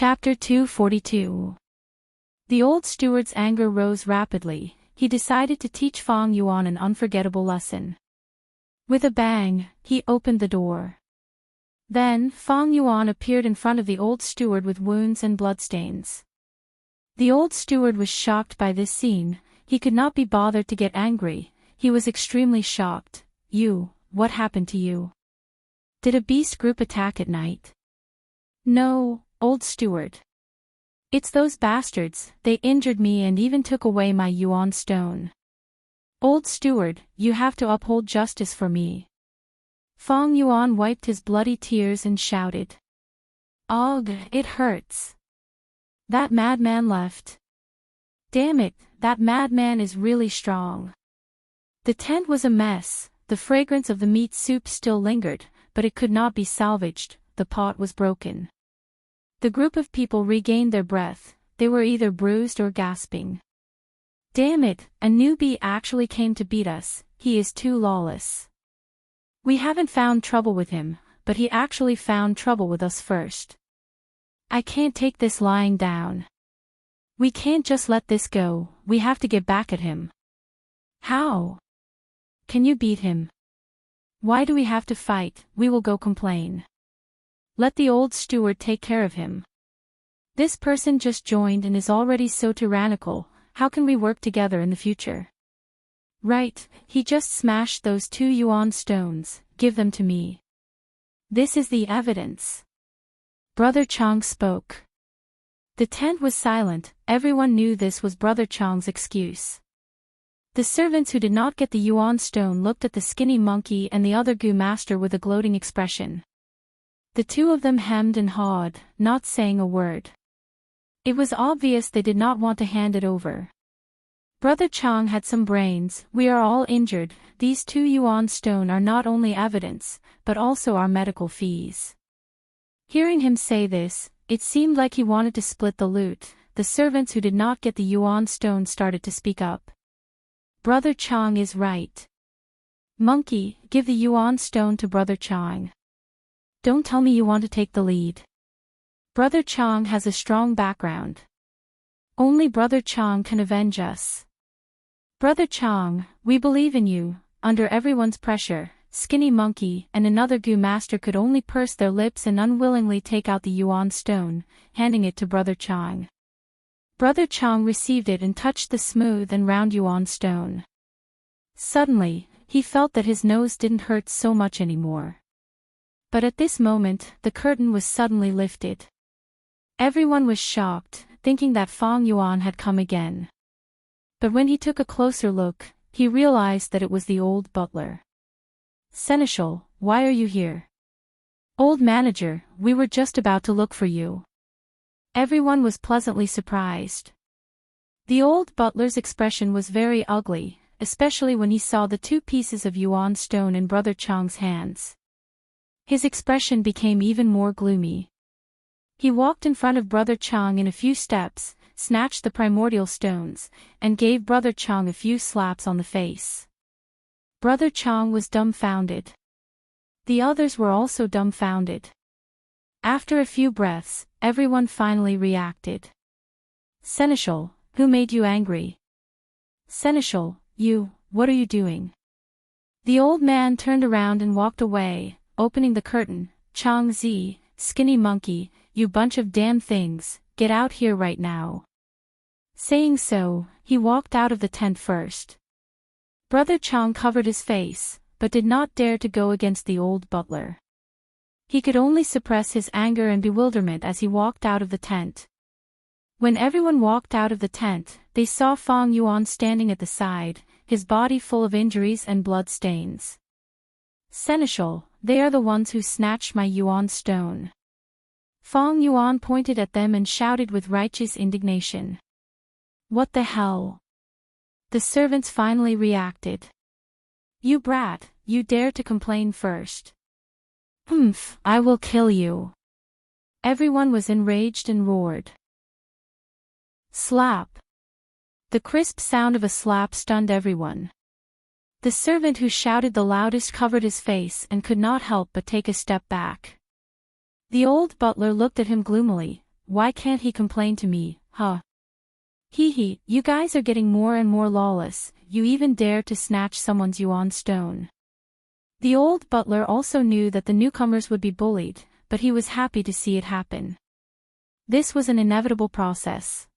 Chapter 242. The old steward's anger rose rapidly. He decided to teach Fang Yuan an unforgettable lesson. With a bang, he opened the door. Then, Fang Yuan appeared in front of the old steward with wounds and bloodstains. The old steward was shocked by this scene. He could not be bothered to get angry. He was extremely shocked. What happened to you? Did a beast group attack at night? No, old steward. It's those bastards, they injured me and even took away my Yuan stone. Old steward, you have to uphold justice for me. Fang Yuan wiped his bloody tears and shouted. Ugh, it hurts. That madman left. Damn it, that madman is really strong. The tent was a mess. The fragrance of the meat soup still lingered, but it could not be salvaged. The pot was broken. The group of people regained their breath. They were either bruised or gasping. Damn it, a newbie actually came to beat us. He is too lawless. We haven't found trouble with him, but he actually found trouble with us first. I can't take this lying down. We can't just let this go. We have to get back at him. How? Can you beat him? Why do we have to fight? We will go complain. Let the old steward take care of him. This person just joined and is already so tyrannical. How can we work together in the future? Right, he just smashed those 2 Yuan stones. Give them to me. This is the evidence. Brother Chang spoke. The tent was silent. Everyone knew this was Brother Chang's excuse. The servants who did not get the Yuan stone looked at the skinny monkey and the other Gu master with a gloating expression. The two of them hemmed and hawed, not saying a word. It was obvious they did not want to hand it over. Brother Chang had some brains. We are all injured. These 2 Yuan stone are not only evidence, but also our medical fees. Hearing him say this, it seemed like he wanted to split the loot. The servants who did not get the Yuan stone started to speak up. Brother Chang is right. Monkey, give the Yuan stone to Brother Chang. Don't tell me you want to take the lead. Brother Chang has a strong background. Only Brother Chang can avenge us. Brother Chang, we believe in you. Under everyone's pressure, Skinny Monkey and another Gu master could only purse their lips and unwillingly take out the Yuan stone, handing it to Brother Chang. Brother Chang received it and touched the smooth and round Yuan stone. Suddenly, he felt that his nose didn't hurt so much anymore. But at this moment, the curtain was suddenly lifted. Everyone was shocked, thinking that Fang Yuan had come again. But when he took a closer look, he realized that it was the old butler. Seneschal, why are you here? Old manager, we were just about to look for you. Everyone was pleasantly surprised. The old butler's expression was very ugly, especially when he saw the 2 pieces of Yuan stone in Brother Chang's hands. His expression became even more gloomy. He walked in front of Brother Chang in a few steps, snatched the primordial stones, and gave Brother Chang a few slaps on the face. Brother Chang was dumbfounded. The others were also dumbfounded. After a few breaths, everyone finally reacted. Seneschal, who made you angry? Seneschal, what are you doing? The old man turned around and walked away, opening the curtain. Chang Zi, Skinny Monkey, you bunch of damn things, get out here right now. Saying so, he walked out of the tent first. Brother Chang covered his face, but did not dare to go against the old butler. He could only suppress his anger and bewilderment as he walked out of the tent. When everyone walked out of the tent, they saw Fang Yuan standing at the side, his body full of injuries and blood stains. Seneschal, they are the ones who snatched my Yuan stone. Fang Yuan pointed at them and shouted with righteous indignation. What the hell? The servants finally reacted. You brat, you dare to complain first. I will kill you. Everyone was enraged and roared. Slap. The crisp sound of a slap stunned everyone. The servant who shouted the loudest covered his face and could not help but take a step back. The old butler looked at him gloomily. why can't he complain to me, huh? Hee, you guys are getting more and more lawless, you even dare to snatch someone's yuan stone. The old butler also knew that the newcomers would be bullied, but he was happy to see it happen. This was an inevitable process.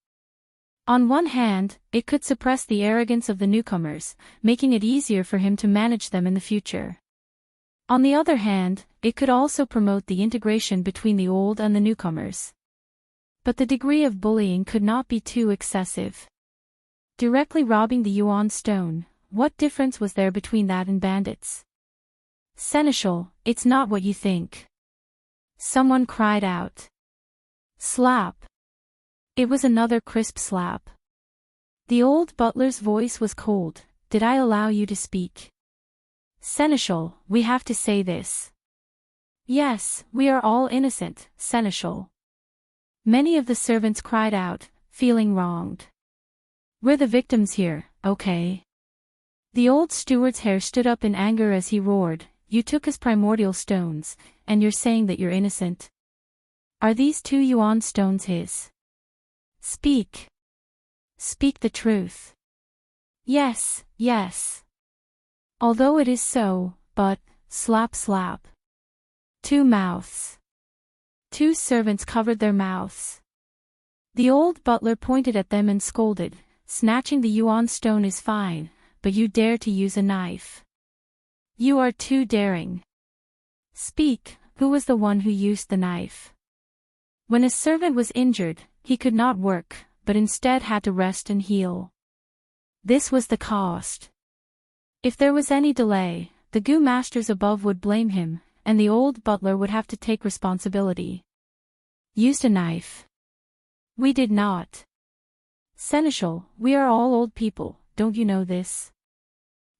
On one hand, it could suppress the arrogance of the newcomers, making it easier for him to manage them in the future. On the other hand, it could also promote the integration between the old and the newcomers. But the degree of bullying could not be too excessive. Directly robbing the yuan stone, what difference was there between that and bandits? Seneschal, it's not what you think. Someone cried out. Slap. It was another crisp slap. The old butler's voice was cold. Did I allow you to speak? Seneschal, we have to say this. Yes, we are all innocent, Seneschal. Many of the servants cried out, feeling wronged. We're the victims here, okay? The old steward's hair stood up in anger as he roared, you took his primordial stones, and you're saying that you're innocent? Are these 2 yuan stones his? Speak. Speak the truth. Yes, yes. Although it is so, but, slap slap. 2 mouths. 2 servants covered their mouths. The old butler pointed at them and scolded, snatching the yuan stone is fine, but you dare to use a knife. You are too daring. Speak, who was the one who used the knife? When a servant was injured, he could not work, but instead had to rest and heal. This was the cost. If there was any delay, the gu masters above would blame him, and the old butler would have to take responsibility. Used a knife. We did not. Seneschal, we are all old people, don't you know this?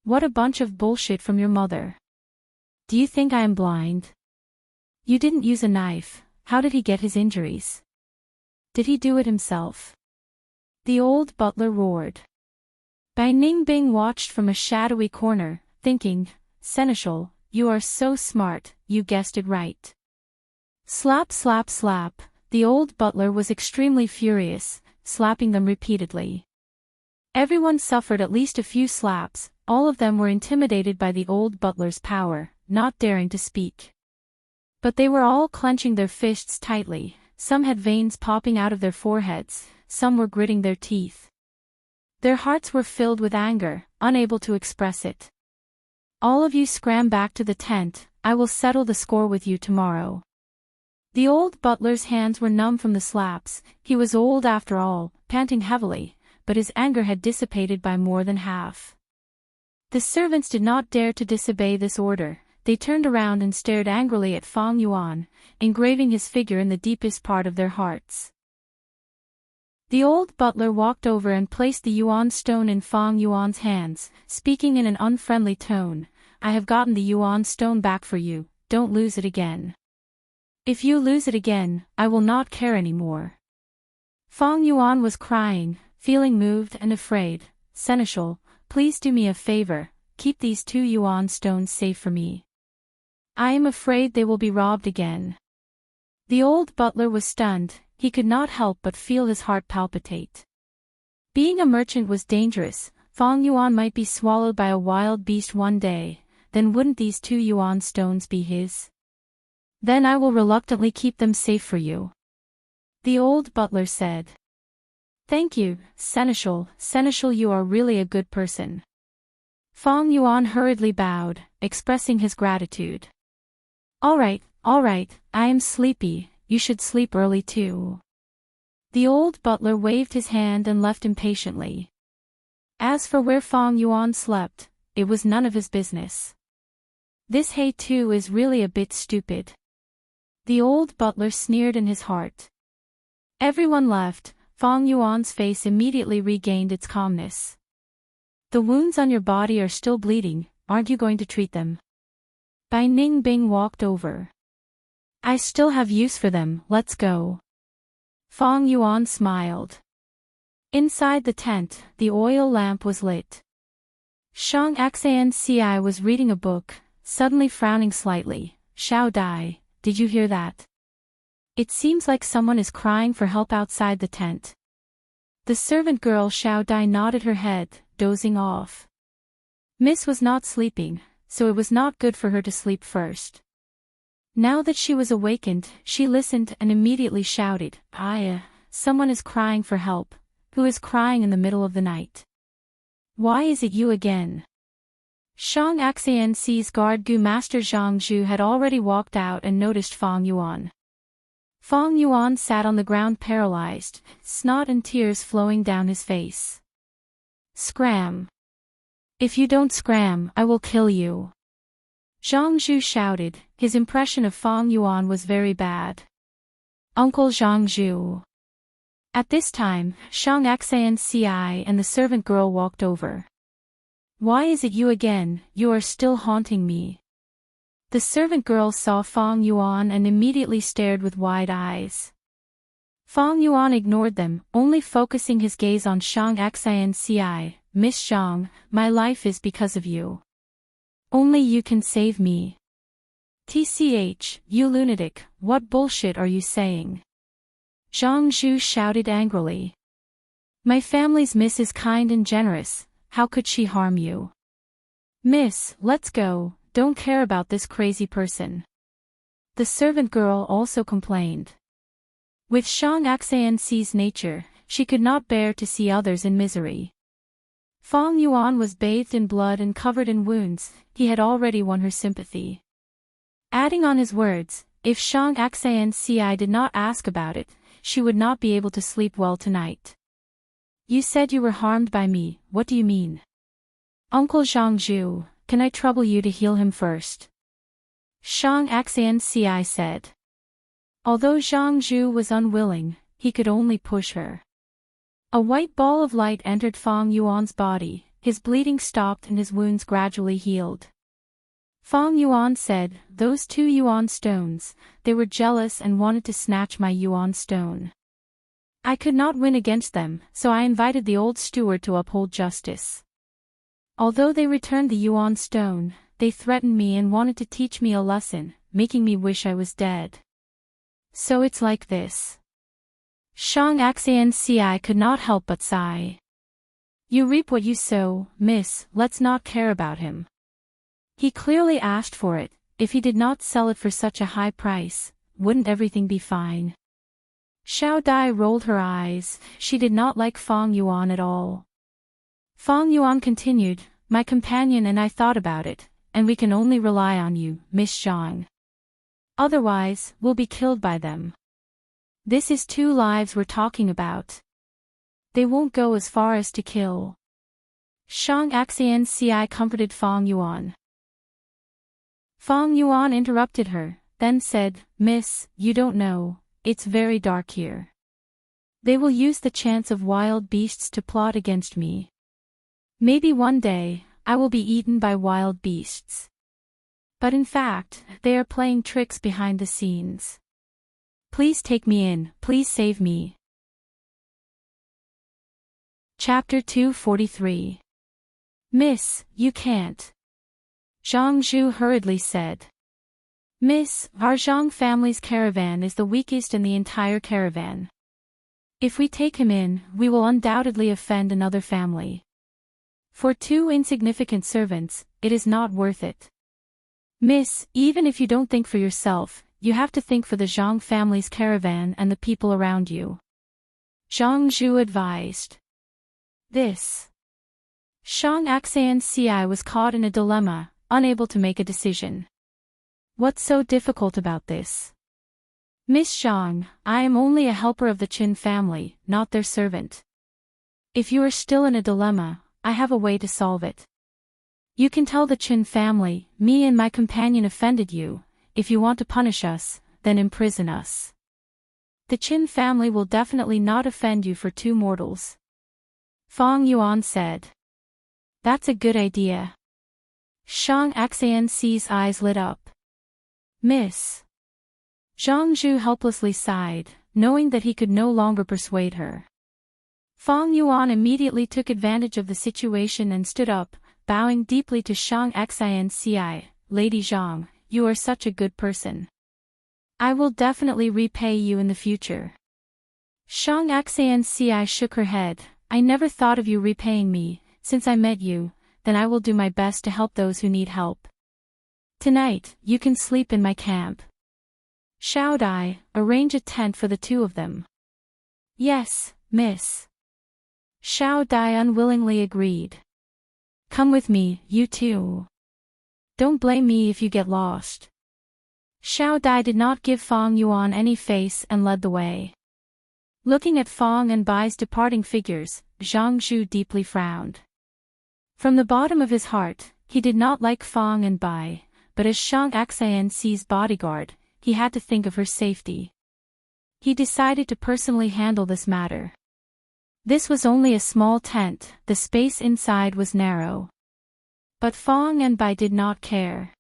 What a bunch of bullshit from your mother. Do you think I am blind? You didn't use a knife, how did he get his injuries? Did he do it himself? The old butler roared. Bai Ningbing watched from a shadowy corner, thinking, Seneschal, you are so smart, you guessed it right. Slap slap slap, the old butler was extremely furious, slapping them repeatedly. Everyone suffered at least a few slaps, all of them were intimidated by the old butler's power, not daring to speak. But they were all clenching their fists tightly, some had veins popping out of their foreheads, some were gritting their teeth. Their hearts were filled with anger, unable to express it. All of you scram back to the tent, I will settle the score with you tomorrow. The old butler's hands were numb from the slaps, he was old after all, panting heavily, but his anger had dissipated by more than half. The servants did not dare to disobey this order, they turned around and stared angrily at Fang Yuan, engraving his figure in the deepest part of their hearts. The old butler walked over and placed the yuan stone in Fang Yuan's hands, speaking in an unfriendly tone, I have gotten the yuan stone back for you, don't lose it again. If you lose it again, I will not care anymore. Fang Yuan was crying, feeling moved and afraid, Seneschal, please do me a favor, keep these 2 yuan stones safe for me. I am afraid they will be robbed again. The old butler was stunned, he could not help but feel his heart palpitate. Being a merchant was dangerous, Fang Yuan might be swallowed by a wild beast one day, then wouldn't these 2 yuan stones be his? Then I will reluctantly keep them safe for you. The old butler said. Thank you, Seneschal, Seneschal, you are really a good person. Fang Yuan hurriedly bowed, expressing his gratitude. All right, I am sleepy, you should sleep early too. The old butler waved his hand and left impatiently. As for where Fang Yuan slept, it was none of his business. This He too is really a bit stupid. The old butler sneered in his heart. Everyone left, Fang Yuan's face immediately regained its calmness. The wounds on your body are still bleeding, aren't you going to treat them? Bai Ningbing walked over. I still have use for them, let's go. Fang Yuan smiled. Inside the tent, the oil lamp was lit. Shang Xanci was reading a book, suddenly frowning slightly. Shao Dai, did you hear that? It seems like someone is crying for help outside the tent. The servant girl Xiao Dai nodded her head, dozing off. Miss was not sleeping, so it was not good for her to sleep first. Now that she was awakened, she listened and immediately shouted, someone is crying for help. Who is crying in the middle of the night? Why is it you again? Shang Xian's guard Gu Master Zhang Zhu had already walked out and noticed Fang Yuan. Fang Yuan sat on the ground paralyzed, snot and tears flowing down his face. Scram! If you don't scram, I will kill you. Zhang Zhu shouted. His impression of Fang Yuan was very bad. Uncle Zhang Zhu. At this time, Shang Xianci and the servant girl walked over. Why is it you again? You are still haunting me. The servant girl saw Fang Yuan and immediately stared with wide eyes. Fang Yuan ignored them, only focusing his gaze on Shang Xianci. Miss Zhang, my life is because of you. Only you can save me. TCH, you lunatic, what bullshit are you saying? Zhang Zhu shouted angrily. My family's miss is kind and generous, how could she harm you? Miss, let's go, don't care about this crazy person. The servant girl also complained. With Shang Xian's nature, she could not bear to see others in misery. Fang Yuan was bathed in blood and covered in wounds, he had already won her sympathy. Adding on his words, if Shang Xianci did not ask about it, she would not be able to sleep well tonight. You said you were harmed by me, what do you mean? Uncle Zhang Zhu, can I trouble you to heal him first? Shang Xianci said. Although Zhang Zhu was unwilling, he could only push her. A white ball of light entered Fang Yuan's body, his bleeding stopped and his wounds gradually healed. Fang Yuan said, those 2 Yuan stones, they were jealous and wanted to snatch my Yuan stone. I could not win against them, so I invited the old steward to uphold justice. Although they returned the Yuan stone, they threatened me and wanted to teach me a lesson, making me wish I was dead. So it's like this. Shang Xianci could not help but sigh. You reap what you sow, miss, let's not care about him. He clearly asked for it, if he did not sell it for such a high price, wouldn't everything be fine? Xiao Dai rolled her eyes, she did not like Fang Yuan at all. Fang Yuan continued, my companion and I thought about it, and we can only rely on you, Miss Zhang. Otherwise, we'll be killed by them. This is 2 lives we're talking about. They won't go as far as to kill. Shang Xianci comforted Fang Yuan. Fang Yuan interrupted her, then said, Miss, you don't know, it's very dark here. They will use the chance of wild beasts to plot against me. Maybe one day, I will be eaten by wild beasts. But in fact, they are playing tricks behind the scenes. Please take me in, please save me. Chapter 243. Miss, you can't. Zhang Zhu hurriedly said. Miss, our Zhang family's caravan is the weakest in the entire caravan. If we take him in, we will undoubtedly offend another family. For 2 insignificant servants, it is not worth it. Miss, even if you don't think for yourself, you have to think for the Zhang family's caravan and the people around you. Zhang Zhu advised. This. Shang Xianci was caught in a dilemma, unable to make a decision. What's so difficult about this? Miss Zhang, I am only a helper of the Qin family, not their servant. If you are still in a dilemma, I have a way to solve it. You can tell the Qin family, me and my companion offended you. If you want to punish us, then imprison us. The Qin family will definitely not offend you for 2 mortals. Fang Yuan said. That's a good idea. Shang Xian's eyes lit up. Miss. Zhang Zhu helplessly sighed, knowing that he could no longer persuade her. Fang Yuan immediately took advantage of the situation and stood up, bowing deeply to Shang Xianci. Lady Zhang, you are such a good person. I will definitely repay you in the future. Zhang Xanci shook her head. I never thought of you repaying me. Since I met you, then I will do my best to help those who need help. Tonight, you can sleep in my camp. Xiao Dai, arrange a tent for the two of them. Yes, miss. Xiao Dai unwillingly agreed. Come with me, you two. Don't blame me if you get lost. Xiao Dai did not give Fang Yuan any face and led the way. Looking at Fang and Bai's departing figures, Zhang Zhu deeply frowned. From the bottom of his heart, he did not like Fang and Bai, but as Zhang Xanci's bodyguard, he had to think of her safety. He decided to personally handle this matter. This was only a small tent, the space inside was narrow. But Fang and Bai did not care.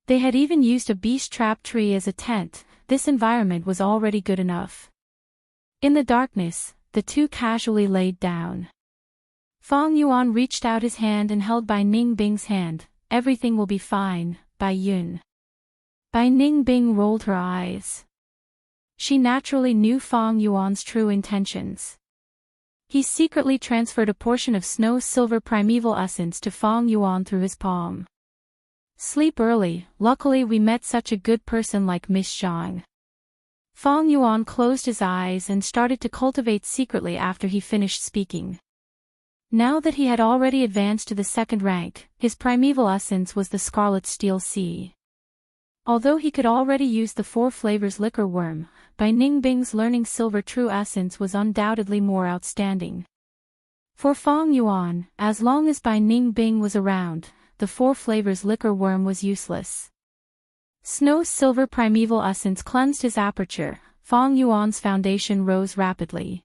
They had even used a beast trap tree as a tent, this environment was already good enough. In the darkness, the two casually laid down. Fang Yuan reached out his hand and held Bai Ningbing's hand. Everything will be fine, Bai Yun. Bai Ningbing rolled her eyes. She naturally knew Fang Yuan's true intentions. He secretly transferred a portion of snow-silver primeval essence to Fang Yuan through his palm. Sleep early, luckily we met such a good person like Miss Zhang. Fang Yuan closed his eyes and started to cultivate secretly after he finished speaking. Now that he had already advanced to the second rank, his primeval essence was the Scarlet Steel Sea. Although he could already use the 4 flavors liquor worm, Bai Ningbing's learning silver true essence was undoubtedly more outstanding. For Fang Yuan, as long as Bai Ningbing was around, the 4 flavors liquor worm was useless. Snow silver primeval essence cleansed his aperture. Fang Yuan's foundation rose rapidly.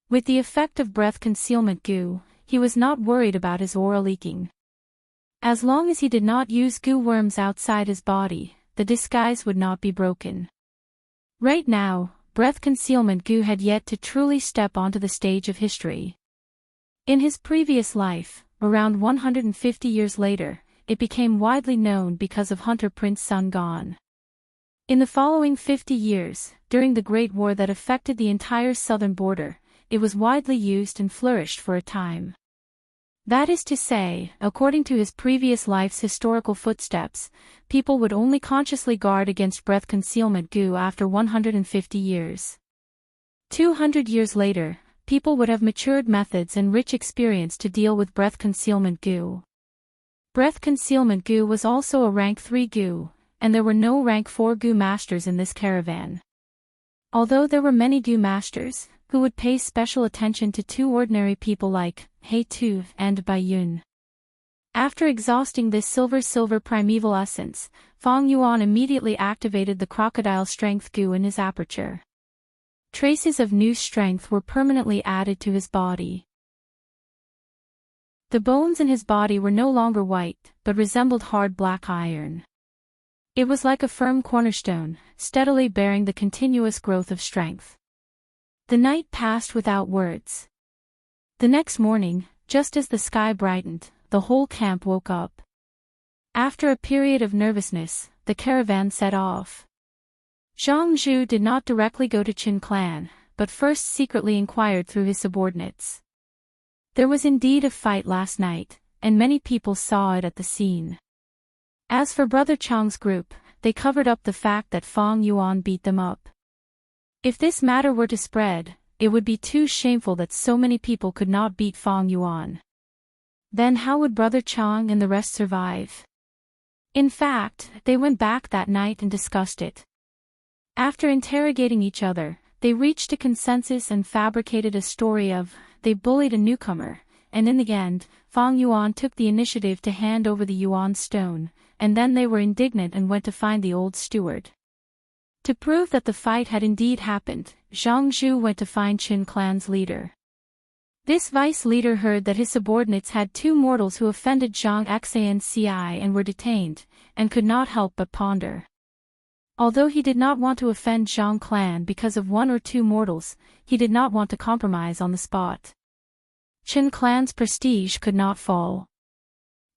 With the effect of breath concealment goo, he was not worried about his aura leaking. As long as he did not use goo worms outside his body, the disguise would not be broken. Right now, breath concealment goo had yet to truly step onto the stage of history. In his previous life, around 150 years later, it became widely known because of Hunter Prince Sun Gone. In the following 50 years, during the Great War that affected the entire southern border, it was widely used and flourished for a time. That is to say, according to his previous life's historical footsteps, people would only consciously guard against breath concealment goo after 150 years. 200 years later, people would have matured methods and rich experience to deal with breath concealment goo. Breath concealment goo was also a rank 3 goo, and there were no rank 4 goo masters in this caravan. Although there were many goo masters, who would pay special attention to 2 ordinary people like He Tu and Bai Yun. After exhausting this silver primeval essence, Fang Yuan immediately activated the crocodile strength goo in his aperture. Traces of new strength were permanently added to his body. The bones in his body were no longer white, but resembled hard black iron. It was like a firm cornerstone, steadily bearing the continuous growth of strength. The night passed without words. The next morning, just as the sky brightened, the whole camp woke up. After a period of nervousness, the caravan set off. Zhang Zhu did not directly go to Qin clan, but first secretly inquired through his subordinates. There was indeed a fight last night, and many people saw it at the scene. As for Brother Chang's group, they covered up the fact that Fang Yuan beat them up. If this matter were to spread, it would be too shameful that so many people could not beat Fang Yuan. Then how would Brother Chang and the rest survive? In fact, they went back that night and discussed it. After interrogating each other, they reached a consensus and fabricated a story of, they bullied a newcomer, and in the end, Fang Yuan took the initiative to hand over the Yuan stone, and then they were indignant and went to find the old steward. To prove that the fight had indeed happened, Zhang Zhu went to find Qin clan's leader. This vice leader heard that his subordinates had 2 mortals who offended Zhang Xanci and were detained, and could not help but ponder. Although he did not want to offend Zhang clan because of 1 or 2 mortals, he did not want to compromise on the spot. Qin clan's prestige could not fall.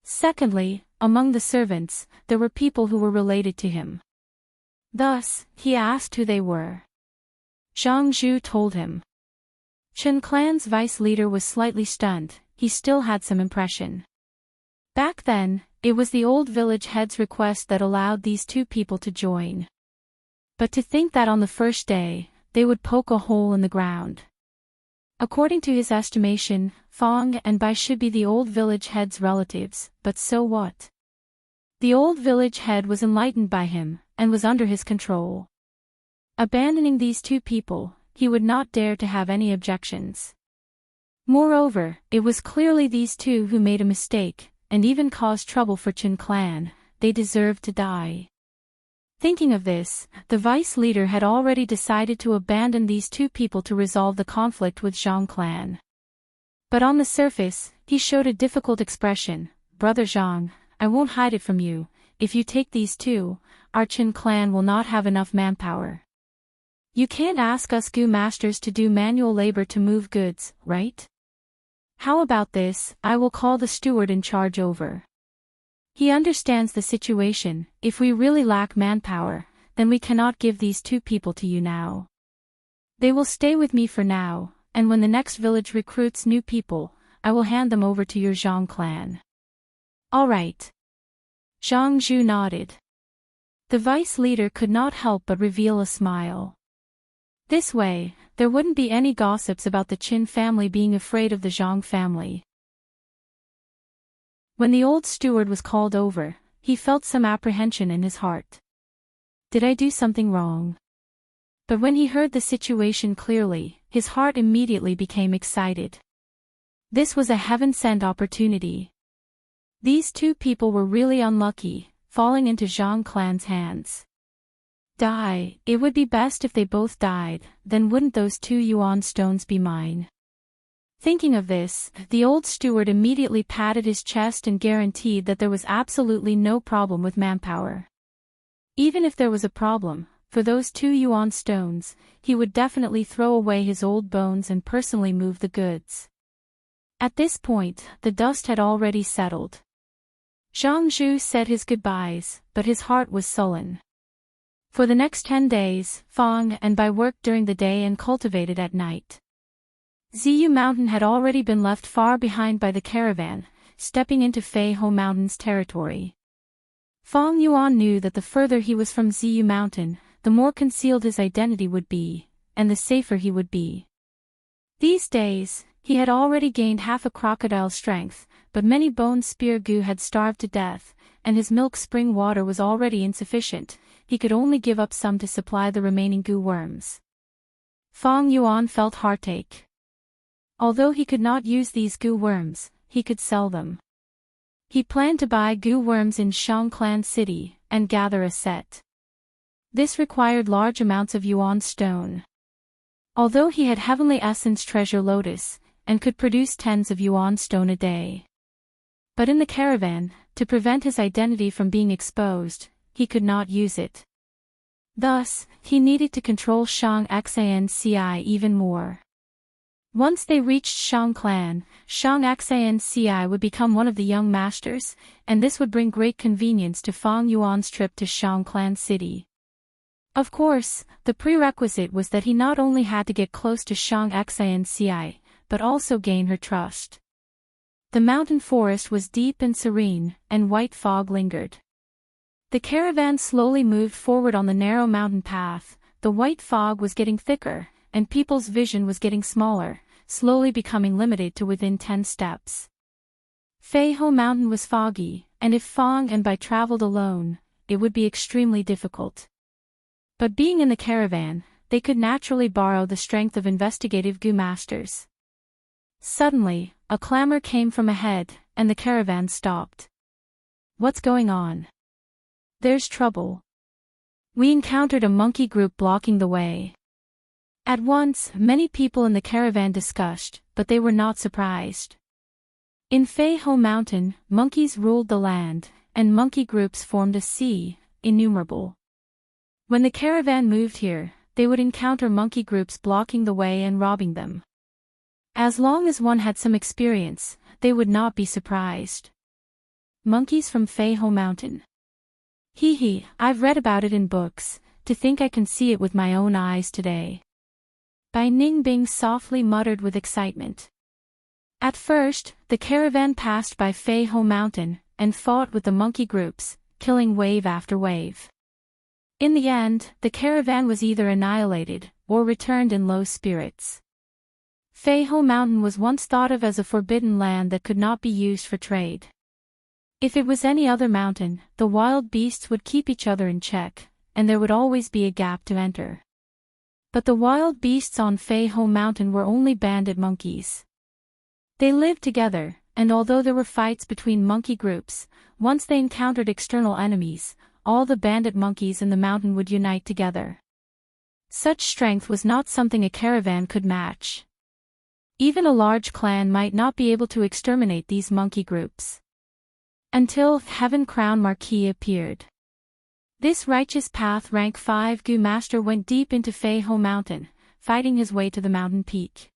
Secondly, among the servants, there were people who were related to him. Thus, he asked who they were. Zhang Zhu told him. Chen clan's vice leader was slightly stunned. He still had some impression. Back then, it was the old village head's request that allowed these two people to join. But to think that on the first day, they would poke a hole in the ground. According to his estimation, Fang and Bai should be the old village head's relatives, but so what? The old village head was enlightened by him, and was under his control. Abandoning these two people, he would not dare to have any objections. Moreover, it was clearly these two who made a mistake, and even caused trouble for Chen clan. They deserved to die. Thinking of this, the vice leader had already decided to abandon these two people to resolve the conflict with Zhang clan. But on the surface, he showed a difficult expression. Brother Zhang, I won't hide it from you, if you take these two, our Chen clan will not have enough manpower. You can't ask us Gu masters to do manual labor to move goods, right? How about this? I will call the steward in charge over. He understands the situation. If we really lack manpower, then we cannot give these two people to you now. They will stay with me for now, and when the next village recruits new people, I will hand them over to your Zhang clan. All right. Zhang Zhu nodded. The vice leader could not help but reveal a smile. This way, there wouldn't be any gossips about the Qin family being afraid of the Zhang family. When the old steward was called over, he felt some apprehension in his heart. Did I do something wrong? But when he heard the situation clearly, his heart immediately became excited. This was a heaven-sent opportunity. These two people were really unlucky, falling into Zhang clan's hands. Die, it would be best if they both died, then wouldn't those 2 yuan stones be mine? Thinking of this, the old steward immediately patted his chest and guaranteed that there was absolutely no problem with manpower. Even if there was a problem, for those 2 yuan stones, he would definitely throw away his old bones and personally move the goods. At this point, the dust had already settled. Zhang Zhu said his goodbyes, but his heart was sullen. For the next 10 days, Fang and Bai worked during the day and cultivated at night. Ziyu Mountain had already been left far behind by the caravan, stepping into Fei Ho Mountain's territory. Fang Yuan knew that the further he was from Ziyu Mountain, the more concealed his identity would be, and the safer he would be. These days, he had already gained half a crocodile's strength, but many bone spear Gu had starved to death, and his milk spring water was already insufficient. He could only give up some to supply the remaining Gu worms. Fang Yuan felt heartache. Although he could not use these Gu worms, he could sell them. He planned to buy Gu worms in Shangclan City, and gather a set. This required large amounts of yuan stone. Although he had heavenly essence treasure lotus, and could produce tens of yuan stone a day. But in the caravan, to prevent his identity from being exposed, he could not use it. Thus, he needed to control Shangxanci even more. Once they reached Shangclan, Shangxanci would become one of the young masters, and this would bring great convenience to Fang Yuan's trip to Shangclan City. Of course, the prerequisite was that he not only had to get close to Shangxanci, but also gain her trust. The mountain forest was deep and serene, and white fog lingered. The caravan slowly moved forward on the narrow mountain path. The white fog was getting thicker, and people's vision was getting smaller, slowly becoming limited to within 10 steps. Fei Ho Mountain was foggy, and if Fang and Bai traveled alone, it would be extremely difficult. But being in the caravan, they could naturally borrow the strength of investigative Gu masters. Suddenly, a clamor came from ahead, and the caravan stopped. What's going on? There's trouble. We encountered a monkey group blocking the way. At once, many people in the caravan discussed, but they were not surprised. In Fei Ho Mountain, monkeys ruled the land, and monkey groups formed a sea, innumerable. When the caravan moved here, they would encounter monkey groups blocking the way and robbing them. As long as one had some experience, they would not be surprised. Monkeys from Fei Ho Mountain. Hee hee, I've read about it in books. to think I can see it with my own eyes today. Bai Ningbing softly muttered with excitement. At first, the caravan passed by Fei Ho Mountain, and fought with the monkey groups, killing wave after wave. In the end, the caravan was either annihilated, or returned in low spirits. Fei Ho Mountain was once thought of as a forbidden land that could not be used for trade. If it was any other mountain, the wild beasts would keep each other in check, and there would always be a gap to enter. But the wild beasts on Fei Ho Mountain were only bandit monkeys. They lived together, and although there were fights between monkey groups, once they encountered external enemies, all the bandit monkeys in the mountain would unite together. Such strength was not something a caravan could match. Even a large clan might not be able to exterminate these monkey groups. Until Heaven Crown Marquis appeared. This righteous path rank 5 Gu master went deep into Fei Ho Mountain, fighting his way to the mountain peak.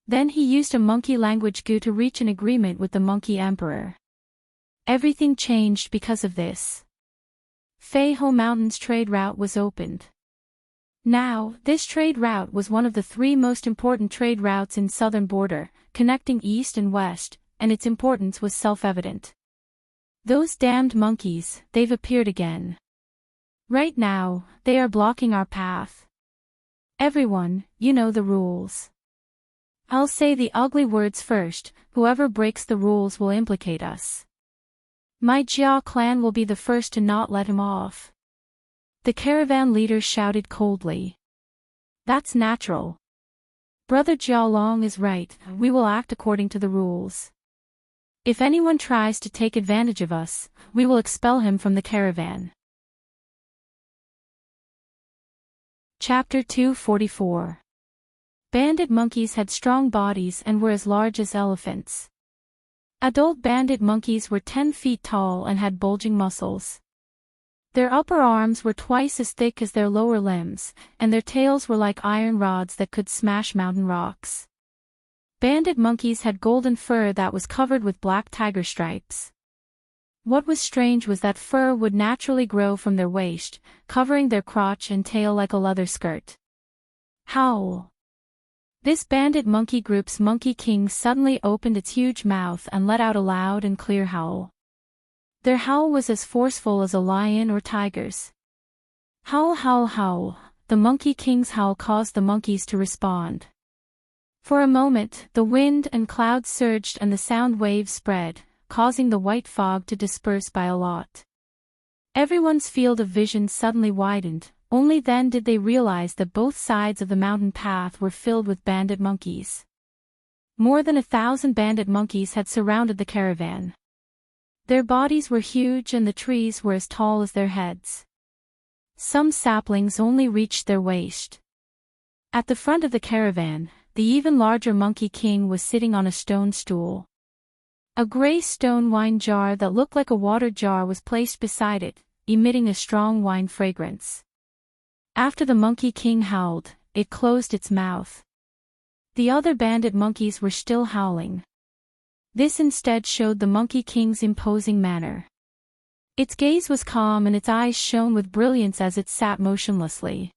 Then he used a monkey language Gu to reach an agreement with the monkey emperor. Everything changed because of this. Fei Ho Mountain's trade route was opened. Now, this trade route was one of the 3 most important trade routes in southern border, connecting east and west, and its importance was self-evident. Those damned monkeys, they've appeared again. Right now, they are blocking our path. Everyone, you know the rules. I'll say the ugly words first, whoever breaks the rules will implicate us. My Jia clan will be the first to not let him off. The caravan leader shouted coldly. That's natural. Brother Jialong is right, we will act according to the rules. If anyone tries to take advantage of us, we will expel him from the caravan. Chapter 244. Bandit monkeys had strong bodies and were as large as elephants. Adult bandit monkeys were 10 feet tall and had bulging muscles. Their upper arms were twice as thick as their lower limbs, and their tails were like iron rods that could smash mountain rocks. Bandit monkeys had golden fur that was covered with black tiger stripes. What was strange was that fur would naturally grow from their waist, covering their crotch and tail like a leather skirt. Howl! This bandit monkey group's monkey king suddenly opened its huge mouth and let out a loud and clear howl. Their howl was as forceful as a lion or tiger's. Howl, howl, howl! The monkey king's howl caused the monkeys to respond. For a moment, the wind and clouds surged and the sound waves spread, causing the white fog to disperse by a lot. Everyone's field of vision suddenly widened, only then did they realize that both sides of the mountain path were filled with bandit monkeys. More than 1,000 bandit monkeys had surrounded the caravan. Their bodies were huge and the trees were as tall as their heads. Some saplings only reached their waist. At the front of the caravan, the even larger monkey king was sitting on a stone stool. A gray stone wine jar that looked like a water jar was placed beside it, emitting a strong wine fragrance. After the monkey king howled, it closed its mouth. The other bandit monkeys were still howling. This instead showed the monkey king's imposing manner. Its gaze was calm and its eyes shone with brilliance as it sat motionlessly.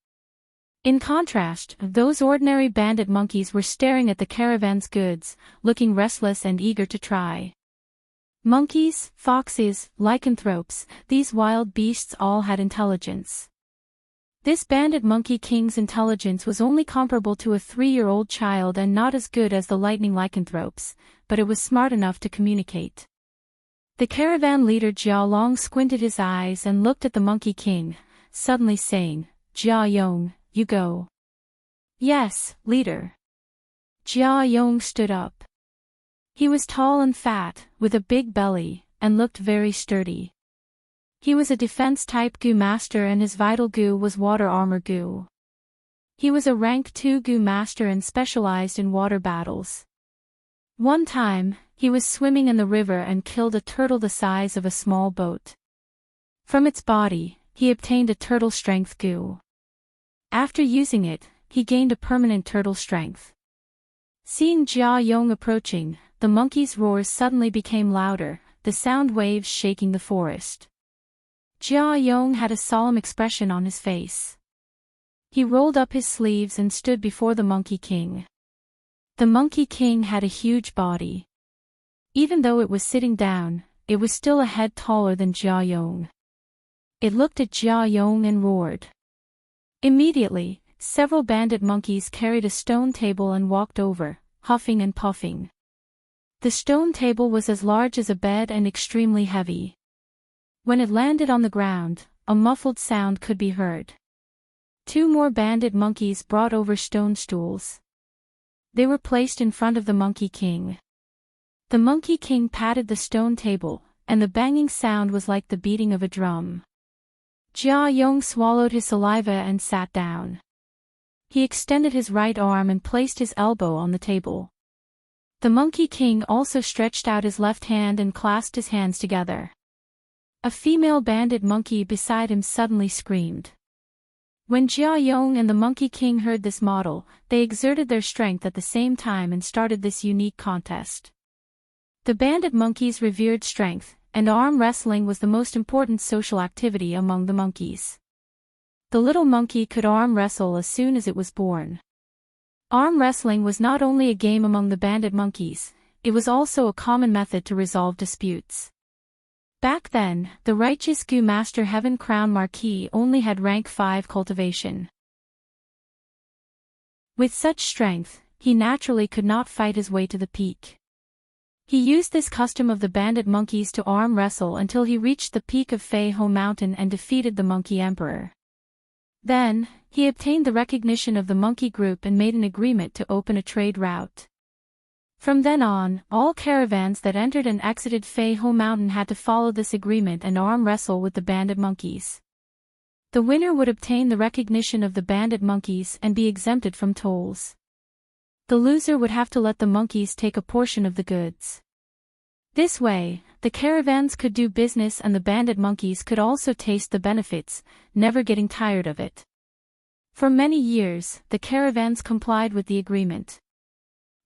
In contrast, those ordinary bandit monkeys were staring at the caravan's goods, looking restless and eager to try. Monkeys, foxes, lycanthropes, these wild beasts all had intelligence. This bandit monkey king's intelligence was only comparable to a 3-year-old child and not as good as the lightning lycanthropes, but it was smart enough to communicate. The caravan leader Jia Long squinted his eyes and looked at the monkey king, suddenly saying, "Jia Yong, you go." "Yes, leader." Jia Yong stood up. He was tall and fat, with a big belly, and looked very sturdy. He was a defense-type Gu master and his vital Gu was water armor Gu. He was a rank 2 Gu master and specialized in water battles. One time, he was swimming in the river and killed a turtle the size of a small boat. From its body, he obtained a turtle strength Gu. After using it, he gained a permanent turtle strength. Seeing Jia Yong approaching, the monkey's roars suddenly became louder, the sound waves shaking the forest. Jia Yong had a solemn expression on his face. He rolled up his sleeves and stood before the Monkey King. The Monkey King had a huge body. Even though it was sitting down, it was still a head taller than Jia Yong. It looked at Jia Yong and roared. Immediately, several bandit monkeys carried a stone table and walked over, huffing and puffing. The stone table was as large as a bed and extremely heavy. When it landed on the ground, a muffled sound could be heard. 2 more bandit monkeys brought over stone stools. They were placed in front of the Monkey King. The Monkey King patted the stone table, and the banging sound was like the beating of a drum. Jia Yong swallowed his saliva and sat down. He extended his right arm and placed his elbow on the table. The Monkey King also stretched out his left hand and clasped his hands together. A female bandit monkey beside him suddenly screamed. When Jia Yong and the Monkey King heard this model, they exerted their strength at the same time and started this unique contest. The bandit monkeys revered strength, and arm wrestling was the most important social activity among the monkeys. The little monkey could arm wrestle as soon as it was born. Arm wrestling was not only a game among the bandit monkeys, it was also a common method to resolve disputes. Back then, the righteous Gu Master Heaven Crown Marquis only had rank 5 cultivation. With such strength, he naturally could not fight his way to the peak. He used this custom of the bandit monkeys to arm wrestle until he reached the peak of Fei Ho Mountain and defeated the Monkey Emperor. Then, he obtained the recognition of the monkey group and made an agreement to open a trade route. From then on, all caravans that entered and exited Fei Ho Mountain had to follow this agreement and arm wrestle with the bandit monkeys. The winner would obtain the recognition of the bandit monkeys and be exempted from tolls. The loser would have to let the monkeys take a portion of the goods. This way, the caravans could do business and the bandit monkeys could also taste the benefits, never getting tired of it. For many years, the caravans complied with the agreement.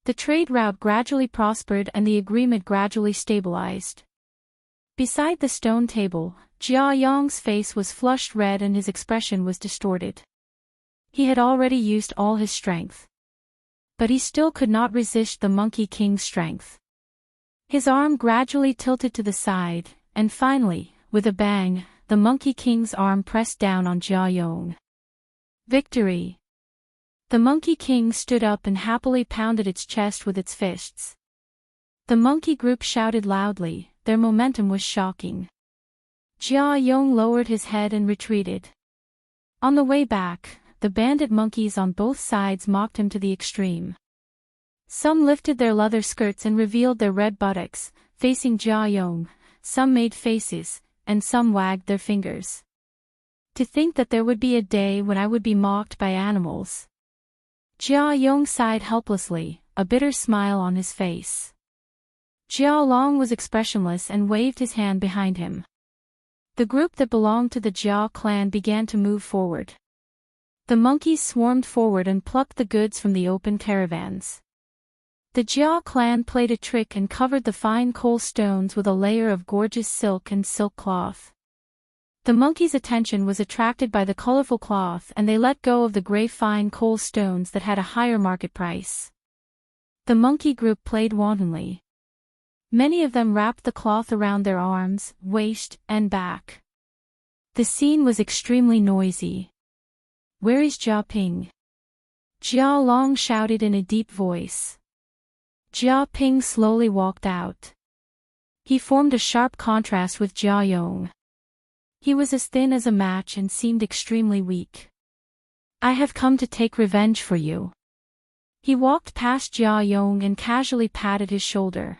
The trade route gradually prospered and the agreement gradually stabilized. Beside the stone table, Jia Yong's face was flushed red and his expression was distorted. He had already used all his strength. But he still could not resist the Monkey King's strength. His arm gradually tilted to the side, and finally, with a bang, the Monkey King's arm pressed down on Jia Yong. Victory! The Monkey King stood up and happily pounded its chest with its fists. The monkey group shouted loudly, their momentum was shocking. Jia Yong lowered his head and retreated. On the way back, the bandit monkeys on both sides mocked him to the extreme. Some lifted their leather skirts and revealed their red buttocks, facing Jia Yong, some made faces, and some wagged their fingers. To think that there would be a day when I would be mocked by animals. Jia Yong sighed helplessly, a bitter smile on his face. Jia Long was expressionless and waved his hand behind him. The group that belonged to the Jia clan began to move forward. The monkeys swarmed forward and plucked the goods from the open caravans. The Jia clan played a trick and covered the fine coal stones with a layer of gorgeous silk and silk cloth. The monkeys' attention was attracted by the colorful cloth and they let go of the gray fine coal stones that had a higher market price. The monkey group played wantonly. Many of them wrapped the cloth around their arms, waist, and back. The scene was extremely noisy. "Where is Jia Ping?" Jia Long shouted in a deep voice. Jia Ping slowly walked out. He formed a sharp contrast with Jia Yong. He was as thin as a match and seemed extremely weak. "I have come to take revenge for you." He walked past Jia Yong and casually patted his shoulder.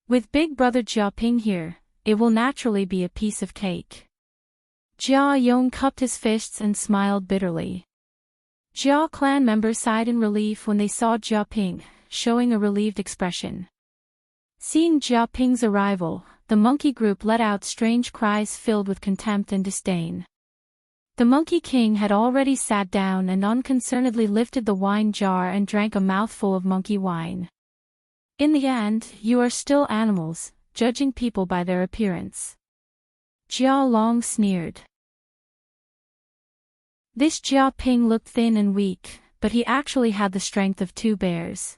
"With big brother Jia Ping here, it will naturally be a piece of cake." Jia Yong cupped his fists and smiled bitterly. Jia clan members sighed in relief when they saw Jia Ping, showing a relieved expression. Seeing Jia Ping's arrival, the monkey group let out strange cries filled with contempt and disdain. The Monkey King had already sat down and unconcernedly lifted the wine jar and drank a mouthful of monkey wine. "In the end, you are still animals, judging people by their appearance." Jia Long sneered. This Jia Ping looked thin and weak, but he actually had the strength of 2 bears.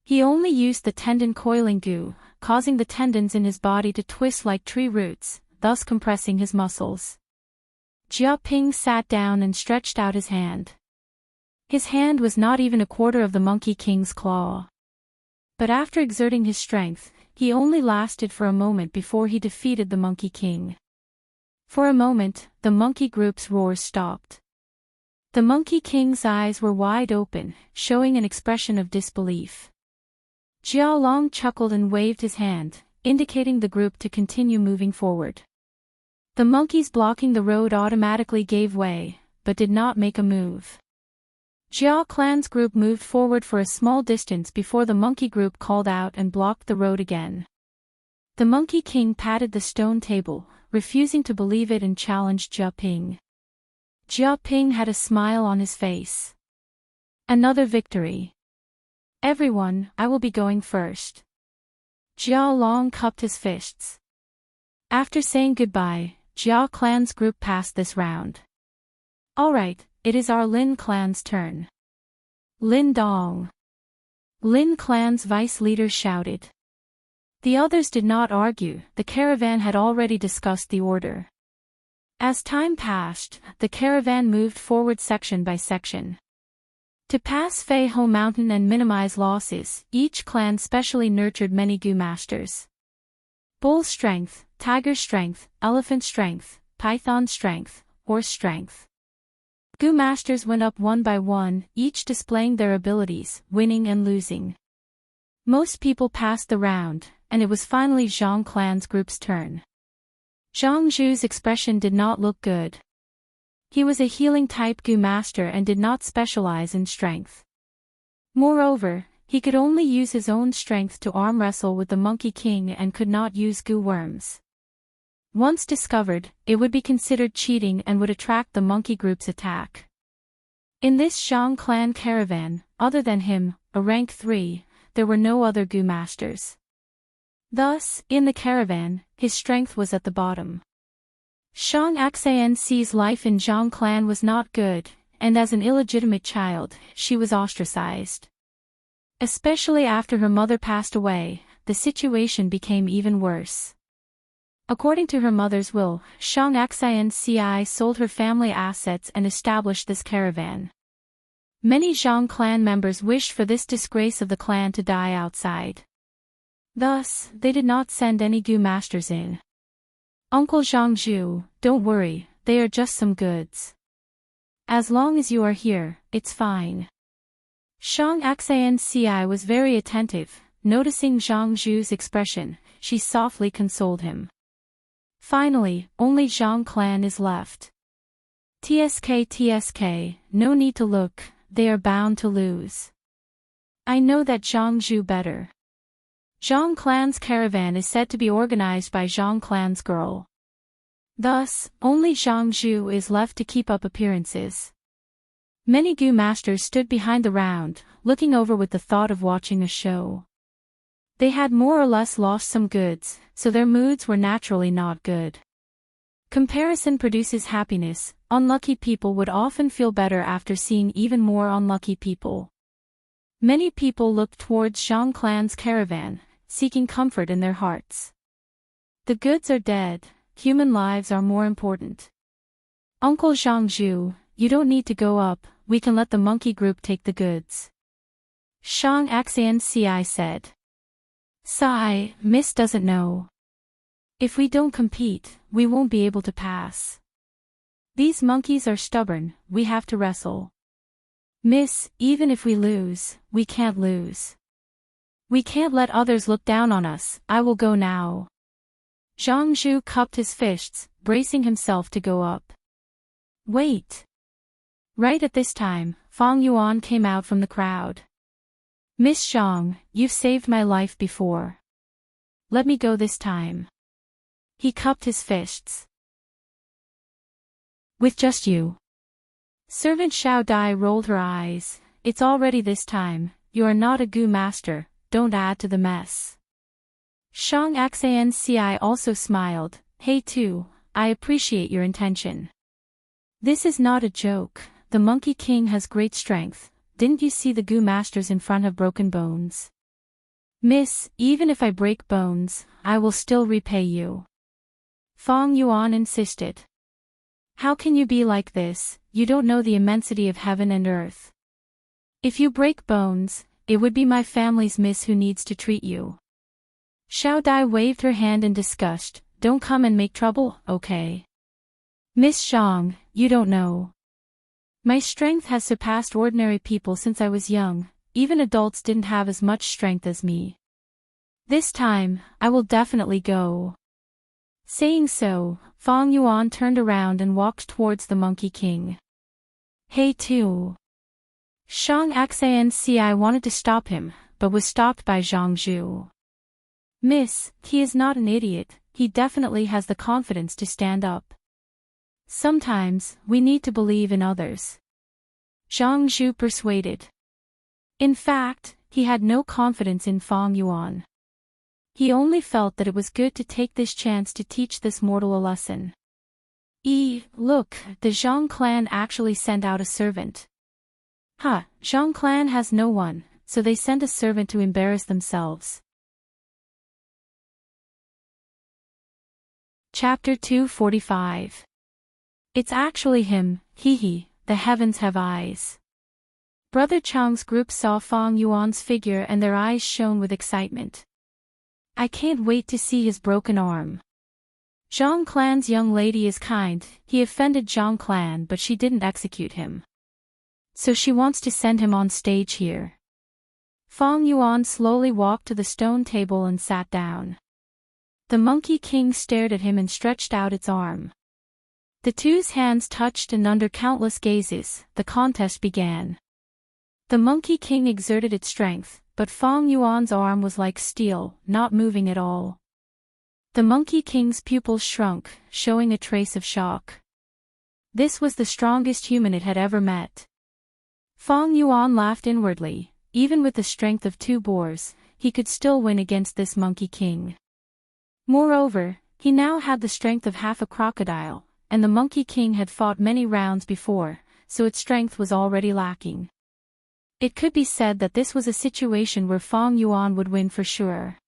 He only used the tendon coiling goo, causing the tendons in his body to twist like tree roots, thus compressing his muscles. Jia Ping sat down and stretched out his hand. His hand was not even a quarter of the Monkey King's claw. But after exerting his strength, he only lasted for a moment before he defeated the Monkey King. For a moment, the monkey group's roars stopped. The Monkey King's eyes were wide open, showing an expression of disbelief. Jia Long chuckled and waved his hand, indicating the group to continue moving forward. The monkeys blocking the road automatically gave way, but did not make a move. Jia Clan's group moved forward for a small distance before the monkey group called out and blocked the road again. The Monkey King patted the stone table, refusing to believe it, and challenged Jia Ping. Jia Ping had a smile on his face. Another victory. Everyone, I will be going first. Jia Long cupped his fists. After saying goodbye, Jia Clan's group passed this round. Alright, it is our Lin Clan's turn. Lin Dong. Lin Clan's vice leader shouted. The others did not argue, the caravan had already discussed the order. As time passed, the caravan moved forward section by section. To pass Fei Ho Mountain and minimize losses, each clan specially nurtured many Gu masters. Bull strength, tiger strength, elephant strength, python strength, horse strength. Gu masters went up one by one, each displaying their abilities, winning and losing. Most people passed the round, and it was finally Zhang Clan's group's turn. Zhang Zhu's expression did not look good. He was a healing-type Gu master and did not specialize in strength. Moreover, he could only use his own strength to arm wrestle with the Monkey King and could not use Gu worms. Once discovered, it would be considered cheating and would attract the monkey group's attack. In this Zhang clan caravan, other than him, a rank 3, there were no other Gu masters. Thus, in the caravan, his strength was at the bottom. Shang Xian's life in Zhang clan was not good, and as an illegitimate child, she was ostracized. Especially after her mother passed away, the situation became even worse. According to her mother's will, Shang Xian sold her family assets and established this caravan. Many Zhang clan members wished for this disgrace of the clan to die outside. Thus, they did not send any Gu masters in. Uncle Zhangzhu, don't worry, they are just some goods. As long as you are here, it's fine. Shang Xian was very attentive, noticing Zhangzhu's expression, she softly consoled him. Finally, only Zhang clan is left. TSK, no need to look, they are bound to lose. I know that Zhangzhu better. Zhang clan's caravan is said to be organized by Zhang clan's girl. Thus, only Zhangzhu is left to keep up appearances. Many Gu masters stood behind the round, looking over with the thought of watching a show. They had more or less lost some goods, so their moods were naturally not good. Comparison produces happiness. Unlucky people would often feel better after seeing even more unlucky people. Many people looked towards Zhang clan's caravan, seeking comfort in their hearts. The goods are dead, human lives are more important. Uncle Zhangzhu, you don't need to go up, we can let the monkey group take the goods. Shang Xian said. Sigh, Miss doesn't know. If we don't compete, we won't be able to pass. These monkeys are stubborn, we have to wrestle. Miss, even if we lose, we can't lose. We can't let others look down on us, I will go now. Zhangzhu cupped his fists, bracing himself to go up. Wait. Right at this time, Fang Yuan came out from the crowd. Miss Zhang, you've saved my life before. Let me go this time. He cupped his fists. With just you. Servant Xiao Dai rolled her eyes. It's already this time, you are not a Gu master, don't add to the mess. Shang Xian also smiled, Hey too, I appreciate your intention. This is not a joke, the Monkey King has great strength, didn't you see the goo masters in front have broken bones? Miss, even if I break bones, I will still repay you. Fong Yuan insisted. How can you be like this, you don't know the immensity of heaven and earth. If you break bones, it would be my family's miss who needs to treat you. Xiao Dai waved her hand in disgust, don't come and make trouble, okay? Miss Zhang, you don't know. My strength has surpassed ordinary people since I was young, even adults didn't have as much strength as me. This time, I will definitely go. Saying so, Fong Yuan turned around and walked towards the Monkey King. Hey too. Shang Xanci wanted to stop him, but was stopped by Zhang Zhu. Miss, he is not an idiot, he definitely has the confidence to stand up. Sometimes, we need to believe in others. Zhang Zhu persuaded. In fact, he had no confidence in Fong Yuan. He only felt that it was good to take this chance to teach this mortal a lesson. Look, the Zhang clan actually sent out a servant. Zhang clan has no one, so they sent a servant to embarrass themselves. Chapter 245. It's actually him, the heavens have eyes. Brother Chang's group saw Fong Yuan's figure and their eyes shone with excitement. I can't wait to see his broken arm. Zhang clan's young lady is kind, he offended Zhang clan but she didn't execute him. So she wants to send him on stage here. Fong Yuan slowly walked to the stone table and sat down. The Monkey King stared at him and stretched out its arm. The two's hands touched and under countless gazes, the contest began. The Monkey King exerted its strength, but Fong Yuan's arm was like steel, not moving at all. The Monkey King's pupils shrunk, showing a trace of shock. This was the strongest human it had ever met. Fong Yuan laughed inwardly, even with the strength of two boars, he could still win against this Monkey King. Moreover, he now had the strength of half a crocodile, and the Monkey King had fought many rounds before, so its strength was already lacking. It could be said that this was a situation where Fong Yuan would win for sure.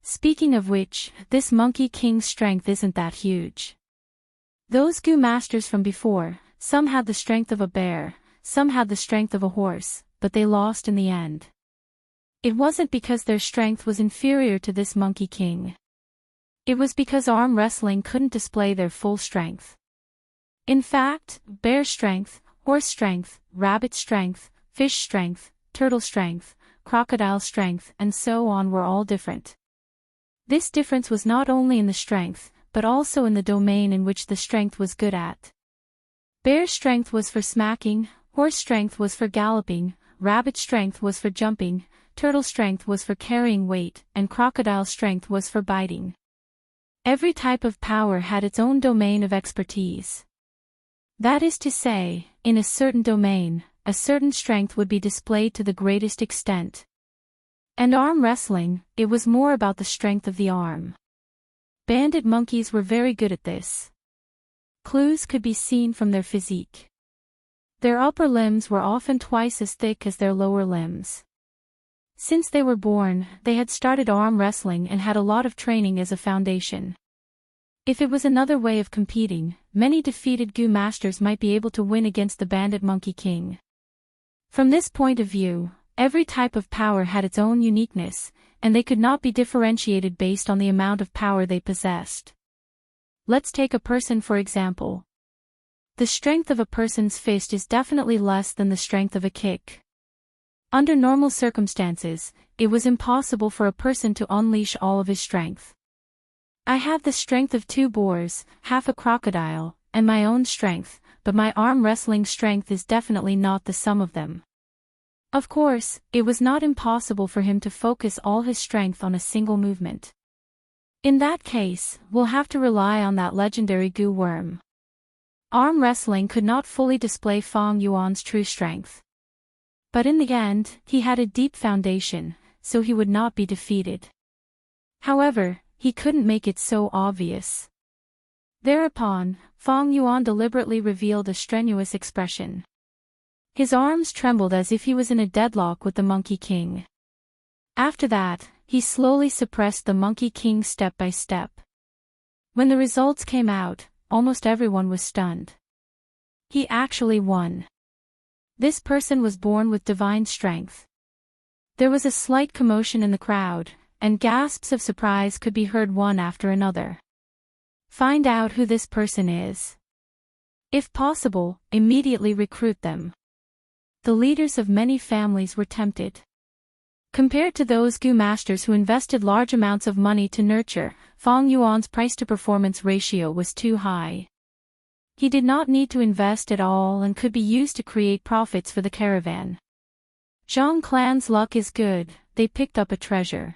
Speaking of which, this Monkey King's strength isn't that huge. Those goo masters from before, some had the strength of a bear, some had the strength of a horse, but they lost in the end. It wasn't because their strength was inferior to this Monkey King. It was because arm wrestling couldn't display their full strength. In fact, bear strength, horse strength, rabbit strength, fish strength, turtle strength, crocodile strength, and so on were all different. This difference was not only in the strength, but also in the domain in which the strength was good at. Bear strength was for smacking, horse strength was for galloping, rabbit strength was for jumping, turtle strength was for carrying weight, and crocodile strength was for biting. Every type of power had its own domain of expertise. That is to say, in a certain domain, a certain strength would be displayed to the greatest extent. And arm wrestling, it was more about the strength of the arm. Bandit monkeys were very good at this. Clues could be seen from their physique. Their upper limbs were often twice as thick as their lower limbs. Since they were born, they had started arm wrestling and had a lot of training as a foundation. If it was another way of competing, many defeated goo masters might be able to win against the bandit Monkey King. From this point of view, every type of power had its own uniqueness, and they could not be differentiated based on the amount of power they possessed. Let's take a person for example. The strength of a person's fist is definitely less than the strength of a kick. Under normal circumstances, it was impossible for a person to unleash all of his strength. I have the strength of two boars, half a crocodile, and my own strength, but my arm wrestling strength is definitely not the sum of them. Of course, it was not impossible for him to focus all his strength on a single movement. In that case, we'll have to rely on that legendary goo worm. Arm wrestling could not fully display Fong Yuan's true strength. But in the end, he had a deep foundation, so he would not be defeated. However, he couldn't make it so obvious. Thereupon, Fong Yuan deliberately revealed a strenuous expression. His arms trembled as if he was in a deadlock with the Monkey King. After that, he slowly suppressed the Monkey King step by step. When the results came out, almost everyone was stunned. He actually won. This person was born with divine strength. There was a slight commotion in the crowd, and gasps of surprise could be heard one after another. Find out who this person is. If possible, immediately recruit them. The leaders of many families were tempted. Compared to those Gu masters who invested large amounts of money to nurture, Fong Yuan's price-to-performance ratio was too high. He did not need to invest at all and could be used to create profits for the caravan. Zhang clan's luck is good, they picked up a treasure.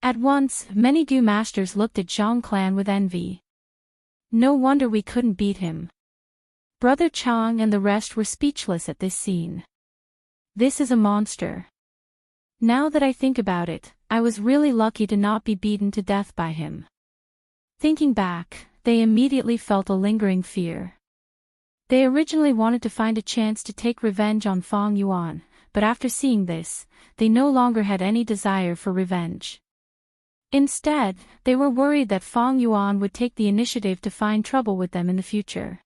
At once, many Gu masters looked at Zhang clan with envy. No wonder we couldn't beat him. Brother Chang and the rest were speechless at this scene. This is a monster. Now that I think about it, I was really lucky to not be beaten to death by him. Thinking back, they immediately felt a lingering fear. They originally wanted to find a chance to take revenge on Fong Yuan, but after seeing this, they no longer had any desire for revenge. Instead, they were worried that Fong Yuan would take the initiative to find trouble with them in the future.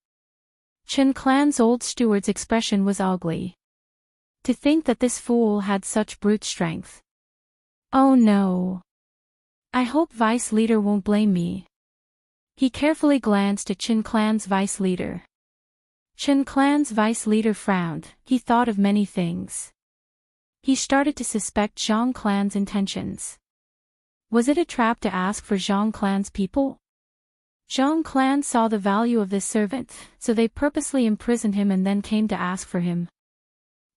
Chen clan's old steward's expression was ugly. To think that this fool had such brute strength. Oh no. I hope vice leader won't blame me. He carefully glanced at Chen clan's vice leader. Chen clan's vice leader frowned, he thought of many things. He started to suspect Zhang clan's intentions. Was it a trap to ask for Zhang clan's people? Zhang clan saw the value of this servant, so they purposely imprisoned him and then came to ask for him.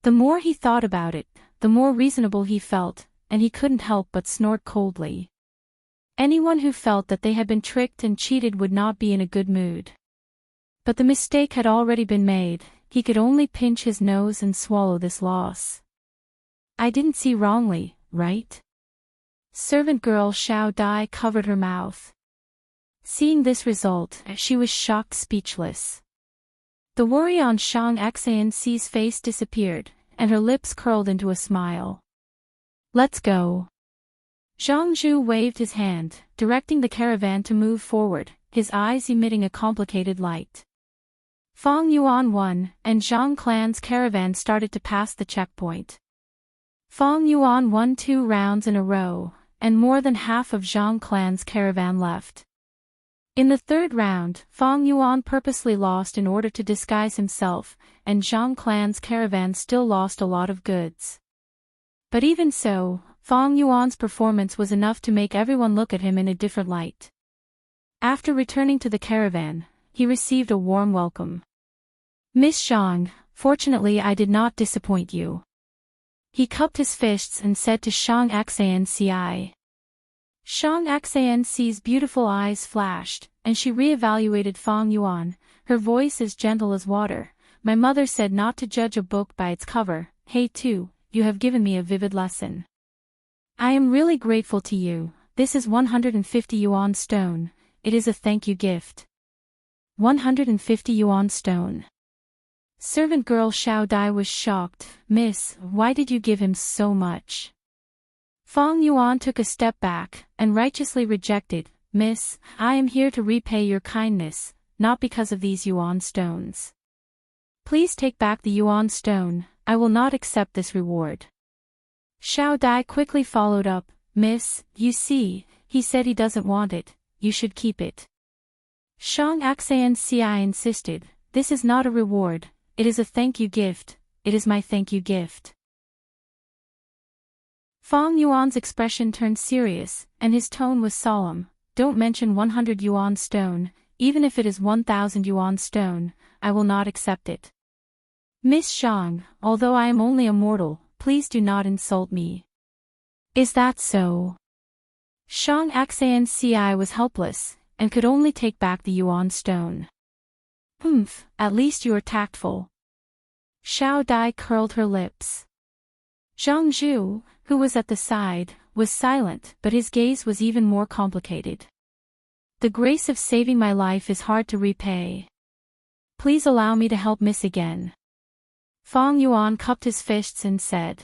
The more he thought about it, the more reasonable he felt, and he couldn't help but snort coldly. Anyone who felt that they had been tricked and cheated would not be in a good mood. But the mistake had already been made, he could only pinch his nose and swallow this loss. I didn't see wrongly, right? Servant girl Xiao Dai covered her mouth. Seeing this result, she was shocked speechless. The worry on Shang Xan's face disappeared, and her lips curled into a smile. Let's go. Zhang Zhu waved his hand, directing the caravan to move forward, his eyes emitting a complicated light. Fong Yuan won, and Zhang clan's caravan started to pass the checkpoint. Fong Yuan won 2 rounds in a row, and more than half of Zhang clan's caravan left. In the 3rd round, Fong Yuan purposely lost in order to disguise himself, and Zhang clan's caravan still lost a lot of goods. But even so, Fong Yuan's performance was enough to make everyone look at him in a different light. After returning to the caravan, he received a warm welcome. Miss Zhang, fortunately I did not disappoint you. He cupped his fists and said to Shang Xanci. Shang Xan's beautiful eyes flashed, and she re-evaluated Fong Yuan, her voice as gentle as water. My mother said not to judge a book by its cover. Hey too, you have given me a vivid lesson. I am really grateful to you. This is 150 yuan stone, it is a thank you gift. 150 yuan stone. Servant girl Xiao Dai was shocked. Miss, why did you give him so much? Fong Yuan took a step back, and righteously rejected. Miss, I am here to repay your kindness, not because of these yuan stones. Please take back the yuan stone, I will not accept this reward. Xiao Dai quickly followed up. Miss, you see, he said he doesn't want it, you should keep it. Shang Xanci insisted. This is not a reward, it is a thank you gift, it is my thank you gift. Fong Yuan's expression turned serious, and his tone was solemn. Don't mention 100 yuan stone, even if it is 1,000 yuan stone, I will not accept it. Miss Shang, although I am only a mortal, please do not insult me. Is that so? Shang Xanci was helpless, and could only take back the yuan stone. At least you are tactful. Xiao Dai curled her lips. Zhang Zhu, who was at the side, was silent, but his gaze was even more complicated. The grace of saving my life is hard to repay. Please allow me to help Miss again. Fong Yuan cupped his fists and said.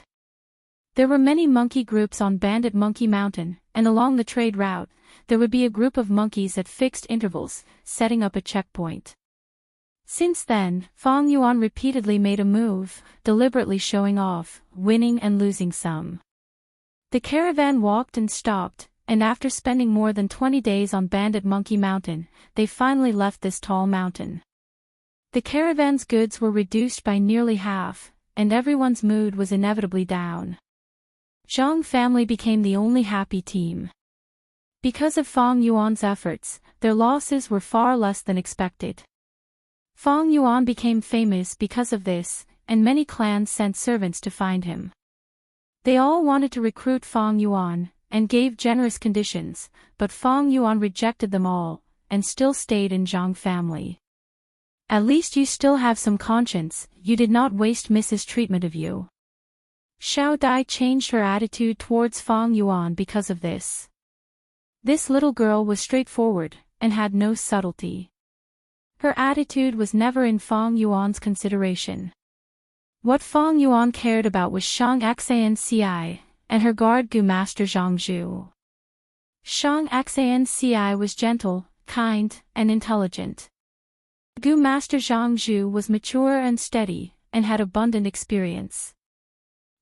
There were many monkey groups on Bandit Monkey Mountain, and along the trade route, there would be a group of monkeys at fixed intervals, setting up a checkpoint. Since then, Fong Yuan repeatedly made a move, deliberately showing off, winning and losing some. The caravan walked and stopped, and after spending more than 20 days on Bandit Monkey Mountain, they finally left this tall mountain. The caravan's goods were reduced by nearly half, and everyone's mood was inevitably down. Zhang family became the only happy team. Because of Fong Yuan's efforts, their losses were far less than expected. Fong Yuan became famous because of this, and many clans sent servants to find him. They all wanted to recruit Fong Yuan, and gave generous conditions, but Fong Yuan rejected them all, and still stayed in Zhang family. At least you still have some conscience, you did not waste Mrs. treatment of you. Xiao Dai changed her attitude towards Fong Yuan because of this. This little girl was straightforward, and had no subtlety. Her attitude was never in Fong Yuan's consideration. What Fong Yuan cared about was Shang Xanci, and her guard Gu Master Zhang Zhu. Shang Xanci was gentle, kind, and intelligent. Gu Master Zhang Zhu was mature and steady, and had abundant experience.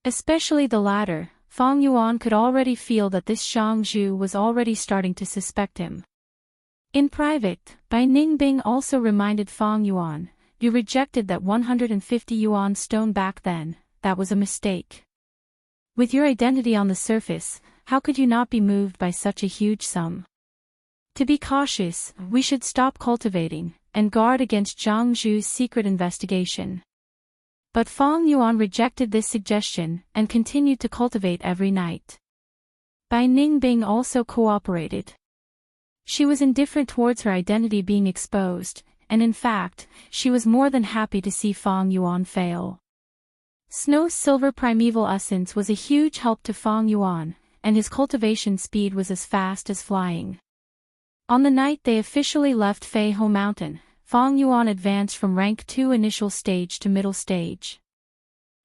Especially the latter, Fong Yuan could already feel that this Zhang Zhu was already starting to suspect him. In private, Bai Ningbing also reminded Fong Yuan, you rejected that 150 yuan stone back then, that was a mistake. With your identity on the surface, how could you not be moved by such a huge sum? To be cautious, we should stop cultivating, and guard against Zhang Zhu's secret investigation. But Fong Yuan rejected this suggestion, and continued to cultivate every night. Bai Ningbing also cooperated. She was indifferent towards her identity being exposed, and in fact, she was more than happy to see Fong Yuan fail. Snow Silver Primeval Essence was a huge help to Fong Yuan, and his cultivation speed was as fast as flying. On the night they officially left Fei Ho Mountain, Fong Yuan advanced from rank 2 initial stage to middle stage.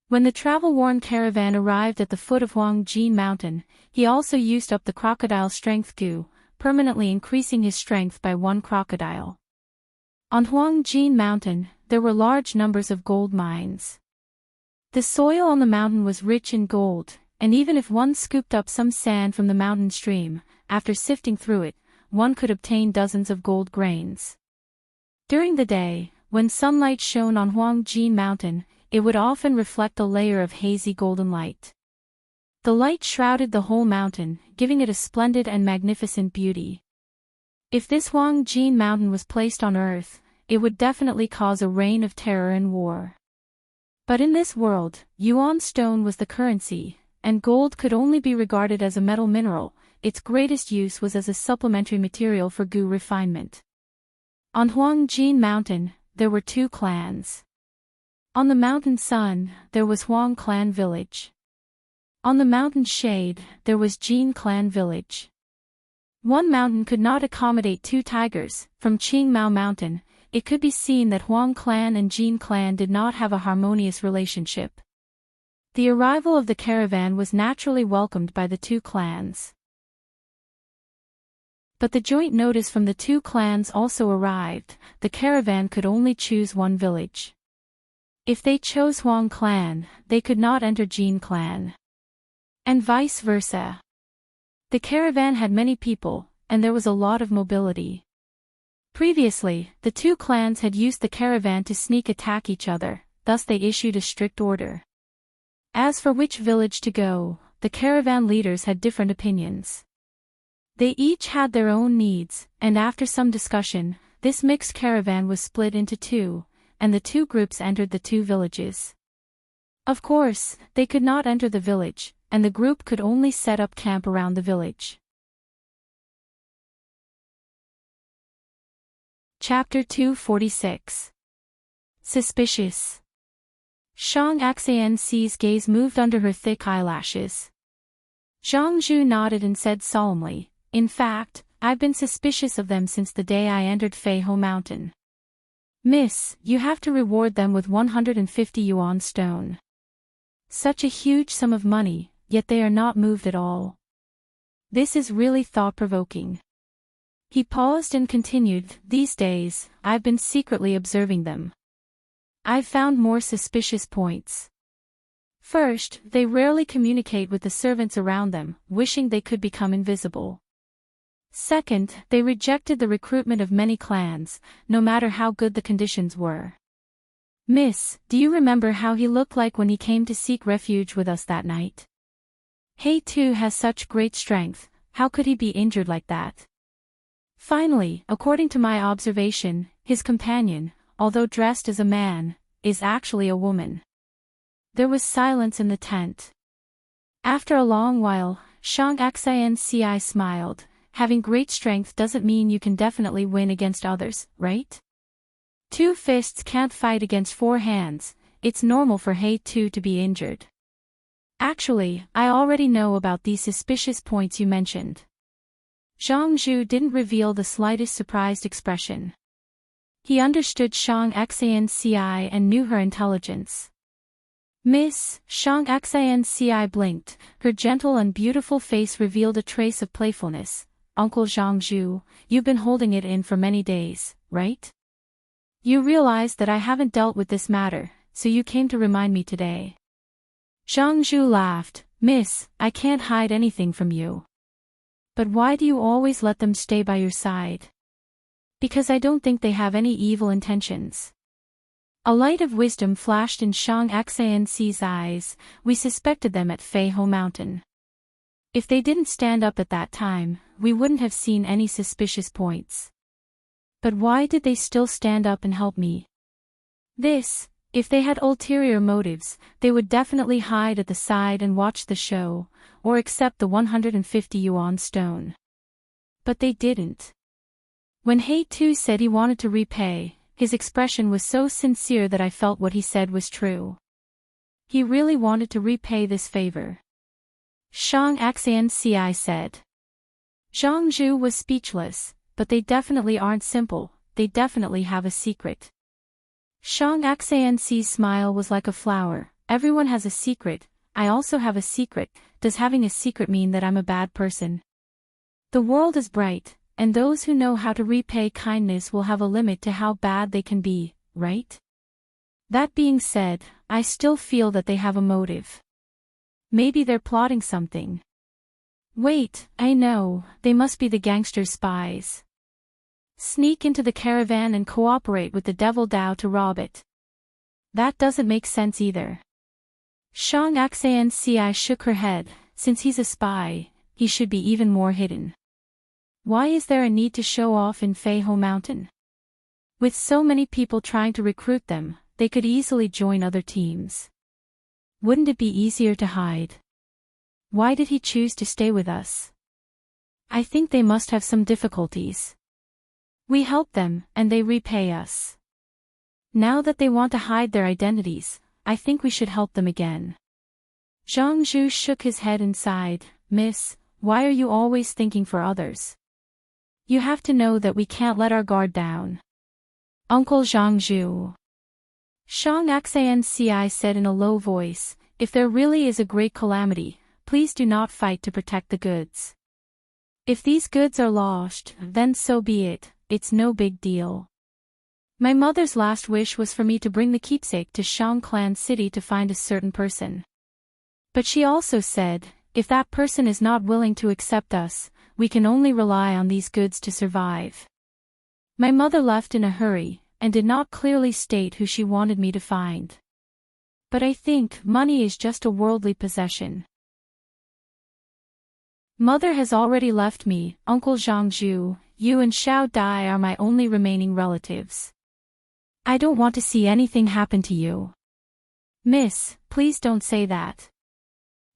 When the travel-worn caravan arrived at the foot of Huang Jin Mountain, he also used up the crocodile strength Gu, permanently increasing his strength by 1 crocodile. On Huang Jin Mountain, there were large numbers of gold mines. The soil on the mountain was rich in gold, and even if one scooped up some sand from the mountain stream, after sifting through it, one could obtain dozens of gold grains. During the day, when sunlight shone on Huang Jin Mountain, it would often reflect a layer of hazy golden light. The light shrouded the whole mountain, giving it a splendid and magnificent beauty. If this Huang Jin Mountain was placed on earth, it would definitely cause a reign of terror and war. But in this world, yuan stone was the currency, and gold could only be regarded as a metal mineral. Its greatest use was as a supplementary material for Gu refinement. On Huang Jin Mountain, there were 2 clans. On the mountain sun, there was Huang Clan Village. On the mountain shade, there was Jin Clan Village. One mountain could not accommodate 2 tigers. From Qingmao Mountain, it could be seen that Huang Clan and Jin Clan did not have a harmonious relationship. The arrival of the caravan was naturally welcomed by the 2 clans. But the joint notice from the 2 clans also arrived. The caravan could only choose one village. If they chose Huang Clan, they could not enter Jin Clan. And vice versa. The caravan had many people, and there was a lot of mobility. Previously, the 2 clans had used the caravan to sneak attack each other, thus they issued a strict order. As for which village to go, the caravan leaders had different opinions. They each had their own needs, and after some discussion, this mixed caravan was split into 2, and the 2 groups entered the 2 villages. Of course, they could not enter the village, and the group could only set up camp around the village. Chapter 246. Suspicious. Shang Xanci's gaze moved under her thick eyelashes. Zhang Zhu nodded and said solemnly, in fact, I've been suspicious of them since the day I entered Feiho Mountain. Miss, you have to reward them with 150 yuan stone. Such a huge sum of money, yet they are not moved at all. This is really thought-provoking. He paused and continued, these days, I've been secretly observing them. I've found more suspicious points. First, they rarely communicate with the servants around them, wishing they could become invisible. Second, they rejected the recruitment of many clans, no matter how good the conditions were. Miss, do you remember how he looked like when he came to seek refuge with us that night? He too has such great strength, how could he be injured like that? Finally, according to my observation, his companion, although dressed as a man, is actually a woman. There was silence in the tent. After a long while, Shang Xianci smiled. Having great strength doesn't mean you can definitely win against others, right? 2 fists can't fight against 4 hands, it's normal for He Tu to be injured. Actually, I already know about these suspicious points you mentioned. Zhang Zhu didn't reveal the slightest surprised expression. He understood Shang Xianci and knew her intelligence. Miss, Shang Xianci blinked, her gentle and beautiful face revealed a trace of playfulness. Uncle Zhang Zhu, you've been holding it in for many days, right? You realize that I haven't dealt with this matter, so you came to remind me today. Zhang Zhu laughed, Miss, I can't hide anything from you. But why do you always let them stay by your side? Because I don't think they have any evil intentions. A light of wisdom flashed in Shang Xianci's eyes. We suspected them at Feiho Mountain. If they didn't stand up at that time, we wouldn't have seen any suspicious points. But why did they still stand up and help me? If they had ulterior motives, they would definitely hide at the side and watch the show, or accept the 150 yuan stone. But they didn't. When He Tu said he wanted to repay, his expression was so sincere that I felt what he said was true. He really wanted to repay this favor. Shang Xianci said. Zhang Zhu was speechless, but they definitely aren't simple, they definitely have a secret. Shang Xianci's smile was like a flower. Everyone has a secret, I also have a secret. Does having a secret mean that I'm a bad person? The world is bright, and those who know how to repay kindness will have a limit to how bad they can be, right? That being said, I still feel that they have a motive. Maybe they're plotting something. Wait, I know, they must be the gangster spies. Sneak into the caravan and cooperate with the Devil Dao to rob it. That doesn't make sense either. Shang Xianci shook her head. Since he's a spy, he should be even more hidden. Why is there a need to show off in Feiho Mountain? With so many people trying to recruit them, they could easily join other teams. Wouldn't it be easier to hide? Why did he choose to stay with us? I think they must have some difficulties. We help them, and they repay us. Now that they want to hide their identities, I think we should help them again. Zhang Zhu shook his head and sighed, Miss, why are you always thinking for others? You have to know that we can't let our guard down. Uncle Zhang Zhu. Shang Xianci said in a low voice, if there really is a great calamity, please do not fight to protect the goods. If these goods are lost, then so be it, it's no big deal. My mother's last wish was for me to bring the keepsake to Shang Clan City to find a certain person. But she also said, if that person is not willing to accept us, we can only rely on these goods to survive. My mother left in a hurry, and did not clearly state who she wanted me to find. But I think money is just a worldly possession. Mother has already left me, Uncle Zhang Zhu, you and Xiao Dai are my only remaining relatives. I don't want to see anything happen to you. Miss, please don't say that.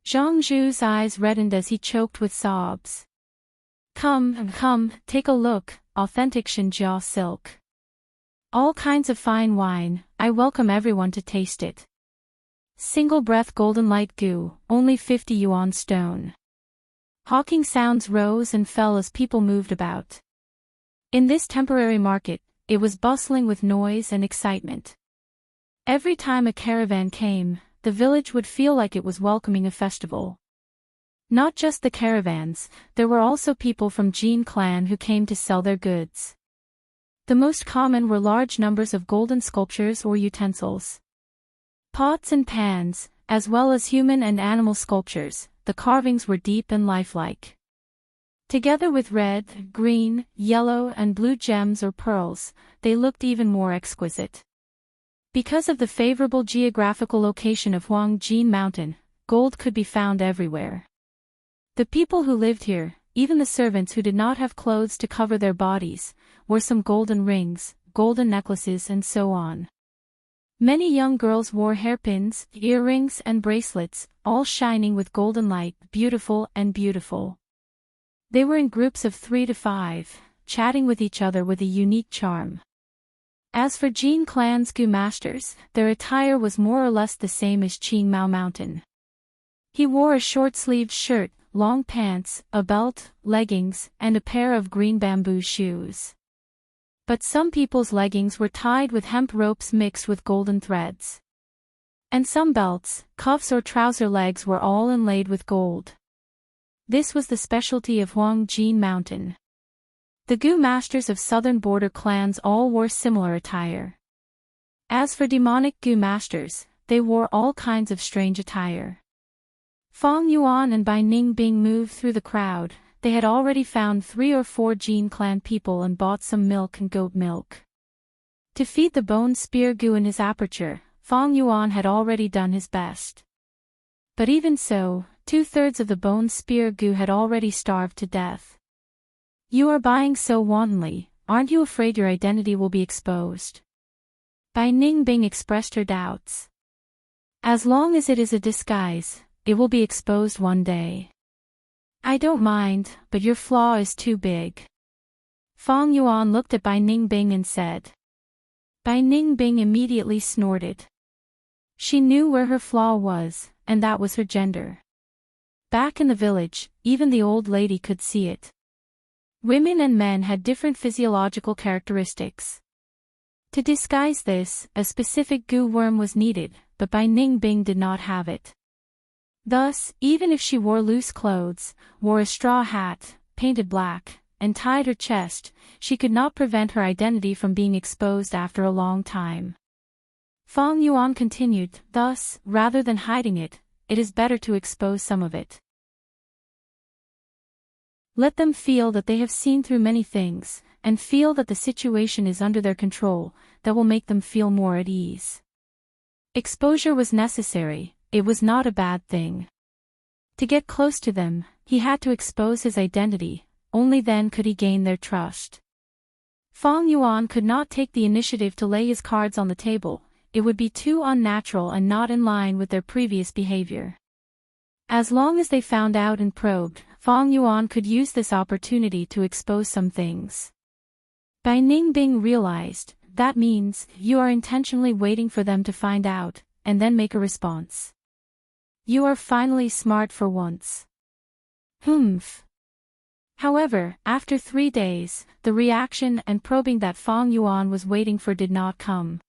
Zhang Zhu's eyes reddened as he choked with sobs. Come, take a look, authentic Xinjiao silk. All kinds of fine wine, I welcome everyone to taste it. Single breath golden light goo, only 50 yuan stone. Hawking sounds rose and fell as people moved about. In this temporary market, it was bustling with noise and excitement. Every time a caravan came, the village would feel like it was welcoming a festival. Not just the caravans, there were also people from Jin clan who came to sell their goods. The most common were large numbers of golden sculptures or utensils. Pots and pans, as well as human and animal sculptures, the carvings were deep and lifelike. Together with red, green, yellow and blue gems or pearls, they looked even more exquisite. Because of the favorable geographical location of Huangjin Mountain, gold could be found everywhere. The people who lived here, even the servants who did not have clothes to cover their bodies, wore some golden rings, golden necklaces and so on. Many young girls wore hairpins, earrings and bracelets, all shining with golden light, beautiful and beautiful. They were in groups of 3 to 5, chatting with each other with a unique charm. As for Jin clan's Gu masters, their attire was more or less the same as Qingmao Mountain. He wore a short-sleeved shirt, long pants, a belt, leggings, and a pair of green bamboo shoes. But some people's leggings were tied with hemp ropes mixed with golden threads. And some belts, cuffs or trouser legs were all inlaid with gold. This was the specialty of Huangjin Mountain. The Gu masters of southern border clans all wore similar attire. As for demonic Gu masters, they wore all kinds of strange attire. Fang Yuan and Bai Ningbing moved through the crowd. They had already found 3 or 4 Jin clan people and bought some milk and goat milk. To feed the bone spear Gu in his aperture, Fang Yuan had already done his best. But even so, 2/3 of the bone spear Gu had already starved to death. You are buying so wantonly, aren't you afraid your identity will be exposed? Bai Ningbing expressed her doubts. As long as it is a disguise, it will be exposed one day. I don't mind, but your flaw is too big. Fang Yuan looked at Bai Ningbing and said. Bai Ningbing immediately snorted. She knew where her flaw was, and that was her gender. Back in the village, even the old lady could see it. Women and men had different physiological characteristics. To disguise this, a specific Gu worm was needed, but Bai Ningbing did not have it. Thus, even if she wore loose clothes, wore a straw hat, painted black, and tied her chest, she could not prevent her identity from being exposed after a long time. Fang Yuan continued, thus, rather than hiding it, it is better to expose some of it. Let them feel that they have seen through many things, and feel that the situation is under their control, that will make them feel more at ease. Exposure was necessary. It was not a bad thing. To get close to them, he had to expose his identity, only then could he gain their trust. Fang Yuan could not take the initiative to lay his cards on the table, it would be too unnatural and not in line with their previous behavior. As long as they found out and probed, Fang Yuan could use this opportunity to expose some things. Bai Ningbing realized, that means, you are intentionally waiting for them to find out, and then make a response. You are finally smart for once. Humph. However, after 3 days, the reaction and probing that Fang Yuan was waiting for did not come.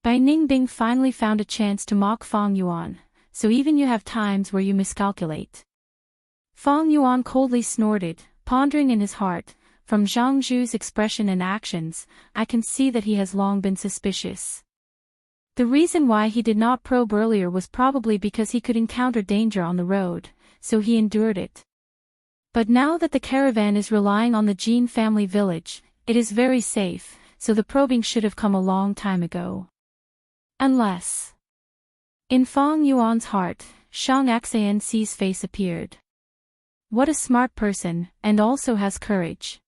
Bai Ningbing finally found a chance to mock Fang Yuan, so even you have times where you miscalculate. Fang Yuan coldly snorted, pondering in his heart, from Zhang Zhu's expression and actions, I can see that he has long been suspicious. The reason why he did not probe earlier was probably because he could encounter danger on the road, so he endured it. But now that the caravan is relying on the Jin family village, it is very safe, so the probing should have come a long time ago. Unless. In Fang Yuan's heart, Shang Xanxi's face appeared. What a smart person, and also has courage.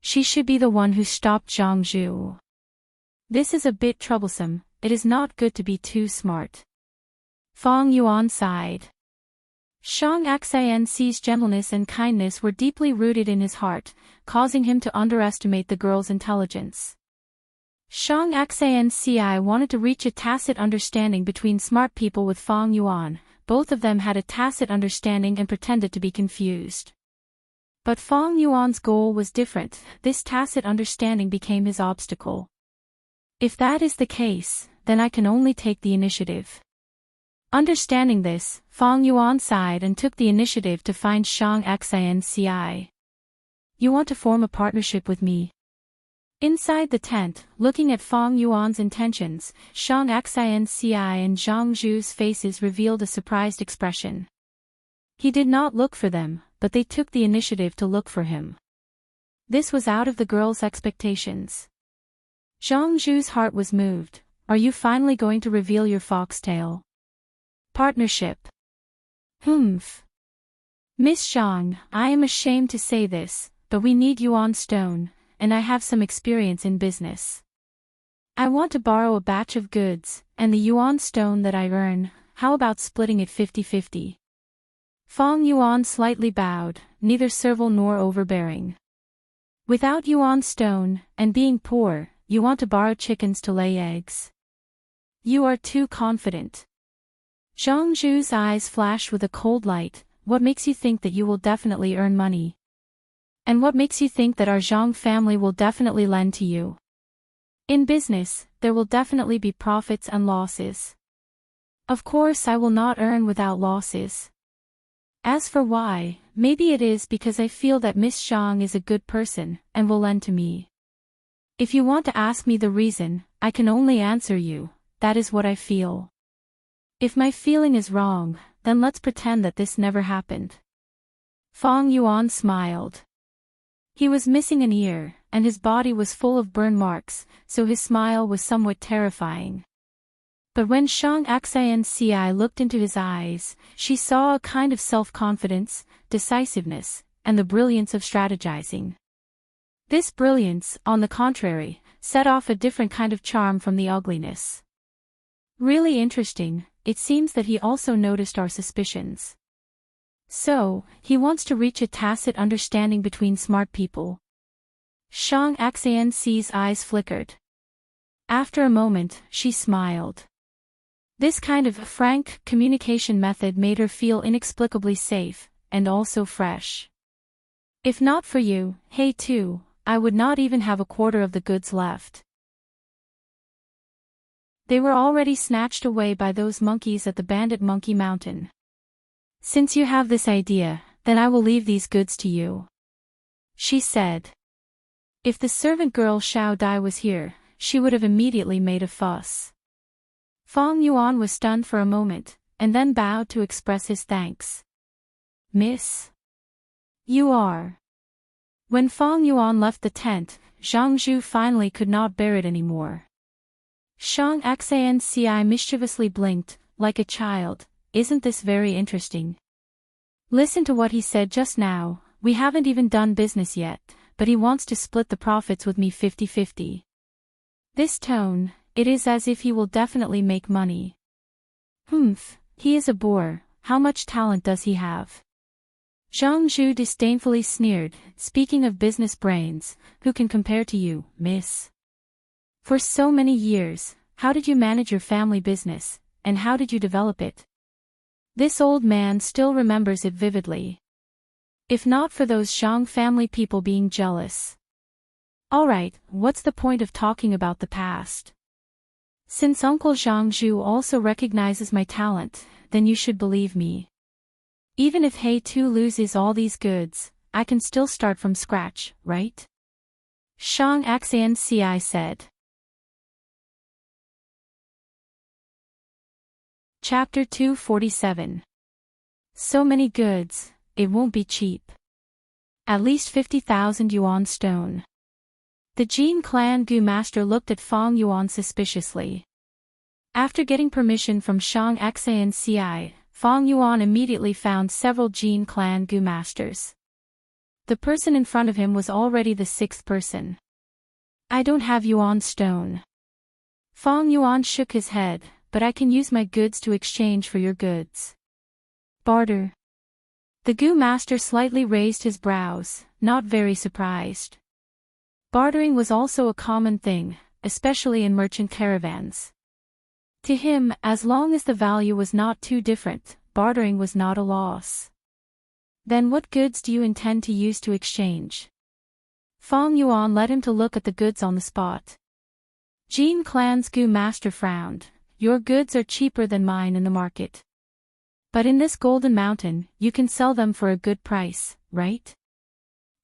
She should be the one who stopped Zhang Zhu. This is a bit troublesome. It is not good to be too smart. Fang Yuan sighed. Shang Xanxi's gentleness and kindness were deeply rooted in his heart, causing him to underestimate the girl's intelligence. Shang Xanxi wanted to reach a tacit understanding between smart people with Fang Yuan, both of them had a tacit understanding and pretended to be confused. But Fong Yuan's goal was different. This tacit understanding became his obstacle. If that is the case, then I can only take the initiative. Understanding this, Fong Yuan sighed and took the initiative to find Shang Xianci. You want to form a partnership with me? Inside the tent, looking at Fong Yuan's intentions, Shang Xianci and Zhang Zhu's faces revealed a surprised expression. He did not look for them, but they took the initiative to look for him. This was out of the girl's expectations. Zhang Zhu's heart was moved. Are you finally going to reveal your foxtail? Partnership. Humph. Miss Zhang, I am ashamed to say this, but we need yuan stone, and I have some experience in business. I want to borrow a batch of goods, and the yuan stone that I earn, how about splitting it 50-50? Fong Yuan slightly bowed, neither servile nor overbearing. Without yuan stone, and being poor, you want to borrow chickens to lay eggs. You are too confident. Zhang Zhu's eyes flashed with a cold light. What makes you think that you will definitely earn money? And what makes you think that our Zhang family will definitely lend to you? In business, there will definitely be profits and losses. Of course I will not earn without losses. As for why, maybe it is because I feel that Miss Zhang is a good person, and will lend to me. If you want to ask me the reason, I can only answer you, that is what I feel. If my feeling is wrong, then let's pretend that this never happened. Fong Yuan smiled. He was missing an ear, and his body was full of burn marks, so his smile was somewhat terrifying. But when Shang Xianci looked into his eyes, she saw a kind of self-confidence, decisiveness, and the brilliance of strategizing. This brilliance, on the contrary, set off a different kind of charm from the ugliness. Really interesting, it seems that he also noticed our suspicions. So, he wants to reach a tacit understanding between smart people. Shang Xianci's eyes flickered. After a moment, she smiled. This kind of frank communication method made her feel inexplicably safe, and also fresh. If not for you, hey too, I would not even have a quarter of the goods left. They were already snatched away by those monkeys at the Bandit Monkey Mountain. Since you have this idea, then I will leave these goods to you. She said. If the servant girl Xiao Dai was here, she would have immediately made a fuss. Fong Yuan was stunned for a moment, and then bowed to express his thanks. Miss? You are. When Fong Yuan left the tent, Zhang Zhu finally could not bear it anymore. Shang Xianci mischievously blinked, like a child. Isn't this very interesting? Listen to what he said just now. We haven't even done business yet, but he wants to split the profits with me 50-50. This tone, it is as if he will definitely make money. Humph, he is a bore, how much talent does he have? Zhang Zhu disdainfully sneered, speaking of business brains, who can compare to you, miss? For so many years, how did you manage your family business, and how did you develop it? This old man still remembers it vividly. If not for those Zhang family people being jealous. Alright, what's the point of talking about the past? Since Uncle Zhang Zhu also recognizes my talent, then you should believe me. Even if He Tu loses all these goods, I can still start from scratch, right? Shang Xianci said. Chapter 247. So many goods, it won't be cheap. At least 50,000 yuan stone. The Jin clan Gu master looked at Fong Yuan suspiciously. After getting permission from Shang Xianci, Fong Yuan immediately found several Jin clan Gu masters. The person in front of him was already the sixth person. I don't have yuan stone. Fong Yuan shook his head, but I can use my goods to exchange for your goods. Barter. The Gu master slightly raised his brows, not very surprised. Bartering was also a common thing, especially in merchant caravans. To him, as long as the value was not too different, bartering was not a loss. Then what goods do you intend to use to exchange? Fong Yuan led him to look at the goods on the spot. Jin Clan's Gu master frowned. Your goods are cheaper than mine in the market. But in this golden mountain, you can sell them for a good price, right?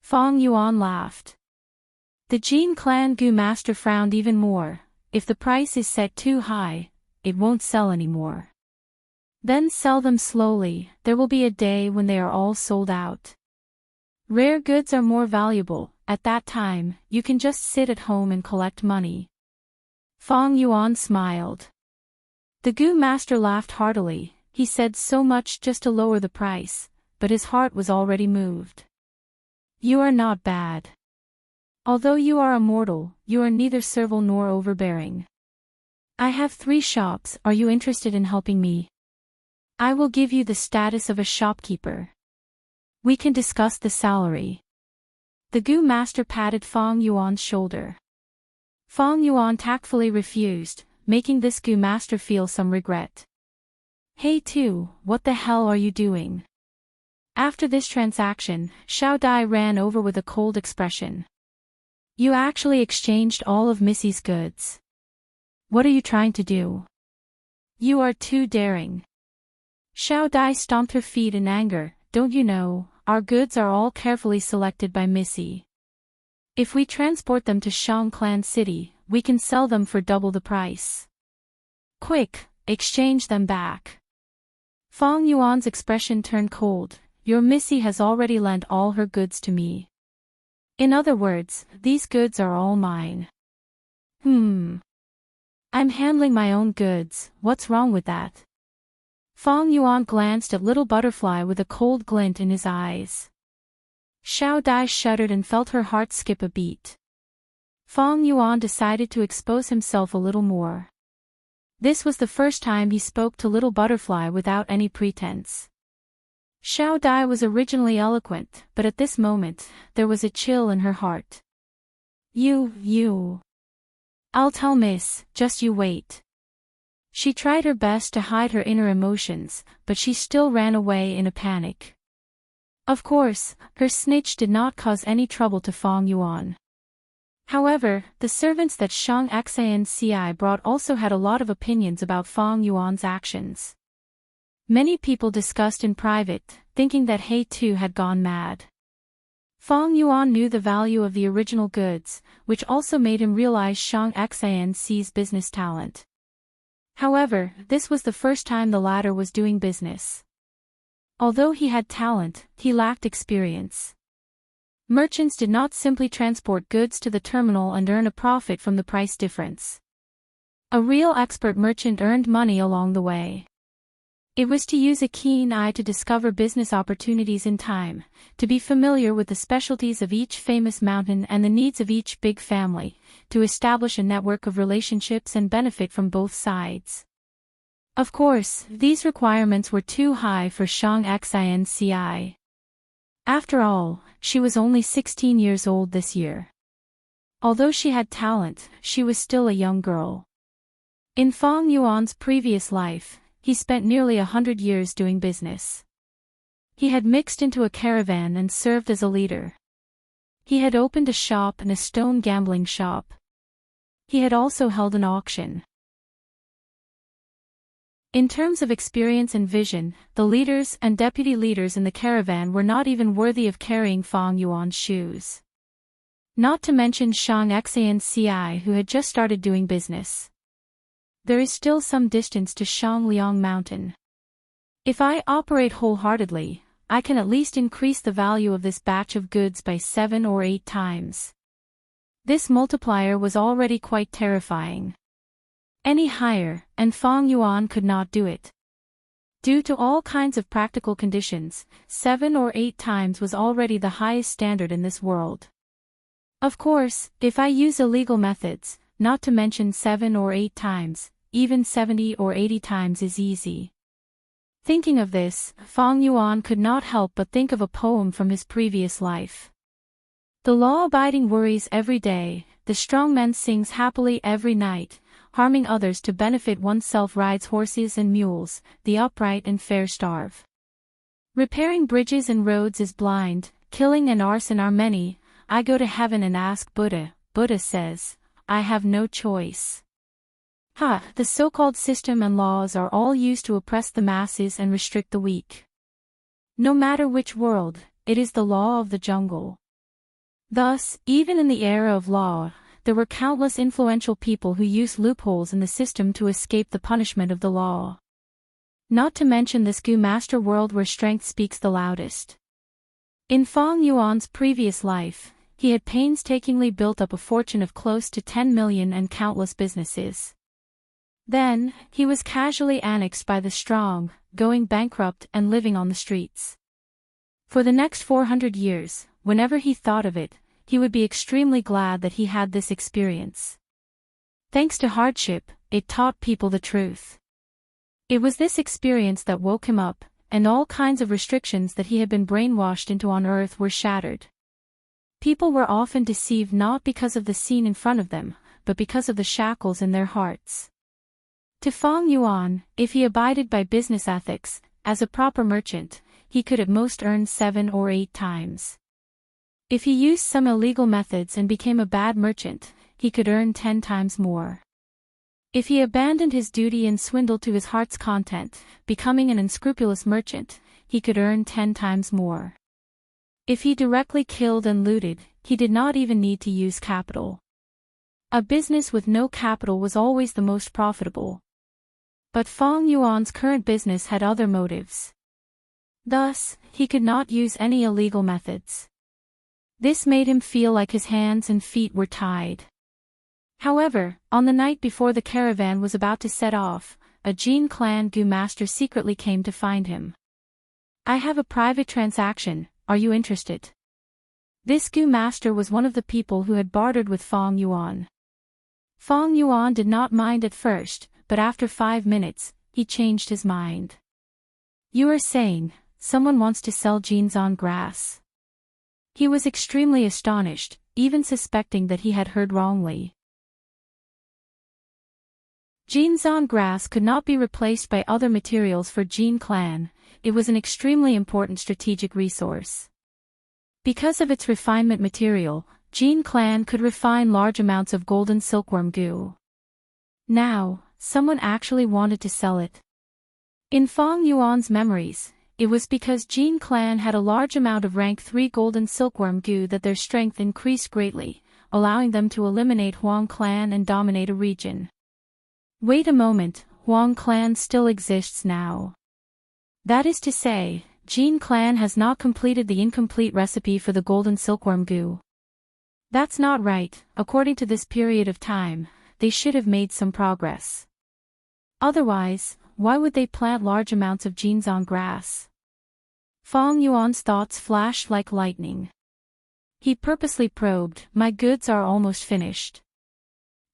Fong Yuan laughed. The Jin Clan Gu master frowned even more. If the price is set too high, it won't sell anymore. Then sell them slowly, there will be a day when they are all sold out. Rare goods are more valuable, at that time, you can just sit at home and collect money. Fong Yuan smiled. The Gu master laughed heartily. He said so much just to lower the price, but his heart was already moved. You are not bad. Although you are immortal, you are neither servile nor overbearing. I have 3 shops, are you interested in helping me? I will give you the status of a shopkeeper. We can discuss the salary. The Gu master patted Fong Yuan's shoulder. Fong Yuan tactfully refused, making this Gu master feel some regret. Hey Tu, what the hell are you doing? After this transaction, Xiao Dai ran over with a cold expression. You actually exchanged all of Missy's goods. What are you trying to do? You are too daring. Xiao Dai stomped her feet in anger. Don't you know, our goods are all carefully selected by Missy. If we transport them to Shang Clan City, we can sell them for double the price. Quick, exchange them back. Fong Yuan's expression turned cold. Your Missy has already lent all her goods to me. In other words, these goods are all mine. I'm handling my own goods, what's wrong with that? Fong Yuan glanced at Little Butterfly with a cold glint in his eyes. Xiao Dai shuddered and felt her heart skip a beat. Fong Yuan decided to expose himself a little more. This was the first time he spoke to Little Butterfly without any pretense. Xiao Dai was originally eloquent, but at this moment, there was a chill in her heart. You. I'll tell Miss, just you wait. She tried her best to hide her inner emotions, but she still ran away in a panic. Of course, her snitch did not cause any trouble to Fong Yuan. However, the servants that Shang Xanci brought also had a lot of opinions about Fong Yuan's actions. Many people discussed in private, thinking that He Tu had gone mad. Fong Yuan knew the value of the original goods, which also made him realize Shang Xanci's business talent. However, this was the first time the latter was doing business. Although he had talent, he lacked experience. Merchants did not simply transport goods to the terminal and earn a profit from the price difference. A real expert merchant earned money along the way. It was to use a keen eye to discover business opportunities in time, to be familiar with the specialties of each famous mountain and the needs of each big family, to establish a network of relationships and benefit from both sides. Of course, these requirements were too high for Shang Xinci. After all, she was only 16 years old this year. Although she had talent, she was still a young girl. In Fong Yuan's previous life, he spent nearly 100 years doing business. He had mixed into a caravan and served as a leader. He had opened a shop and a stone gambling shop. He had also held an auction. In terms of experience and vision, the leaders and deputy leaders in the caravan were not even worthy of carrying Fong Yuan's shoes. Not to mention Shang Xanci, who had just started doing business. There is still some distance to Shangliang Mountain. If I operate wholeheartedly, I can at least increase the value of this batch of goods by 7 or 8 times. This multiplier was already quite terrifying. Any higher, and Fong Yuan could not do it. Due to all kinds of practical conditions, 7 or 8 times was already the highest standard in this world. Of course, if I use illegal methods, not to mention 7 or 8 times, even 70 or 80 times is easy. Thinking of this, Fong Yuan could not help but think of a poem from his previous life. The law-abiding worries every day, the strong man sings happily every night, harming others to benefit oneself. Rides horses and mules, the upright and fair starve. Repairing bridges and roads is blind, killing and arson are many. I go to heaven and ask Buddha. Buddha says, I have no choice. The so-called system and laws are all used to oppress the masses and restrict the weak. No matter which world, it is the law of the jungle. Thus, even in the era of law, there were countless influential people who used loopholes in the system to escape the punishment of the law. Not to mention this Gu Master world where strength speaks the loudest. In Feng Yuan's previous life, he had painstakingly built up a fortune of close to 10 million and countless businesses. Then, he was casually annexed by the strong, going bankrupt and living on the streets. For the next 400 years, whenever he thought of it, he would be extremely glad that he had this experience. Thanks to hardship, it taught people the truth. It was this experience that woke him up, and all kinds of restrictions that he had been brainwashed into on earth were shattered. People were often deceived not because of the scene in front of them, but because of the shackles in their hearts. To Feng Yuan, if he abided by business ethics, as a proper merchant, he could at most earn 7 or 8 times. If he used some illegal methods and became a bad merchant, he could earn 10 times more. If he abandoned his duty and swindled to his heart's content, becoming an unscrupulous merchant, he could earn 10 times more. If he directly killed and looted, he did not even need to use capital. A business with no capital was always the most profitable. But Feng Yuan's current business had other motives. Thus, he could not use any illegal methods. This made him feel like his hands and feet were tied. However, on the night before the caravan was about to set off, a Jin clan Gu master secretly came to find him. I have a private transaction, are you interested? This Gu master was one of the people who had bartered with Feng Yuan. Feng Yuan did not mind at first, but after 5 minutes, he changed his mind. You are saying, someone wants to sell Jinzan grass. He was extremely astonished, even suspecting that he had heard wrongly. Jinzan grass could not be replaced by other materials for Jin clan, it was an extremely important strategic resource. Because of its refinement material, Jin clan could refine large amounts of golden silkworm goo. Now, someone actually wanted to sell it. In Feng Yuan's memories, it was because Jin clan had a large amount of rank 3 golden silkworm goo that their strength increased greatly, allowing them to eliminate Huang clan and dominate a region. Wait a moment, Huang clan still exists now. That is to say, Jin clan has not completed the incomplete recipe for the golden silkworm goo. That's not right, according to this period of time, they should have made some progress. Otherwise, why would they plant large amounts of Jinzan grass? Feng Yuan's thoughts flashed like lightning. He purposely probed, my goods are almost finished.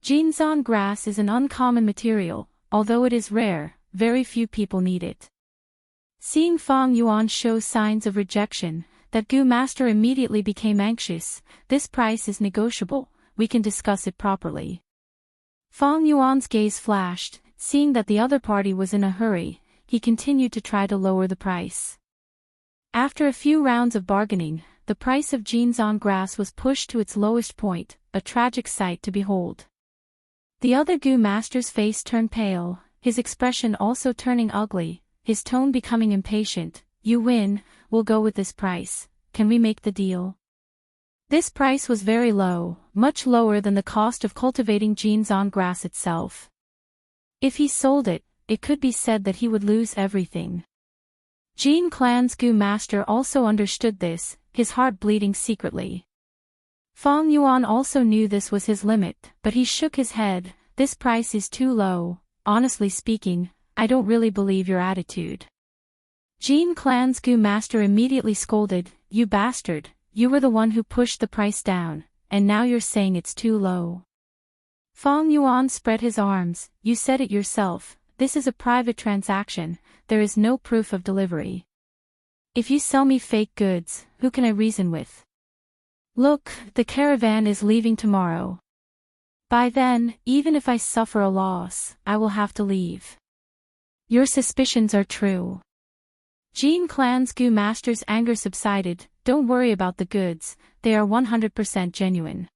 Jinzan grass is an uncommon material, although it is rare, very few people need it. Seeing Feng Yuan show signs of rejection, that Gu master immediately became anxious. This price is negotiable, we can discuss it properly. Feng Yuan's gaze flashed, seeing that the other party was in a hurry, he continued to try to lower the price. After a few rounds of bargaining, the price of Jinzan grass was pushed to its lowest point, a tragic sight to behold. The other Gu master's face turned pale, his expression also turning ugly, his tone becoming impatient. You win, we'll go with this price, can we make the deal? This price was very low, much lower than the cost of cultivating Jinzan grass itself. If he sold it, it could be said that he would lose everything. Jin clan's Gu master also understood this, his heart bleeding secretly. Feng Yuan also knew this was his limit, but he shook his head. This price is too low, honestly speaking, I don't really believe your attitude. Jin clan's Gu master immediately scolded, you bastard, you were the one who pushed the price down, and now you're saying it's too low. Feng Yuan spread his arms, you said it yourself, this is a private transaction, there is no proof of delivery. If you sell me fake goods, who can I reason with? Look, the caravan is leaving tomorrow. By then, even if I suffer a loss, I will have to leave. Your suspicions are true. Jean Clan's Gu master's anger subsided. Don't worry about the goods, they are 100% genuine.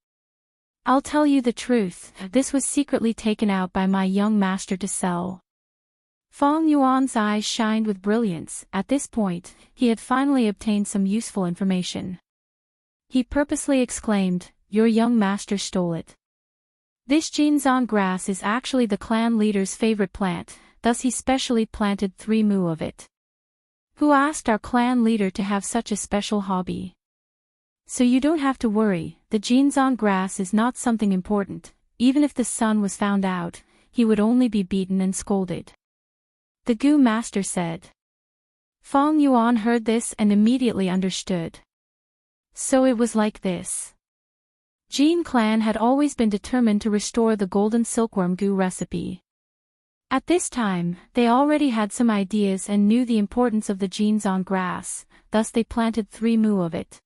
I'll tell you the truth, this was secretly taken out by my young master to sell. Fong Yuan's eyes shined with brilliance. At this point, he had finally obtained some useful information. He purposely exclaimed, "Your young master stole it." This Jinzan grass is actually the clan leader's favorite plant, thus he specially planted 3 mu of it. Who asked our clan leader to have such a special hobby? So you don't have to worry, the Jinzan grass is not something important. Even if the son was found out, he would only be beaten and scolded. The Gu master said. Fong Yuan heard this and immediately understood. So it was like this. Jin clan had always been determined to restore the golden silkworm Gu recipe. At this time, they already had some ideas and knew the importance of the Jinzan grass, thus they planted 3 mu of it.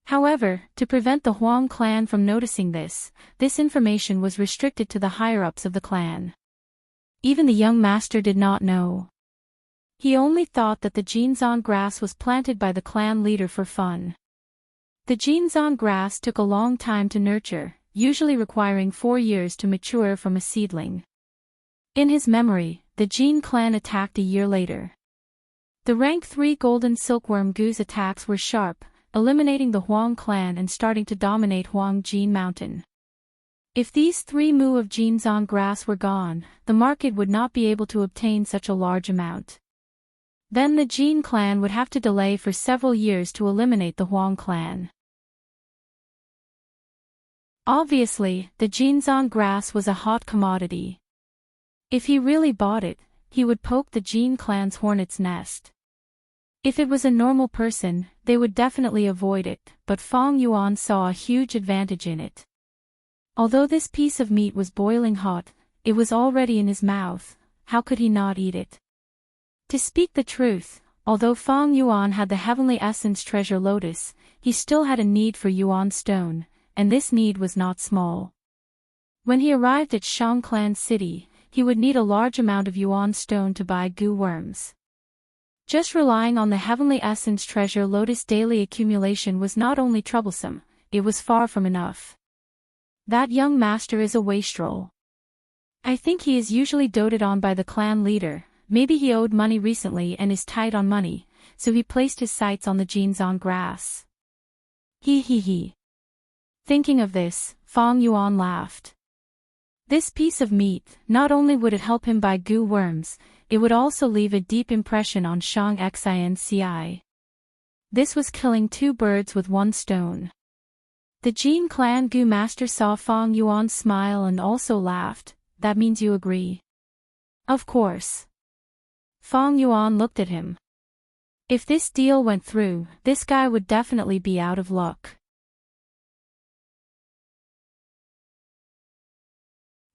However, to prevent the Huang clan from noticing this information was restricted to the higher-ups of the clan. Even the young master did not know. He only thought that the Jinzan grass was planted by the clan leader for fun. The Jinzan grass took a long time to nurture, usually requiring 4 years to mature from a seedling. In his memory, the Jin clan attacked a year later. The rank 3 golden silkworm Gu's attacks were sharp, eliminating the Huang clan and starting to dominate Huang Jin Mountain. If these 3 mu of Jinzan grass were gone, the market would not be able to obtain such a large amount. Then the Jin clan would have to delay for several years to eliminate the Huang clan. Obviously, the Jinzan grass was a hot commodity. If he really bought it, he would poke the Jin clan's hornet's nest. If it was a normal person, they would definitely avoid it, but Fong Yuan saw a huge advantage in it. Although this piece of meat was boiling hot, it was already in his mouth. How could he not eat it? To speak the truth, although Fong Yuan had the heavenly essence treasure lotus, he still had a need for Yuan stone, and this need was not small. When he arrived at Shang Clan City, he would need a large amount of Yuan stone to buy Gu worms. Just relying on the heavenly essence treasure lotus daily accumulation was not only troublesome, it was far from enough. That young master is a wastrel. I think he is usually doted on by the clan leader. Maybe he owed money recently and is tight on money, so he placed his sights on the Jinzan grass. He. Thinking of this, Fong Yuan laughed. This piece of meat, not only would it help him buy Gu worms, it would also leave a deep impression on Shang Xinci. This was killing 2 birds with 1 stone. The Jin clan Gu master saw Fong Yuan smile and also laughed. That means you agree? Of course. Fong Yuan looked at him. If this deal went through, this guy would definitely be out of luck.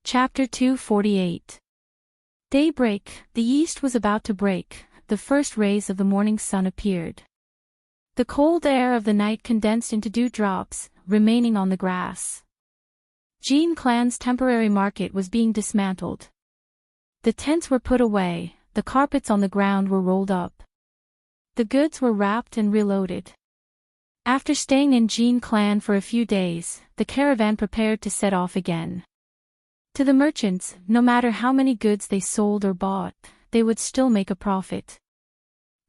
Chapter 248. Daybreak, the east was about to break, the first rays of the morning sun appeared. The cold air of the night condensed into dewdrops, remaining on the grass. Jin clan's temporary market was being dismantled. The tents were put away, the carpets on the ground were rolled up. The goods were wrapped and reloaded. After staying in Jin clan for a few days, the caravan prepared to set off again. To the merchants, no matter how many goods they sold or bought, they would still make a profit.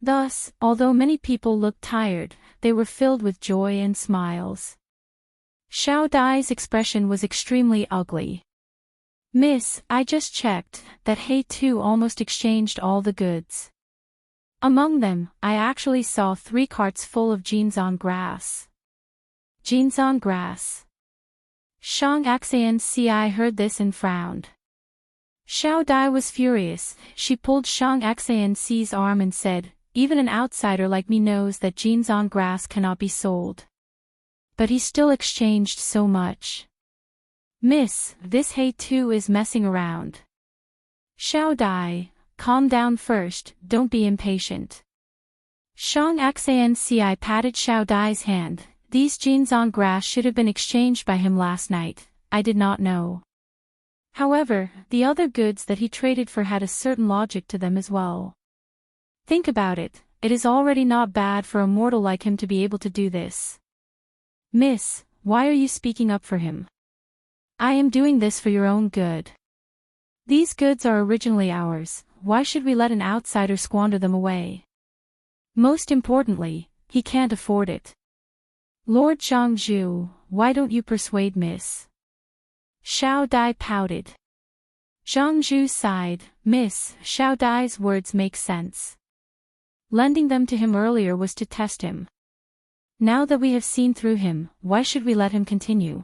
Thus, although many people looked tired, they were filled with joy and smiles. Xiao Dai's expression was extremely ugly. "Miss, I just checked, that He too almost exchanged all the goods. Among them, I actually saw 3 carts full of Jinzan grass." Jinzan grass. Shang Xinci heard this and frowned. Xiao Dai was furious. She pulled Shang Xinci's arm and said, "Even an outsider like me knows that Jinzan grass cannot be sold. But he still exchanged so much. Miss, this He too is messing around." Xiao Dai, calm down first, don't be impatient. Shang Xinci patted Xiao Dai's hand. These Jinzan grass should have been exchanged by him last night. I did not know. However, the other goods that he traded for had a certain logic to them as well. Think about it, it is already not bad for a mortal like him to be able to do this. Miss, why are you speaking up for him? I am doing this for your own good. These goods are originally ours, why should we let an outsider squander them away? Most importantly, he can't afford it. Lord Zhangzhu, why don't you persuade Miss? Xiao Dai pouted. Zhangzhu sighed, Miss, Xiao Dai's words make sense. Lending them to him earlier was to test him. Now that we have seen through him, why should we let him continue?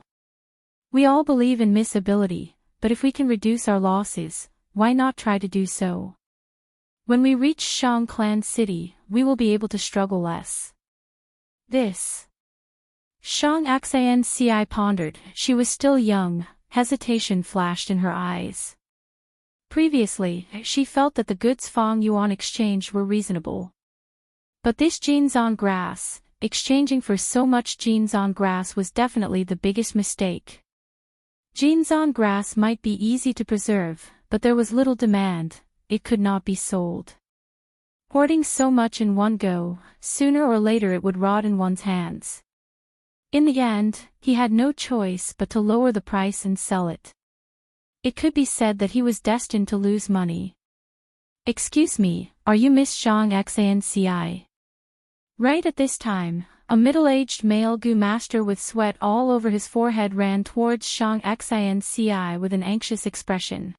We all believe in Miss' ability, but if we can reduce our losses, why not try to do so? When we reach Shang Clan City, we will be able to struggle less. This. Shang Xanci pondered, she was still young, hesitation flashed in her eyes. Previously, she felt that the goods Fang Yuan exchanged were reasonable. But this jeans on grass, exchanging for so much jeans on grass was definitely the biggest mistake. Jeans on grass might be easy to preserve, but there was little demand, it could not be sold. Hoarding so much in one go, sooner or later it would rot in one's hands. In the end, he had no choice but to lower the price and sell it. It could be said that he was destined to lose money. Excuse me, are you Miss Shang Xanci? Right at this time, a middle-aged male Gu master with sweat all over his forehead ran towards Shang Xanci with an anxious expression.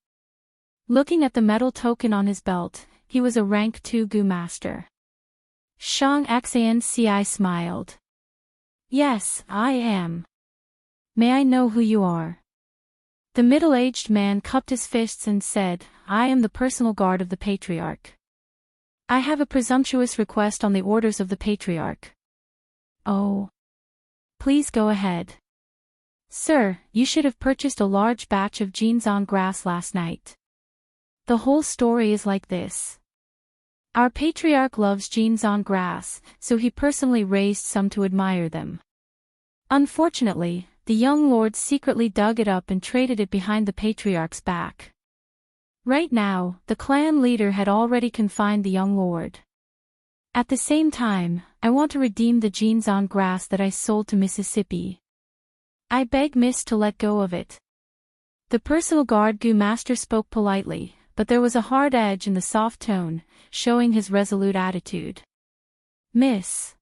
Looking at the metal token on his belt, he was a rank 2 Gu master. Shang Xanci smiled. Yes, I am. May I know who you are? The middle-aged man cupped his fists and said, I am the personal guard of the Patriarch. I have a presumptuous request on the orders of the Patriarch. Oh. Please go ahead. Sir, you should have purchased a large batch of jeans on grass last night. The whole story is like this. Our Patriarch loves jeans on grass, so he personally raised some to admire them. Unfortunately, the young lord secretly dug it up and traded it behind the Patriarch's back. Right now, the clan leader had already confined the young lord. At the same time, I want to redeem the jeans on grass that I sold to Mississippi. I beg Miss to let go of it. The personal guard Gu master spoke politely, but there was a hard edge in the soft tone, showing his resolute attitude. Miss.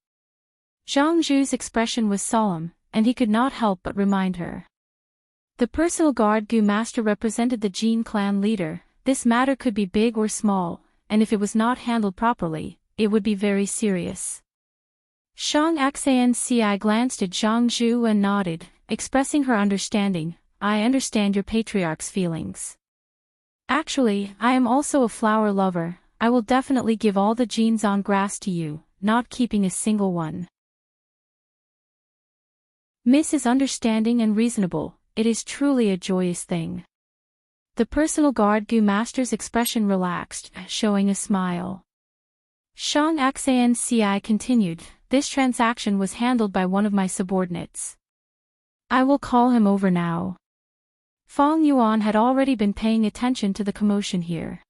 Zhangzhu's expression was solemn, and he could not help but remind her. The personal guard Gu master represented the Jin clan leader. This matter could be big or small, and if it was not handled properly, it would be very serious. Shang Xanci glanced at Zhangzhu and nodded, expressing her understanding. I understand your patriarch's feelings. Actually, I am also a flower lover. I will definitely give all the jeans on grass to you, not keeping a single one. Miss is understanding and reasonable, it is truly a joyous thing. The personal guard Gu master's expression relaxed, showing a smile. Shang Xanci continued, this transaction was handled by one of my subordinates. I will call him over now. Fang Yuan had already been paying attention to the commotion here.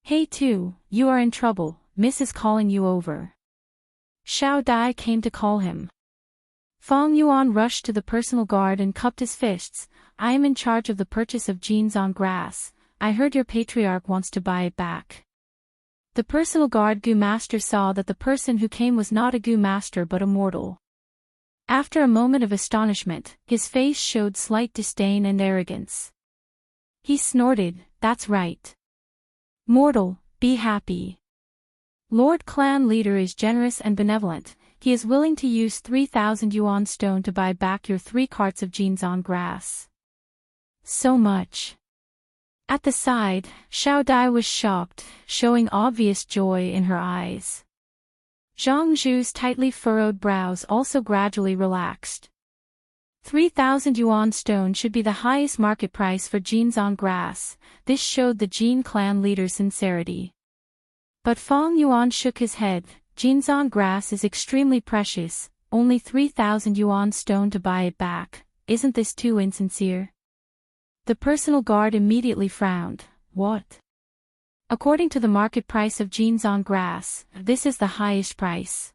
Hey Tu, you are in trouble, Miss is calling you over. Xiao Dai came to call him. Fang Yuan rushed to the personal guard and cupped his fists. I am in charge of the purchase of jeans on grass. I heard your patriarch wants to buy it back. The personal guard Gu master saw that the person who came was not a Gu master but a mortal. After a moment of astonishment, his face showed slight disdain and arrogance. He snorted, that's right. Mortal, be happy. Lord Clan Leader is generous and benevolent. He is willing to use 3,000 yuan stone to buy back your 3 carts of jeans on grass. So much. At the side, Xiao Dai was shocked, showing obvious joy in her eyes. Zhangzhu's tightly furrowed brows also gradually relaxed. 3,000 yuan stone should be the highest market price for jeans on grass. This showed the Jin clan leader's sincerity. But Fang Yuan shook his head. Jeans on grass is extremely precious, only 3,000 yuan stone to buy it back. isn't this too insincere? The personal guard immediately frowned. What? According to the market price of jeans on grass, this is the highest price.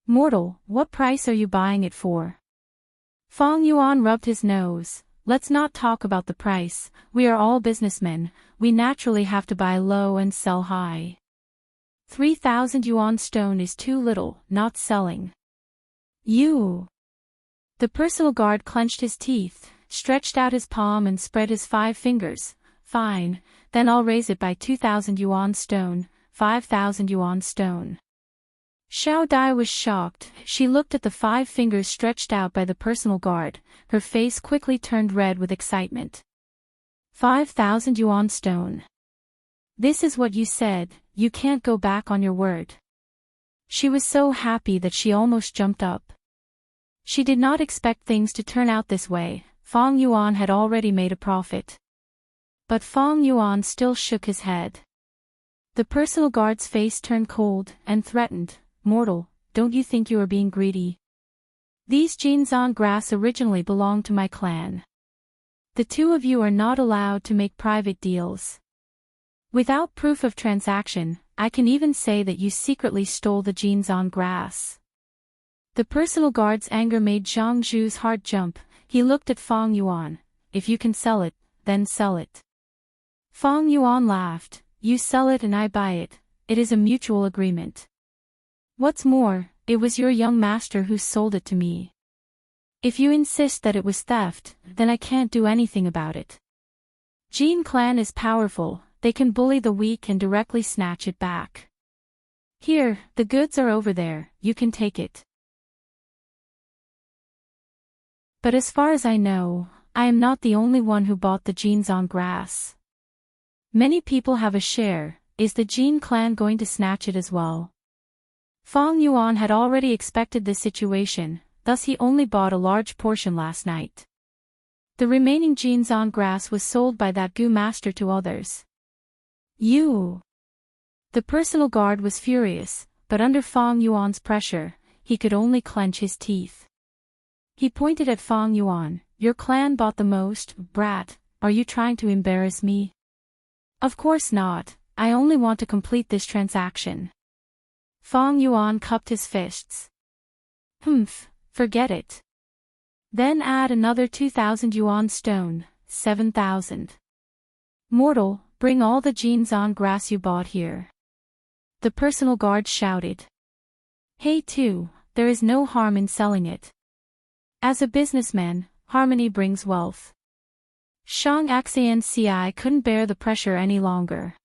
Mortal, what price are you buying it for? Feng Yuan rubbed his nose. Let's not talk about the price, we are all businessmen, we naturally have to buy low and sell high. 3,000 yuan stone is too little, not selling. You. The personal guard clenched his teeth, stretched out his palm and spread his 5 fingers. Fine, then I'll raise it by 2,000 yuan stone, 5,000 yuan stone. Xiao Dai was shocked. She looked at the 5 fingers stretched out by the personal guard, her face quickly turned red with excitement. 5,000 yuan stone. This is what you said, you can't go back on your word. She was so happy that she almost jumped up. She did not expect things to turn out this way. Feng Yuan had already made a profit. But Feng Yuan still shook his head. The personal guard's face turned cold and threatened. Mortal, don't you think you are being greedy? These jeans on grass originally belonged to my clan. The two of you are not allowed to make private deals. Without proof of transaction, I can even say that you secretly stole the jeans on grass. The personal guard's anger made Zhang Zhu's heart jump. He looked at Feng Yuan. If you can sell it, then sell it. Feng Yuan laughed. You sell it and I buy it. It is a mutual agreement. What's more, it was your young master who sold it to me. If you insist that it was theft, then I can't do anything about it. Jin clan is powerful, they can bully the weak and directly snatch it back. Here, the goods are over there, you can take it. But as far as I know, I am not the only one who bought the jeans on grass. Many people have a share. Is the Jin clan going to snatch it as well? Feng Yuan had already expected this situation, thus he only bought a large portion last night. The remaining jeans on grass was sold by that Gu master to others. You! The personal guard was furious, but under Feng Yuan's pressure, he could only clench his teeth. He pointed at Feng Yuan. Your clan bought the most, brat, are you trying to embarrass me? Of course not, I only want to complete this transaction. Feng Yuan cupped his fists. Humph, forget it. Then add another 2,000 yuan stone, 7,000. Mortal, bring all the jeans on grass you bought here. The personal guard shouted. Hey too, there is no harm in selling it. As a businessman, harmony brings wealth. Shang Xianci couldn't bear the pressure any longer.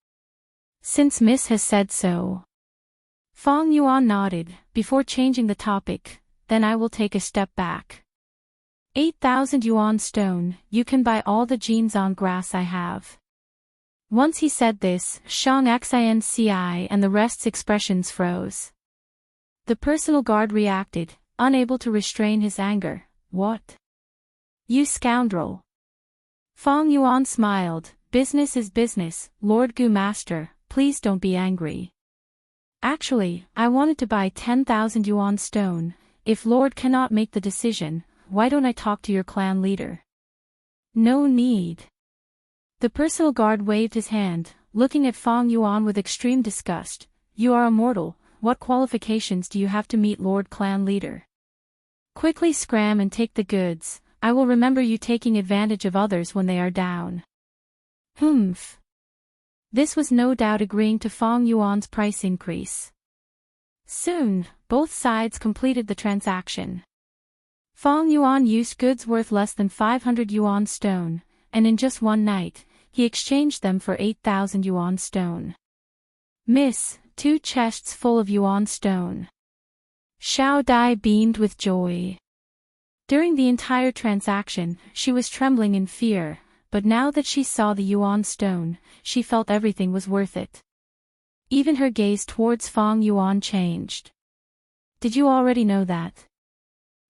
Since Miss has said so. Feng Yuan nodded, before changing the topic, then I will take a step back. 8,000 yuan stone, you can buy all the jeans on grass I have. Once he said this, Shang Xianci and the rest's expressions froze. The personal guard reacted, unable to restrain his anger. What? You scoundrel. Feng Yuan smiled. Business is business, Lord Gu Master, please don't be angry. Actually, I wanted to buy 10,000 yuan stone. If Lord cannot make the decision, why don't I talk to your clan leader? No need. The personal guard waved his hand, looking at Feng Yuan with extreme disgust. You are immortal, what qualifications do you have to meet Lord Clan leader? Quickly scram and take the goods, I will remember you taking advantage of others when they are down. Humph. This was no doubt agreeing to Feng Yuan's price increase. Soon, both sides completed the transaction. Feng Yuan used goods worth less than 500 yuan stone, and in just one night, he exchanged them for 8,000 yuan stone. Miss, 2 chests full of yuan stone. Xiao Dai beamed with joy. During the entire transaction, she was trembling in fear, but now that she saw the yuan stone, she felt everything was worth it. Even her gaze towards Feng Yuan changed. Did you already know that?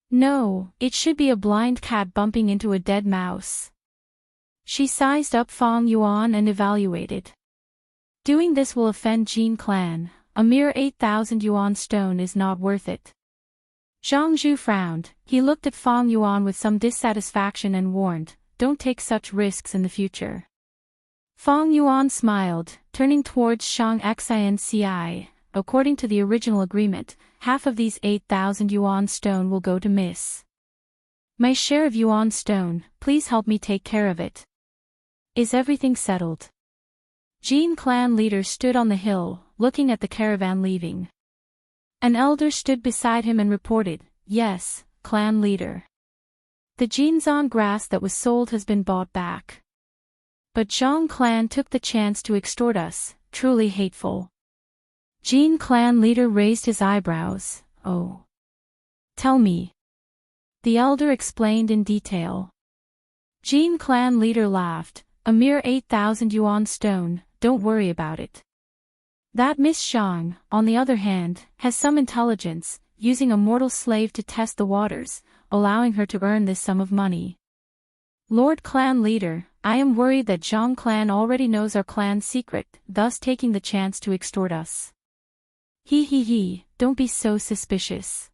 No, it should be a blind cat bumping into a dead mouse. She sized up Feng Yuan and evaluated. Doing this will offend Jin clan, a mere 8,000 yuan stone is not worth it. Zhang Zhu frowned. He looked at Fang Yuan with some dissatisfaction and warned, "Don't take such risks in the future." Fang Yuan smiled, turning towards Shang Xinci. "According to the original agreement, half of these 8,000 yuan stone will go to Miss. My share of yuan stone, please help me take care of it. Is everything settled?" Jin clan leader stood on the hill, looking at the caravan leaving. An elder stood beside him and reported, "Yes, clan leader. The Jinzan grass that was sold has been bought back. But Zhang clan took the chance to extort us, truly hateful." Jin clan leader raised his eyebrows. "Oh. Tell me." The elder explained in detail. Jin clan leader laughed, "A mere 8,000 yuan stone, don't worry about it. That Miss Shang, on the other hand, has some intelligence, using a mortal slave to test the waters, allowing her to earn this sum of money. Lord clan leader, I am worried that Zhang clan already knows our clan's secret, thus taking the chance to extort us. He, don't be so suspicious.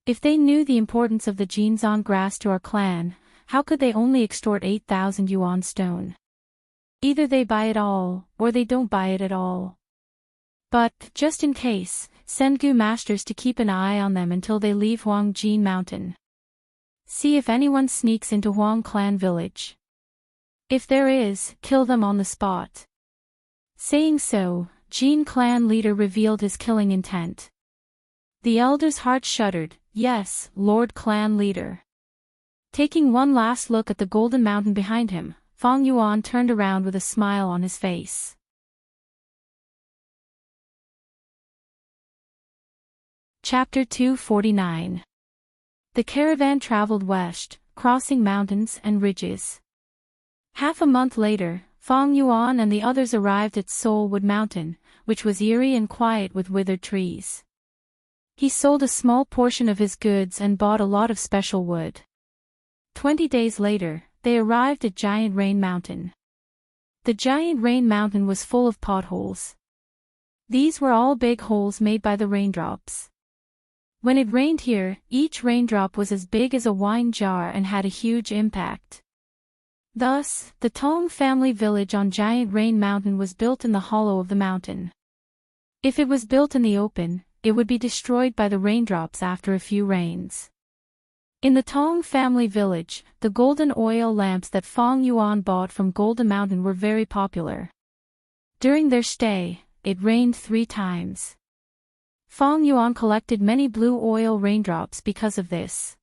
If they knew the importance of the Jinzan grass to our clan, how could they only extort 8,000 yuan stone? Either they buy it all, or they don't buy it at all. But, just in case, send Gu masters to keep an eye on them until they leave Huangjin Mountain. See if anyone sneaks into Huang clan village. If there is, kill them on the spot." Saying so, Jin clan leader revealed his killing intent. The elder's heart shuddered. "Yes, Lord clan leader." Taking one last look at the golden mountain behind him, Fang Yuan turned around with a smile on his face. Chapter 249. The caravan traveled west, crossing mountains and ridges. Half a month later, Fang Yuan and the others arrived at Soulwood Mountain, which was eerie and quiet with withered trees. He sold a small portion of his goods and bought a lot of special wood. 20 days later, they arrived at Giant Rain Mountain. The Giant Rain Mountain was full of potholes. These were all big holes made by the raindrops. When it rained here, each raindrop was as big as a wine jar and had a huge impact. Thus, the Tong family village on Giant Rain Mountain was built in the hollow of the mountain. If it was built in the open, it would be destroyed by the raindrops after a few rains. In the Tong family village, the golden oil lamps that Fang Yuan bought from Golden Mountain were very popular. During their stay, it rained 3 times. Fang Yuan collected many blue oil raindrops because of this.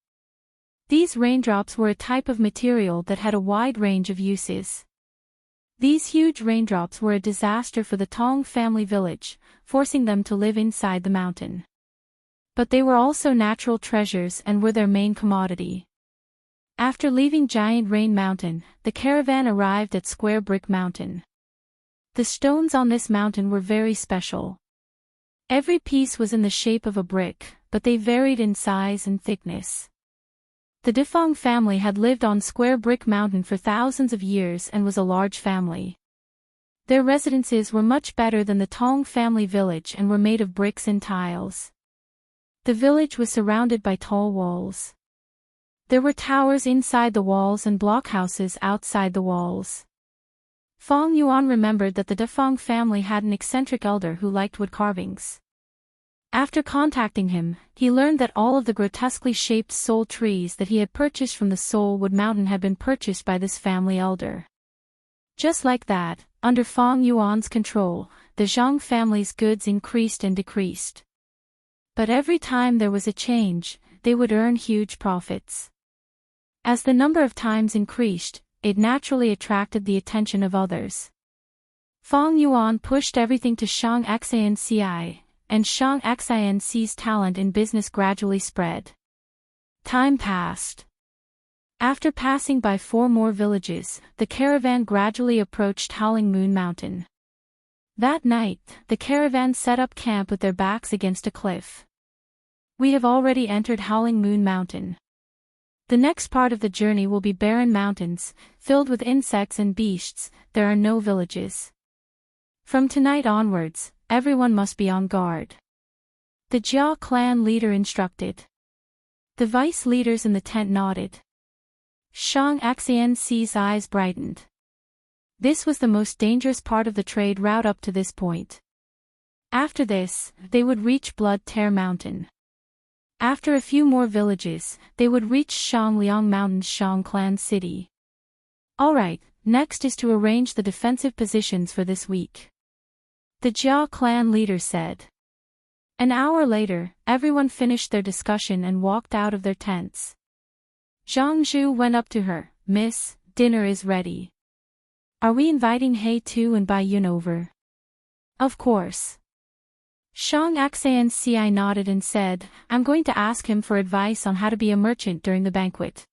These raindrops were a type of material that had a wide range of uses. These huge raindrops were a disaster for the Tong family village, forcing them to live inside the mountain. But they were also natural treasures and were their main commodity. After leaving Giant Rain Mountain, the caravan arrived at Square Brick Mountain. The stones on this mountain were very special. Every piece was in the shape of a brick, but they varied in size and thickness. The Defang family had lived on Square Brick Mountain for thousands of years and was a large family. Their residences were much better than the Tong family village and were made of bricks and tiles. The village was surrounded by tall walls. There were towers inside the walls and blockhouses outside the walls. Fang Yuan remembered that the Defang family had an eccentric elder who liked wood carvings. After contacting him, he learned that all of the grotesquely shaped soul trees that he had purchased from the Soulwood Mountain had been purchased by this family elder. Just like that, under Fang Yuan's control, the Zhang family's goods increased and decreased. But every time there was a change, they would earn huge profits. As the number of times increased, it naturally attracted the attention of others. Fang Yuan pushed everything to Shang Xinci, and Shang Xinci's talent in business gradually spread. Time passed. After passing by 4 more villages, the caravan gradually approached Howling Moon Mountain. That night, the caravan set up camp with their backs against a cliff. We have already entered Howling Moon Mountain. The next part of the journey will be barren mountains, filled with insects and beasts. There are no villages. From tonight onwards, everyone must be on guard. The Jia clan leader instructed. The vice leaders in the tent nodded. Shang Xian's eyes brightened. This was the most dangerous part of the trade route up to this point. After this, they would reach Blood Tear Mountain. After a few more villages, they would reach Shangliang Mountain's Shang Clan City. Alright, next is to arrange the defensive positions for this week. The Jia clan leader said. An hour later, everyone finished their discussion and walked out of their tents. Zhang Zhu went up to her. Miss, dinner is ready. Are we inviting He Tu and Bai Yun over? Of course. Shang Xianci nodded and said, I'm going to ask him for advice on how to be a merchant during the banquet.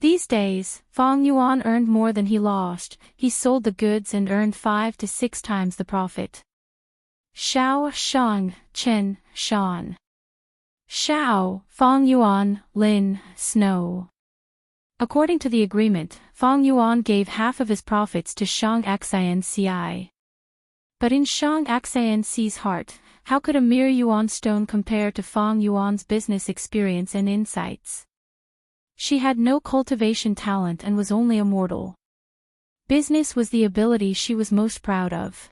These days, Fang Yuan earned more than he lost. He sold the goods and earned 5 to 6 times the profit. Xiao, Shang, Chen, Shan. Xiao, Fang Yuan, Lin, Snow. According to the agreement, Fang Yuan gave half of his profits to Shang Xianci. But in Shang Xianci's heart, how could a mere yuan stone compare to Fang Yuan's business experience and insights? She had no cultivation talent and was only a mortal. Business was the ability she was most proud of.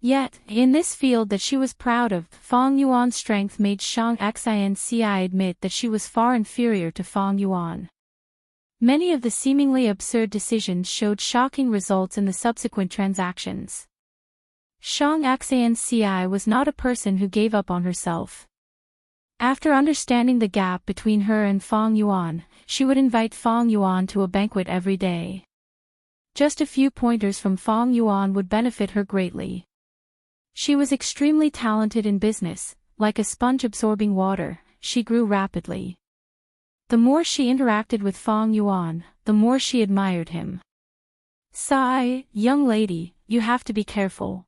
Yet, in this field that she was proud of, Fang Yuan's strength made Shang Xianci admit that she was far inferior to Fang Yuan. Many of the seemingly absurd decisions showed shocking results in the subsequent transactions. Shang Xianci was not a person who gave up on herself. After understanding the gap between her and Fang Yuan, she would invite Fang Yuan to a banquet every day. Just a few pointers from Fang Yuan would benefit her greatly. She was extremely talented in business. Like a sponge absorbing water, she grew rapidly. The more she interacted with Fang Yuan, the more she admired him. Sigh, young lady, you have to be careful.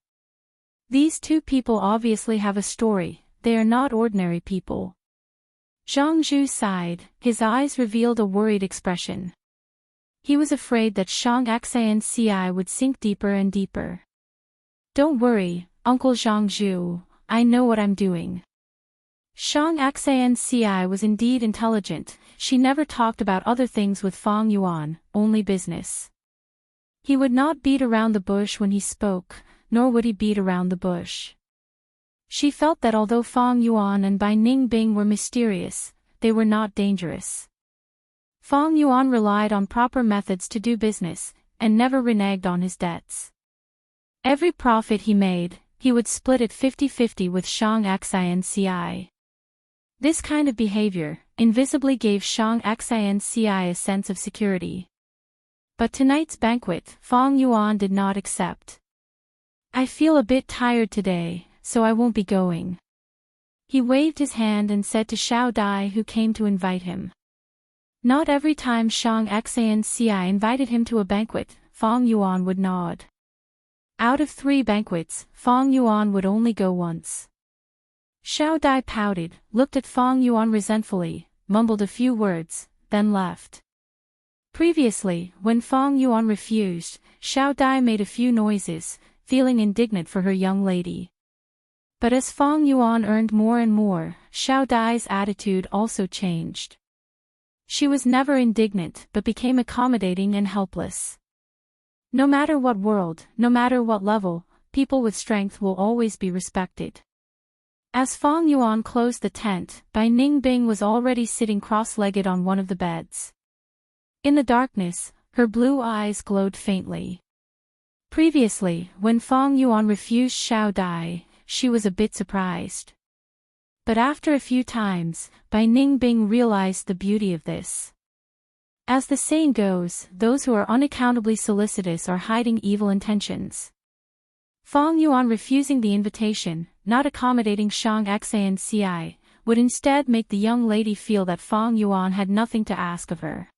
These two people obviously have a story, they are not ordinary people. Zhang Zhu sighed, his eyes revealed a worried expression. He was afraid that Shang Xianci would sink deeper and deeper. Don't worry, Uncle Zhang Zhu, I know what I'm doing. Shang Xianci was indeed intelligent. She never talked about other things with Fang Yuan, only business. He would not beat around the bush when he spoke, nor would he beat around the bush. She felt that although Fang Yuan and Bai Ningbing were mysterious, they were not dangerous. Fang Yuan relied on proper methods to do business, and never reneged on his debts. Every profit he made, he would split it 50-50 with Shang Xianci. This kind of behavior, invisibly gave Shang Xianci a sense of security. But tonight's banquet, Fang Yuan did not accept. I feel a bit tired today, so I won't be going. He waved his hand and said to Xiao Dai who came to invite him. Not every time Shang Xianci invited him to a banquet, Fang Yuan would nod. Out of 3 banquets, Fang Yuan would only go once. Xiao Dai pouted, looked at Fang Yuan resentfully, mumbled a few words, then left. Previously, when Fang Yuan refused, Xiao Dai made a few noises, feeling indignant for her young lady. But as Fang Yuan earned more and more, Xiao Dai's attitude also changed. She was never indignant but became accommodating and helpless. No matter what world, no matter what level, people with strength will always be respected. As Fang Yuan closed the tent, Bai Ningbing was already sitting cross-legged on one of the beds. In the darkness, her blue eyes glowed faintly. Previously, when Fang Yuan refused Xiao Dai, she was a bit surprised. But after a few times, Bai Ningbing realized the beauty of this. As the saying goes, those who are unaccountably solicitous are hiding evil intentions. Fang Yuan refusing the invitation, not accommodating Shang Xianci, would instead make the young lady feel that Fang Yuan had nothing to ask of her.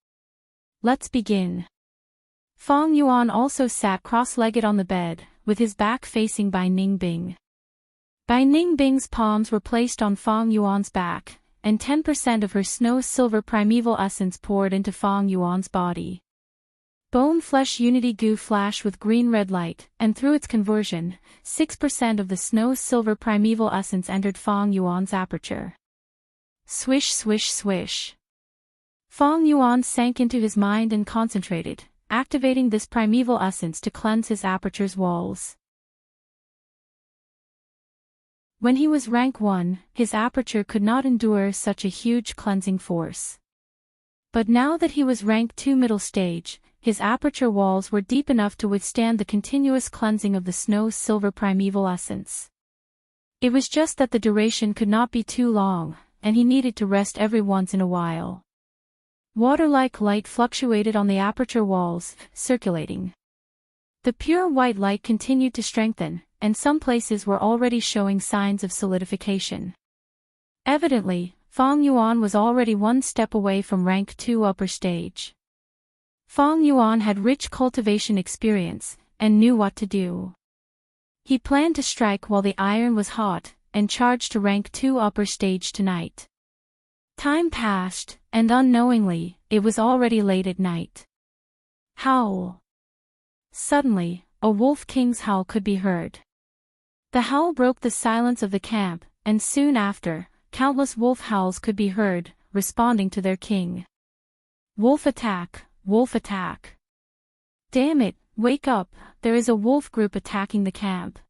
Let's begin. Fang Yuan also sat cross-legged on the bed, with his back facing Bai Ningbing. Bai Ningbing's palms were placed on Fang Yuan's back, and 10% of her snow-silver primeval essence poured into Fang Yuan's body. Bone-flesh unity goo flashed with green-red light, and through its conversion, 6% of the snow-silver primeval essence entered Fang Yuan's aperture. Swish swish swish. Feng Yuan sank into his mind and concentrated, activating this primeval essence to cleanse his aperture's walls. When he was rank 1, his aperture could not endure such a huge cleansing force. But now that he was rank 2 middle stage, his aperture walls were deep enough to withstand the continuous cleansing of the snow-silver primeval essence. It was just that the duration could not be too long, and he needed to rest every once in a while. Water-like light fluctuated on the aperture walls, circulating. The pure white light continued to strengthen, and some places were already showing signs of solidification. Evidently, Feng Yuan was already one step away from rank 2 upper stage. Feng Yuan had rich cultivation experience, and knew what to do. He planned to strike while the iron was hot, and charge to rank 2 upper stage tonight. Time passed, and unknowingly, it was already late at night. Howl. Suddenly, a wolf king's howl could be heard. The howl broke the silence of the camp, and soon after, countless wolf howls could be heard, responding to their king. Wolf attack, wolf attack. Damn it, wake up, there is a wolf group attacking the camp.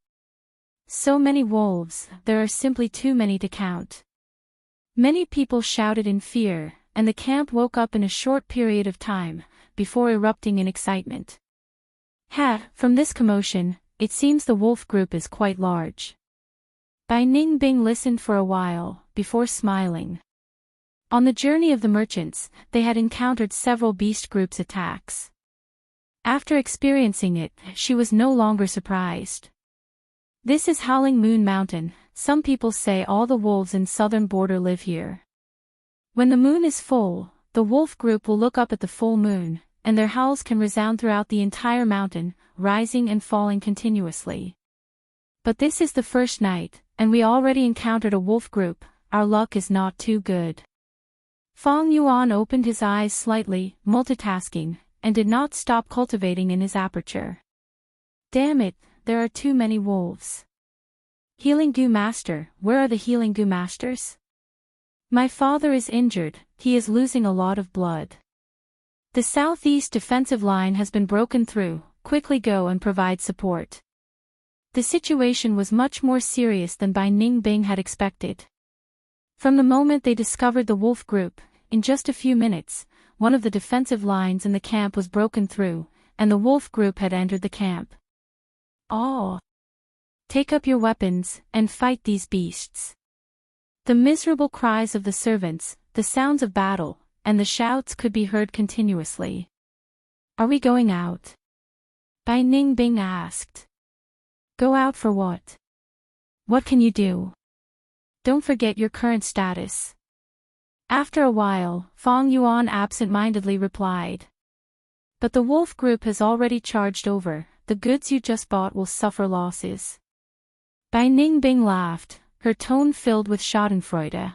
So many wolves, there are simply too many to count. Many people shouted in fear, and the camp woke up in a short period of time, before erupting in excitement. From this commotion, it seems the wolf group is quite large. Bai Ningbing listened for a while, before smiling. On the journey of the merchants, they had encountered several beast groups' attacks. After experiencing it, she was no longer surprised. This is Howling Moon Mountain. Some people say all the wolves in southern border live here. When the moon is full, the wolf group will look up at the full moon, and their howls can resound throughout the entire mountain, rising and falling continuously. But this is the first night, and we already encountered a wolf group. Our luck is not too good. Feng Yuan opened his eyes slightly, multitasking, and did not stop cultivating in his aperture. Damn it, there are too many wolves. Healing Goo Master, where are the Healing Goo Masters? My father is injured, he is losing a lot of blood. The southeast defensive line has been broken through, quickly go and provide support. The situation was much more serious than Bai Ningbing had expected. From the moment they discovered the wolf group, in just a few minutes, one of the defensive lines in the camp was broken through, and the wolf group had entered the camp. Oh! Take up your weapons, and fight these beasts. The miserable cries of the servants, the sounds of battle, and the shouts could be heard continuously. Are we going out? Bai Ningbing asked. Go out for what? What can you do? Don't forget your current status. After a while, Feng Yuan absent-mindedly replied. But the wolf group has already charged over, the goods you just bought will suffer losses. Bai Ningbing laughed, her tone filled with schadenfreude.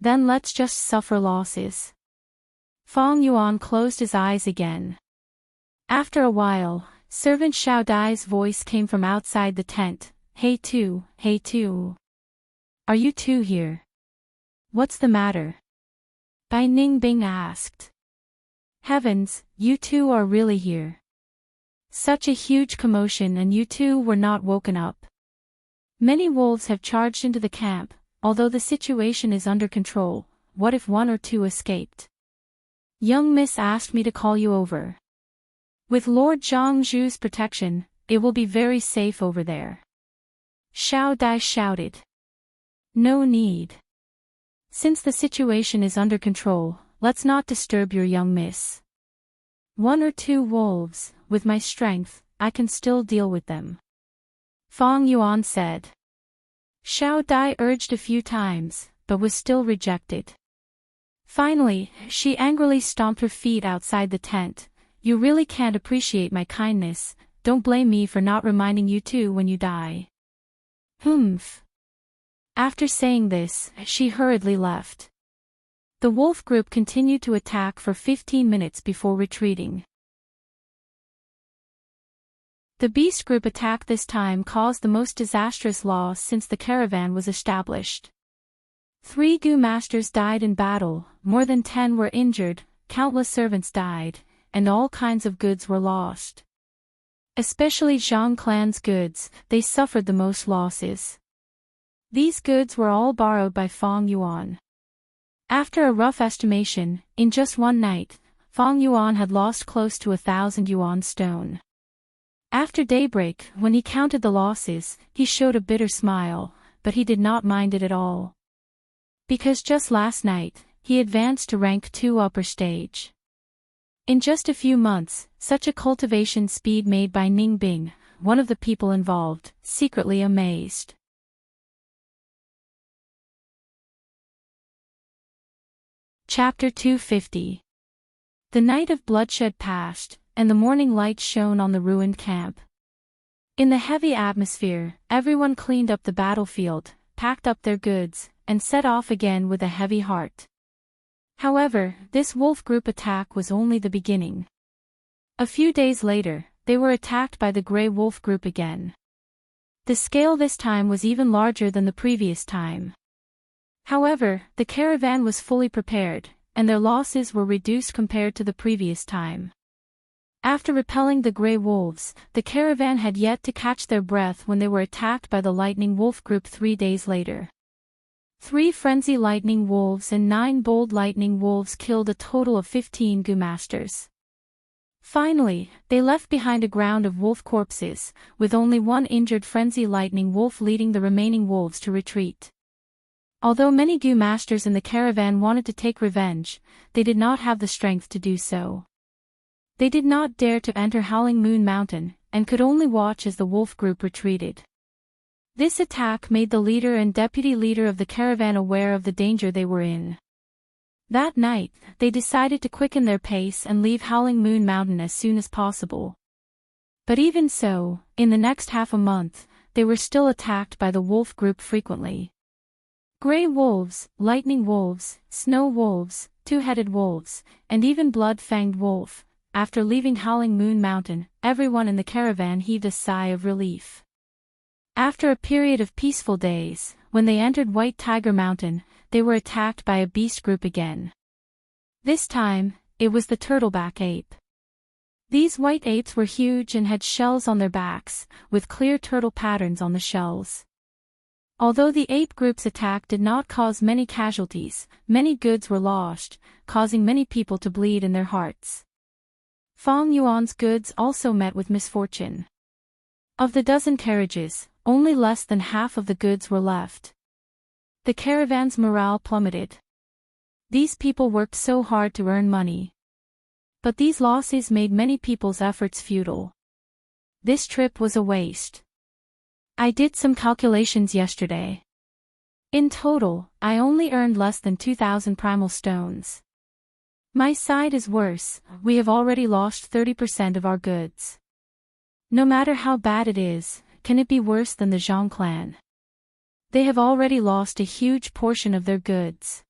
Then let's just suffer losses. Feng Yuan closed his eyes again. After a while, Servant Xiao Dai's voice came from outside the tent. Hey Tu. Are you two here? What's the matter? Bai Ningbing asked. Heavens, you two are really here. Such a huge commotion and you two were not woken up. Many wolves have charged into the camp, although the situation is under control. What if one or two escaped? Young Miss asked me to call you over. With Lord Zhangzhu's protection, it will be very safe over there. Xiao Dai shouted. No need. Since the situation is under control, let's not disturb your young miss. One or two wolves, with my strength, I can still deal with them. Feng Yuan said. Xiao Dai urged a few times, but was still rejected. Finally, she angrily stomped her feet outside the tent. You really can't appreciate my kindness, don't blame me for not reminding you two when you die. Humph. After saying this, she hurriedly left. The wolf group continued to attack for 15 minutes before retreating. The beast group attack this time caused the most disastrous loss since the caravan was established. 3 Gu masters died in battle, more than 10 were injured, countless servants died, and all kinds of goods were lost. Especially Zhang clan's goods, they suffered the most losses. These goods were all borrowed by Fang Yuan. After a rough estimation, in just one night, Fang Yuan had lost close to 1,000 yuan stone. After daybreak, when he counted the losses, he showed a bitter smile, but he did not mind it at all. Because just last night, he advanced to rank 2 upper stage. In just a few months, such a cultivation speed made by Ning Bing, one of the people involved, secretly amazed. Chapter 250. The night of bloodshed passed, and the morning light shone on the ruined camp. In the heavy atmosphere, everyone cleaned up the battlefield, packed up their goods, and set off again with a heavy heart. However, this wolf group attack was only the beginning. A few days later, they were attacked by the Grey Wolf group again. The scale this time was even larger than the previous time. However, the caravan was fully prepared, and their losses were reduced compared to the previous time. After repelling the Grey Wolves, the caravan had yet to catch their breath when they were attacked by the Lightning Wolf group 3 days later. 3 Frenzy Lightning Wolves and 9 Bold Lightning Wolves killed a total of 15 Gu masters. Finally, they left behind a ground of wolf corpses, with only 1 injured Frenzy Lightning Wolf leading the remaining wolves to retreat. Although many Gu masters in the caravan wanted to take revenge, they did not have the strength to do so. They did not dare to enter Howling Moon Mountain, and could only watch as the wolf group retreated. This attack made the leader and deputy leader of the caravan aware of the danger they were in. That night, they decided to quicken their pace and leave Howling Moon Mountain as soon as possible. But even so, in the next half a month, they were still attacked by the wolf group frequently. Grey wolves, lightning wolves, snow wolves, two-headed wolves, and even blood-fanged wolf. After leaving Howling Moon Mountain, everyone in the caravan heaved a sigh of relief. After a period of peaceful days, when they entered White Tiger Mountain, they were attacked by a beast group again. This time, it was the turtleback ape. These white apes were huge and had shells on their backs, with clear turtle patterns on the shells. Although the ape group's attack did not cause many casualties, many goods were lost, causing many people to bleed in their hearts. Fang Yuan's goods also met with misfortune. Of the dozen carriages, only less than half of the goods were left. The caravan's morale plummeted. These people worked so hard to earn money. But these losses made many people's efforts futile. This trip was a waste. I did some calculations yesterday. In total, I only earned less than 2,000 primal stones. My side is worse, we have already lost 30% of our goods. No matter how bad it is, can it be worse than the Zhang clan? They have already lost a huge portion of their goods.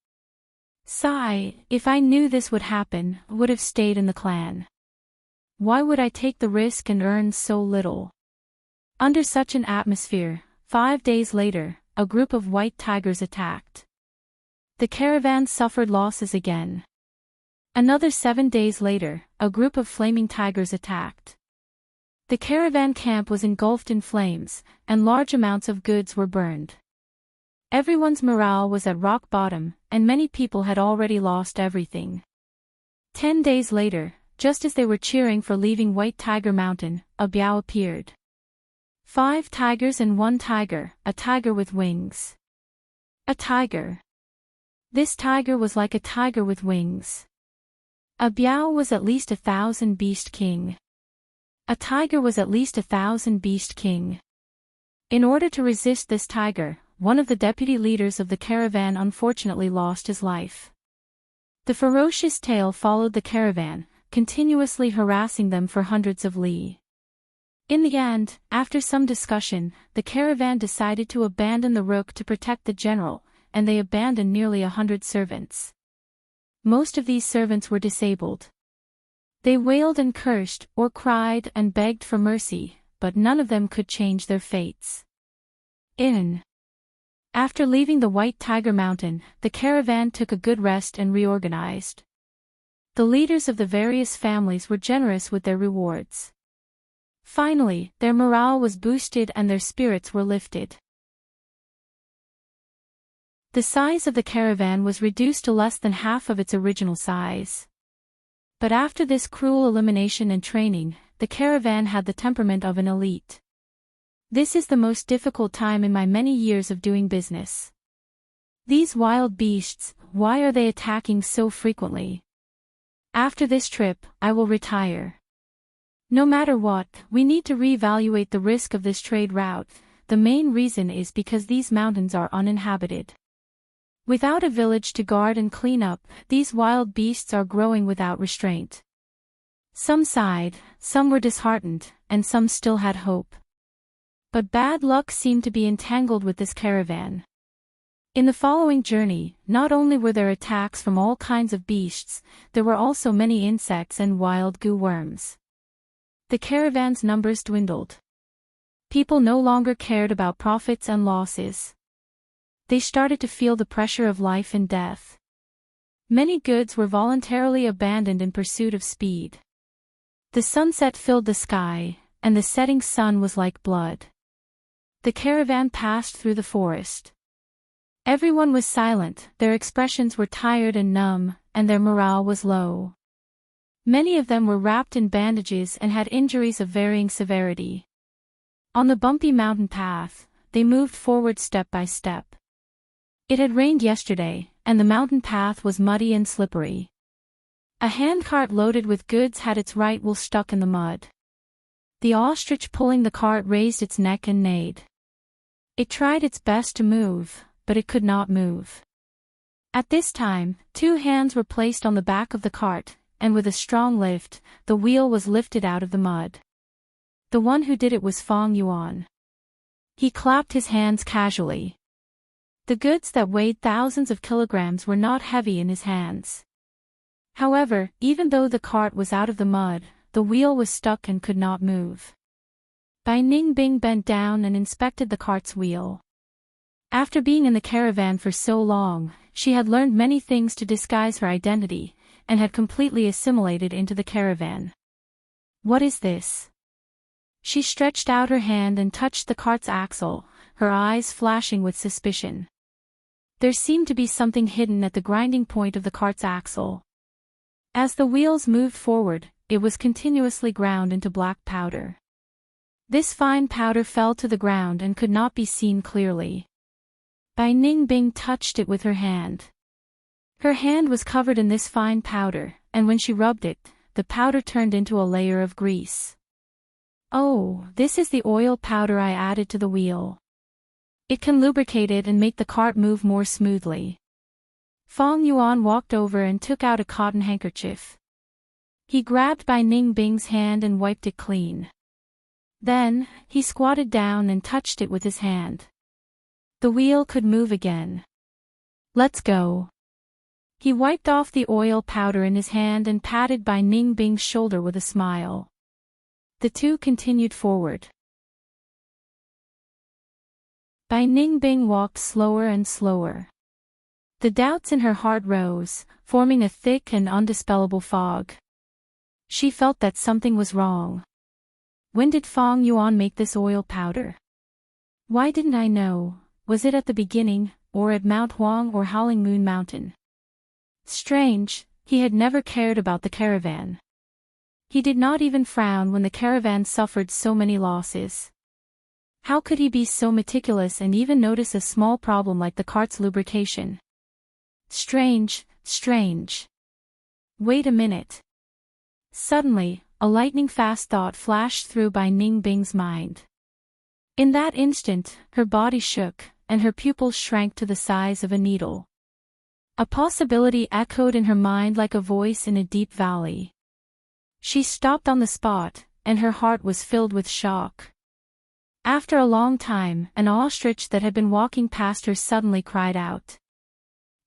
Sigh, if I knew this would happen, would have stayed in the clan. Why would I take the risk and earn so little? Under such an atmosphere, 5 days later, a group of white tigers attacked. The caravan suffered losses again. Another 7 days later, a group of flaming tigers attacked. The caravan camp was engulfed in flames, and large amounts of goods were burned. Everyone's morale was at rock bottom, and many people had already lost everything. 10 days later, just as they were cheering for leaving White Tiger Mountain, a biao appeared. 5 tigers and 1 tiger, a tiger with wings. A tiger. This tiger was like a tiger with wings. A biao was at least 1,000 beast king. A tiger was at least 1,000 beast king. In order to resist this tiger, one of the deputy leaders of the caravan unfortunately lost his life. The ferocious tail followed the caravan, continuously harassing them for hundreds of li. In the end, after some discussion, the caravan decided to abandon the rook to protect the general, and they abandoned nearly 100 servants. Most of these servants were disabled. They wailed and cursed, or cried and begged for mercy, but none of them could change their fates. In After leaving the White Tiger Mountain, the caravan took a good rest and reorganized. The leaders of the various families were generous with their rewards. Finally, their morale was boosted and their spirits were lifted. The size of the caravan was reduced to less than half of its original size. But after this cruel elimination and training, the caravan had the temperament of an elite. This is the most difficult time in my many years of doing business. These wild beasts, why are they attacking so frequently? After this trip, I will retire. No matter what, we need to reevaluate the risk of this trade route. The main reason is because these mountains are uninhabited. Without a village to guard and clean up, these wild beasts are growing without restraint. Some sighed, some were disheartened, and some still had hope. But bad luck seemed to be entangled with this caravan. In the following journey, not only were there attacks from all kinds of beasts, there were also many insects and wild goo worms. The caravan's numbers dwindled. People no longer cared about profits and losses. They started to feel the pressure of life and death. Many goods were voluntarily abandoned in pursuit of speed. The sunset filled the sky, and the setting sun was like blood. The caravan passed through the forest. Everyone was silent, their expressions were tired and numb, and their morale was low. Many of them were wrapped in bandages and had injuries of varying severity. On the bumpy mountain path, they moved forward step by step. It had rained yesterday, and the mountain path was muddy and slippery. A handcart loaded with goods had its right wheel stuck in the mud. The ostrich pulling the cart raised its neck and neighed. It tried its best to move, but it could not move. At this time, 2 hands were placed on the back of the cart, and with a strong lift, the wheel was lifted out of the mud. The one who did it was Fong Yuan. He clapped his hands casually. The goods that weighed thousands of kilograms were not heavy in his hands. However, even though the cart was out of the mud, the wheel was stuck and could not move. Bai Ningbing bent down and inspected the cart's wheel. After being in the caravan for so long, she had learned many things to disguise her identity, and had completely assimilated into the caravan. What is this? She stretched out her hand and touched the cart's axle, her eyes flashing with suspicion. There seemed to be something hidden at the grinding point of the cart's axle. As the wheels moved forward, it was continuously ground into black powder. This fine powder fell to the ground and could not be seen clearly. Bai Ningbing touched it with her hand. Her hand was covered in this fine powder, and when she rubbed it, the powder turned into a layer of grease. Oh, this is the oil powder I added to the wheel. It can lubricate it and make the cart move more smoothly. Fong Yuan walked over and took out a cotton handkerchief. He grabbed Bai Ningbing's hand and wiped it clean. Then, he squatted down and touched it with his hand. The wheel could move again. Let's go. He wiped off the oil powder in his hand and patted Bai Ningbing's shoulder with a smile. The two continued forward. Bai Ningbing walked slower and slower. The doubts in her heart rose, forming a thick and undispellable fog. She felt that something was wrong. When did Fong Yuan make this oil powder? Why didn't I know? Was it at the beginning, or at Mount Huang or Howling Moon Mountain? Strange, he had never cared about the caravan. He did not even frown when the caravan suffered so many losses. How could he be so meticulous and even notice a small problem like the cart's lubrication? Strange, strange. Wait a minute. Suddenly, a lightning-fast thought flashed through Bai Ningbing's mind. In that instant, her body shook, and her pupils shrank to the size of a needle. A possibility echoed in her mind like a voice in a deep valley. She stopped on the spot, and her heart was filled with shock. After a long time, an ostrich that had been walking past her suddenly cried out.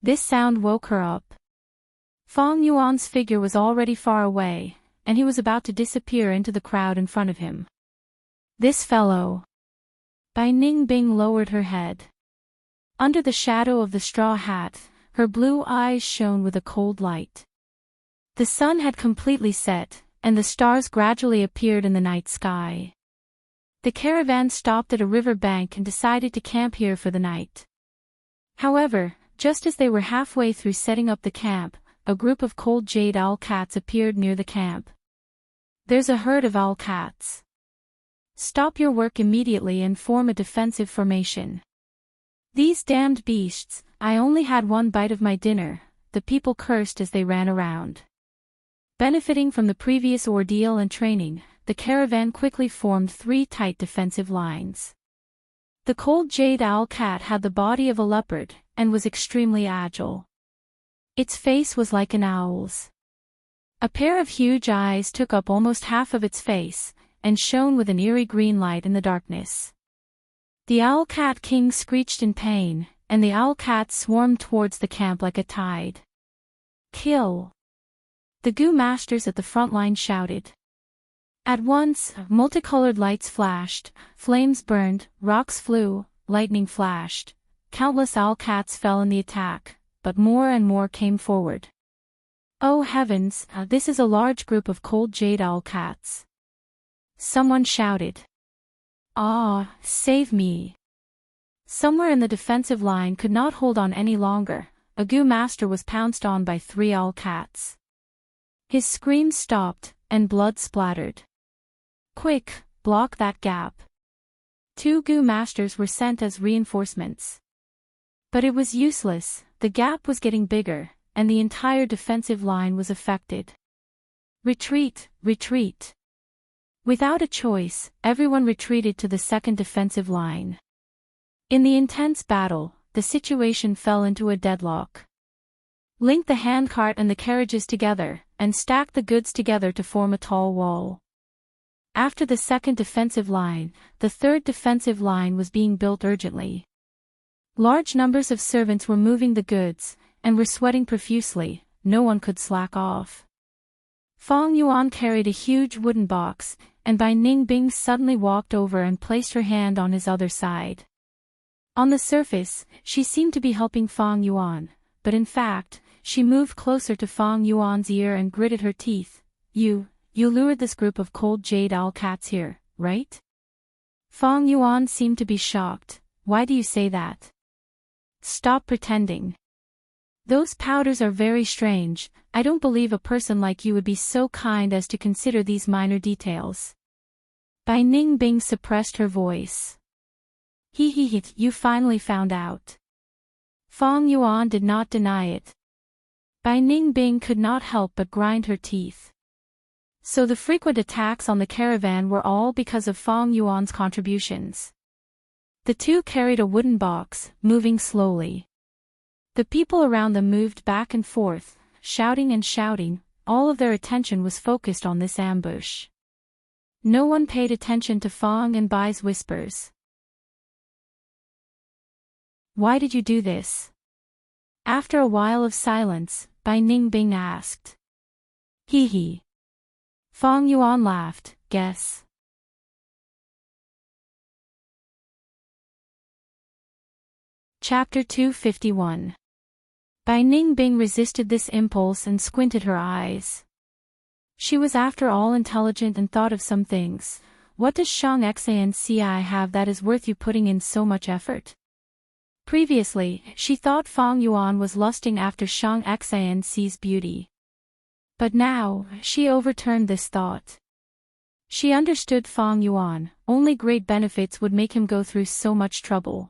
This sound woke her up. Fong Yuan's figure was already far away, and he was about to disappear into the crowd in front of him. This fellow. Bai Ningbing lowered her head. Under the shadow of the straw hat, her blue eyes shone with a cold light. The sun had completely set, and the stars gradually appeared in the night sky. The caravan stopped at a river bank and decided to camp here for the night. However, just as they were halfway through setting up the camp, a group of cold jade owl cats appeared near the camp. "There's a herd of owl cats. Stop your work immediately and form a defensive formation." "These damned beasts, I only had one bite of my dinner," the people cursed as they ran around. Benefiting from the previous ordeal and training, the caravan quickly formed 3 tight defensive lines. The cold jade owl cat had the body of a leopard, and was extremely agile. Its face was like an owl's. A pair of huge eyes took up almost half of its face, and shone with an eerie green light in the darkness. The owl cat king screeched in pain, and the owl cats swarmed towards the camp like a tide. "Kill!" The goo masters at the front line shouted. At once, multicolored lights flashed, flames burned, rocks flew, lightning flashed. Countless owl cats fell in the attack, but more and more came forward. "Oh heavens, this is a large group of cold jade owl cats!" Someone shouted. "Ah, save me!" Somewhere in the defensive line could not hold on any longer. A goo master was pounced on by 3 owl cats. His screams stopped, and blood splattered. "Quick, block that gap." 2 goo masters were sent as reinforcements. But it was useless, the gap was getting bigger, and the entire defensive line was affected. "Retreat, retreat." Without a choice, everyone retreated to the second defensive line. In the intense battle, the situation fell into a deadlock. Link the handcart and the carriages together, and stack the goods together to form a tall wall. After the second defensive line, the third defensive line was being built urgently. Large numbers of servants were moving the goods, and were sweating profusely. No one could slack off. Fong Yuan carried a huge wooden box, and Bai Ningbing suddenly walked over and placed her hand on his other side. On the surface, she seemed to be helping Fong Yuan, but in fact, she moved closer to Fong Yuan's ear and gritted her teeth. You lured this group of cold jade owl cats here, right?" Fong Yuan seemed to be shocked. "Why do you say that?" "Stop pretending. Those powders are very strange. I don't believe a person like you would be so kind as to consider these minor details." Bai Ningbing suppressed her voice. He, you finally found out." Fong Yuan did not deny it. Bai Ningbing could not help but grind her teeth. So the frequent attacks on the caravan were all because of Fong Yuan's contributions. The 2 carried a wooden box, moving slowly. The people around them moved back and forth, shouting and shouting. All of their attention was focused on this ambush. No one paid attention to Fong and Bai's whispers. "Why did you do this?" After a while of silence, Bai Ningbing asked. He. Fong Yuan laughed. "Guess." Chapter 251. Bai Ningbing resisted this impulse and squinted her eyes. She was after all intelligent and thought of some things. What does Shang Xanci have that is worth you putting in so much effort? Previously, she thought Fong Yuan was lusting after Shang Xanci's beauty. But now, she overturned this thought. She understood Fong Yuan, only great benefits would make him go through so much trouble.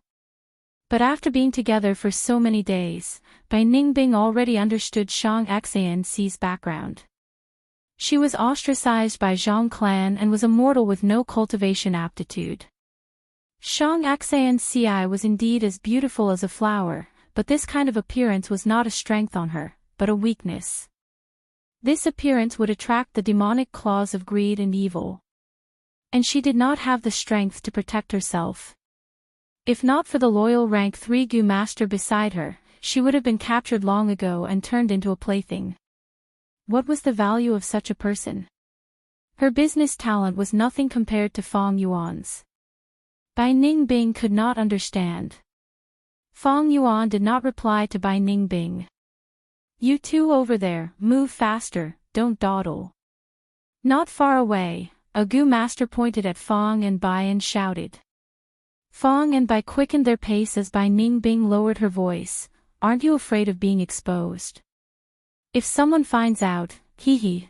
But after being together for so many days, Bai Ningbing already understood Shang Xanci's background. She was ostracized by Zhang clan and was a mortal with no cultivation aptitude. Shang Xanci was indeed as beautiful as a flower, but this kind of appearance was not a strength on her, but a weakness. This appearance would attract the demonic claws of greed and evil. And she did not have the strength to protect herself. If not for the loyal rank 3 Gu master beside her, she would have been captured long ago and turned into a plaything. What was the value of such a person? Her business talent was nothing compared to Fong Yuan's. Bai Ningbing could not understand. Fang Yuan did not reply to Bai Ningbing. You two over there, move faster, don't dawdle. Not far away, a Gu master pointed at Fang and Bai and shouted. Fang and Bai quickened their pace as Bai Ningbing lowered her voice. Aren't you afraid of being exposed? If someone finds out,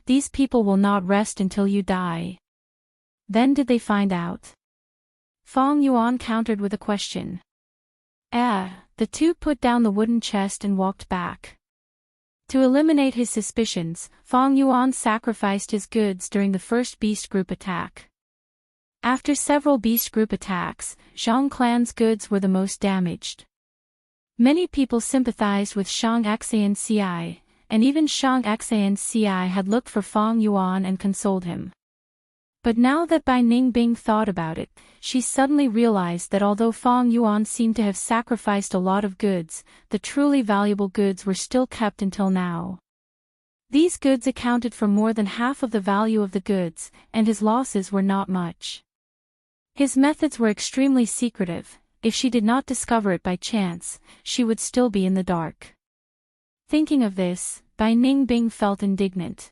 these people will not rest until you die. Then did they find out? Fang Yuan countered with a question. The two put down the wooden chest and walked back. To eliminate his suspicions, Fang Yuan sacrificed his goods during the first beast group attack. After several beast group attacks, Zhang clan's goods were the most damaged. Many people sympathized with Shang Xianci, and even Shang Xianci had looked for Fang Yuan and consoled him. But now that Bai Ningbing thought about it, she suddenly realized that although Fang Yuan seemed to have sacrificed a lot of goods, the truly valuable goods were still kept until now. These goods accounted for more than half of the value of the goods, and his losses were not much. His methods were extremely secretive. If she did not discover it by chance, she would still be in the dark. Thinking of this, Bai Ningbing felt indignant.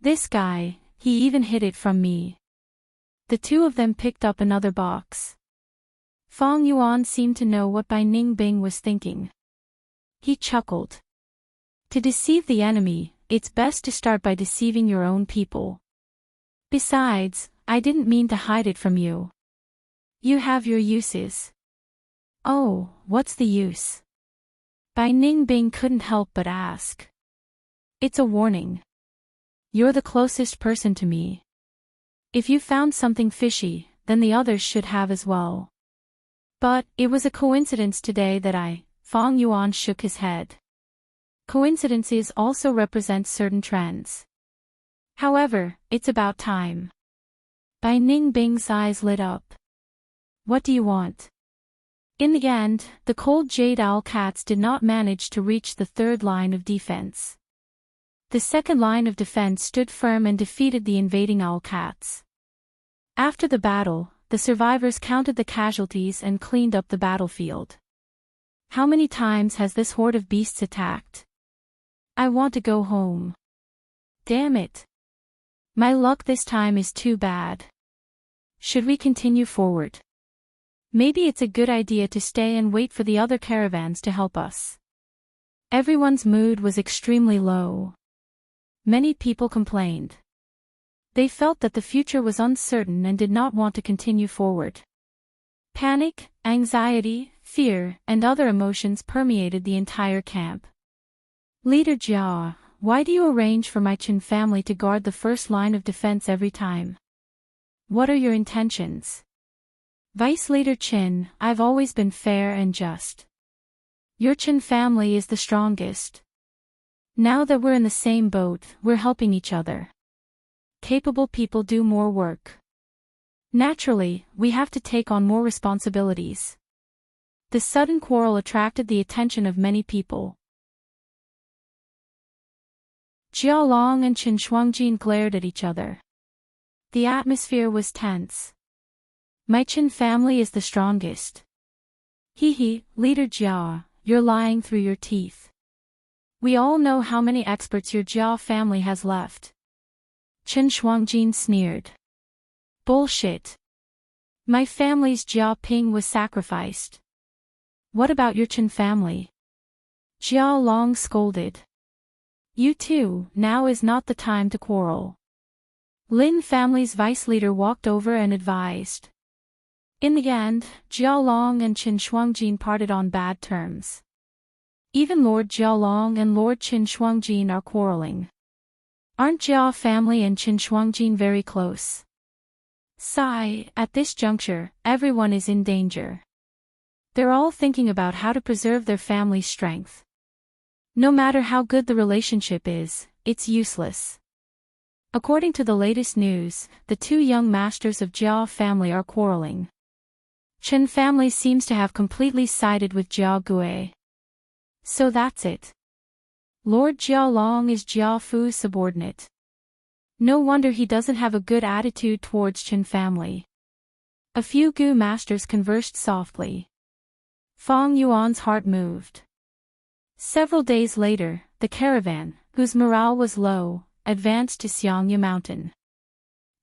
This guy, he even hid it from me. The two of them picked up another box. Fang Yuan seemed to know what Bai Ningbing was thinking. He chuckled. To deceive the enemy, it's best to start by deceiving your own people. Besides, I didn't mean to hide it from you. You have your uses. Oh, what's the use? Bai Ningbing couldn't help but ask. It's a warning. You're the closest person to me. If you found something fishy, then the others should have as well. But, it was a coincidence today that Fang Yuan shook his head. Coincidences also represent certain trends. However, it's about time. Bai Ningbing's eyes lit up. What do you want? In the end, the cold jade owl cats did not manage to reach the third line of defense. The second line of defense stood firm and defeated the invading owl cats. After the battle, the survivors counted the casualties and cleaned up the battlefield. How many times has this horde of beasts attacked? I want to go home. Damn it. My luck this time is too bad. Should we continue forward? Maybe it's a good idea to stay and wait for the other caravans to help us. Everyone's mood was extremely low. Many people complained. They felt that the future was uncertain and did not want to continue forward. Panic, anxiety, fear, and other emotions permeated the entire camp. Leader Jia, why do you arrange for my Chen family to guard the first line of defense every time? What are your intentions? Vice Leader Chen, I've always been fair and just. Your Chen family is the strongest. Now that we're in the same boat, we're helping each other. Capable people do more work. Naturally, we have to take on more responsibilities. The sudden quarrel attracted the attention of many people. Jia Long and Chen Shuangjin glared at each other. The atmosphere was tense. My Chen family is the strongest. Leader Jia, you're lying through your teeth. We all know how many experts your Jia family has left. Chen Shuangjin sneered. Bullshit. My family's Jia Ping was sacrificed. What about your Chen family? Jia Long scolded. You too, now is not the time to quarrel. Lin family's vice leader walked over and advised. In the end, Jia Long and Chen Shuangjin parted on bad terms. Even Lord Jia Long and Lord Chen Shuangjin are quarreling. Aren't Jia family and Chen Shuangjin very close? Sigh, at this juncture, everyone is in danger. They're all thinking about how to preserve their family's strength. No matter how good the relationship is, it's useless. According to the latest news, the two young masters of Jia family are quarreling. Chen family seems to have completely sided with Jia Gue. So that's it. Lord Jia Long is Jia Fu's subordinate. No wonder he doesn't have a good attitude towards Chen family. A few Gu masters conversed softly. Fang Yuan's heart moved. Several days later, the caravan, whose morale was low, advanced to Xiangya Mountain.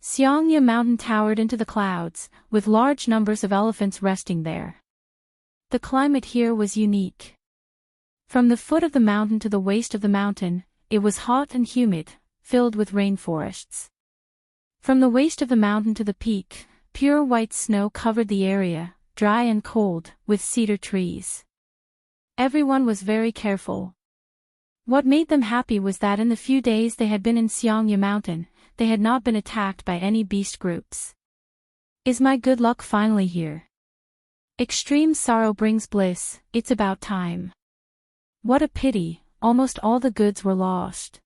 Xiangya Mountain towered into the clouds, with large numbers of elephants resting there. The climate here was unique. From the foot of the mountain to the waist of the mountain, it was hot and humid, filled with rainforests. From the waist of the mountain to the peak, pure white snow covered the area, dry and cold, with cedar trees. Everyone was very careful. What made them happy was that in the few days they had been in Xiangya Mountain, they had not been attacked by any beast groups. Is my good luck finally here? Extreme sorrow brings bliss, it's about time. What a pity, almost all the goods were lost.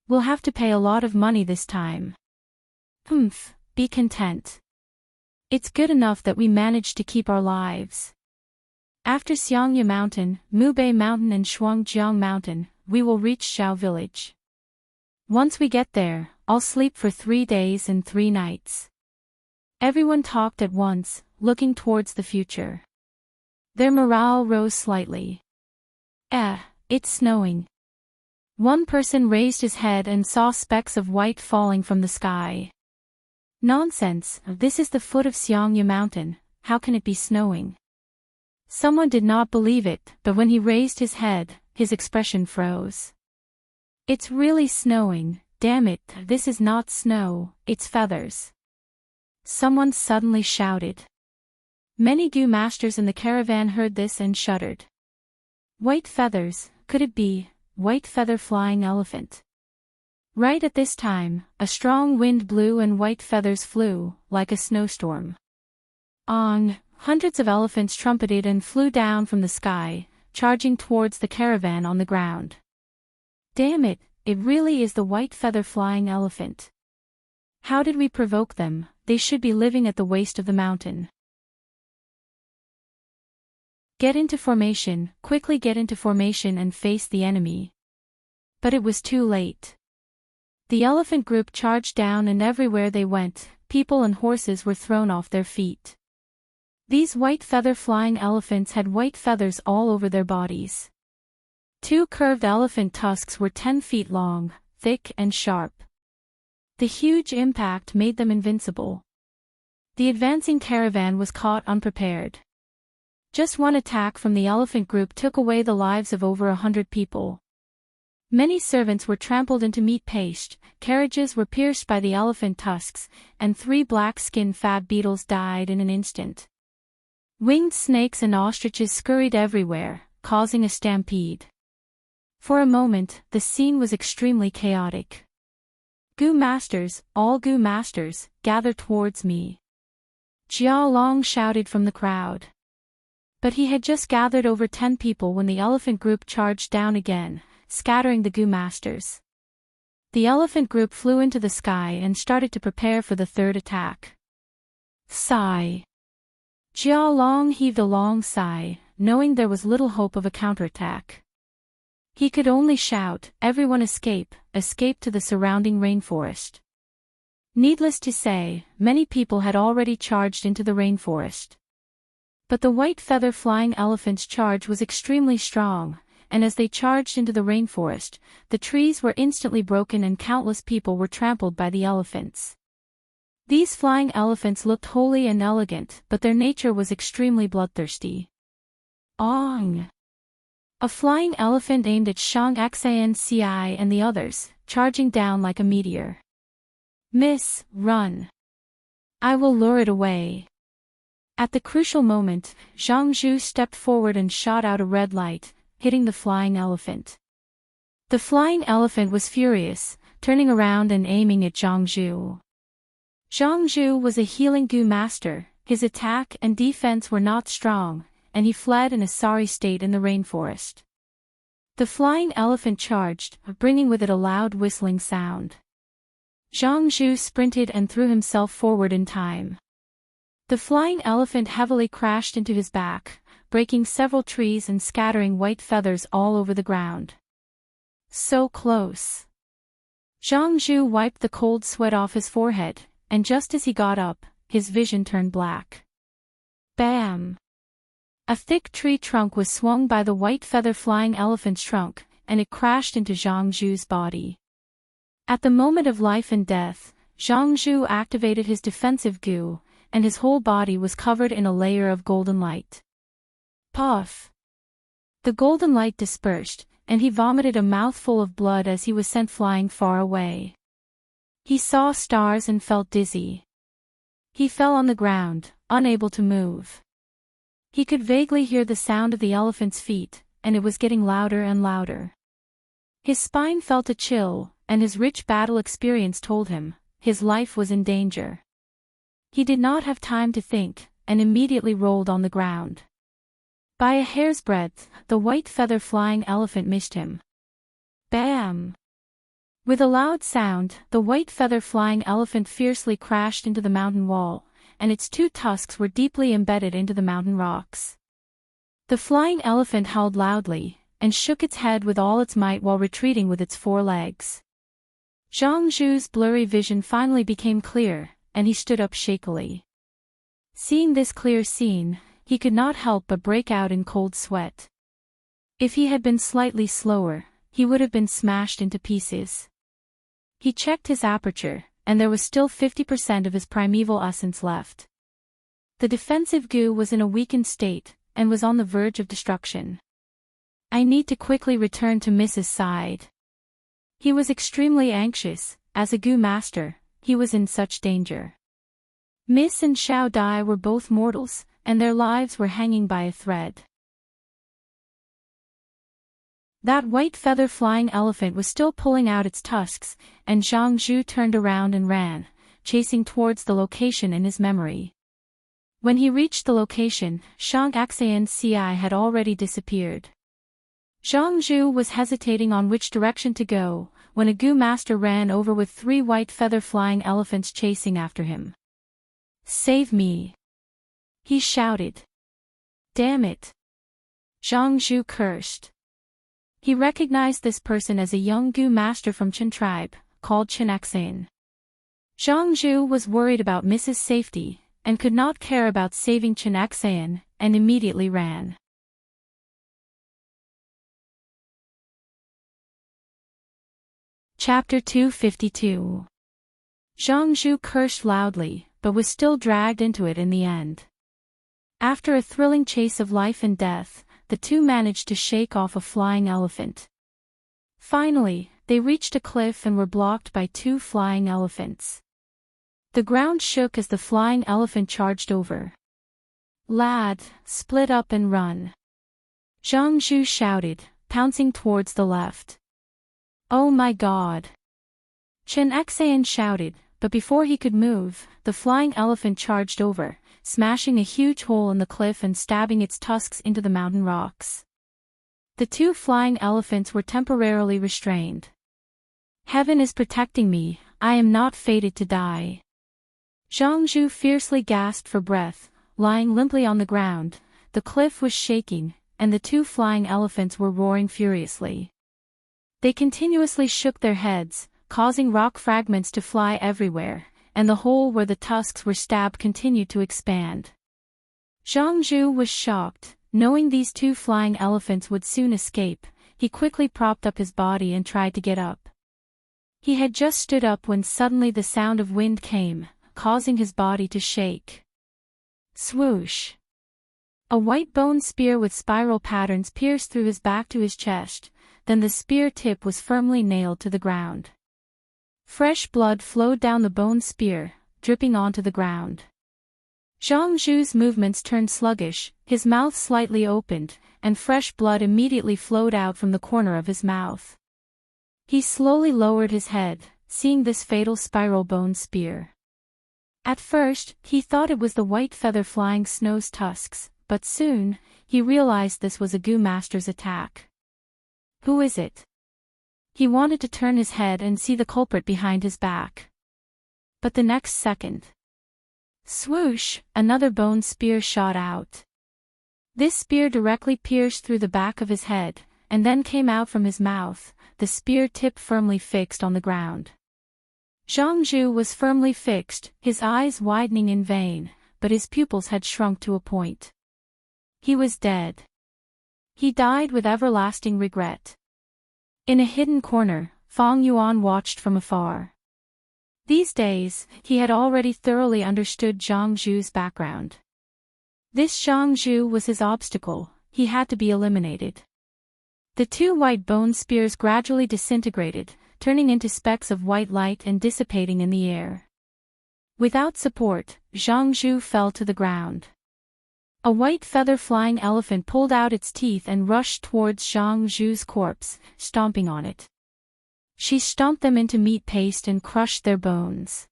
We'll have to pay a lot of money this time. Be content. It's good enough that we managed to keep our lives. After Xiangya Mountain, Mubei Mountain and Shuangjiang Mountain, we will reach Xiao Village. Once we get there, I'll sleep for 3 days and 3 nights. Everyone talked at once, looking towards the future. Their morale rose slightly. It's snowing. One person raised his head and saw specks of white falling from the sky. Nonsense, this is the foot of Xiangya Mountain, how can it be snowing? Someone did not believe it, but when he raised his head, his expression froze. It's really snowing, damn it, this is not snow, it's feathers. Someone suddenly shouted. Many Gu masters in the caravan heard this and shuddered. White feathers, could it be, white feather flying elephant? Right at this time, a strong wind blew and white feathers flew, like a snowstorm. Hundreds of elephants trumpeted and flew down from the sky, charging towards the caravan on the ground. Damn it, it really is the white feather flying elephant. How did we provoke them? They should be living at the waist of the mountain. Get into formation, quickly get into formation and face the enemy. But it was too late. The elephant group charged down and everywhere they went, people and horses were thrown off their feet. These white feather flying elephants had white feathers all over their bodies. 2 curved elephant tusks were 10 feet long, thick and sharp. The huge impact made them invincible. The advancing caravan was caught unprepared. Just one attack from the elephant group took away the lives of over 100 people. Many servants were trampled into meat paste, carriages were pierced by the elephant tusks, and 3 black-skinned fat beetles died in an instant. Winged snakes and ostriches scurried everywhere, causing a stampede. For a moment, the scene was extremely chaotic. Gu masters, all Gu masters, gather towards me. Jiao Long shouted from the crowd. But he had just gathered over 10 people when the elephant group charged down again, scattering the Gu masters. The elephant group flew into the sky and started to prepare for the 3rd attack. Sigh. Jiao Long heaved a long sigh, knowing there was little hope of a counterattack. He could only shout, "Everyone escape, escape to the surrounding rainforest." Needless to say, many people had already charged into the rainforest. But the white feather flying elephant's charge was extremely strong, and as they charged into the rainforest, the trees were instantly broken and countless people were trampled by the elephants. These flying elephants looked holy and elegant, but their nature was extremely bloodthirsty. Ong! A flying elephant aimed at Shang Xanci and the others, charging down like a meteor. Miss, run! I will lure it away. At the crucial moment, Zhang Zhu stepped forward and shot out a red light, hitting the flying elephant. The flying elephant was furious, turning around and aiming at Zhang Zhu. Zhang Zhu was a healing Gu master, his attack and defense were not strong, and he fled in a sorry state in the rainforest. The flying elephant charged, bringing with it a loud whistling sound. Zhang Zhu sprinted and threw himself forward in time. The flying elephant heavily crashed into his back, breaking several trees and scattering white feathers all over the ground. So close. Zhang Zhu wiped the cold sweat off his forehead, and just as he got up, his vision turned black. Bam! A thick tree trunk was swung by the white feather-flying elephant's trunk, and it crashed into Zhang Zhu's body. At the moment of life and death, Zhang Zhu activated his defensive goo, and his whole body was covered in a layer of golden light. Puff! The golden light dispersed, and he vomited a mouthful of blood as he was sent flying far away. He saw stars and felt dizzy. He fell on the ground, unable to move. He could vaguely hear the sound of the elephant's feet, and it was getting louder and louder. His spine felt a chill, and his rich battle experience told him his life was in danger. He did not have time to think, and immediately rolled on the ground. By a hair's breadth, the white feather-flying elephant missed him. Bam! With a loud sound, the white feather-flying elephant fiercely crashed into the mountain wall, and its two tusks were deeply embedded into the mountain rocks. The flying elephant howled loudly, and shook its head with all its might while retreating with its four legs. Zhang Zhu's blurry vision finally became clear, and he stood up shakily. Seeing this clear scene, he could not help but break out in cold sweat. If he had been slightly slower, he would have been smashed into pieces. He checked his aperture, and there was still 50% of his primeval essence left. The defensive goo was in a weakened state, and was on the verge of destruction. I need to quickly return to Mrs. side. He was extremely anxious. As a goo master, he was in such danger. Miss and Xiao Dai were both mortals, and their lives were hanging by a thread. That white feather-flying elephant was still pulling out its tusks, and Zhang Zhu turned around and ran, chasing towards the location in his memory. When he reached the location, Shang Xan's CI had already disappeared. Zhang Zhu was hesitating on which direction to go, when a goo master ran over with 3 white feather-flying elephants chasing after him. "Save me!" he shouted. "Damn it!" Zhang Zhu cursed. He recognized this person as a young goo master from Chen tribe, called Chen Xan. Zhang Zhu was worried about Mrs. safety, and could not care about saving Chen Xan, and immediately ran. Chapter 252. Zhang Zhu cursed loudly, but was still dragged into it in the end. After a thrilling chase of life and death, the two managed to shake off a flying elephant. Finally, they reached a cliff and were blocked by 2 flying elephants. The ground shook as the flying elephant charged over. "Lad, split up and run!" Zhang Zhu shouted, pouncing towards the left. "Oh my God!" Chen Xan shouted, but before he could move, the flying elephant charged over, smashing a huge hole in the cliff and stabbing its tusks into the mountain rocks. The 2 flying elephants were temporarily restrained. "Heaven is protecting me, I am not fated to die." Zhang Zhu fiercely gasped for breath, lying limply on the ground. The cliff was shaking, and the 2 flying elephants were roaring furiously. They continuously shook their heads, causing rock fragments to fly everywhere, and the hole where the tusks were stabbed continued to expand. Zhang Zhu was shocked. Knowing these 2 flying elephants would soon escape, he quickly propped up his body and tried to get up. He had just stood up when suddenly the sound of wind came, causing his body to shake. Swoosh! A white bone spear with spiral patterns pierced through his back to his chest, then the spear tip was firmly nailed to the ground. Fresh blood flowed down the bone spear, dripping onto the ground. Zhang Zhu's movements turned sluggish, his mouth slightly opened, and fresh blood immediately flowed out from the corner of his mouth. He slowly lowered his head, seeing this fatal spiral bone spear. At first, he thought it was the white feather-flying snow's tusks, but soon, he realized this was a goo master's attack. Who is it? He wanted to turn his head and see the culprit behind his back. But the next second, swoosh, another bone spear shot out. This spear directly pierced through the back of his head, and then came out from his mouth, the spear tip firmly fixed on the ground. Zhang Zhu was firmly fixed, his eyes widening in vain, but his pupils had shrunk to a point. He was dead. He died with everlasting regret. In a hidden corner, Fang Yuan watched from afar. These days, he had already thoroughly understood Zhang Zhu's background. This Zhang Zhu was his obstacle, he had to be eliminated. The two white bone spears gradually disintegrated, turning into specks of white light and dissipating in the air. Without support, Zhang Zhu fell to the ground. A white feather-flying elephant pulled out its teeth and rushed towards Zhang Zhu's corpse, stomping on it. She stomped them into meat paste and crushed their bones.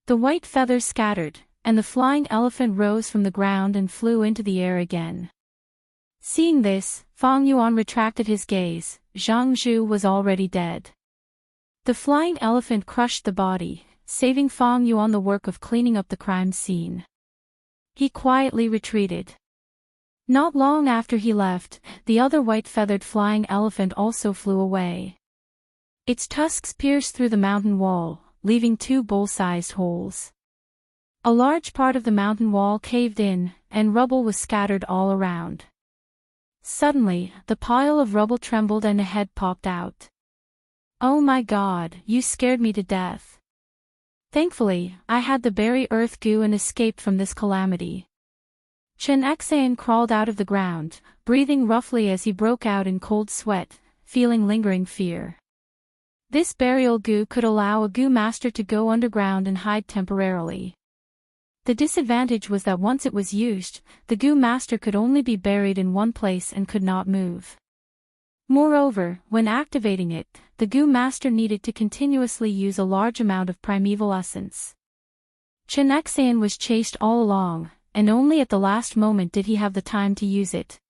The white feathers scattered, and the flying elephant rose from the ground and flew into the air again. Seeing this, Fang Yuan retracted his gaze. Zhang Zhu was already dead. The flying elephant crushed the body, saving Fang Yuan the work of cleaning up the crime scene. He quietly retreated. Not long after he left, the other white-feathered flying elephant also flew away. Its tusks pierced through the mountain wall, leaving 2 bowl-sized holes. A large part of the mountain wall caved in, and rubble was scattered all around. Suddenly, the pile of rubble trembled and a head popped out. "Oh my God, you scared me to death." Thankfully, I had the berry earth goo and escaped from this calamity. Chen Xian crawled out of the ground, breathing roughly as he broke out in cold sweat, feeling lingering fear. This burial goo could allow a goo master to go underground and hide temporarily. The disadvantage was that once it was used, the goo master could only be buried in one place and could not move. Moreover, when activating it, the goo master needed to continuously use a large amount of primeval essence. Chen Xian was chased all along, and only at the last moment did he have the time to use it.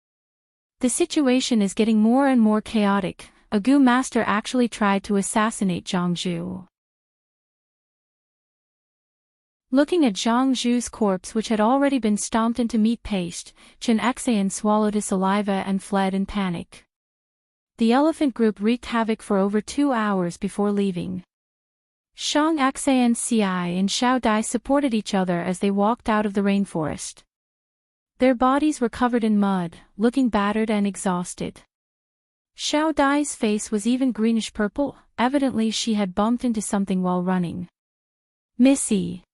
The situation is getting more and more chaotic. A goo master actually tried to assassinate Zhang Zhu. Looking at Zhang Zhu's corpse, which had already been stomped into meat paste, Chen Xian swallowed his saliva and fled in panic. The elephant group wreaked havoc for over 2 hours before leaving. Shang Xian Ci and Xiao Dai supported each other as they walked out of the rainforest. Their bodies were covered in mud, looking battered and exhausted. Xiao Dai's face was even greenish-purple, evidently she had bumped into something while running. "Missy."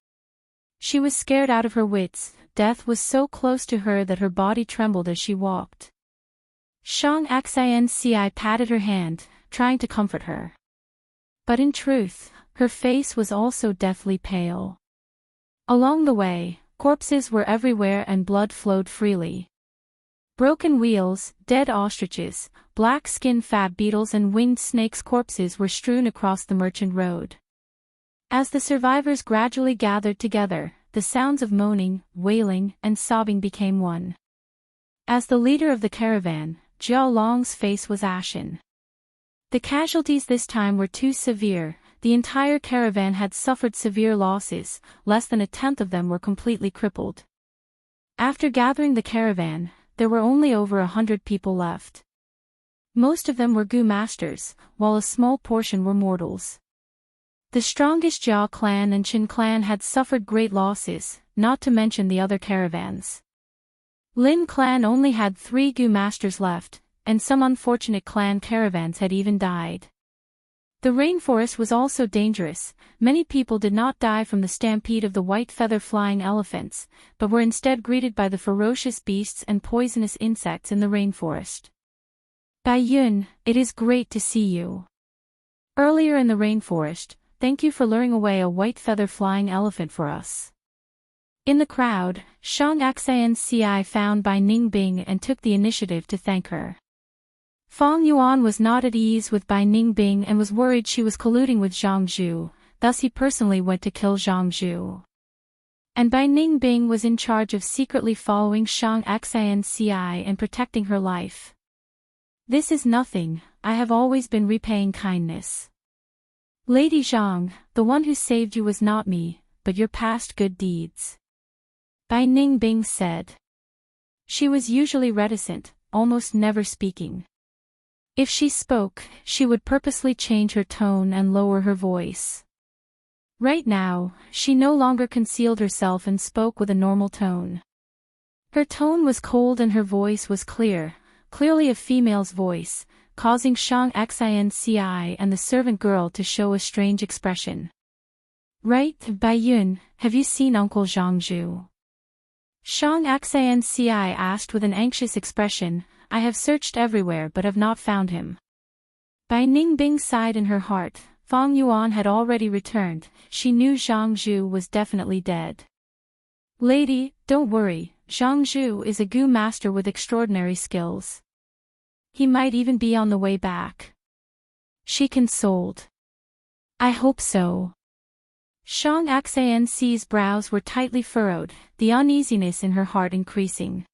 She was scared out of her wits, death was so close to her that her body trembled as she walked. Shang Xian Ci patted her hand, trying to comfort her. But in truth, her face was also deathly pale. Along the way, corpses were everywhere and blood flowed freely. Broken wheels, dead ostriches, black-skinned fat beetles and winged snakes' corpses were strewn across the merchant road. As the survivors gradually gathered together, the sounds of moaning, wailing, and sobbing became one. As the leader of the caravan, Jiao Long's face was ashen. The casualties this time were too severe. The entire caravan had suffered severe losses, less than a tenth of them were completely crippled. After gathering the caravan, there were only over 100 people left. Most of them were goo masters, while a small portion were mortals. The strongest Jia clan and Qin clan had suffered great losses, not to mention the other caravans. Lin clan only had 3 goo masters left, and some unfortunate clan caravans had even died. The rainforest was also dangerous. Many people did not die from the stampede of the white feather-flying elephants, but were instead greeted by the ferocious beasts and poisonous insects in the rainforest. Bai Yun, it is great to see you. Earlier in the rainforest, thank you for luring away a white feather-flying elephant for us. In the crowd, Shang Xian Ci found Bai Ningbing and took the initiative to thank her. Fang Yuan was not at ease with Bai Ningbing and was worried she was colluding with Zhang Zhu, thus he personally went to kill Zhang Zhu. And Bai Ningbing was in charge of secretly following Shang Xian Ci and protecting her life. This is nothing, I have always been repaying kindness. Lady Zhang, the one who saved you was not me, but your past good deeds. Bai Ningbing said. She was usually reticent, almost never speaking. If she spoke, she would purposely change her tone and lower her voice. Right now, she no longer concealed herself and spoke with a normal tone. Her tone was cold and her voice was clear, clearly a female's voice, causing Shang Xinci and the servant girl to show a strange expression. Right, Bai Yun, have you seen Uncle Zhangzhu? Shang Xinci asked with an anxious expression. I have searched everywhere but have not found him. Bai Ningbing sighed in her heart. Fang Yuan had already returned, she knew Zhangzhu was definitely dead. Lady, don't worry, Zhangzhu is a Gu master with extraordinary skills. He might even be on the way back. She consoled. I hope so. Shang Xinci's brows were tightly furrowed, the uneasiness in her heart increasing.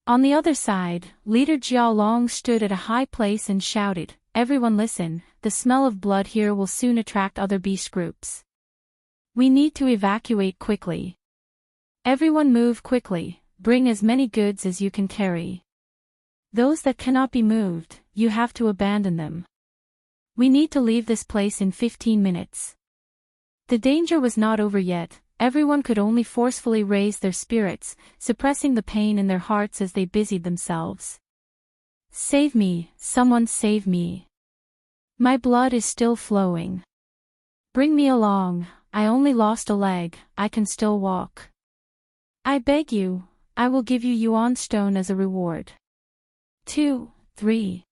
On the other side, leader Jialong stood at a high place and shouted, Everyone listen, the smell of blood here will soon attract other beast groups. We need to evacuate quickly. Everyone move quickly, bring as many goods as you can carry. Those that cannot be moved, you have to abandon them. We need to leave this place in 15 minutes. The danger was not over yet. Everyone could only forcefully raise their spirits, suppressing the pain in their hearts as they busied themselves. Save me, someone save me. My blood is still flowing. Bring me along, I only lost a leg, I can still walk. I beg you, I will give you Yuan stone as a reward. 2, 3.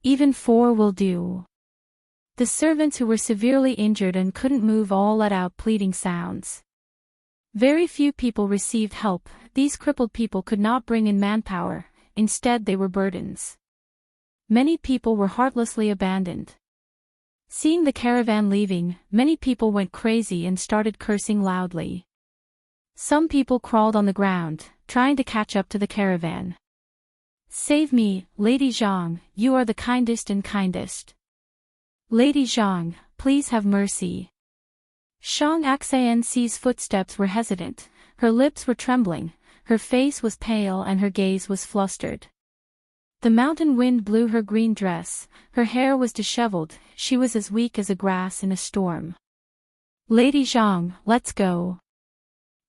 Even 4 will do. The servants who were severely injured and couldn't move all let out pleading sounds. Very few people received help, these crippled people could not bring in manpower, instead they were burdens. Many people were heartlessly abandoned. Seeing the caravan leaving, many people went crazy and started cursing loudly. Some people crawled on the ground, trying to catch up to the caravan. Save me, Lady Zhang, you are the kindest and kindest. Lady Zhang, please have mercy. Shang Xinci's footsteps were hesitant, her lips were trembling, her face was pale and her gaze was flustered. The mountain wind blew her green dress, her hair was disheveled, she was as weak as a grass in a storm. Lady Zhang, let's go.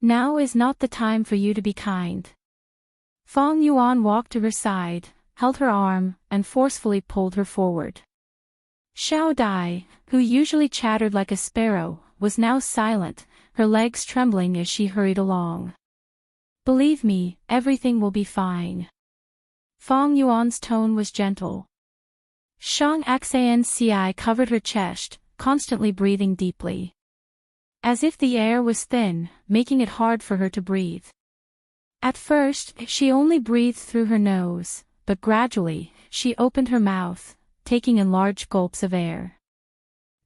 Now is not the time for you to be kind. Fang Yuan walked to her side, held her arm, and forcefully pulled her forward. Xiao Dai, who usually chattered like a sparrow, was now silent, her legs trembling as she hurried along. Believe me, everything will be fine. Fang Yuan's tone was gentle. Shang Xinci covered her chest, constantly breathing deeply. As if the air was thin, making it hard for her to breathe. At first, she only breathed through her nose, but gradually, she opened her mouth, taking in large gulps of air.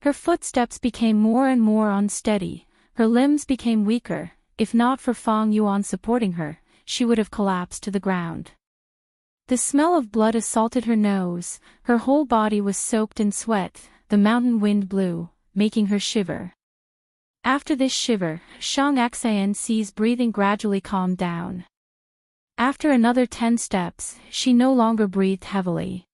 Her footsteps became more and more unsteady, her limbs became weaker, if not for Fang Yuan supporting her, she would have collapsed to the ground. The smell of blood assaulted her nose, her whole body was soaked in sweat, the mountain wind blew, making her shiver. After this shiver, Shang Xinci's breathing gradually calmed down. After another 10 steps, she no longer breathed heavily.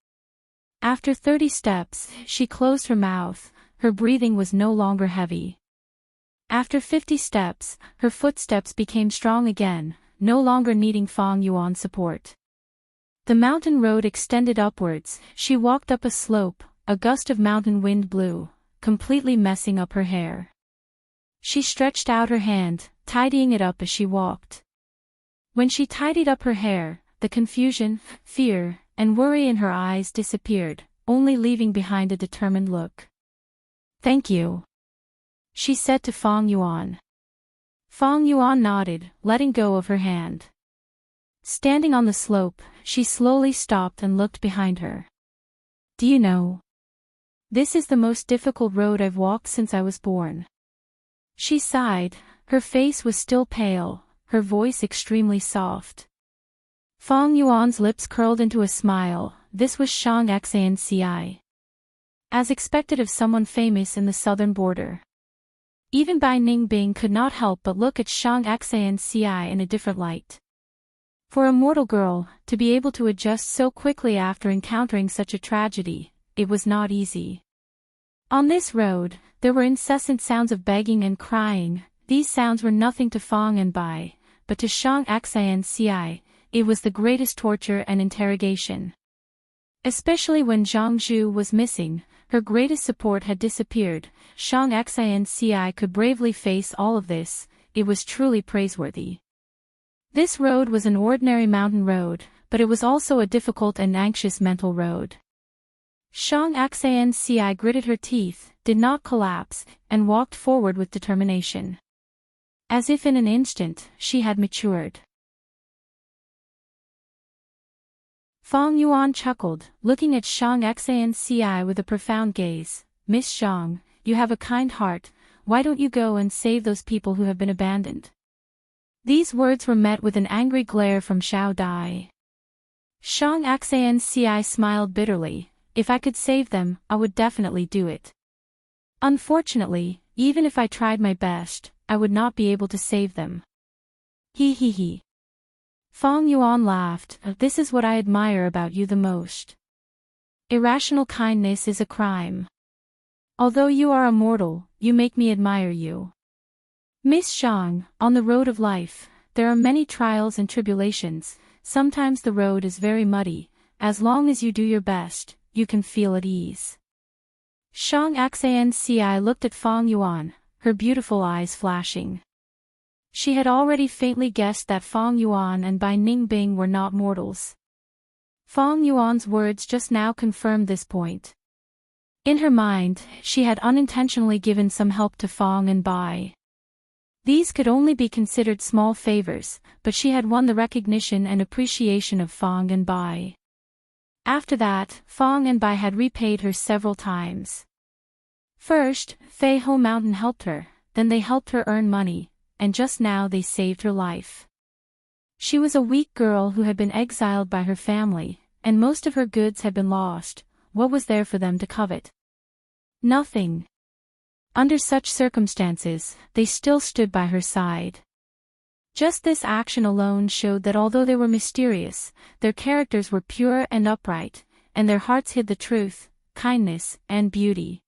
After 30 steps, she closed her mouth, her breathing was no longer heavy. After 50 steps, her footsteps became strong again, no longer needing Fang Yuan's support. The mountain road extended upwards, she walked up a slope, a gust of mountain wind blew, completely messing up her hair. She stretched out her hand, tidying it up as she walked. When she tidied up her hair, the confusion, fear, and worry in her eyes disappeared, only leaving behind a determined look. Thank you, she said to Fang Yuan. Fang Yuan nodded, letting go of her hand. Standing on the slope, she slowly stopped and looked behind her. Do you know? This is the most difficult road I've walked since I was born. She sighed, her face was still pale, her voice extremely soft. Fang Yuan's lips curled into a smile, this was Shang Xinci. As expected of someone famous in the southern border. Even Bai Ningbing could not help but look at Shang Xinci in a different light. For a mortal girl, to be able to adjust so quickly after encountering such a tragedy, it was not easy. On this road, there were incessant sounds of begging and crying, These sounds were nothing to Fong and Bai, but to Shang Xianci, it was the greatest torture and interrogation. Especially when Zhang Zhu was missing, her greatest support had disappeared. Shang Xianci could bravely face all of this. It was truly praiseworthy. This road was an ordinary mountain road, but it was also a difficult and anxious mental road. Shang Xianci gritted her teeth, did not collapse, and walked forward with determination. As if in an instant, she had matured. Fong Yuan chuckled, looking at Shang Xianci with a profound gaze. Miss Shang, you have a kind heart, why don't you go and save those people who have been abandoned? These words were met with an angry glare from Xiao Dai. Shang Xianci smiled bitterly. If I could save them, I would definitely do it. Unfortunately, even if I tried my best, I would not be able to save them. He he he. Fong Yuan laughed. This is what I admire about you the most. Irrational kindness is a crime. Although you are immortal, you make me admire you. Miss Shang, on the road of life, there are many trials and tribulations. Sometimes the road is very muddy. As long as you do your best, you can feel at ease. Shang Xianci looked at Fong Yuan, her beautiful eyes flashing. She had already faintly guessed that Fong Yuan and Bai Ningbing were not mortals. Fong Yuan's words just now confirmed this point. In her mind, she had unintentionally given some help to Fong and Bai. These could only be considered small favors, but she had won the recognition and appreciation of Fong and Bai. After that, Fong and Bai had repaid her several times. First, Fei Ho Mountain helped her, then they helped her earn money, and just now they saved her life. She was a weak girl who had been exiled by her family, and most of her goods had been lost. What was there for them to covet? Nothing. Under such circumstances, they still stood by her side. Just this action alone showed that although they were mysterious, their characters were pure and upright, and their hearts hid the truth, kindness, and beauty.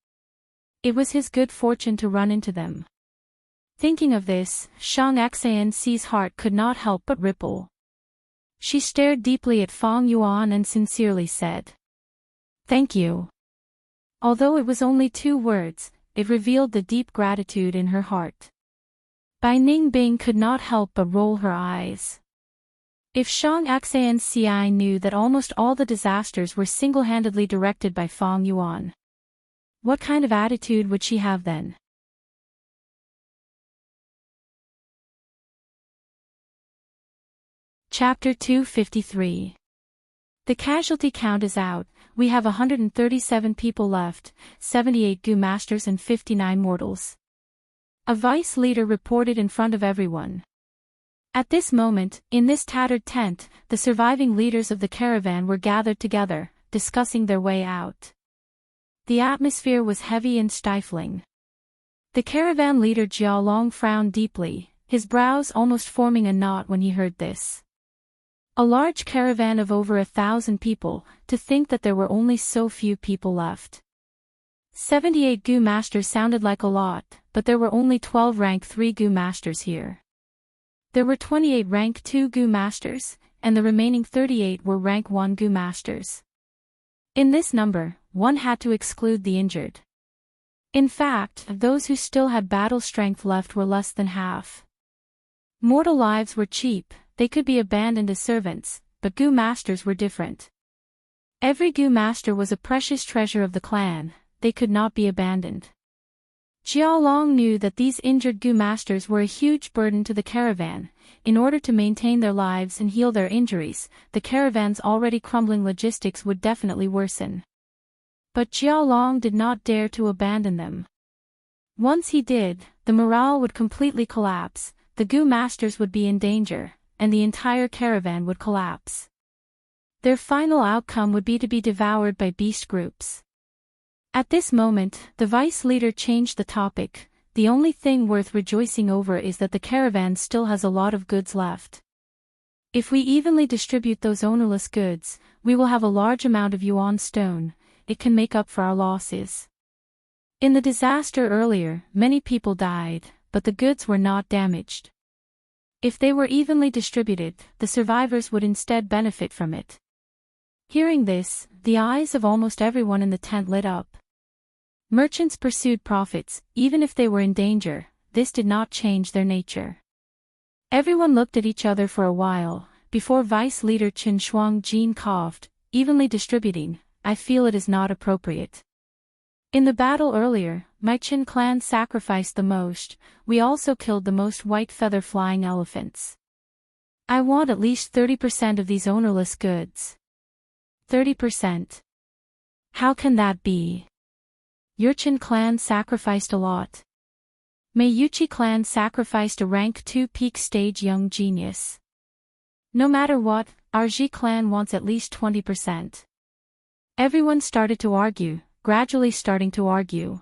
It was his good fortune to run into them. Thinking of this, Shang Xianci's heart could not help but ripple. She stared deeply at Fong Yuan and sincerely said, "Thank you." Although it was only 2 words, it revealed the deep gratitude in her heart. Bai Ningbing could not help but roll her eyes. If Shang Xianci knew that almost all the disasters were single-handedly directed by Fong Yuan, what kind of attitude would she have then? Chapter 253. The casualty count is out. We have 137 people left, 78 Gu Masters and 59 mortals. A vice leader reported in front of everyone. At this moment, in this tattered tent, the surviving leaders of the caravan were gathered together, discussing their way out. The atmosphere was heavy and stifling. The caravan leader Jiao Long frowned deeply, his brows almost forming a knot when he heard this. A large caravan of over 1,000 people, to think that there were only so few people left. 78 Gu Masters sounded like a lot, but there were only 12 rank 3 Gu Masters here. There were 28 rank 2 Gu Masters, and the remaining 38 were rank 1 Gu Masters. In this number, one had to exclude the injured. In fact, those who still had battle strength left were less than half. Mortal lives were cheap, they could be abandoned as servants, but Gu Masters were different. Every Gu Master was a precious treasure of the clan, they could not be abandoned. Jiao Long knew that these injured Gu Masters were a huge burden to the caravan. In order to maintain their lives and heal their injuries, the caravan's already crumbling logistics would definitely worsen. But Jiao Long did not dare to abandon them. Once he did, the morale would completely collapse, the Gu Masters would be in danger, and the entire caravan would collapse. Their final outcome would be to be devoured by beast groups. At this moment, the vice leader changed the topic. The only thing worth rejoicing over is that the caravan still has a lot of goods left. If we evenly distribute those ownerless goods, we will have a large amount of yuan stone. It can make up for our losses. In the disaster earlier, many people died, but the goods were not damaged. If they were evenly distributed, the survivors would instead benefit from it. Hearing this, the eyes of almost everyone in the tent lit up. Merchants pursued profits, even if they were in danger. This did not change their nature. Everyone looked at each other for a while, before Vice Leader Qin Shuangjin coughed, evenly distributing. I feel it is not appropriate. In the battle earlier, my Qin clan sacrificed the most. We also killed the most white feather-flying elephants. I want at least 30% of these ownerless goods. 30%. How can that be? Your Qin clan sacrificed a lot. Meiyuchi clan sacrificed a rank 2 peak stage young genius. No matter what, our Ji clan wants at least 20%. Everyone started to argue, gradually starting to argue.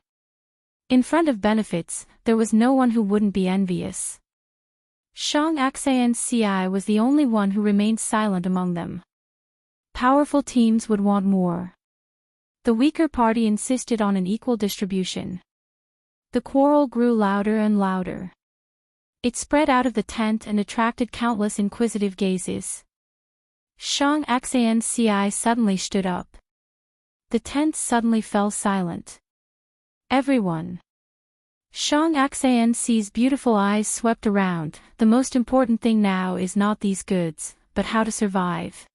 In front of benefits, there was no one who wouldn't be envious. Shang Xanci was the only one who remained silent among them. Powerful teams would want more. The weaker party insisted on an equal distribution. The quarrel grew louder and louder. It spread out of the tent and attracted countless inquisitive gazes. Shang Xanci suddenly stood up. The tent suddenly fell silent. Everyone. Shang Xanci's beautiful eyes swept around. The most important thing now is not these goods, but how to survive.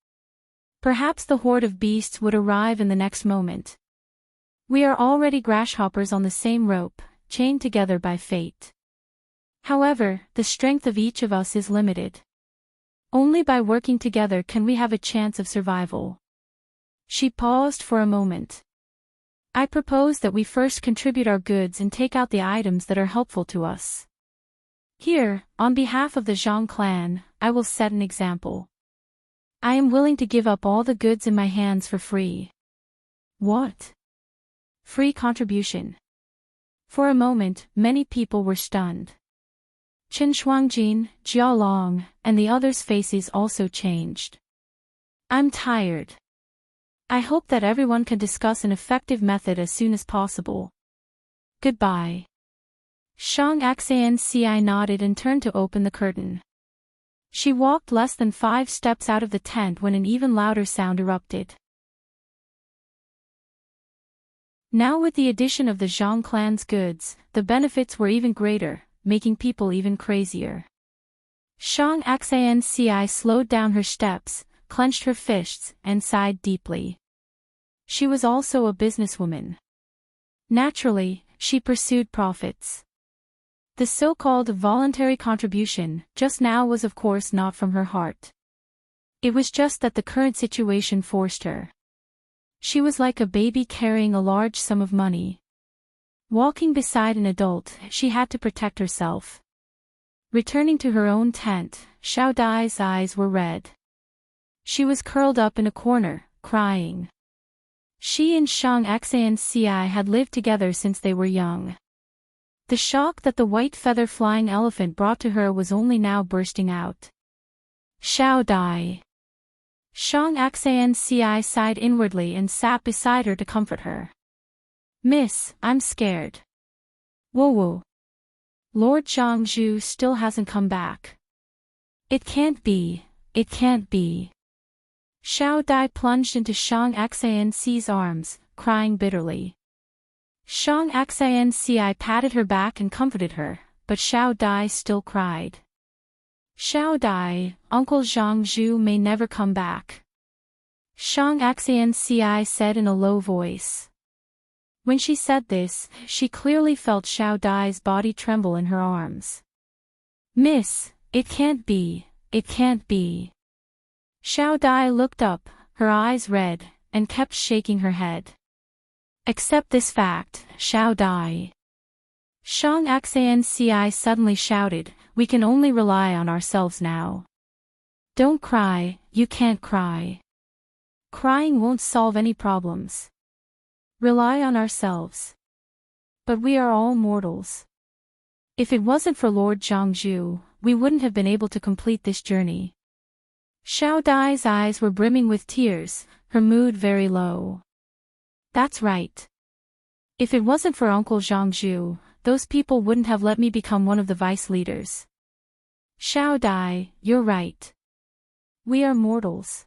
Perhaps the horde of beasts would arrive in the next moment. We are already grasshoppers on the same rope, chained together by fate. However, the strength of each of us is limited. Only by working together can we have a chance of survival. She paused for a moment. I propose that we first contribute our goods and take out the items that are helpful to us. Here, on behalf of the Zhang clan, I will set an example. I am willing to give up all the goods in my hands for free. What? Free contribution. For a moment, many people were stunned. Qin Shuangjin, Jia Long, and the others' faces also changed. I'm tired. I hope that everyone can discuss an effective method as soon as possible. Goodbye. Shang Xanci nodded and turned to open the curtain. She walked less than 5 steps out of the tent when an even louder sound erupted. Now with the addition of the Zhang clan's goods, the benefits were even greater, making people even crazier. Shang Xanci slowed down her steps, clenched her fists, and sighed deeply. She was also a businesswoman. Naturally, she pursued profits. The so-called voluntary contribution just now was of course not from her heart. It was just that the current situation forced her. She was like a baby carrying a large sum of money. Walking beside an adult, she had to protect herself. Returning to her own tent, Xiao Dai's eyes were red. She was curled up in a corner, crying. She and Shang Xanci had lived together since they were young. The shock that the white feather-flying elephant brought to her was only now bursting out. Xiao Dai. Shang Xanci sighed inwardly and sat beside her to comfort her. Miss, I'm scared. Whoa. Lord Zhangzhu still hasn't come back. It can't be. Xiao Dai plunged into Shang Xanci's arms, crying bitterly. Shang Xanci patted her back and comforted her, but Xiao Dai still cried. Xiao Dai, Uncle Zhangzhu may never come back. Shang Xanci said in a low voice. When she said this, she clearly felt Xiao Dai's body tremble in her arms. Miss, it can't be. Xiao Dai looked up, her eyes red, and kept shaking her head. Accept this fact, Xiao Dai. Shang Xanci suddenly shouted, we can only rely on ourselves now. Don't cry, you can't cry. Crying won't solve any problems. Rely on ourselves. But we are all mortals. If it wasn't for Lord Zhangzhu, we wouldn't have been able to complete this journey. Xiao Dai's eyes were brimming with tears, her mood very low. That's right. If it wasn't for Uncle Zhangzhu, those people wouldn't have let me become one of the vice leaders. Xiao Dai, you're right. We are mortals.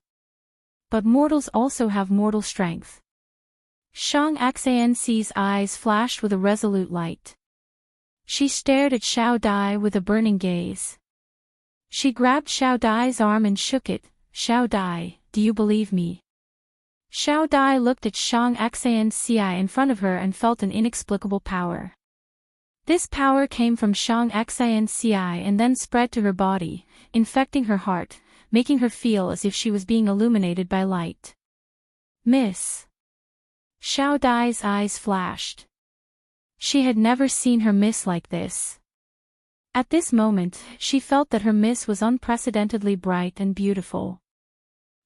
But mortals also have mortal strength. Shang Xan's eyes flashed with a resolute light. She stared at Xiao Dai with a burning gaze. She grabbed Xiao Dai's arm and shook it. Xiao Dai, do you believe me? Xiao Dai looked at Shang Xan's in front of her and felt an inexplicable power. This power came from Shang Xan's and then spread to her body, infecting her heart, making her feel as if she was being illuminated by light. Miss. Xiao Dai's eyes flashed. She had never seen her miss like this. At this moment, she felt that her miss was unprecedentedly bright and beautiful.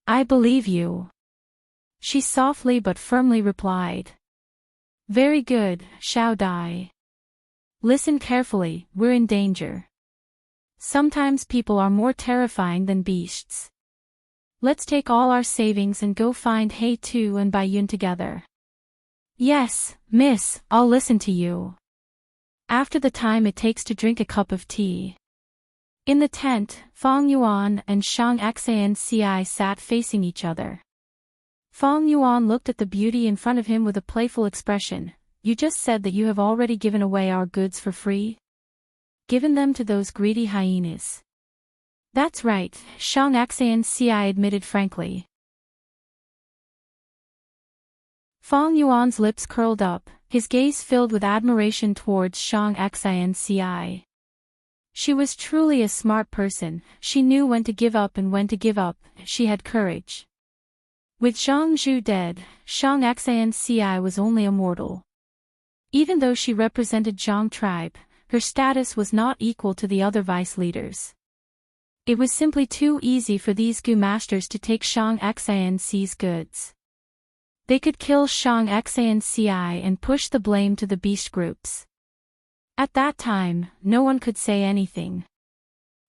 I believe you. She softly but firmly replied. Very good, Xiao Dai. Listen carefully, we're in danger. Sometimes people are more terrifying than beasts. Let's take all our savings and go find He Tu and Bai Yun together. Yes, miss, I'll listen to you. After the time it takes to drink a cup of tea. In the tent, Fang Yuan and Shang Xanci sat facing each other. Fang Yuan looked at the beauty in front of him with a playful expression. You just said that you have already given away our goods for free? Given them to those greedy hyenas. That's right, Shang Xanci admitted frankly. Fang Yuan's lips curled up, his gaze filled with admiration towards Shang Xanci. She was truly a smart person, she knew when to give up and when to give up, she had courage. With Zhang Zhu dead, Shang Xanci was only a mortal. Even though she represented Zhang tribe, her status was not equal to the other vice leaders. It was simply too easy for these Gu masters to take Shang Xanci's goods. They could kill Shang Xanci and push the blame to the beast groups. At that time, no one could say anything.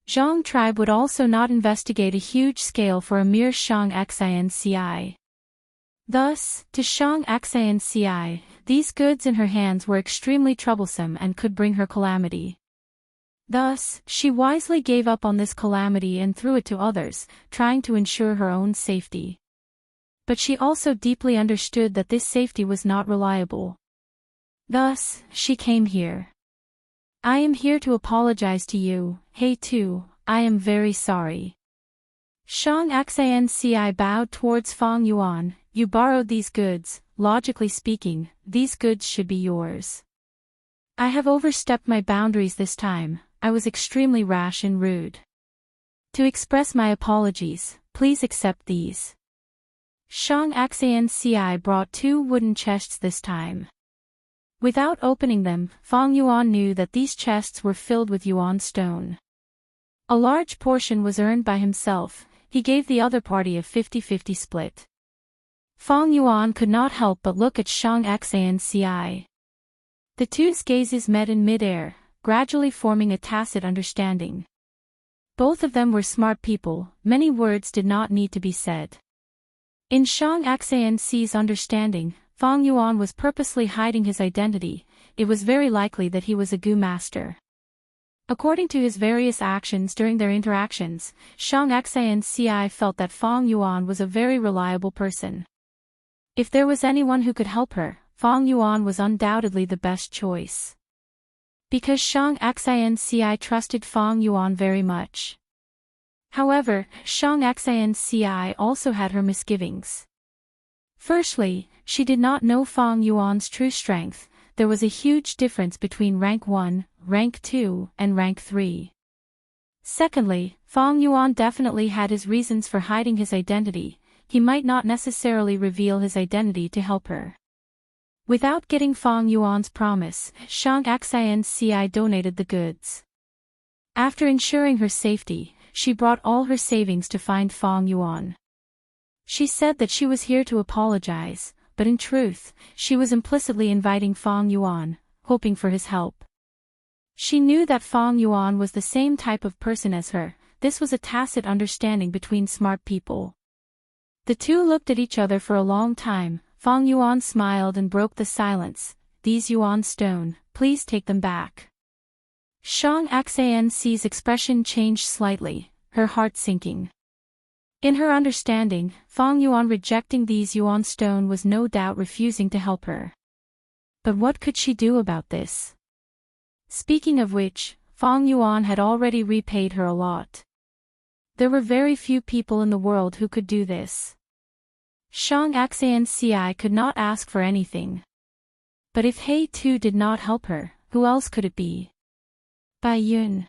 Zhang tribe would also not investigate a huge scale for a mere Shang Xanci. Thus, to Shang Xanci, these goods in her hands were extremely troublesome and could bring her calamity. Thus, she wisely gave up on this calamity and threw it to others, trying to ensure her own safety. But she also deeply understood that this safety was not reliable. Thus, she came here. I am here to apologize to you, He Tu, I am very sorry. Shang Xanci bowed towards Fang Yuan, you borrowed these goods, logically speaking, these goods should be yours. I have overstepped my boundaries this time, I was extremely rash and rude. To express my apologies, please accept these. Shang Xanci brought 2 wooden chests this time. Without opening them, Fang Yuan knew that these chests were filled with yuan stone. A large portion was earned by himself, he gave the other party a 50-50 split. Fang Yuan could not help but look at Shang Xanci. The two's gazes met in mid-air, gradually forming a tacit understanding. Both of them were smart people, many words did not need to be said. In Shang Xanci's understanding, Fang Yuan was purposely hiding his identity, it was very likely that he was a Gu master. According to his various actions during their interactions, Shang Xanci felt that Fang Yuan was a very reliable person. If there was anyone who could help her, Fang Yuan was undoubtedly the best choice. Because Shang Xanci trusted Fang Yuan very much. However, Shang Xanci also had her misgivings. Firstly, she did not know Fang Yuan's true strength, there was a huge difference between rank 1, rank 2, and rank 3. Secondly, Fang Yuan definitely had his reasons for hiding his identity, he might not necessarily reveal his identity to help her. Without getting Fang Yuan's promise, Shang Xanci donated the goods. After ensuring her safety, she brought all her savings to find Fang Yuan. She said that she was here to apologize, but in truth, she was implicitly inviting Fang Yuan, hoping for his help. She knew that Fang Yuan was the same type of person as her, this was a tacit understanding between smart people. The two looked at each other for a long time, Fang Yuan smiled and broke the silence, these yuan stone, please take them back. Shang Xan's expression changed slightly, her heart sinking. In her understanding, Fang Yuan rejecting these yuan stone was no doubt refusing to help her. But what could she do about this? Speaking of which, Fang Yuan had already repaid her a lot. There were very few people in the world who could do this. Shang Xanci could not ask for anything. But if He too did not help her, who else could it be? Bai Yun.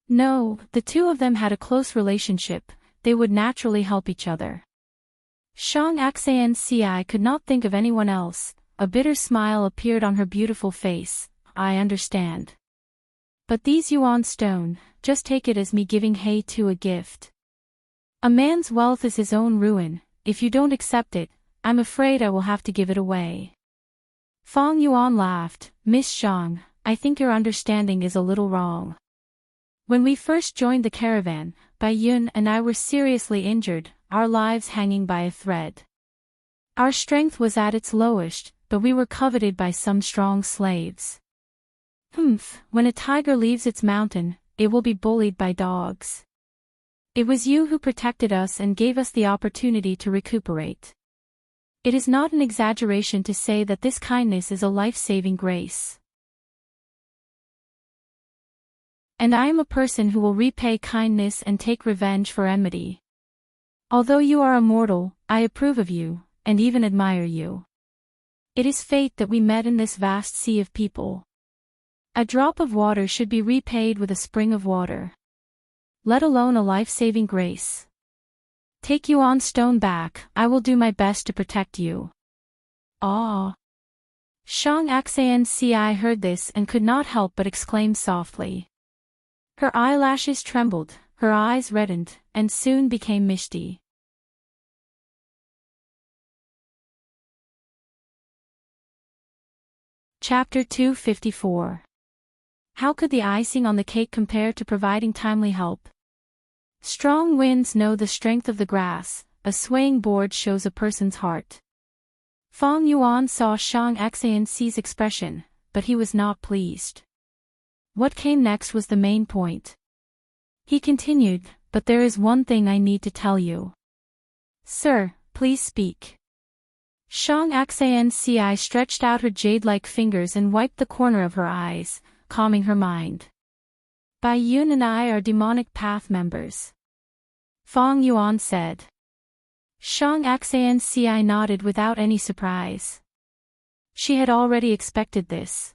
No, the two of them had a close relationship, they would naturally help each other. Shang Xanci could not think of anyone else, a bitter smile appeared on her beautiful face. I understand. But these yuan stone, just take it as me giving He to a gift. A man's wealth is his own ruin, if you don't accept it, I'm afraid I will have to give it away. Fang Yuan laughed, Miss Shang, I think your understanding is a little wrong. When we first joined the caravan, Bai Yun and I were seriously injured, our lives hanging by a thread. Our strength was at its lowest, but we were coveted by some strong slaves. When a tiger leaves its mountain, it will be bullied by dogs. It was you who protected us and gave us the opportunity to recuperate. It is not an exaggeration to say that this kindness is a life-saving grace. And I am a person who will repay kindness and take revenge for enmity. Although you are immortal, I approve of you, and even admire you. It is fate that we met in this vast sea of people. A drop of water should be repaid with a spring of water. Let alone a life-saving grace. Take yuan stone back, I will do my best to protect you. Ah! Shang Xanci heard this and could not help but exclaim softly. Her eyelashes trembled, her eyes reddened, and soon became misty. Chapter 254. How could the icing on the cake compare to providing timely help? Strong winds know the strength of the grass, a swaying board shows a person's heart. Fang Yuan saw Shang Xanci's expression, but he was not pleased. What came next was the main point. He continued, but there is one thing I need to tell you. Sir, please speak. Shang Xanci stretched out her jade-like fingers and wiped the corner of her eyes, calming her mind. Bai Yun and I are demonic path members. Fang Yuan said. Shang Xanci nodded without any surprise. She had already expected this.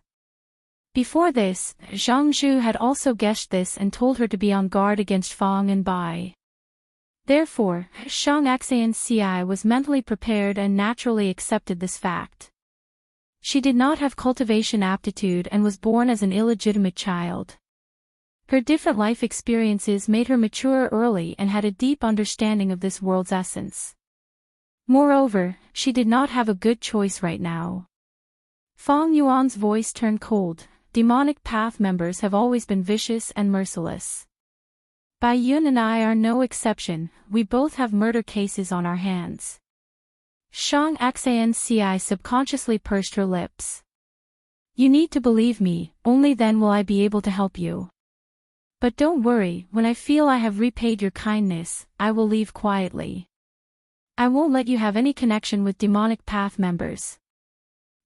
Before this, Zhang Zhu had also guessed this and told her to be on guard against Fang and Bai. Therefore, Shang Xanci was mentally prepared and naturally accepted this fact. She did not have cultivation aptitude and was born as an illegitimate child. Her different life experiences made her mature early and had a deep understanding of this world's essence. Moreover, she did not have a good choice right now. Fang Yuan's voice turned cold. Demonic path members have always been vicious and merciless. Bai Yun and I are no exception, we both have murder cases on our hands. Shang Xanci subconsciously pursed her lips. You need to believe me, only then will I be able to help you. But don't worry, when I feel I have repaid your kindness, I will leave quietly. I won't let you have any connection with demonic path members.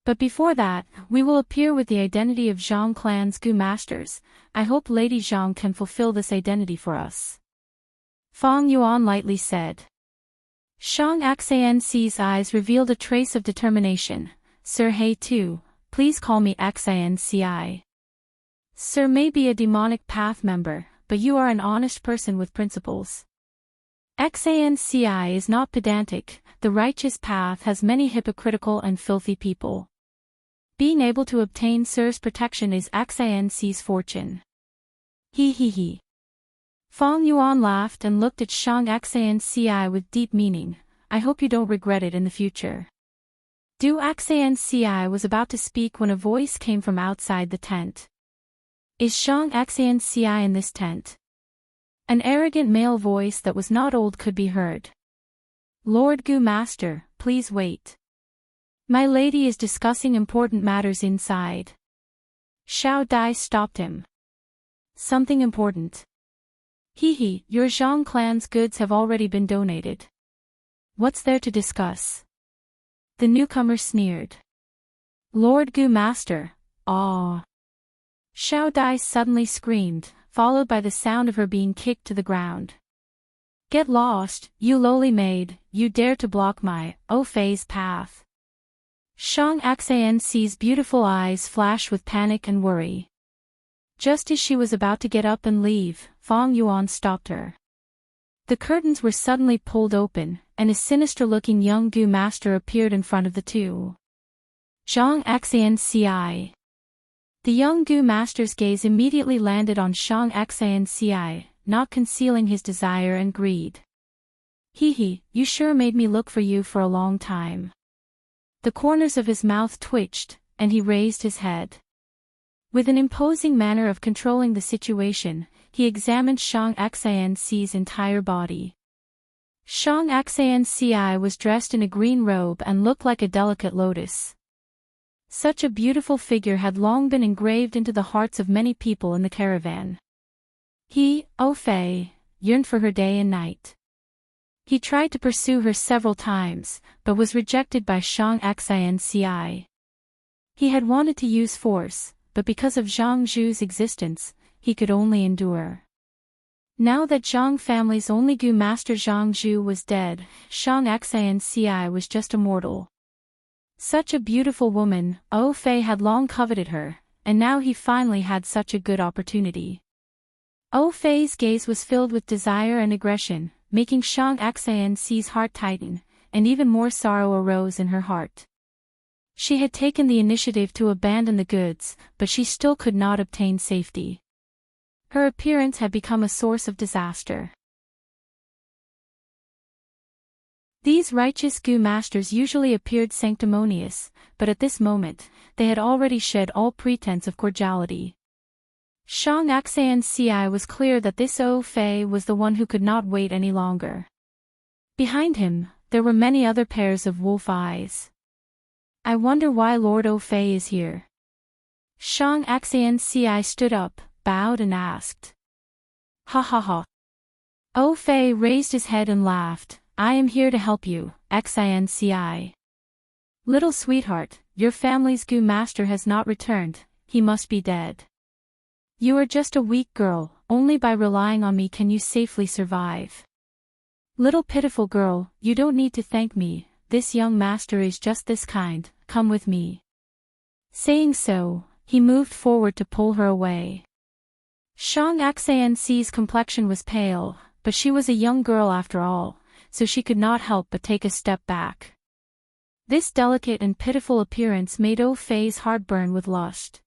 But before that, we will appear with the identity of Zhang clan's Gu masters. I hope Lady Zhang can fulfill this identity for us. Fang Yuan lightly said. Shang Xanci's eyes revealed a trace of determination. Sir He too, please call me Xanci. Sir may be a demonic path member, but you are an honest person with principles. Xanci is not pedantic, the righteous path has many hypocritical and filthy people. Being able to obtain Sir's protection is Xanci's fortune. He. Fang Yuan laughed and looked at Shang Xanci with deep meaning. I hope you don't regret it in the future. Du Xanci was about to speak when a voice came from outside the tent. Is Shang Xanci in this tent? An arrogant male voice that was not old could be heard. Lord Gu Master, please wait. My lady is discussing important matters inside. Xiao Dai stopped him. Something important. Hee, your Zhang clan's goods have already been donated. What's there to discuss? The newcomer sneered. Lord Gu Master, ah. Xiao Dai suddenly screamed, followed by the sound of her being kicked to the ground. Get lost, you lowly maid, you dare to block my, Fei's path. Shang Xian's beautiful eyes flashed with panic and worry. Just as she was about to get up and leave, Fang Yuan stopped her. The curtains were suddenly pulled open, and a sinister-looking young Gu master appeared in front of the two. Zhang Xianci. The young Gu master's gaze immediately landed on Shang Xianci, not concealing his desire and greed. Hee, you sure made me look for you for a long time. The corners of his mouth twitched, and he raised his head. With an imposing manner of controlling the situation, he examined Shang Xian's entire body. Shang Xianci was dressed in a green robe and looked like a delicate lotus. Such a beautiful figure had long been engraved into the hearts of many people in the caravan. He, Fei, yearned for her day and night. He tried to pursue her several times, but was rejected by Shang Xianci. He had wanted to use force, but because of Zhang Zhu's existence, he could only endure. Now that Zhang family's only Gu master Zhang Zhu was dead, Shang Xianci was just a mortal. Such a beautiful woman, Fei had long coveted her, and now he finally had such a good opportunity. Fei's gaze was filled with desire and aggression, making Shang Xian's heart tighten, and even more sorrow arose in her heart. She had taken the initiative to abandon the goods, but she still could not obtain safety. Her appearance had become a source of disaster. These righteous Gu masters usually appeared sanctimonious, but at this moment, they had already shed all pretense of cordiality. Shang Xianci was clear that this Fei was the one who could not wait any longer. Behind him, there were many other pairs of wolf eyes. I wonder why Lord Fei is here. Shang Xianci stood up, bowed and asked. Ha ha ha. Fei raised his head and laughed. I am here to help you, Xianci. Little sweetheart, your family's Gu master has not returned, he must be dead. You are just a weak girl, only by relying on me can you safely survive. Little pitiful girl, you don't need to thank me, this young master is just this kind, come with me. Saying so, he moved forward to pull her away. Shang Xian's complexion was pale, but she was a young girl after all, so she could not help but take a step back. This delicate and pitiful appearance made Fei's heart burn with lust.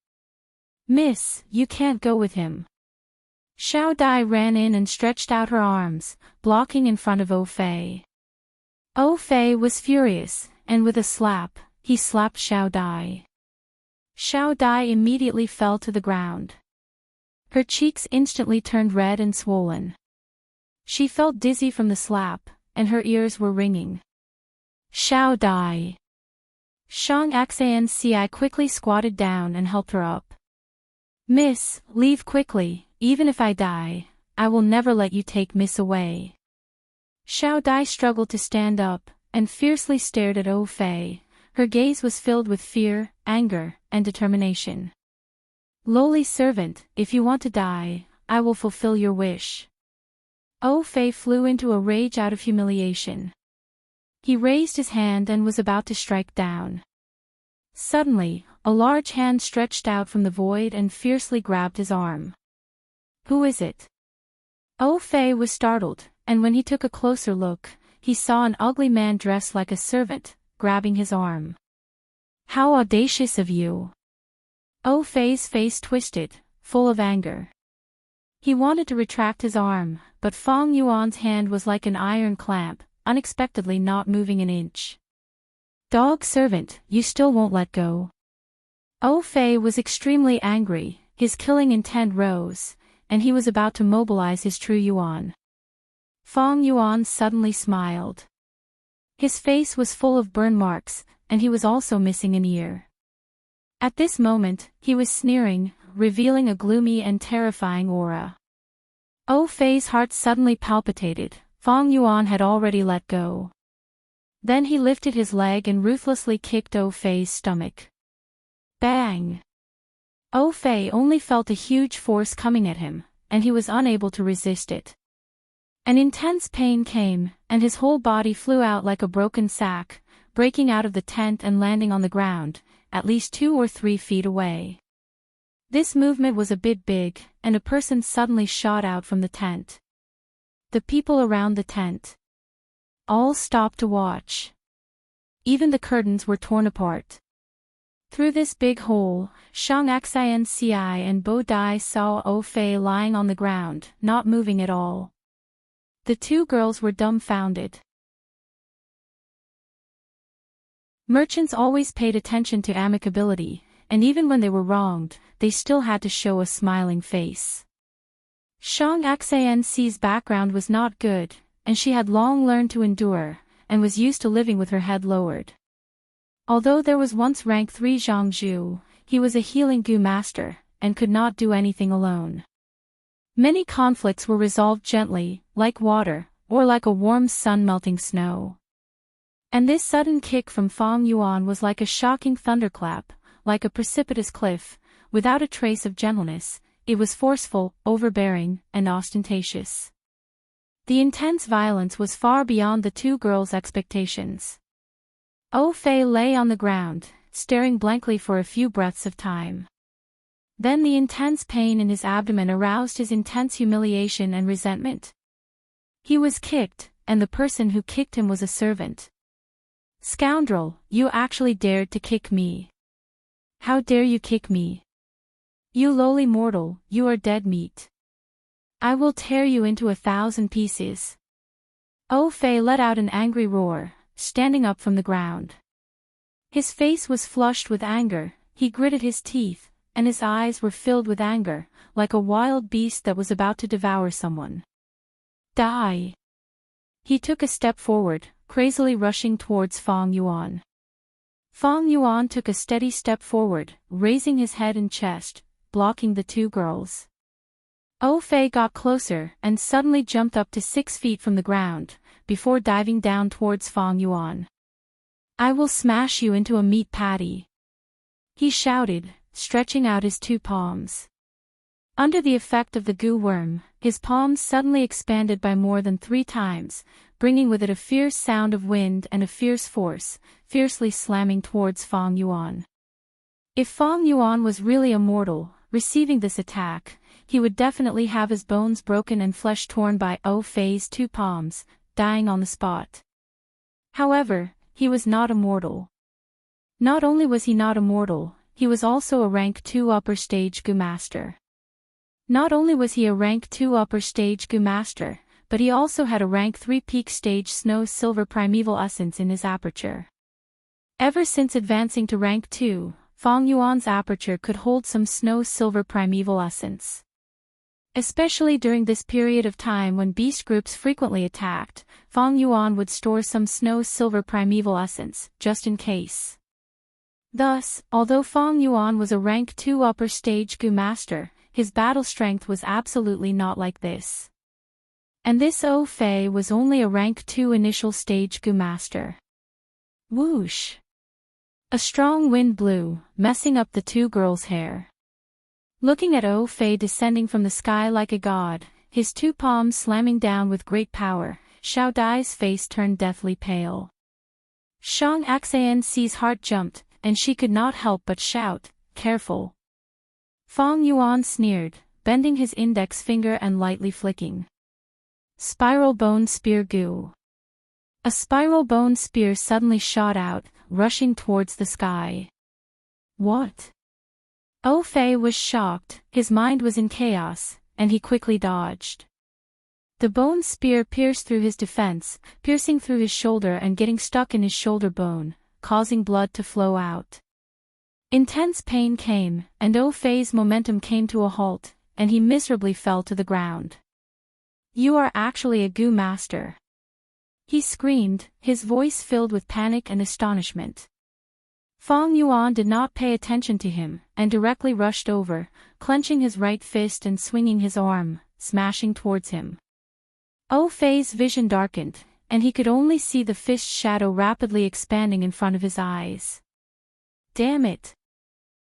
Miss, you can't go with him. Xiao Dai ran in and stretched out her arms, blocking in front of Fei. Fei was furious, and with a slap, he slapped Xiao Dai. Xiao Dai immediately fell to the ground. Her cheeks instantly turned red and swollen. She felt dizzy from the slap, and her ears were ringing. Xiao Dai. Shang Xianci quickly squatted down and helped her up. Miss, leave quickly, even if I die, I will never let you take Miss away. Xiao Dai struggled to stand up, and fiercely stared at Fei. Her gaze was filled with fear, anger, and determination. Lowly servant, if you want to die, I will fulfill your wish. Fei flew into a rage out of humiliation. He raised his hand and was about to strike down. Suddenly, a large hand stretched out from the void and fiercely grabbed his arm. Who is it? Fei was startled, and when he took a closer look, he saw an ugly man dressed like a servant, grabbing his arm. How audacious of you! Fei's face twisted, full of anger. He wanted to retract his arm, but Fang Yuan's hand was like an iron clamp, unexpectedly not moving an inch. Dog servant, you still won't let go. Fei was extremely angry, his killing intent rose, and he was about to mobilize his true Yuan. Fang Yuan suddenly smiled. His face was full of burn marks, and he was also missing an ear. At this moment, he was sneering, revealing a gloomy and terrifying aura. Fei's heart suddenly palpitated. Fang Yuan had already let go. Then he lifted his leg and ruthlessly kicked Fei's stomach. Bang! Fei only felt a huge force coming at him, and he was unable to resist it. An intense pain came, and his whole body flew out like a broken sack, breaking out of the tent and landing on the ground, at least 2 or 3 feet away. This movement was a bit big, and a person suddenly shot out from the tent. The people around the tent all stopped to watch. Even the curtains were torn apart. Through this big hole, Shang Xianci and Bo Dai saw Fei lying on the ground, not moving at all. The 2 girls were dumbfounded. Merchants always paid attention to amicability, and even when they were wronged, they still had to show a smiling face. Shang Xianci's background was not good, and she had long learned to endure, and was used to living with her head lowered. Although there was once rank 3 Zhang Zhu, he was a healing Gu master, and could not do anything alone. Many conflicts were resolved gently, like water, or like a warm sun melting snow. And this sudden kick from Fang Yuan was like a shocking thunderclap, like a precipitous cliff, without a trace of gentleness. It was forceful, overbearing, and ostentatious. The intense violence was far beyond the 2 girls' expectations. Fei lay on the ground, staring blankly for a few breaths of time. Then the intense pain in his abdomen aroused his intense humiliation and resentment. He was kicked, and the person who kicked him was a servant. Scoundrel, you actually dared to kick me. How dare you kick me? You lowly mortal, you are dead meat. I will tear you into 1,000 pieces. Fei let out an angry roar, standing up from the ground. His face was flushed with anger, he gritted his teeth, and his eyes were filled with anger, like a wild beast that was about to devour someone. Die! He took a step forward, crazily rushing towards Fang Yuan. Fang Yuan took a steady step forward, raising his head and chest, blocking the 2 girls. Fei got closer and suddenly jumped up to 6 feet from the ground, before diving down towards Fang Yuan. I will smash you into a meat patty, he shouted, stretching out his 2 palms. Under the effect of the goo worm, his palms suddenly expanded by more than 3 times, bringing with it a fierce sound of wind and a fierce force, fiercely slamming towards Fang Yuan. If Fang Yuan was really immortal, receiving this attack, he would definitely have his bones broken and flesh torn by Fei's 2 palms, dying on the spot. However, he was not immortal. Not only was he not immortal, he was also a rank 2 upper stage Gu master. Not only was he a rank 2 upper stage Gu master, but he also had a rank 3 peak stage Snow Silver Primeval Essence in his aperture. Ever since advancing to rank 2, Fang Yuan's aperture could hold some Snow Silver Primeval Essence. Especially during this period of time when beast groups frequently attacked, Fang Yuan would store some Snow Silver Primeval Essence, just in case. Thus, although Fang Yuan was a rank 2 upper stage Gu master, his battle strength was absolutely not like this. And this Fei was only a rank 2 initial stage Gu master. Whoosh! A strong wind blew, messing up the 2 girls' hair. Looking at Fei descending from the sky like a god, his 2 palms slamming down with great power, Xiao Dai's face turned deathly pale. Shang Xianci's heart jumped, and she could not help but shout, "Careful!" Fang Yuan sneered, bending his index finger and lightly flicking. Spiral Bone Spear Gu. A spiral bone spear suddenly shot out, rushing towards the sky. What? Fei was shocked, his mind was in chaos, and he quickly dodged. The bone spear pierced through his defense, piercing through his shoulder and getting stuck in his shoulder bone, causing blood to flow out. Intense pain came, and Fei's momentum came to a halt, and he miserably fell to the ground. You are actually a Gu master, he screamed, his voice filled with panic and astonishment. Fong Yuan did not pay attention to him, and directly rushed over, clenching his right fist and swinging his arm, smashing towards him. Fei's vision darkened, and he could only see the fist's shadow rapidly expanding in front of his eyes. Damn it!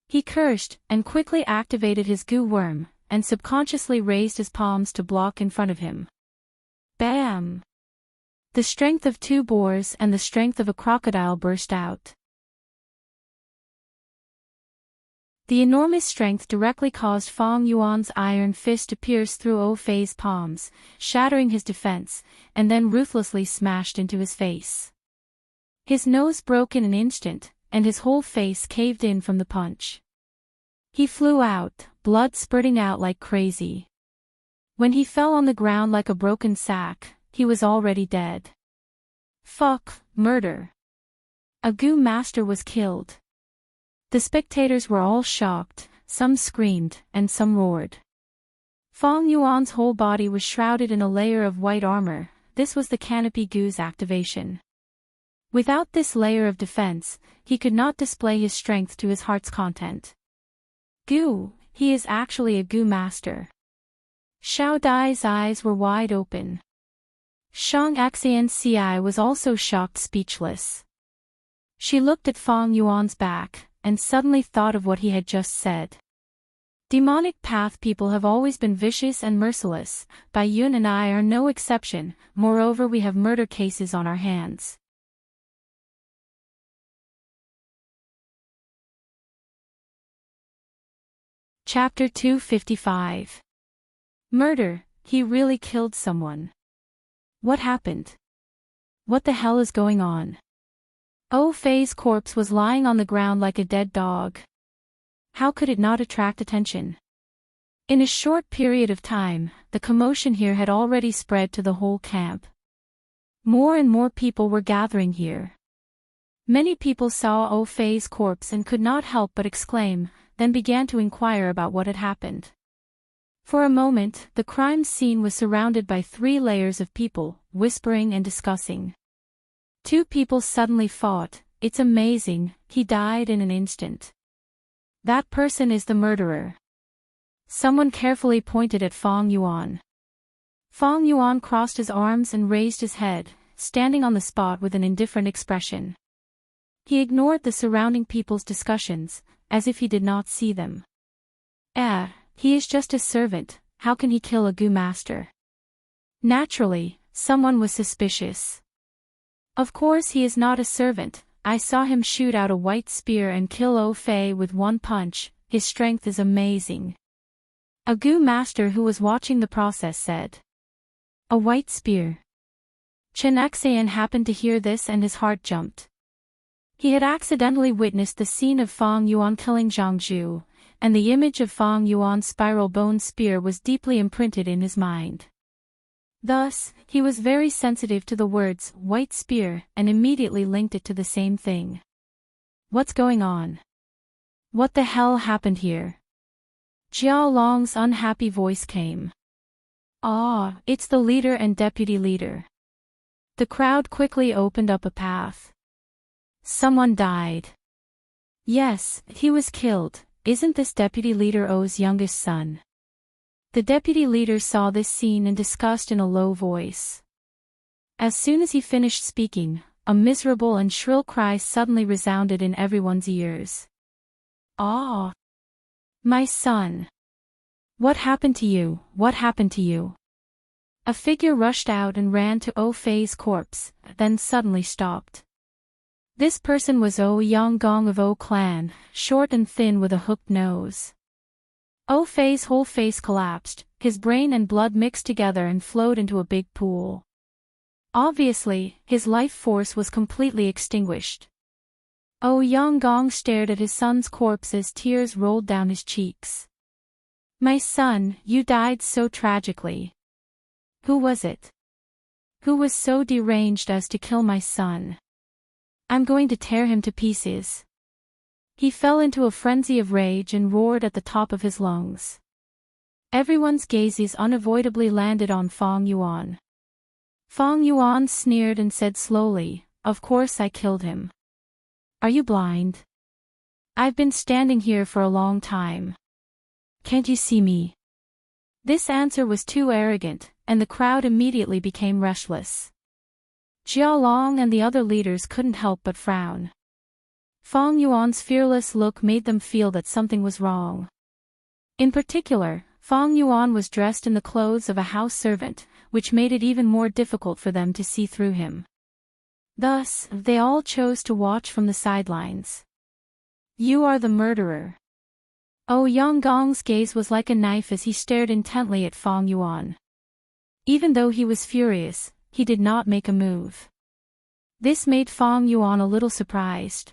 He cursed, and quickly activated his goo worm, and subconsciously raised his palms to block in front of him. Bam! The strength of 2 boars and the strength of a crocodile burst out. The enormous strength directly caused Fong Yuan's iron fist to pierce through Fei's palms, shattering his defense, and then ruthlessly smashed into his face. His nose broke in an instant, and his whole face caved in from the punch. He flew out, blood spurting out like crazy. When he fell on the ground like a broken sack, he was already dead. Fuck, murder. A goo master was killed. The spectators were all shocked, some screamed, and some roared. Fong Yuan's whole body was shrouded in a layer of white armor. This was the canopy goo's activation. Without this layer of defense, he could not display his strength to his heart's content. Goo, he is actually a goo master. Xiao Dai's eyes were wide open. Shang Xianci was also shocked, speechless. She looked at Fong Yuan's back, and suddenly thought of what he had just said. Demonic path people have always been vicious and merciless, Bai Yun and I are no exception, moreover we have murder cases on our hands. Chapter 255. Murder, he really killed someone. What happened? What the hell is going on? Fei's corpse was lying on the ground like a dead dog. How could it not attract attention? In a short period of time, the commotion here had already spread to the whole camp. More and more people were gathering here. Many people saw Fei's corpse and could not help but exclaim, then began to inquire about what had happened. For a moment, the crime scene was surrounded by 3 layers of people, whispering and discussing. 2 people suddenly fought. It's amazing, he died in an instant. That person is the murderer. Someone carefully pointed at Fong Yuan. Fong Yuan crossed his arms and raised his head, standing on the spot with an indifferent expression. He ignored the surrounding people's discussions, as if he did not see them. He is just a servant, how can he kill a goo master? Naturally, someone was suspicious. Of course he is not a servant, I saw him shoot out a white spear and kill Fei with 1 punch, his strength is amazing. A goo master who was watching the process said. A white spear. Chen Xian happened to hear this and his heart jumped. He had accidentally witnessed the scene of Fong Yuan killing Zhang Zhu, and the image of Fong Yuan's spiral bone spear was deeply imprinted in his mind. Thus, he was very sensitive to the words, white spear, and immediately linked it to the same thing. What's going on? What the hell happened here? Jiao Long's unhappy voice came. It's the leader and deputy leader. The crowd quickly opened up a path. Someone died. Yes, he was killed. Isn't this deputy leader O's youngest son? The deputy leader saw this scene and discussed in a low voice. As soon as he finished speaking, a miserable and shrill cry suddenly resounded in everyone's ears. My son! What happened to you? What happened to you? A figure rushed out and ran to Fei's corpse, then suddenly stopped. This person was Yanggong of O clan, short and thin with a hooked nose. Fei's whole face collapsed, his brain and blood mixed together and flowed into a big pool. Obviously, his life force was completely extinguished. Yanggong stared at his son's corpse as tears rolled down his cheeks. My son, you died so tragically. Who was it? Who was so deranged as to kill my son? I'm going to tear him to pieces. He fell into a frenzy of rage and roared at the top of his lungs. Everyone's gazes unavoidably landed on Fong Yuan. Fong Yuan sneered and said slowly, of course I killed him. Are you blind? I've been standing here for a long time. Can't you see me? This answer was too arrogant, and the crowd immediately became restless. Jia Long and the other leaders couldn't help but frown. Fang Yuan's fearless look made them feel that something was wrong. In particular, Fang Yuan was dressed in the clothes of a house servant, which made it even more difficult for them to see through him. Thus, they all chose to watch from the sidelines. You are the murderer. Yanggong's gaze was like a knife as he stared intently at Fang Yuan. Even though he was furious, he did not make a move. This made Fang Yuan a little surprised.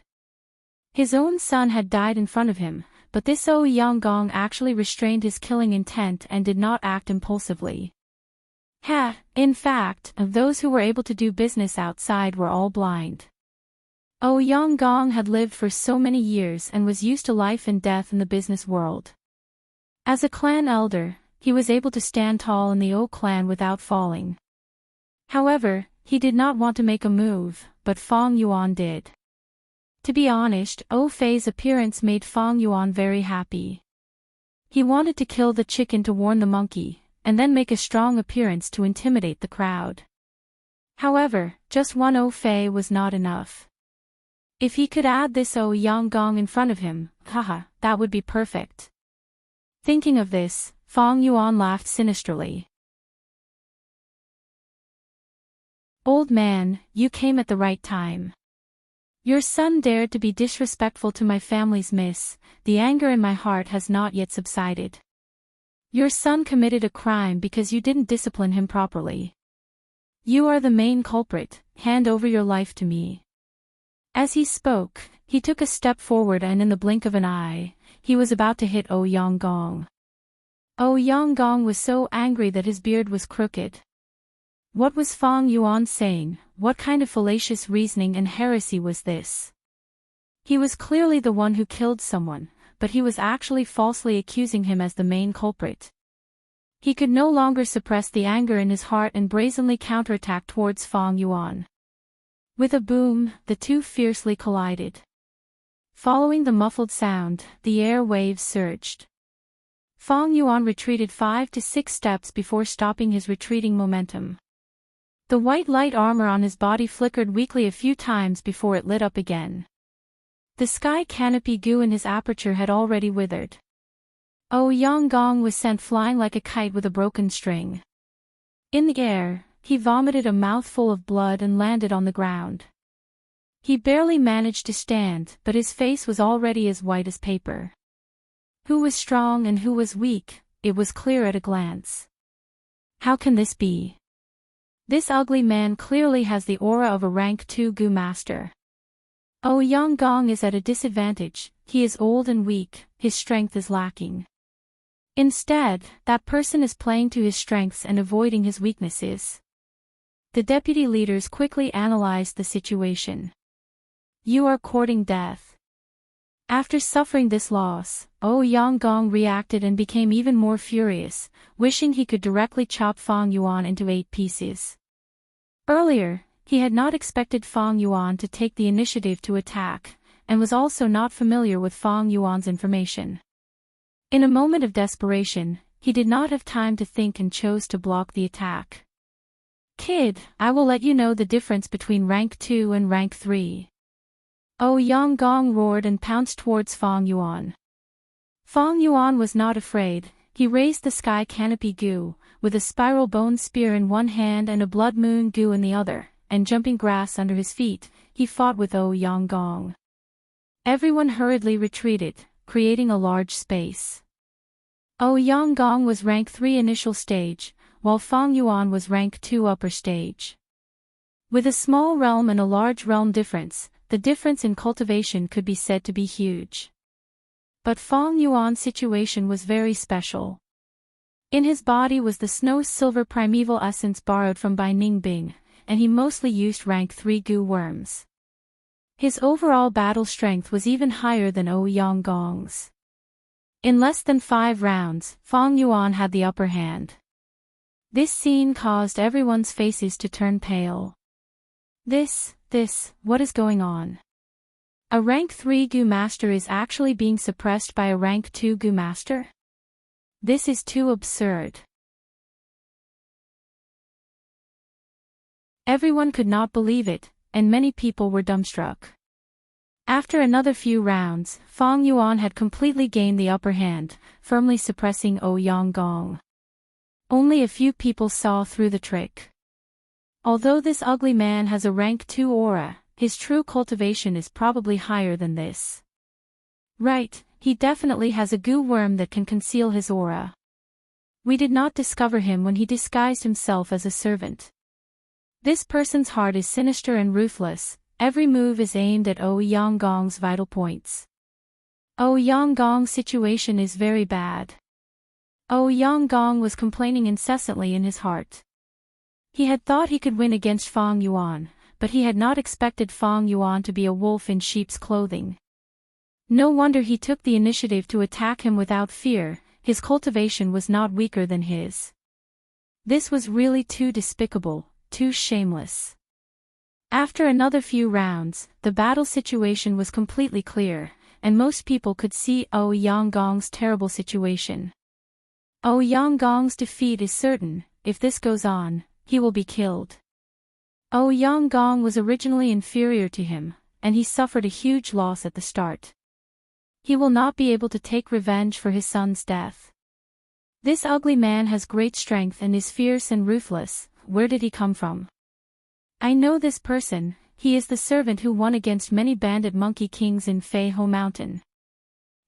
His own son had died in front of him, but this Yanggong actually restrained his killing intent and did not act impulsively. In fact, those who were able to do business outside were all blind. Yanggong had lived for so many years and was used to life and death in the business world. As a clan elder, he was able to stand tall in the clan without falling. However, he did not want to make a move, but Fang Yuan did. To be honest, Fei's appearance made Fang Yuan very happy. He wanted to kill the chicken to warn the monkey, and then make a strong appearance to intimidate the crowd. However, just one Fei was not enough. If he could add this Yanggong in front of him, that would be perfect. Thinking of this, Fang Yuan laughed sinisterly. Old man, you came at the right time. Your son dared to be disrespectful to my family's miss. The anger in my heart has not yet subsided. Your son committed a crime because you didn't discipline him properly. You are the main culprit, hand over your life to me. As he spoke, he took a step forward and in the blink of an eye, he was about to hit Yanggong. Yanggong was so angry that his beard was crooked. What was Fang Yuan saying? What kind of fallacious reasoning and heresy was this? He was clearly the one who killed someone, but he was actually falsely accusing him as the main culprit. He could no longer suppress the anger in his heart and brazenly counterattack towards Fang Yuan. With a boom, the two fiercely collided. Following the muffled sound, the air waves surged. Fang Yuan retreated 5 to 6 steps before stopping his retreating momentum. The white light armor on his body flickered weakly a few times before it lit up again. The sky canopy goo in his aperture had already withered. Yanggong was sent flying like a kite with a broken string. In the air, he vomited a mouthful of blood and landed on the ground. He barely managed to stand, but his face was already as white as paper. Who was strong and who was weak, it was clear at a glance. How can this be? This ugly man clearly has the aura of a rank 2 Gu master. Yanggong is at a disadvantage, he is old and weak, his strength is lacking. Instead, that person is playing to his strengths and avoiding his weaknesses. The deputy leaders quickly analyzed the situation. You are courting death. After suffering this loss, Yanggong reacted and became even more furious, wishing he could directly chop Fang Yuan into 8 pieces. Earlier, he had not expected Fang Yuan to take the initiative to attack, and was also not familiar with Fang Yuan's information. In a moment of desperation, he did not have time to think and chose to block the attack. Kid, I will let you know the difference between rank 2 and rank 3. Yanggong roared and pounced towards Fang Yuan. Fang Yuan was not afraid. He raised the sky canopy goo, with a spiral bone spear in one hand and a blood moon goo in the other, and jumping grass under his feet, he fought with Yanggong. Everyone hurriedly retreated, creating a large space. Yanggong was rank 3 initial stage, while Fang Yuan was rank 2 upper stage. With a small realm and a large realm difference, the difference in cultivation could be said to be huge. But Fang Yuan's situation was very special. In his body was the snow-silver primeval essence borrowed from Bai Ningbing, and he mostly used rank 3 Gu worms. His overall battle strength was even higher than Yanggong's. In less than 5 rounds, Fang Yuan had the upper hand. This scene caused everyone's faces to turn pale. What is going on? A rank 3 Gu Master is actually being suppressed by a rank 2 Gu Master? This is too absurd. Everyone could not believe it, and many people were dumbstruck. After another few rounds, Fang Yuan had completely gained the upper hand, firmly suppressing Ouyang Gong. Only a few people saw through the trick. Although this ugly man has a rank 2 aura, his true cultivation is probably higher than this. Right, he definitely has a goo worm that can conceal his aura. We did not discover him when he disguised himself as a servant. This person's heart is sinister and ruthless, every move is aimed at Ouyang Gong's vital points. Ouyang Gong's situation is very bad. Ouyang Gong was complaining incessantly in his heart. He had thought he could win against Fang Yuan, but he had not expected Fang Yuan to be a wolf in sheep's clothing. No wonder he took the initiative to attack him without fear, his cultivation was not weaker than his. This was really too despicable, too shameless. After another few rounds, the battle situation was completely clear, and most people could see Ouyang Gong's terrible situation. Ouyang Gong's defeat is certain. If this goes on, he will be killed. Ouyang Gong was originally inferior to him, and he suffered a huge loss at the start. He will not be able to take revenge for his son's death. This ugly man has great strength and is fierce and ruthless. Where did he come from? I know this person, he is the servant who won against many bandit monkey kings in Fei Ho Mountain.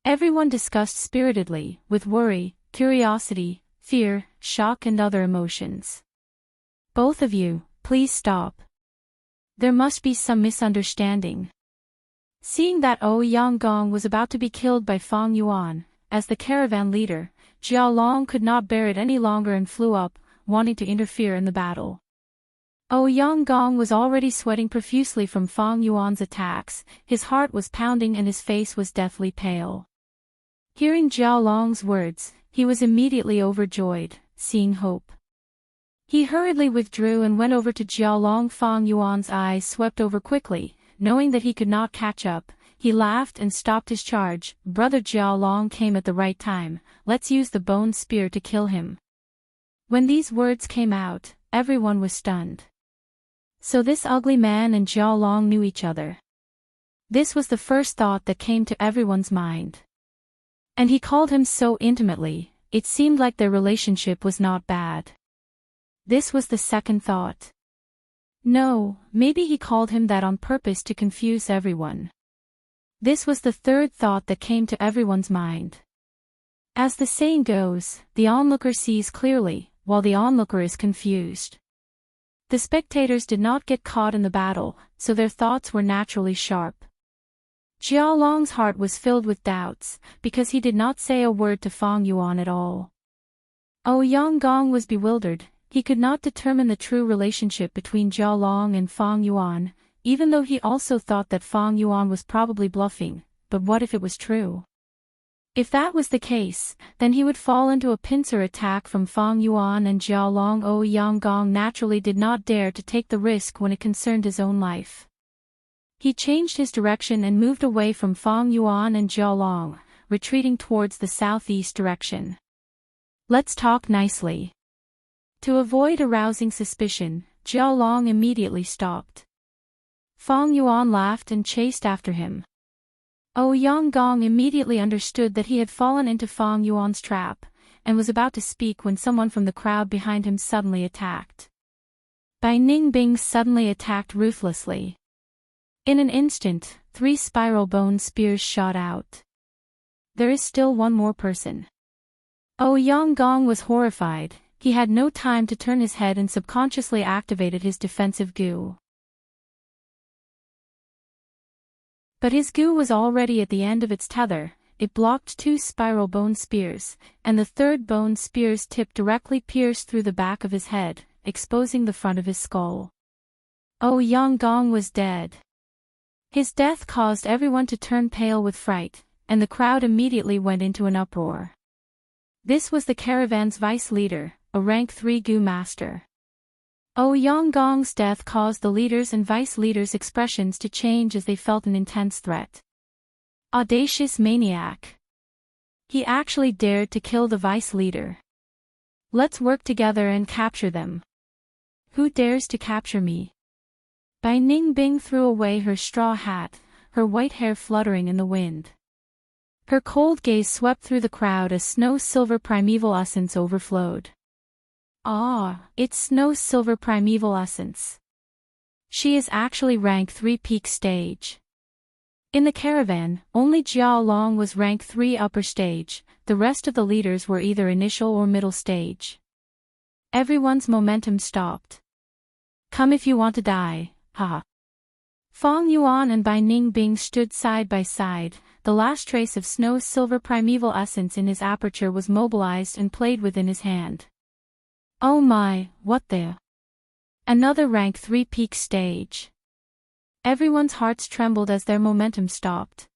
Everyone discussed spiritedly, with worry, curiosity, fear, shock and other emotions. Both of you, please stop. There must be some misunderstanding. Seeing that Ouyang Gong was about to be killed by Fang Yuan, as the caravan leader, Jiaolong could not bear it any longer and flew up, wanting to interfere in the battle. Ouyang Gong was already sweating profusely from Fang Yuan's attacks, his heart was pounding and his face was deathly pale. Hearing Jiaolong's words, he was immediately overjoyed, seeing hope. He hurriedly withdrew and went over to Jiaolong. Fang Yuan's eyes swept over quickly, knowing that he could not catch up, he laughed and stopped his charge. Brother Jiaolong came at the right time, let's use the bone spear to kill him. When these words came out, everyone was stunned. So this ugly man and Jiaolong knew each other. This was the first thought that came to everyone's mind. And he called him so intimately, it seemed like their relationship was not bad. This was the second thought. No, maybe he called him that on purpose to confuse everyone. This was the third thought that came to everyone's mind. As the saying goes, the onlooker sees clearly, while the onlooker is confused. The spectators did not get caught in the battle, so their thoughts were naturally sharp. Jiaolong's heart was filled with doubts, because he did not say a word to Fang Yuan at all. Ouyang Gong was bewildered, he could not determine the true relationship between Jiaolong and Fang Yuan, even though he also thought that Fang Yuan was probably bluffing, but what if it was true? If that was the case, then he would fall into a pincer attack from Fang Yuan and Jiaolong. Ouyang Gong naturally did not dare to take the risk when it concerned his own life. He changed his direction and moved away from Fang Yuan and Jiaolong, retreating towards the southeast direction. Let's talk nicely. To avoid arousing suspicion, Jiaolong immediately stopped. Fang Yuan laughed and chased after him. Ouyang Gong immediately understood that he had fallen into Fang Yuan's trap, and was about to speak when someone from the crowd behind him suddenly attacked. Bai Ningbing suddenly attacked ruthlessly. In an instant, 3 spiral bone spears shot out. There is still one more person. Ouyang Gong was horrified, he had no time to turn his head and subconsciously activated his defensive goo. But his goo was already at the end of its tether, it blocked 2 spiral bone spears, and the third bone spear's tip directly pierced through the back of his head, exposing the front of his skull. Ouyang Gong was dead. His death caused everyone to turn pale with fright, and the crowd immediately went into an uproar. This was the caravan's vice leader, a rank 3 goo master. Yonggong's death caused the leaders' and vice-leaders' expressions to change as they felt an intense threat. Audacious maniac. He actually dared to kill the vice-leader. Let's work together and capture them. Who dares to capture me? Bai Ningbing threw away her straw hat, her white hair fluttering in the wind. Her cold gaze swept through the crowd as snow-silver primeval essence overflowed. Ah, it's snow-silver primeval essence. She is actually rank 3 peak stage. In the caravan, only Jia Long was rank 3 upper stage, the rest of the leaders were either initial or middle stage. Everyone's momentum stopped. Come if you want to die, haha. Fang Yuan and Bai Ningbing stood side by side, the last trace of snow-silver primeval essence in his aperture was mobilized and played within his hand. Oh my, what the? Another rank 3 peak stage. Everyone's hearts trembled as their momentum stopped.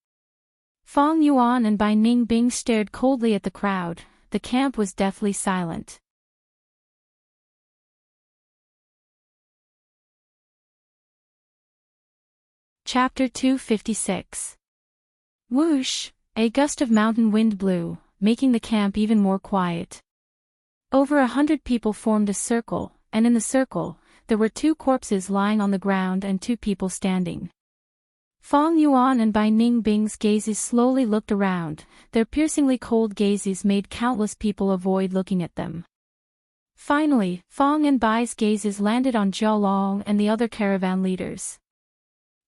Fang Yuan and Bai Ningbing stared coldly at the crowd, the camp was deathly silent. Chapter 256. Whoosh, a gust of mountain wind blew, making the camp even more quiet. Over 100 people formed a circle, and in the circle, there were 2 corpses lying on the ground and 2 people standing. Fang Yuan and Bai Ningbing's gazes slowly looked around, their piercingly cold gazes made countless people avoid looking at them. Finally, Fang and Bai's gazes landed on Jia Long and the other caravan leaders.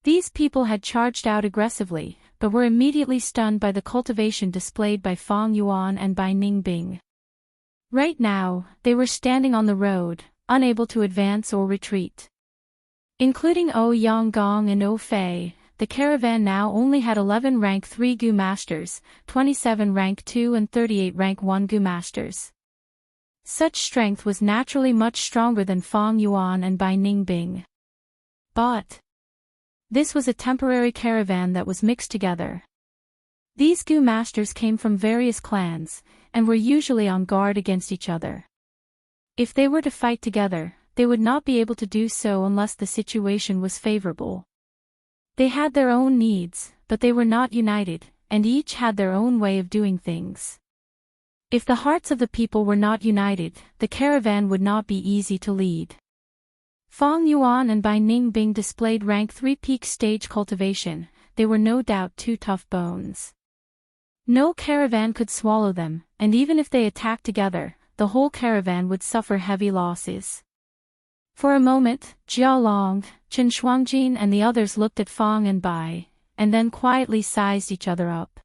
These people had charged out aggressively, but were immediately stunned by the cultivation displayed by Fang Yuan and Bai Ningbing. Right now, they were standing on the road, unable to advance or retreat. Including Yonggong and Fei, the caravan now only had 11 rank 3 Gu Masters, 27 rank 2 and 38 rank 1 Gu Masters. Such strength was naturally much stronger than Fang Yuan and Bai Ningbing. But this was a temporary caravan that was mixed together. These Gu Masters came from various clans, and were usually on guard against each other. If they were to fight together, they would not be able to do so unless the situation was favorable. They had their own needs, but they were not united, and each had their own way of doing things. If the hearts of the people were not united, the caravan would not be easy to lead. Fang Yuan and Bai Ningbing displayed rank 3 peak stage cultivation, they were no doubt 2 tough bones. No caravan could swallow them, and even if they attacked together, the whole caravan would suffer heavy losses. For a moment, Jia Long, Chen Shuangjin and the others looked at Fang and Bai, and then quietly sized each other up.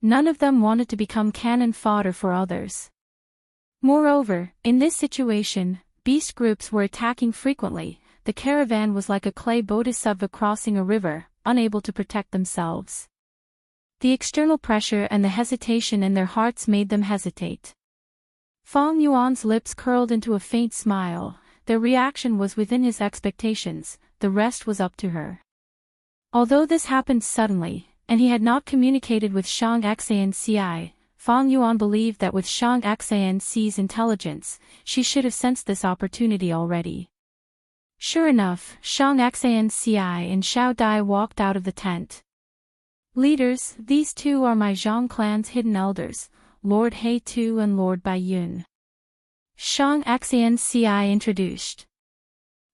None of them wanted to become cannon fodder for others. Moreover, in this situation, beast groups were attacking frequently, the caravan was like a clay bodhisattva crossing a river, unable to protect themselves. The external pressure and the hesitation in their hearts made them hesitate. Fang Yuan's lips curled into a faint smile, their reaction was within his expectations, the rest was up to her. Although this happened suddenly, and he had not communicated with Shang Xanci, Fang Yuan believed that with Shang Xanci's intelligence, she should have sensed this opportunity already. Sure enough, Shang Xanci and Xiao Dai walked out of the tent. Leaders, these 2 are my Zhang clan's hidden elders, Lord He Tu and Lord Bai Yun. Shang Xanci introduced.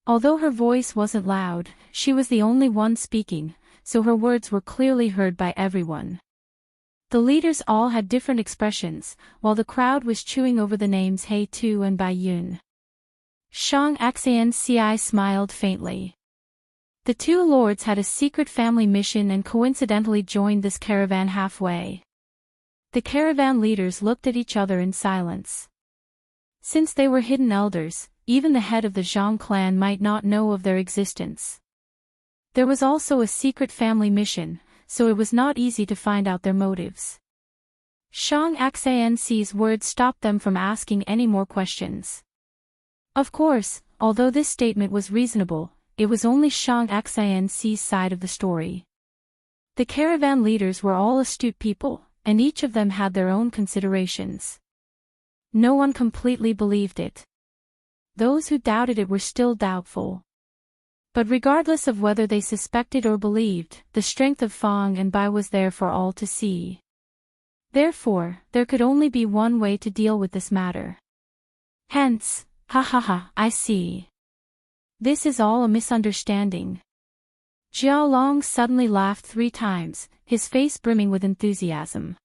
Although her voice wasn't loud, she was the only one speaking, so her words were clearly heard by everyone. The leaders all had different expressions, while the crowd was chewing over the names He Tu and Bai Yun. Shang Xanci smiled faintly. The 2 lords had a secret family mission and coincidentally joined this caravan halfway. The caravan leaders looked at each other in silence. Since they were hidden elders, even the head of the Zhang clan might not know of their existence. There was also a secret family mission, so it was not easy to find out their motives. Shang Xanci's words stopped them from asking any more questions. Of course, although this statement was reasonable, it was only Shang Xanci's side of the story. The caravan leaders were all astute people, and each of them had their own considerations. No one completely believed it. those who doubted it were still doubtful. But regardless of whether they suspected or believed, the strength of Fang and Bai was there for all to see. Therefore, there could only be one way to deal with this matter. Hence, I see. This is all a misunderstanding. Xiaolong suddenly laughed 3 times, his face brimming with enthusiasm.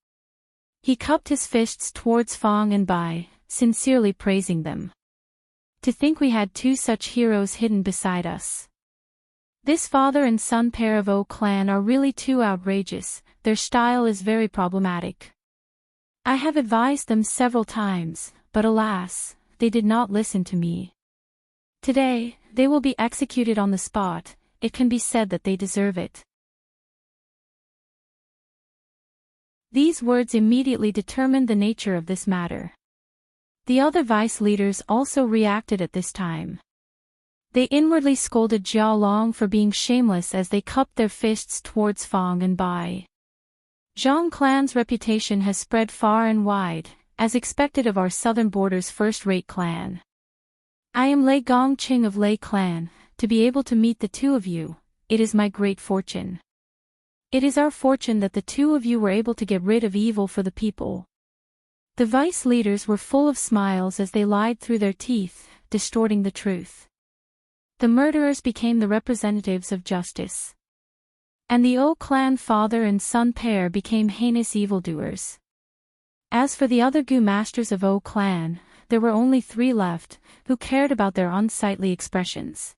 He cupped his fists towards Fang and Bai, sincerely praising them. To think we had 2 such heroes hidden beside us. This father and son pair of O clan are really too outrageous, their style is very problematic. I have advised them several times, but alas, they did not listen to me. Today, they will be executed on the spot. It can be said that they deserve it. These words immediately determined the nature of this matter. The other vice leaders also reacted at this time. They inwardly scolded Xiaolong for being shameless as they cupped their fists towards Fang and Bai. Zhang clan's reputation has spread far and wide, as expected of our southern border's first-rate clan. I am Lei Gongqing of Lei clan. To be able to meet the 2 of you, it is my great fortune. It is our fortune that the 2 of you were able to get rid of evil for the people. The vice leaders were full of smiles as they lied through their teeth, distorting the truth. The murderers became the representatives of justice. And the O clan father and son pair became heinous evildoers. As for the other Gu masters of O clan, there were only 3 left, who cared about their unsightly expressions.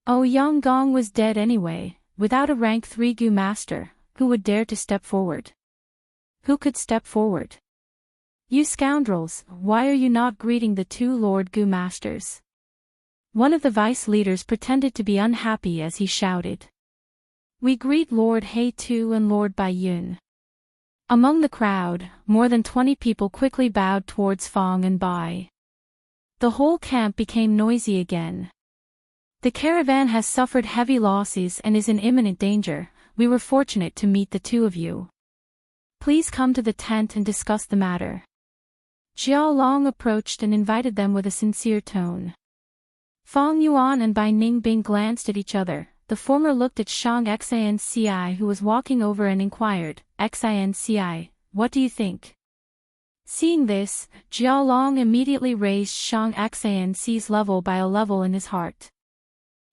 O Yanggong was dead anyway, without a rank 3 Gu master, who would dare to step forward? Who could step forward? You scoundrels, why are you not greeting the 2 Lord Gu masters? One of the vice leaders pretended to be unhappy as he shouted. We greet Lord He Tu and Lord Bai Yun. Among the crowd, more than 20 people quickly bowed towards Fang and Bai. The whole camp became noisy again. The caravan has suffered heavy losses and is in imminent danger. We were fortunate to meet the 2 of you. Please come to the tent and discuss the matter. Xiaolong approached and invited them with a sincere tone. Fang Yuan and Bai Ningbing glanced at each other. The former looked at Shang Xinci who was walking over and inquired, Xinci, what do you think? Seeing this, Xiaolong immediately raised Shang Xinci's level by a level in his heart.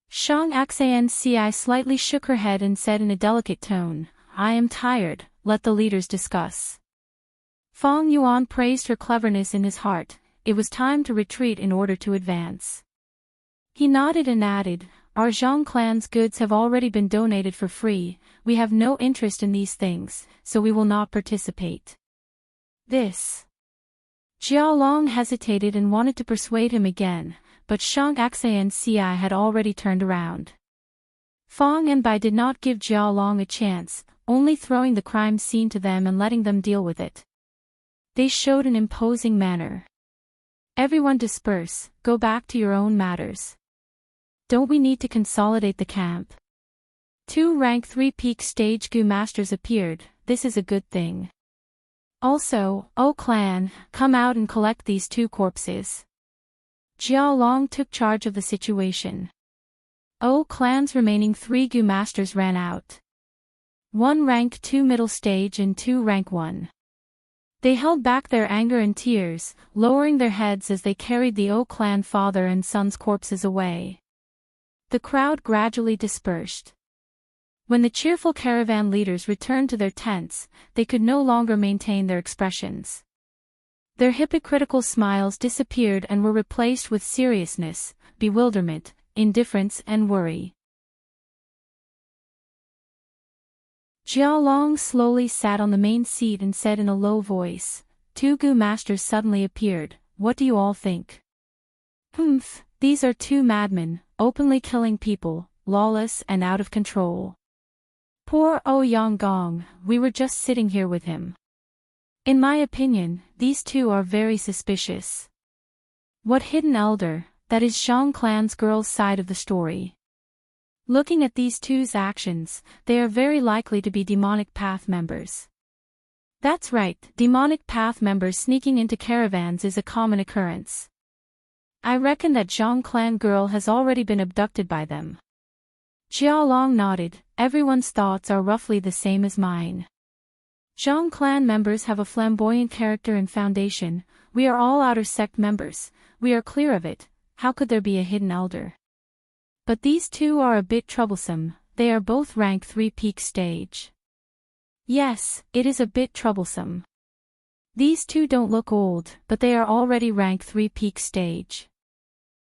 Shang Xinci slightly shook her head and said in a delicate tone, I am tired, let the leaders discuss. Fang Yuan praised her cleverness in his heart. It was time to retreat in order to advance. He nodded and added, our Zhang clan's goods have already been donated for free, we have no interest in these things, so we will not participate. This. Xiaolong hesitated and wanted to persuade him again, but Shang Xinci had already turned around. Fang and Bai did not give Xiaolong a chance, only throwing the crime scene to them and letting them deal with it. They showed an imposing manner. Everyone disperse, go back to your own matters. Don't we need to consolidate the camp? 2 rank 3 peak stage Gu masters appeared, this is a good thing. Also, O clan, come out and collect these 2 corpses. Xiaolong took charge of the situation. O clan's remaining 3 Gu masters ran out. 1 rank 2 middle stage and 2 rank 1. They held back their anger and tears, lowering their heads as they carried the O clan father and son's corpses away. The crowd gradually dispersed. When the cheerful caravan leaders returned to their tents, they could no longer maintain their expressions. Their hypocritical smiles disappeared and were replaced with seriousness, bewilderment, indifference and worry. Xiaolong slowly sat on the main seat and said in a low voice, 2 Gu masters suddenly appeared, what do you all think? Humph, these are 2 madmen, openly killing people, lawless and out of control. Poor O Yanggong, we were just sitting here with him. In my opinion, these 2 are very suspicious. What hidden elder, that is Zhang clan's girl's side of the story. Looking at these 2's actions, they are very likely to be demonic path members. That's right, demonic path members sneaking into caravans is a common occurrence. I reckon that Zhang clan girl has already been abducted by them. Jia Long nodded. Everyone's thoughts are roughly the same as mine. Zhang clan members have a flamboyant character and foundation. We are all outer sect members. We are clear of it. How could there be a hidden elder? But these two are a bit troublesome. They are both rank 3 peak stage. Yes, it is a bit troublesome. These two don't look old, but they are already rank 3 peak stage.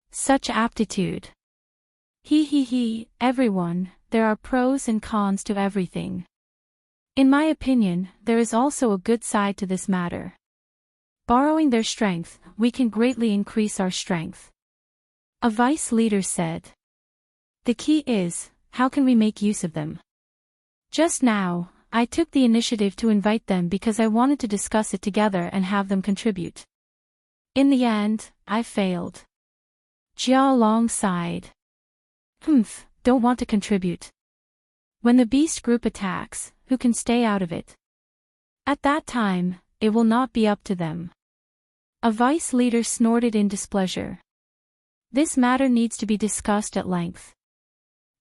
Such aptitude. He, everyone, there are pros and cons to everything. In my opinion, there is also a good side to this matter. Borrowing their strength, we can greatly increase our strength. A vice leader said. The key is, how can we make use of them? Just now, I took the initiative to invite them because I wanted to discuss it together and have them contribute. In the end, I failed. Jia Long sighed. Don't want to contribute. When the beast group attacks, who can stay out of it? At that time, it will not be up to them. A vice leader snorted in displeasure. This matter needs to be discussed at length.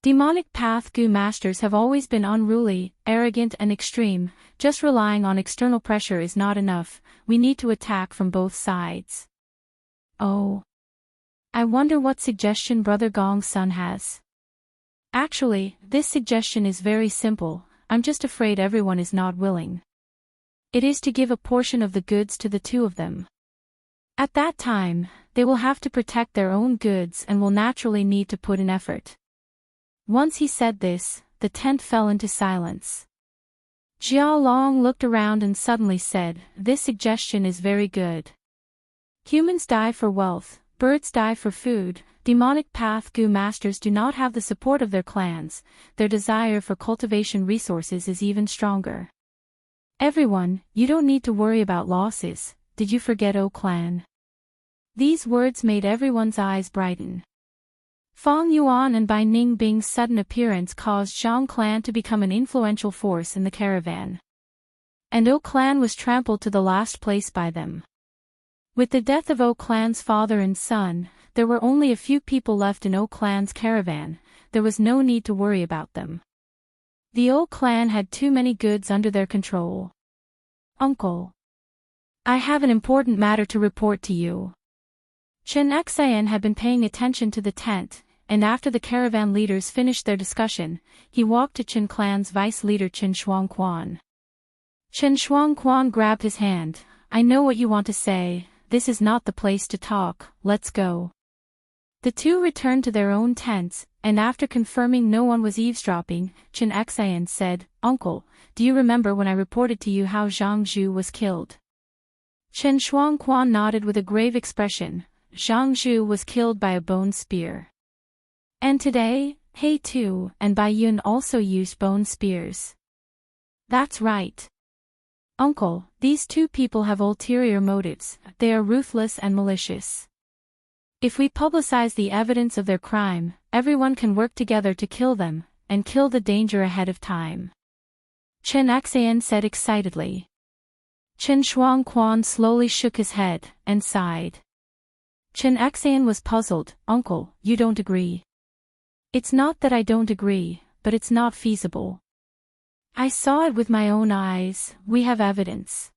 Demonic Path Gu masters have always been unruly, arrogant and extreme. Just relying on external pressure is not enough. We need to attack from both sides. Oh. I wonder what suggestion Brother Gong's son has. Actually, this suggestion is very simple. I'm just afraid everyone is not willing. It is to give a portion of the goods to the two of them. At that time, they will have to protect their own goods and will naturally need to put in effort. Once he said this, the tent fell into silence. Jia Long looked around and suddenly said, "This suggestion is very good. Humans die for wealth, birds die for food. Demonic Path Gu masters do not have the support of their clans. Their desire for cultivation resources is even stronger. Everyone, you don't need to worry about losses. Did you forget O clan?" These words made everyone's eyes brighten. Fang Yuan and Bai Ningbing's sudden appearance caused Zhang clan to become an influential force in the caravan. And O clan was trampled to the last place by them. With the death of O clan's father and son, there were only a few people left in O clan's caravan. There was no need to worry about them. The O clan had too many goods under their control. Uncle. I have an important matter to report to you. Chen Xian had been paying attention to the tent, and after the caravan leaders finished their discussion, he walked to Chen clan's vice leader Chen Shuangquan. Chen Shuangquan grabbed his hand. "I know what you want to say. This is not the place to talk. Let's go." The two returned to their own tents, and after confirming no one was eavesdropping, Chen Xian said, "Uncle, do you remember when I reported to you how Zhang Zhu was killed?" Chen Shuangquan nodded with a grave expression. Zhang Zhu was killed by a bone spear. And today, He Tu and Bai Yun also used bone spears. That's right. Uncle, these two people have ulterior motives. They are ruthless and malicious. If we publicize the evidence of their crime, everyone can work together to kill them, and kill the danger ahead of time. Chen Xian said excitedly. Chen Shuangquan slowly shook his head, and sighed. Chen Xian was puzzled. "Uncle, you don't agree?" "It's not that I don't agree, but it's not feasible. I saw it with my own eyes. We have evidence.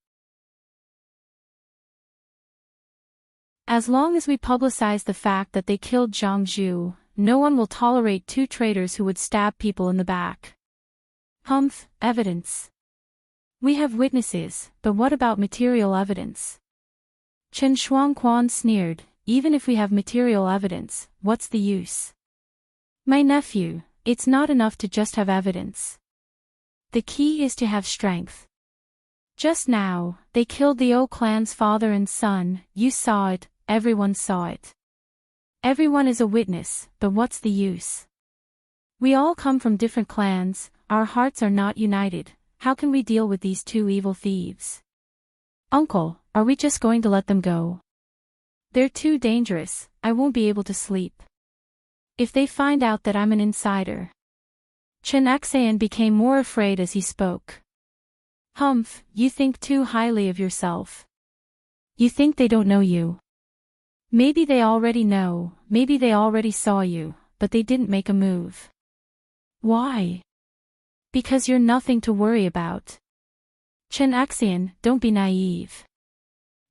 As long as we publicize the fact that they killed Zhang Zhu, no one will tolerate two traitors who would stab people in the back." Evidence. We have witnesses, but what about material evidence? Chen Shuangquan sneered. "Even if we have material evidence, what's the use? My nephew, it's not enough to just have evidence. The key is to have strength. Just now, they killed the O clan's father and son. You saw it, everyone saw it. Everyone is a witness, but what's the use? We all come from different clans, our hearts are not united. How can we deal with these two evil thieves? Uncle, are we just going to let them go? They're too dangerous. I won't be able to sleep. If they find out that I'm an insider." Chen Xian became more afraid as he spoke. You think too highly of yourself. You think they don't know you. Maybe they already know, maybe they already saw you, but they didn't make a move. Why? Because you're nothing to worry about. Chen Axian, don't be naive.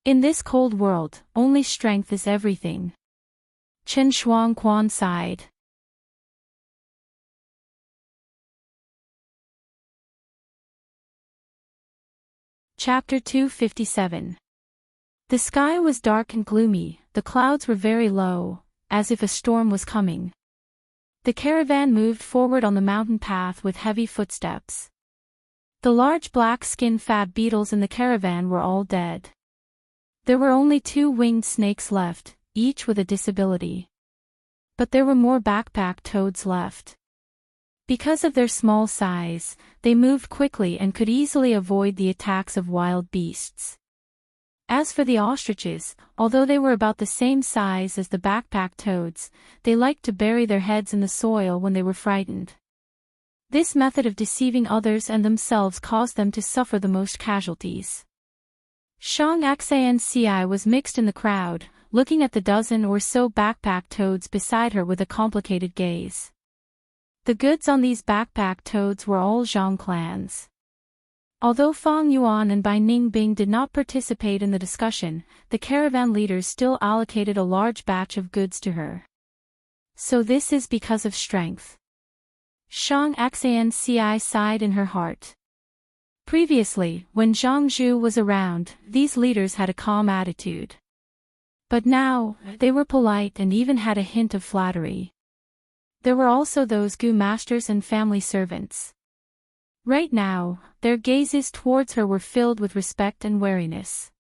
In this cold world, only strength is everything. Chen Shuangquan sighed. Chapter 257. The sky was dark and gloomy, the clouds were very low, as if a storm was coming. The caravan moved forward on the mountain path with heavy footsteps. The large black-skinned fat beetles in the caravan were all dead. There were only 2 winged snakes left, each with a disability. But there were more backpack toads left. Because of their small size, they moved quickly and could easily avoid the attacks of wild beasts. As for the ostriches, although they were about the same size as the backpack toads, they liked to bury their heads in the soil when they were frightened. This method of deceiving others and themselves caused them to suffer the most casualties. Shang Xanci was mixed in the crowd, looking at the dozen or so backpack toads beside her with a complicated gaze. The goods on these backpack toads were all Zhang clans. Although Fang Yuan and Bai Ningbing did not participate in the discussion, the caravan leaders still allocated a large batch of goods to her. So this is because of strength. Shang Xanci sighed in her heart. Previously, when Zhang Zhu was around, these leaders had a calm attitude. But now, they were polite and even had a hint of flattery. There were also those Gu masters and family servants. Right now, their gazes towards her were filled with respect and wariness.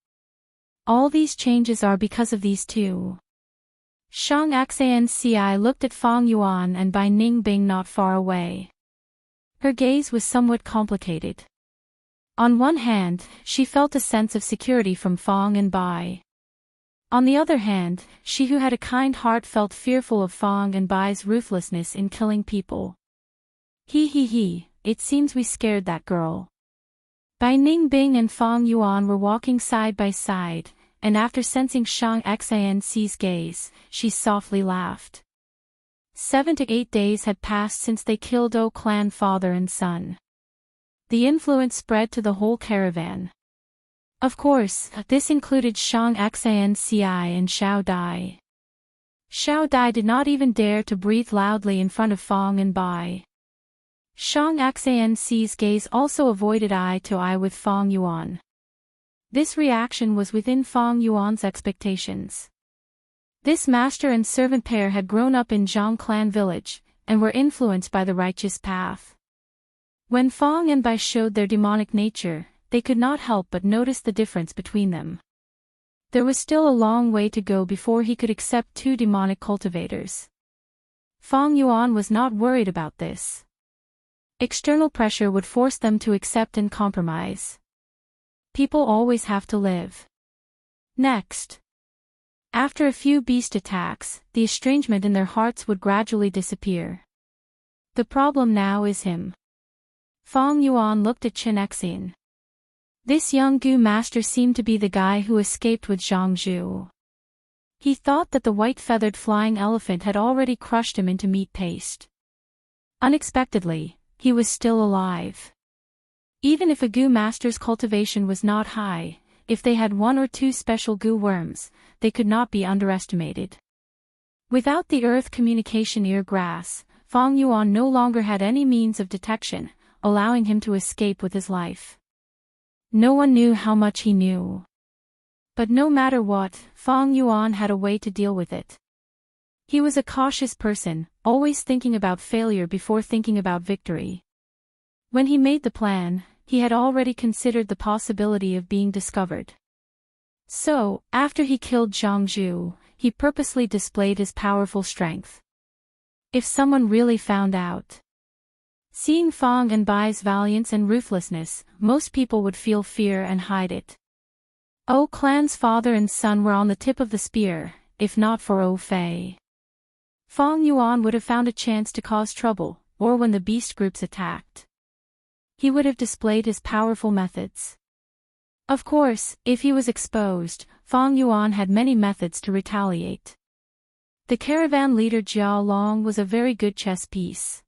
All these changes are because of these two. Shang Xanci looked at Fang Yuan and Bai Ningbing not far away. Her gaze was somewhat complicated. On one hand, she felt a sense of security from Fang and Bai. On the other hand, she who had a kind heart felt fearful of Fang and Bai's ruthlessness in killing people. He, it seems we scared that girl. Bai Ningbing and Fang Yuan were walking side by side, and after sensing Shang Xanci's gaze, she softly laughed. 7 to 8 days had passed since they killed O clan father and son. The influence spread to the whole caravan. Of course, this included Shang Xanci and Xiao Dai. Xiao Dai did not even dare to breathe loudly in front of Fang and Bai. Shang Xanci's gaze also avoided eye to eye with Fang Yuan. This reaction was within Fang Yuan's expectations. This master and servant pair had grown up in Zhang clan village, and were influenced by the righteous path. When Fang and Bai showed their demonic nature, they could not help but notice the difference between them. There was still a long way to go before he could accept 2 demonic cultivators. Fang Yuan was not worried about this. External pressure would force them to accept and compromise. People always have to live. Next. After a few beast attacks, the estrangement in their hearts would gradually disappear. The problem now is him. Fang Yuan looked at Chen Exin. This young Gu master seemed to be the guy who escaped with Zhang Zhu. He thought that the white-feathered flying elephant had already crushed him into meat paste. Unexpectedly, he was still alive. Even if a Gu master's cultivation was not high, if they had 1 or 2 special Gu worms, they could not be underestimated. Without the earth communication ear grass, Fang Yuan no longer had any means of detection, allowing him to escape with his life. No one knew how much he knew. But no matter what, Fang Yuan had a way to deal with it. He was a cautious person, always thinking about failure before thinking about victory. When he made the plan, he had already considered the possibility of being discovered. So, after he killed Zhang Zhu, he purposely displayed his powerful strength. If someone really found out. Seeing Fang and Bai's valiance and ruthlessness, most people would feel fear and hide it. O clan's father and son were on the tip of the spear, if not for O Fei. Fang Yuan would have found a chance to cause trouble, or when the beast groups attacked. He would have displayed his powerful methods. Of course, if he was exposed, Fang Yuan had many methods to retaliate. The caravan leader Jiao Long was a very good chess piece.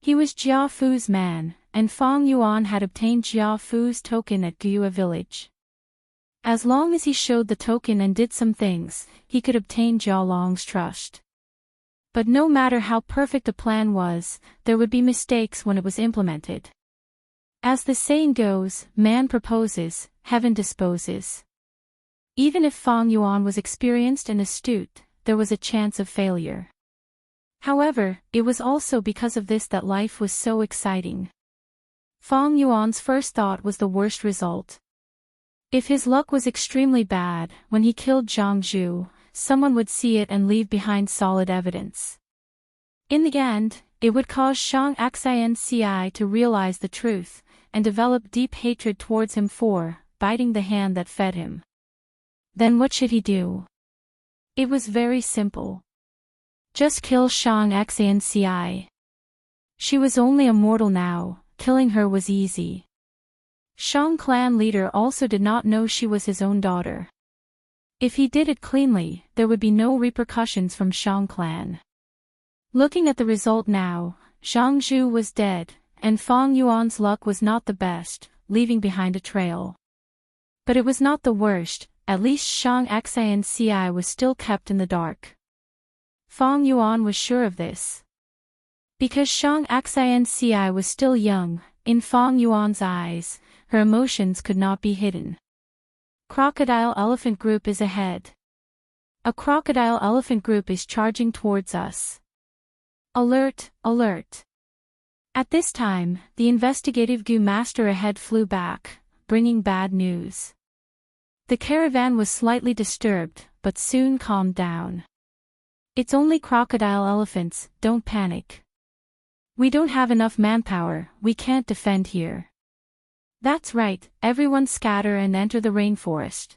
He was Jia Fu's man, and Fang Yuan had obtained Jia Fu's token at Guiyue village. As long as he showed the token and did some things, he could obtain Jiao Long's trust. But no matter how perfect a plan was, there would be mistakes when it was implemented. As the saying goes, man proposes, heaven disposes. Even if Fang Yuan was experienced and astute, there was a chance of failure. However, it was also because of this that life was so exciting. Fang Yuan's first thought was the worst result. If his luck was extremely bad, when he killed Zhang Zhu, someone would see it and leave behind solid evidence. In the end, it would cause Shang Xianci to realize the truth, and develop deep hatred towards him for biting the hand that fed him. Then what should he do? It was very simple. Just kill Shang Xianci. She was only a mortal now, killing her was easy. Shang clan leader also did not know she was his own daughter. If he did it cleanly, there would be no repercussions from Shang clan. Looking at the result now, Zhang Zhu was dead, and Fang Yuan's luck was not the best, leaving behind a trail. But it was not the worst, at least Shang Xianci was still kept in the dark. Fang Yuan was sure of this. Because Shang Xianci was still young, in Fang Yuan's eyes, her emotions could not be hidden. Crocodile-elephant group is ahead. A crocodile-elephant group is charging towards us. Alert, alert. At this time, the investigative Gu master ahead flew back, bringing bad news. The caravan was slightly disturbed, but soon calmed down. It's only crocodile elephants, don't panic. We don't have enough manpower, we can't defend here. That's right, everyone scatter and enter the rainforest.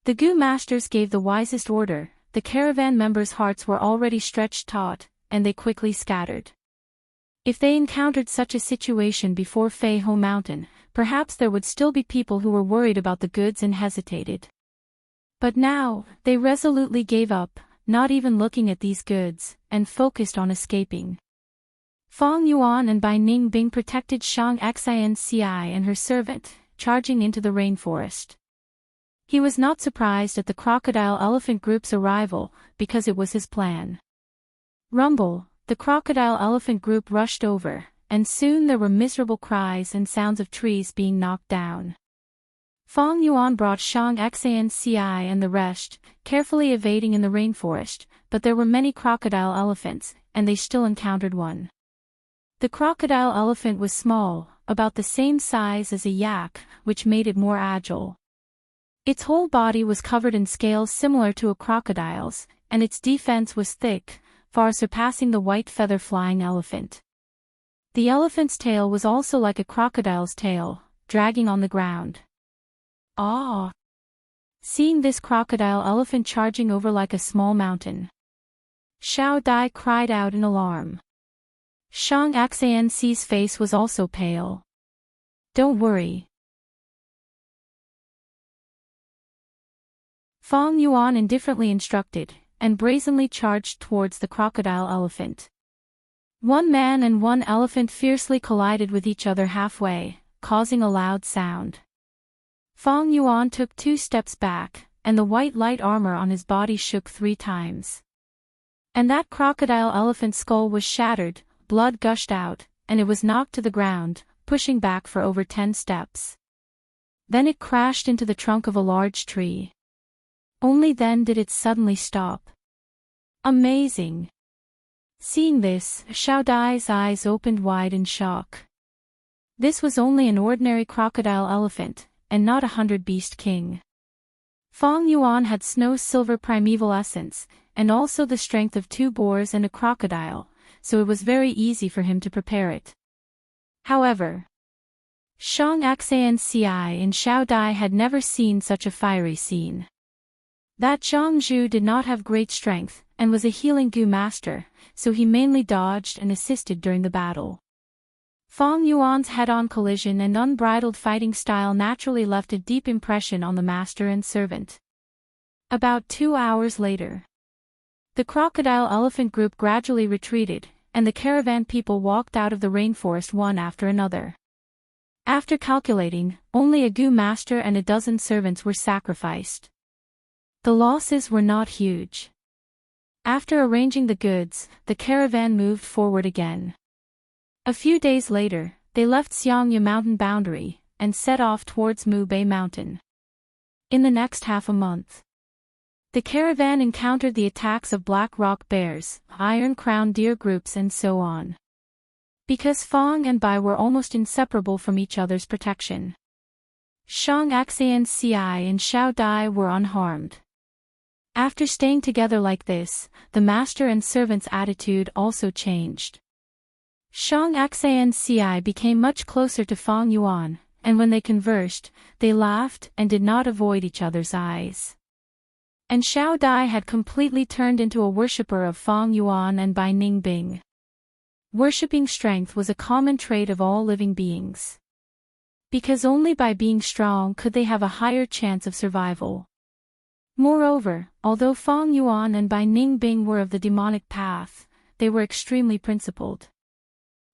The Gu masters gave the wisest order, the caravan members' hearts were already stretched taut, and they quickly scattered. If they encountered such a situation before Fei Ho Mountain, perhaps there would still be people who were worried about the goods and hesitated. But now, they resolutely gave up, not even looking at these goods, and focused on escaping. Fang Yuan and Bai Ningbing protected Shang Xianci and her servant, charging into the rainforest. He was not surprised at the crocodile-elephant group's arrival, because it was his plan. Rumble, the crocodile-elephant group rushed over, and soon there were miserable cries and sounds of trees being knocked down. Fang Yuan brought Shang Xianci and the rest, carefully evading in the rainforest, but there were many crocodile elephants, and they still encountered one. The crocodile elephant was small, about the same size as a yak, which made it more agile. Its whole body was covered in scales similar to a crocodile's, and its defense was thick, far surpassing the white feather-flying elephant. The elephant's tail was also like a crocodile's tail, dragging on the ground. Ah! Seeing this crocodile elephant charging over like a small mountain, Xiao Dai cried out in alarm. Shang Xianci's face was also pale. Don't worry. Fang Yuan indifferently instructed, and brazenly charged towards the crocodile elephant. One man and one elephant fiercely collided with each other halfway, causing a loud sound. Fang Yuan took 2 steps back, and the white light armor on his body shook 3 times. And that crocodile elephant's skull was shattered, blood gushed out, and it was knocked to the ground, pushing back for over 10 steps. Then it crashed into the trunk of a large tree. Only then did it suddenly stop. Amazing! Seeing this, Xiao Dai's eyes opened wide in shock. This was only an ordinary crocodile elephant, and not a 100-beast king. Fang Yuan had snow-silver primeval essence, and also the strength of 2 boars and a crocodile, so it was very easy for him to prepare it. However, Shang Xianci and Xiao Dai had never seen such a fiery scene. That Zhang Zhu did not have great strength, and was a healing Gu master, so he mainly dodged and assisted during the battle. Fang Yuan's head-on collision and unbridled fighting style naturally left a deep impression on the master and servant. About 2 hours later, the crocodile-elephant group gradually retreated, and the caravan people walked out of the rainforest one after another. After calculating, only a Gu master and a dozen servants were sacrificed. The losses were not huge. After arranging the goods, the caravan moved forward again. A few days later, they left Xiangyu mountain boundary, and set off towards Mubei mountain. In the next half a month, the caravan encountered the attacks of black rock bears, iron-crowned deer groups and so on. Because Fang and Bai were almost inseparable from each other's protection, Shang Xanci and Xiao Dai were unharmed. After staying together like this, the master and servant's attitude also changed. Shang Xanci became much closer to Fang Yuan, and when they conversed, they laughed and did not avoid each other's eyes. And Xiao Dai had completely turned into a worshipper of Fang Yuan and Bai Ningbing. Worshipping strength was a common trait of all living beings. Because only by being strong could they have a higher chance of survival. Moreover, although Fang Yuan and Bai Ningbing were of the demonic path, they were extremely principled.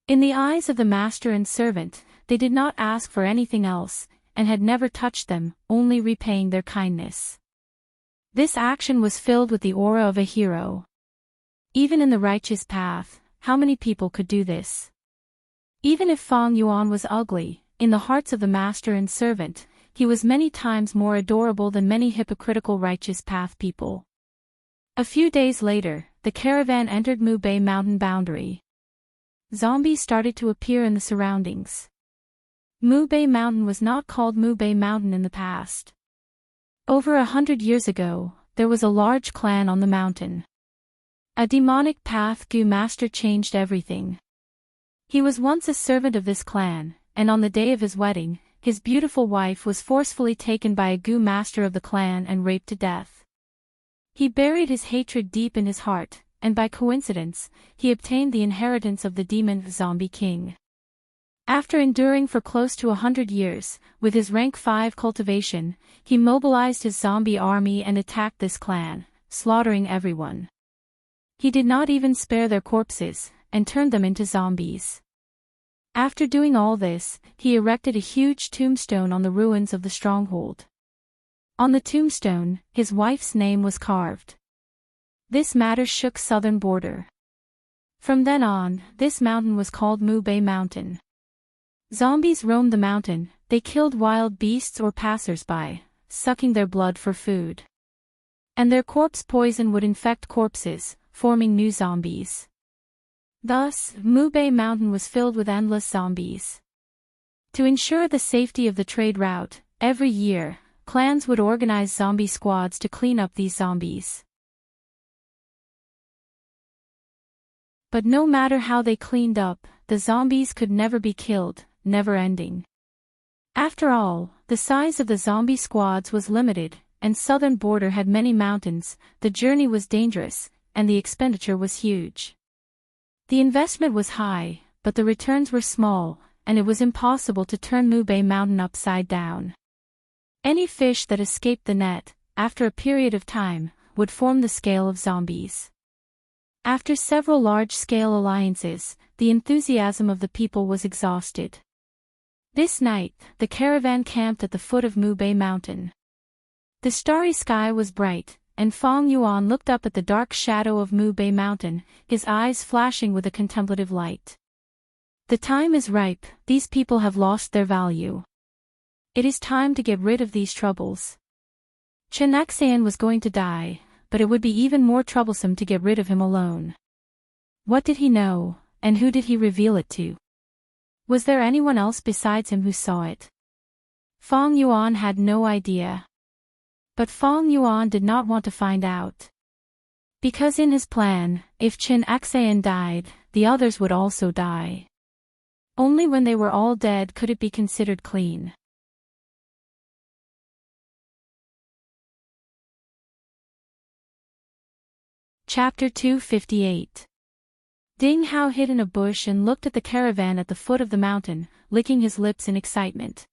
In the eyes of the master and servant, they did not ask for anything else, and had never touched them, only repaying their kindness. This action was filled with the aura of a hero. Even in the righteous path, how many people could do this? Even if Fang Yuan was ugly, in the hearts of the master and servant, he was many times more adorable than many hypocritical righteous path people. A few days later, the caravan entered Mubei mountain boundary. Zombies started to appear in the surroundings. Mubei mountain was not called Mubei mountain in the past. Over 100 years ago, there was a large clan on the mountain. A demonic path Gu master changed everything. He was once a servant of this clan, and on the day of his wedding, his beautiful wife was forcefully taken by a Gu master of the clan and raped to death. He buried his hatred deep in his heart, and by coincidence, he obtained the inheritance of the demon zombie king. After enduring for close to 100 years, with his rank 5 cultivation, he mobilized his zombie army and attacked this clan, slaughtering everyone. He did not even spare their corpses, and turned them into zombies. After doing all this, he erected a huge tombstone on the ruins of the stronghold. On the tombstone, his wife's name was carved. This matter shook southern border. From then on, this mountain was called Mubei Mountain. Zombies roamed the mountain, they killed wild beasts or passers-by, sucking their blood for food. And their corpse poison would infect corpses, forming new zombies. Thus, Mubei Mountain was filled with endless zombies. To ensure the safety of the trade route, every year, clans would organize zombie squads to clean up these zombies. But no matter how they cleaned up, the zombies could never be killed, never ending. After all, the size of the zombie squads was limited, and southern border had many mountains, the journey was dangerous, and the expenditure was huge. The investment was high, but the returns were small, and it was impossible to turn Mubei Mountain upside down. Any fish that escaped the net, after a period of time, would form the scale of zombies. After several large-scale alliances, the enthusiasm of the people was exhausted. This night, the caravan camped at the foot of Mubei Mountain. The starry sky was bright, and Fang Yuan looked up at the dark shadow of Mubei Mountain, his eyes flashing with a contemplative light. The time is ripe, these people have lost their value. It is time to get rid of these troubles. Chen Xian was going to die, but it would be even more troublesome to get rid of him alone. What did he know, and who did he reveal it to? Was there anyone else besides him who saw it? Fang Yuan had no idea. But Fang Yuan did not want to find out. Because in his plan, if Chen Xian died, the others would also die. Only when they were all dead could it be considered clean. Chapter 258. Ding Hao hid in a bush and looked at the caravan at the foot of the mountain, licking his lips in excitement.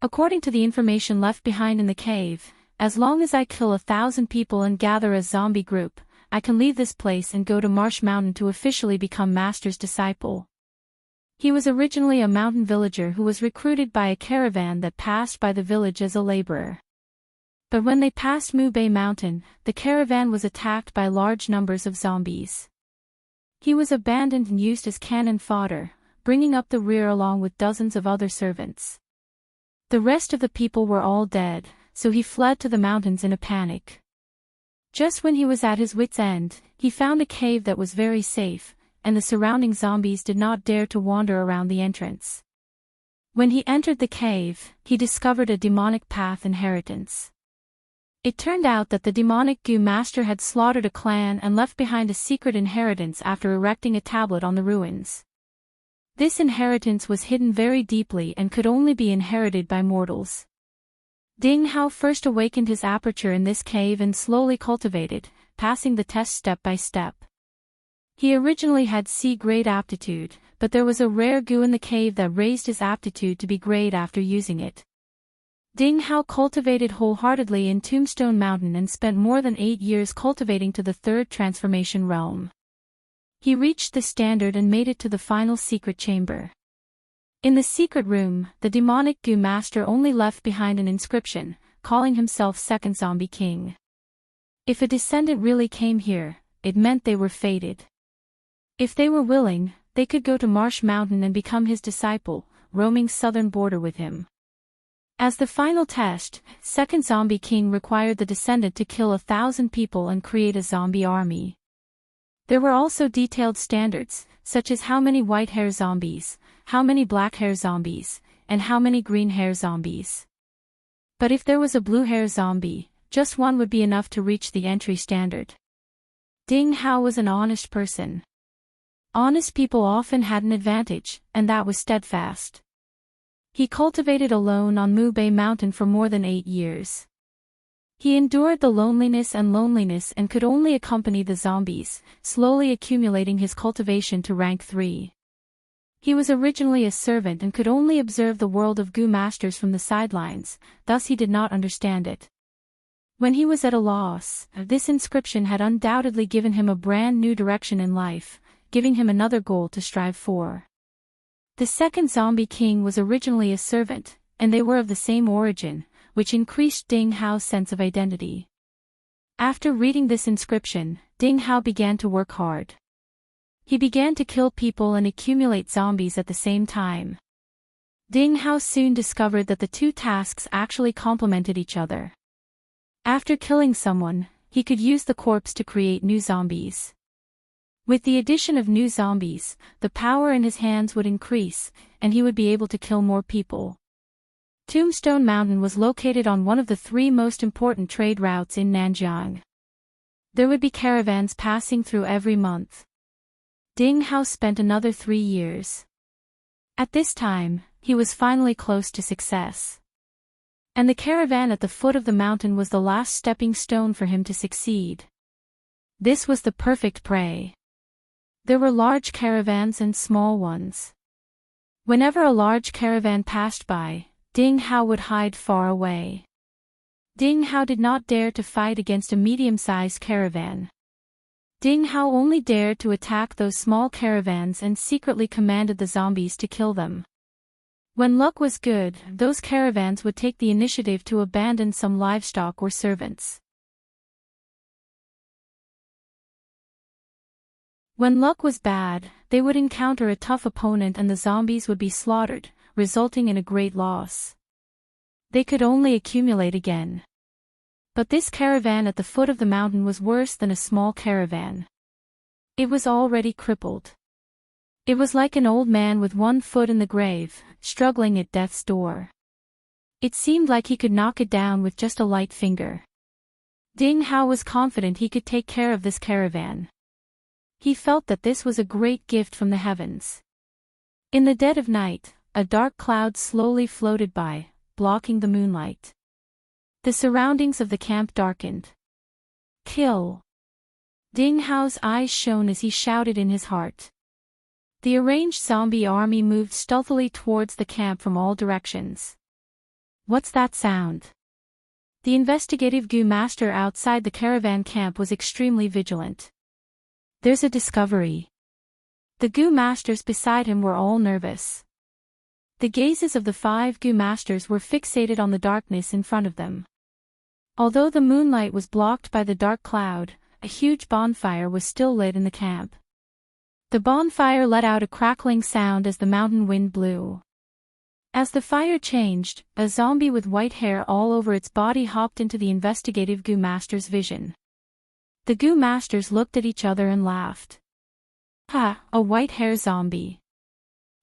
According to the information left behind in the cave, as long as I kill 1,000 people and gather a zombie group, I can leave this place and go to Marsh Mountain to officially become Master's disciple. He was originally a mountain villager who was recruited by a caravan that passed by the village as a laborer. But when they passed Mu Bay Mountain, the caravan was attacked by large numbers of zombies. He was abandoned and used as cannon fodder, bringing up the rear along with dozens of other servants. The rest of the people were all dead, so he fled to the mountains in a panic. Just when he was at his wit's end, he found a cave that was very safe, and the surrounding zombies did not dare to wander around the entrance. When he entered the cave, he discovered a demonic path inheritance. It turned out that the demonic Gu master had slaughtered a clan and left behind a secret inheritance after erecting a tablet on the ruins. This inheritance was hidden very deeply and could only be inherited by mortals. Ding Hao first awakened his aperture in this cave and slowly cultivated, passing the test step by step. He originally had C-grade aptitude, but there was a rare Gu in the cave that raised his aptitude to B-grade after using it. Ding Hao cultivated wholeheartedly in Tombstone Mountain and spent more than 8 years cultivating to the third transformation realm. He reached the standard and made it to the final secret chamber. In the secret room, the demonic Gu master only left behind an inscription, calling himself Second Zombie King. If a descendant really came here, it meant they were fated. If they were willing, they could go to Marsh Mountain and become his disciple, roaming southern border with him. As the final test, Second Zombie King required the descendant to kill 1,000 people and create a zombie army. There were also detailed standards, such as how many white hair zombies, how many black hair zombies, and how many green hair zombies. But if there was a blue hair zombie, just one would be enough to reach the entry standard. Ding Hao was an honest person. Honest people often had an advantage, and that was steadfast. He cultivated alone on Mu Bay Mountain for more than 8 years. He endured the loneliness and could only accompany the zombies, slowly accumulating his cultivation to rank 3. He was originally a servant and could only observe the world of Gu masters from the sidelines, thus he did not understand it. When he was at a loss, this inscription had undoubtedly given him a brand new direction in life, giving him another goal to strive for. The Second Zombie King was originally a servant, and they were of the same origin, which increased Ding Hao's sense of identity. After reading this inscription, Ding Hao began to work hard. He began to kill people and accumulate zombies at the same time. Ding Hao soon discovered that the two tasks actually complemented each other. After killing someone, he could use the corpse to create new zombies. With the addition of new zombies, the power in his hands would increase, and he would be able to kill more people. Tombstone Mountain was located on one of the 3 most important trade routes in Nanjiang. There would be caravans passing through every month. Ding Hao spent another 3 years. At this time, he was finally close to success. And the caravan at the foot of the mountain was the last stepping stone for him to succeed. This was the perfect prey. There were large caravans and small ones. Whenever a large caravan passed by, Ding Hao would hide far away. Ding Hao did not dare to fight against a medium-sized caravan. Ding Hao only dared to attack those small caravans and secretly commanded the zombies to kill them. When luck was good, those caravans would take the initiative to abandon some livestock or servants. When luck was bad, they would encounter a tough opponent and the zombies would be slaughtered, resulting in a great loss. They could only accumulate again. But this caravan at the foot of the mountain was worse than a small caravan. It was already crippled. It was like an old man with one foot in the grave, struggling at death's door. It seemed like he could knock it down with just a light finger. Ding Hao was confident he could take care of this caravan. He felt that this was a great gift from the heavens. In the dead of night, a dark cloud slowly floated by, blocking the moonlight. The surroundings of the camp darkened. Kill. Ding Hao's eyes shone as he shouted in his heart. The arranged zombie army moved stealthily towards the camp from all directions. What's that sound? The investigative Gu master outside the caravan camp was extremely vigilant. There's a discovery. The Gu masters beside him were all nervous. The gazes of the 5 Gu masters were fixated on the darkness in front of them. Although the moonlight was blocked by the dark cloud, a huge bonfire was still lit in the camp. The bonfire let out a crackling sound as the mountain wind blew. As the fire changed, a zombie with white hair all over its body hopped into the investigative Gu master's vision. The Gu masters looked at each other and laughed. Ha, a white hair zombie.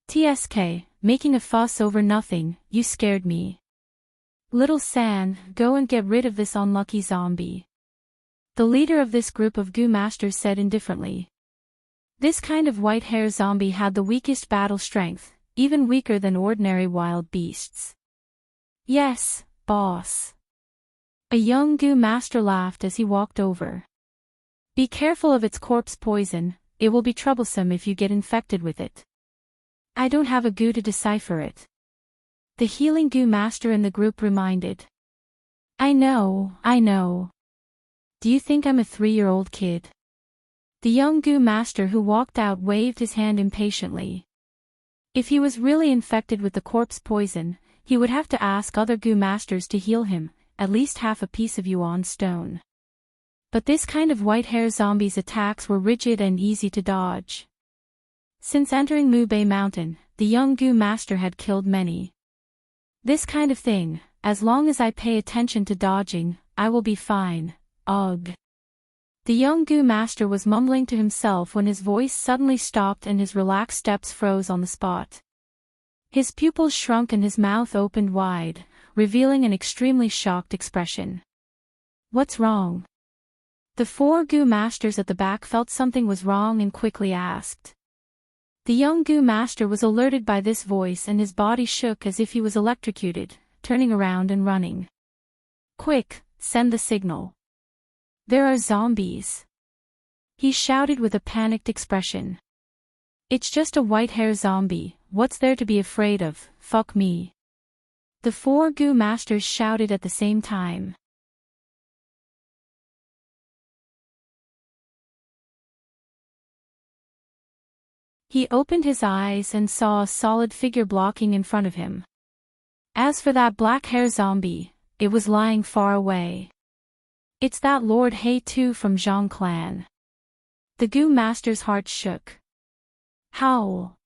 TSK, making a fuss over nothing, you scared me. Little San, go and get rid of this unlucky zombie. The leader of this group of Gu masters said indifferently. This kind of white hair zombie had the weakest battle strength, even weaker than ordinary wild beasts. Yes, boss. A young Gu master laughed as he walked over. Be careful of its corpse poison, it will be troublesome if you get infected with it. I don't have a Gu to decipher it. The healing Gu master in the group reminded. I know. Do you think I'm a 3-year-old kid? The young Gu master who walked out waved his hand impatiently. If he was really infected with the corpse poison, he would have to ask other Gu masters to heal him, at least half a piece of yuan stone. But this kind of white hair zombie's attacks were rigid and easy to dodge. Since entering Mu Bei Mountain, the young Gu master had killed many. This kind of thing, as long as I pay attention to dodging, I will be fine. Ugh. The young Gu master was mumbling to himself when his voice suddenly stopped and his relaxed steps froze on the spot. His pupils shrunk and his mouth opened wide, revealing an extremely shocked expression. What's wrong? The 4 Gu masters at the back felt something was wrong and quickly asked. The young Gu master was alerted by this voice and his body shook as if he was electrocuted, turning around and running. Quick, send the signal. There are zombies. He shouted with a panicked expression. It's just a white hair zombie, what's there to be afraid of, fuck me. The 4 Gu masters shouted at the same time. He opened his eyes and saw a solid figure blocking in front of him. As for that black hair zombie, it was lying far away. It's that Lord He Tu from Zhang clan. The Gu master's heart shook. Howl.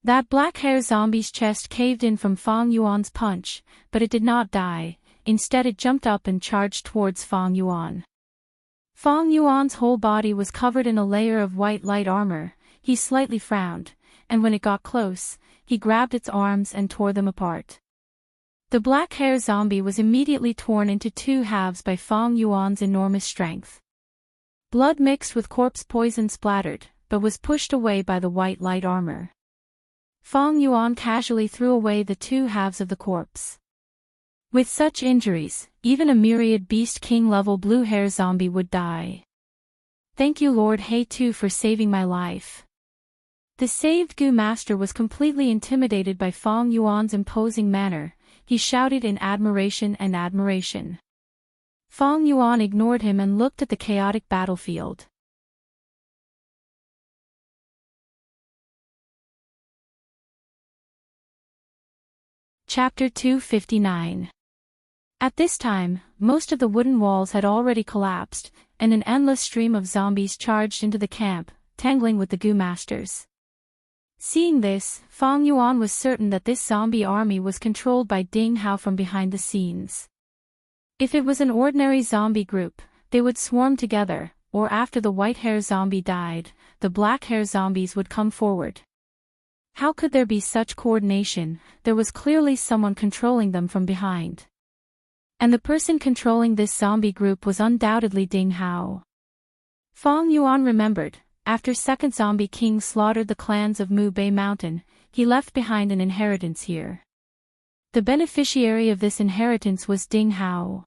That black hair zombie's chest caved in from Fang Yuan's punch, but it did not die, instead it jumped up and charged towards Fang Yuan. Fang Yuan's whole body was covered in a layer of white light armor. He slightly frowned, and when it got close, he grabbed its arms and tore them apart. The black hair zombie was immediately torn into 2 halves by Fang Yuan's enormous strength. Blood mixed with corpse poison splattered, but was pushed away by the white light armor. Fang Yuan casually threw away the 2 halves of the corpse. With such injuries, even a myriad beast king level blue hair zombie would die. Thank you Lord He Tu for saving my life. The saved Gu master was completely intimidated by Fang Yuan's imposing manner. He shouted in admiration and admiration. Fang Yuan ignored him and looked at the chaotic battlefield. Chapter 259. At this time, most of the wooden walls had already collapsed, and an endless stream of zombies charged into the camp, tangling with the Gu masters. Seeing this, Fang Yuan was certain that this zombie army was controlled by Ding Hao from behind the scenes. If it was an ordinary zombie group, they would swarm together, or after the white hair zombie died, the black hair zombies would come forward. How could there be such coordination? There was clearly someone controlling them from behind. And the person controlling this zombie group was undoubtedly Ding Hao. Fang Yuan remembered. After second zombie king slaughtered the clans of Mu Bei Mountain, he left behind an inheritance here. The beneficiary of this inheritance was Ding Hao.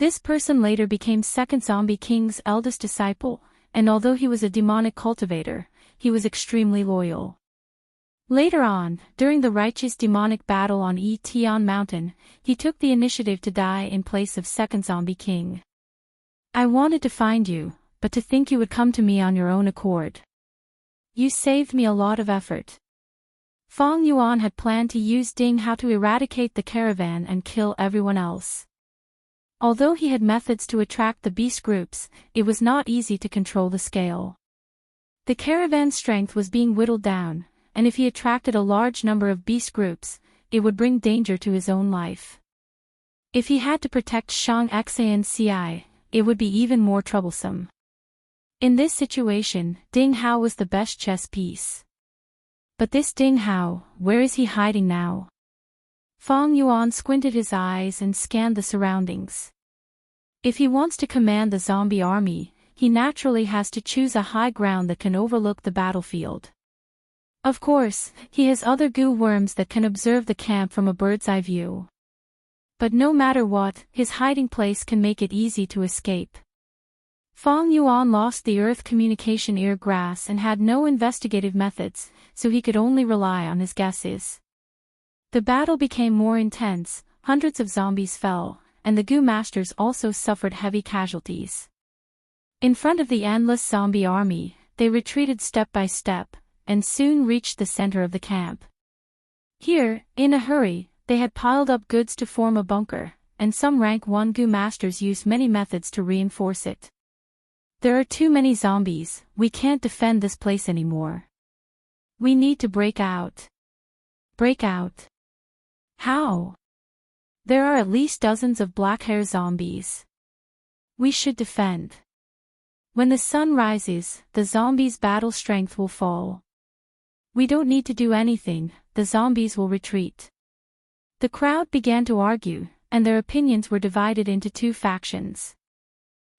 This person later became Second Zombie King's eldest disciple, and although he was a demonic cultivator, he was extremely loyal. Later on, during the righteous demonic battle on Etion Mountain, he took the initiative to die in place of Second Zombie King. I wanted to find you, but to think you would come to me on your own accord. You saved me a lot of effort. Feng Yuan had planned to use Ding Hao to eradicate the caravan and kill everyone else. Although he had methods to attract the beast groups, it was not easy to control the scale. The caravan's strength was being whittled down, and if he attracted a large number of beast groups, it would bring danger to his own life. If he had to protect Shang Xanci, it would be even more troublesome. In this situation, Ding Hao was the best chess piece. But this Ding Hao, where is he hiding now? Feng Yuan squinted his eyes and scanned the surroundings. If he wants to command the zombie army, he naturally has to choose a high ground that can overlook the battlefield. Of course, he has other goo worms that can observe the camp from a bird's eye view. But no matter what, his hiding place can make it easy to escape. Feng Yuan lost the Earth communication ear grass and had no investigative methods, so he could only rely on his guesses. The battle became more intense, hundreds of zombies fell, and the goo masters also suffered heavy casualties. In front of the endless zombie army, they retreated step by step, and soon reached the center of the camp. Here, in a hurry, they had piled up goods to form a bunker, and some rank 1 goo masters used many methods to reinforce it. There are too many zombies, we can't defend this place anymore. We need to break out. Break out. How? There are at least dozens of black hair zombies. We should defend. When the sun rises, the zombies' battle strength will fall. We don't need to do anything, the zombies will retreat. The crowd began to argue, and their opinions were divided into two factions.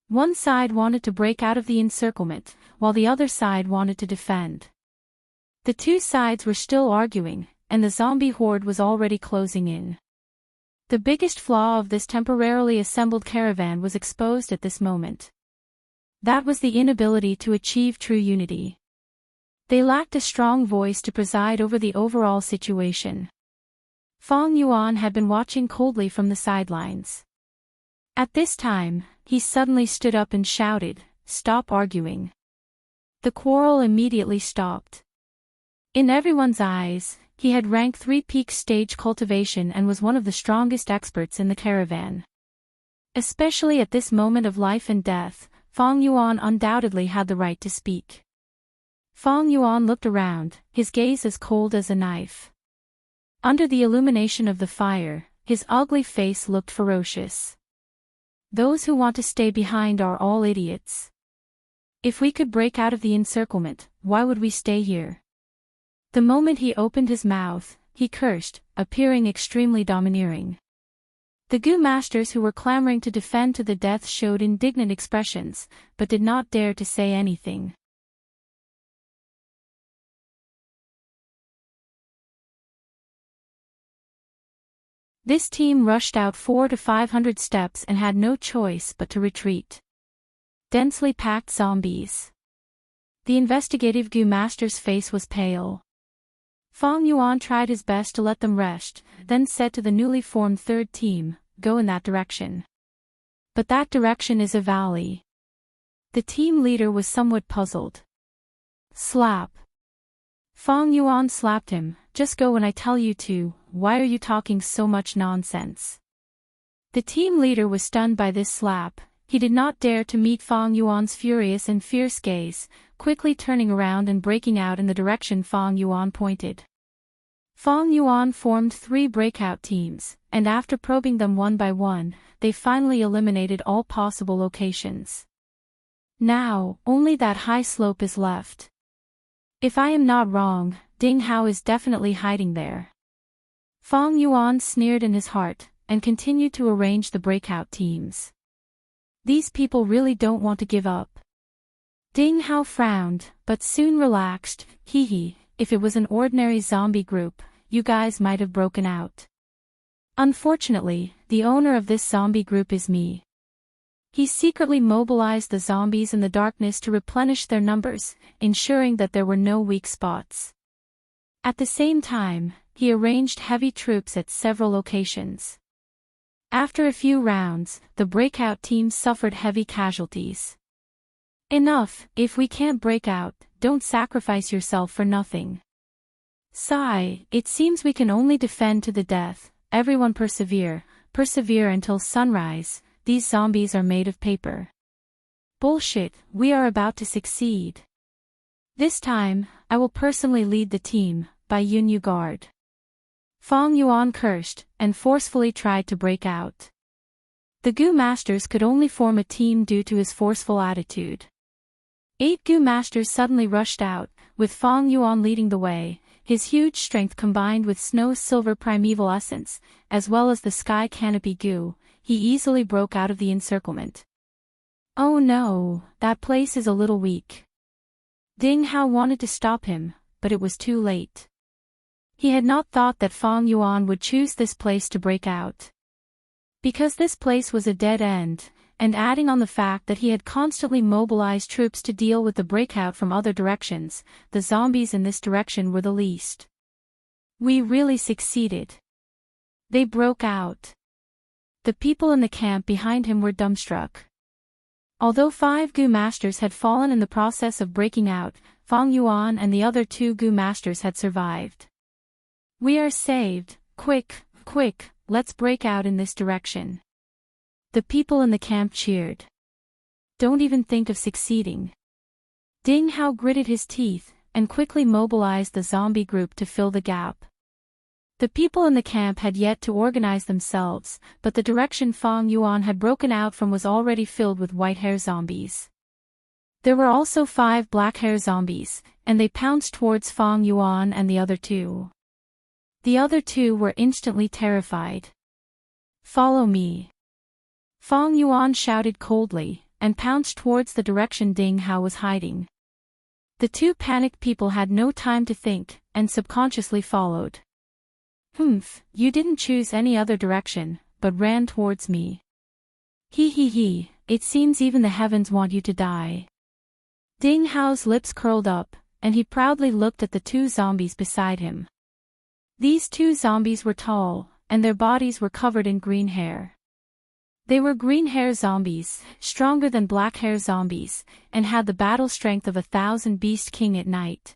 One side wanted to break out of the encirclement, while the other side wanted to defend. The two sides were still arguing, and the zombie horde was already closing in. The biggest flaw of this temporarily assembled caravan was exposed at this moment. That was the inability to achieve true unity. They lacked a strong voice to preside over the overall situation. Feng Yuan had been watching coldly from the sidelines. At this time, he suddenly stood up and shouted, "Stop arguing." The quarrel immediately stopped. In everyone's eyes, he had rank 3 peak stage cultivation and was one of the strongest experts in the caravan. Especially at this moment of life and death, Feng Yuan undoubtedly had the right to speak. Feng Yuan looked around, his gaze as cold as a knife. Under the illumination of the fire, his ugly face looked ferocious. Those who want to stay behind are all idiots. If we could break out of the encirclement, why would we stay here? The moment he opened his mouth, he cursed, appearing extremely domineering. The goo masters who were clamoring to defend to the death showed indignant expressions, but did not dare to say anything. This team rushed out 400 to 500 steps and had no choice but to retreat. Densely packed zombies. The investigative goo master's face was pale. Feng Yuan tried his best to let them rest, then said to the newly formed third team, "Go in that direction." But that direction is a valley. The team leader was somewhat puzzled. Slap. Feng Yuan slapped him, "Just go when I tell you to, why are you talking so much nonsense?" The team leader was stunned by this slap. He did not dare to meet Feng Yuan's furious and fierce gaze, quickly turning around and breaking out in the direction Feng Yuan pointed. Feng Yuan formed 3 breakout teams, and after probing them one by one, they finally eliminated all possible locations. Now, only that high slope is left. If I am not wrong, Ding Hao is definitely hiding there. Feng Yuan sneered in his heart, and continued to arrange the breakout teams. These people really don't want to give up. Ding Hao frowned, but soon relaxed. Hee, if it was an ordinary zombie group, you guys might have broken out. Unfortunately, the owner of this zombie group is me. He secretly mobilized the zombies in the darkness to replenish their numbers, ensuring that there were no weak spots. At the same time, he arranged heavy troops at several locations. After a few rounds, the breakout team suffered heavy casualties. Enough, if we can't break out, don't sacrifice yourself for nothing. Sigh, it seems we can only defend to the death. Everyone persevere until sunrise. These zombies are made of paper. Bullshit, we are about to succeed. This time, I will personally lead the team, by Yun Yu guard. Fong Yuan cursed, and forcefully tried to break out. The Gu Masters could only form a team due to his forceful attitude. 8 Gu Masters suddenly rushed out, with Fong Yuan leading the way. His huge strength combined with Snow's silver primeval essence, as well as the sky canopy Gu, he easily broke out of the encirclement. Oh no, that place is a little weak. Ding Hao wanted to stop him, but it was too late. He had not thought that Fong Yuan would choose this place to break out. Because this place was a dead end, and adding on the fact that he had constantly mobilized troops to deal with the breakout from other directions, the zombies in this direction were the least. We really succeeded. They broke out. The people in the camp behind him were dumbstruck. Although 5 Gu Masters had fallen in the process of breaking out, Fong Yuan and the other 2 Gu Masters had survived. We are saved, quick, let's break out in this direction. The people in the camp cheered. Don't even think of succeeding. Ding Hao gritted his teeth, and quickly mobilized the zombie group to fill the gap. The people in the camp had yet to organize themselves, but the direction Fong Yuan had broken out from was already filled with white-hair zombies. There were also 5 black-hair zombies, and they pounced towards Fong Yuan and the other 2. The other 2 were instantly terrified. Follow me. Fong Yuan shouted coldly, and pounced towards the direction Ding Hao was hiding. The 2 panicked people had no time to think, and subconsciously followed. You didn't choose any other direction, but ran towards me. He, it seems even the heavens want you to die. Ding Hao's lips curled up, and he proudly looked at the 2 zombies beside him. These 2 zombies were tall, and their bodies were covered in green hair. They were green-hair zombies, stronger than black-hair zombies, and had the battle strength of 1,000 Beast King at night.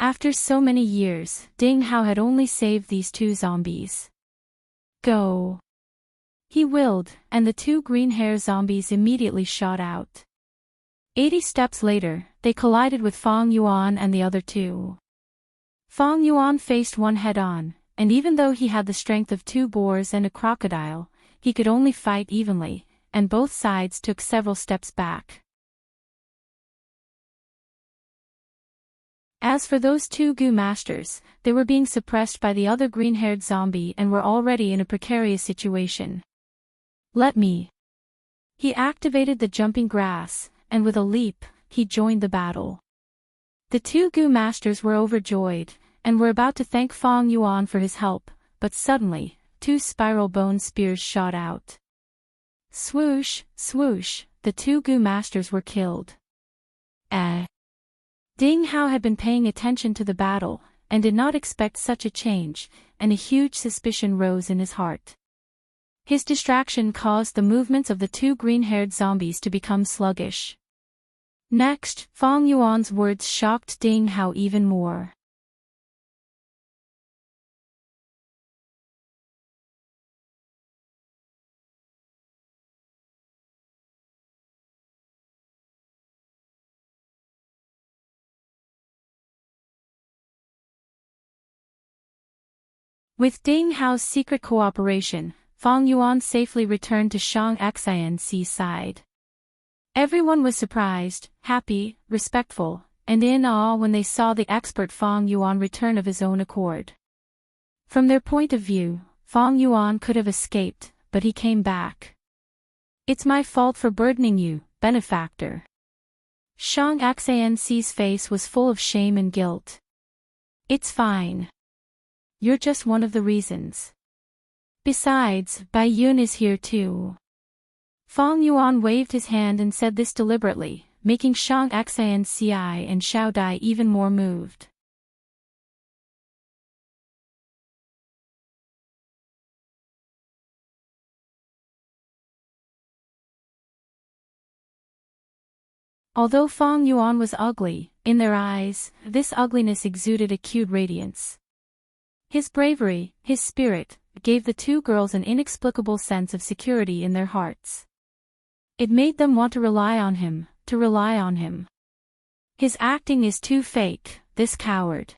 After so many years, Ding Hao had only saved these 2 zombies. Go! He willed, and the 2 green-hair zombies immediately shot out. 80 steps later, they collided with Fong Yuan and the other 2. Fong Yuan faced one head-on, and even though he had the strength of 2 boars and a crocodile, he could only fight evenly, and both sides took several steps back. As for those 2 Gu Masters, they were being suppressed by the other green-haired zombie and were already in a precarious situation. Let me. He activated the jumping grass, and with a leap, he joined the battle. The 2 Gu Masters were overjoyed, and were about to thank Fong Yuan for his help, but suddenly, 2 spiral bone spears shot out. Swoosh, swoosh, the 2 Gu Masters were killed. Ding Hao had been paying attention to the battle, and did not expect such a change, and a huge suspicion rose in his heart. His distraction caused the movements of the 2 green-haired zombies to become sluggish. Next, Fong Yuan's words shocked Ding Hao even more. With Ding Hao's secret cooperation, Fong Yuan safely returned to Shang Xian's side. Everyone was surprised, happy, respectful, and in awe when they saw the expert Fong Yuan return of his own accord. From their point of view, Fong Yuan could have escaped, but he came back. It's my fault for burdening you, benefactor. Shang Xian's face was full of shame and guilt. It's fine. You're just one of the reasons. Besides, Bai Yun is here too. Fong Yuan waved his hand and said this deliberately, making Shang Xanci and Xiao Dai even more moved. Although Fong Yuan was ugly, in their eyes, this ugliness exuded acute radiance. His bravery, his spirit, gave the two girls an inexplicable sense of security in their hearts. It made them want to rely on him, to rely on him. His acting is too fake, this coward.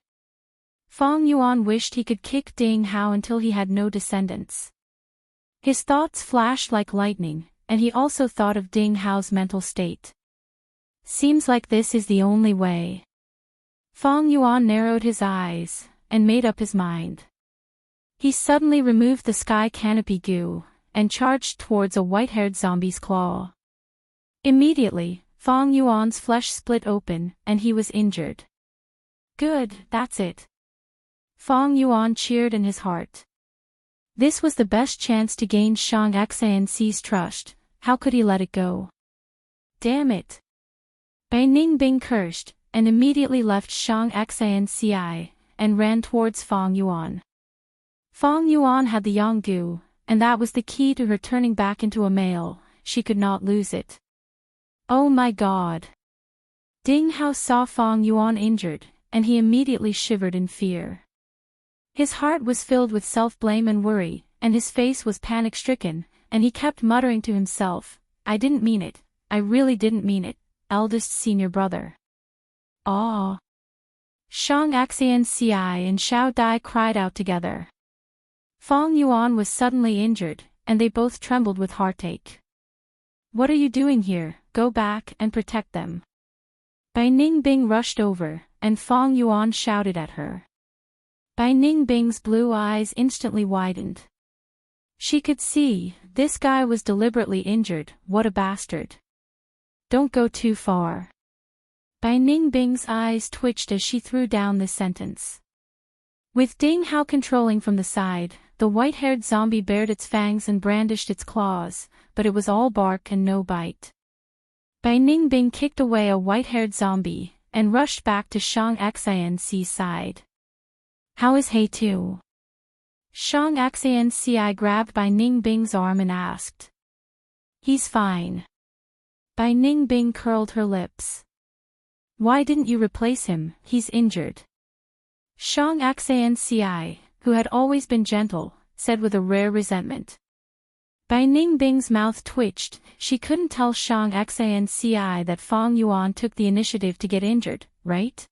Fong Yuan wished he could kick Ding Hao until he had no descendants. His thoughts flashed like lightning, and he also thought of Ding Hao's mental state. Seems like this is the only way. Fong Yuan narrowed his eyes, and made up his mind. He suddenly removed the sky canopy goo, and charged towards a white-haired zombie's claw. Immediately, Fong Yuan's flesh split open, and he was injured. Good, that's it. Fong Yuan cheered in his heart. This was the best chance to gain Shang Xanci's trust, how could he let it go? Damn it. Bai Ningbing cursed, and immediately left Shang Xanci, and ran towards Fong Yuan. Fong Yuan had the Yanggu, and that was the key to her turning back into a male, she could not lose it. Oh my god. Ding Hao saw Fong Yuan injured, and he immediately shivered in fear. His heart was filled with self-blame and worry, and his face was panic-stricken, and he kept muttering to himself, I didn't mean it, I really didn't mean it. Eldest senior brother. Ah! Shang Xanci and Xiao Dai cried out together. Fong Yuan was suddenly injured, and they both trembled with heartache. What are you doing here? Go back and protect them. Bai Ningbing rushed over, and Fong Yuan shouted at her. Bai Ningbing's blue eyes instantly widened. She could see, this guy was deliberately injured, what a bastard. Don't go too far. Bai Ningbing's eyes twitched as she threw down this sentence. With Ding Hao controlling from the side, the white-haired zombie bared its fangs and brandished its claws, but it was all bark and no bite. Bai Ningbing kicked away a white-haired zombie, and rushed back to Shang Xanci's side. How is He Tu? Shang Xanci grabbed Bai Ningbing's arm and asked. He's fine. Bai Ningbing curled her lips. Why didn't you replace him? He's injured. Shang Xanci, who had always been gentle, said with a rare resentment. Bai Ningbing's mouth twitched, she couldn't tell Shang Xanci that Fong Yuan took the initiative to get injured, right?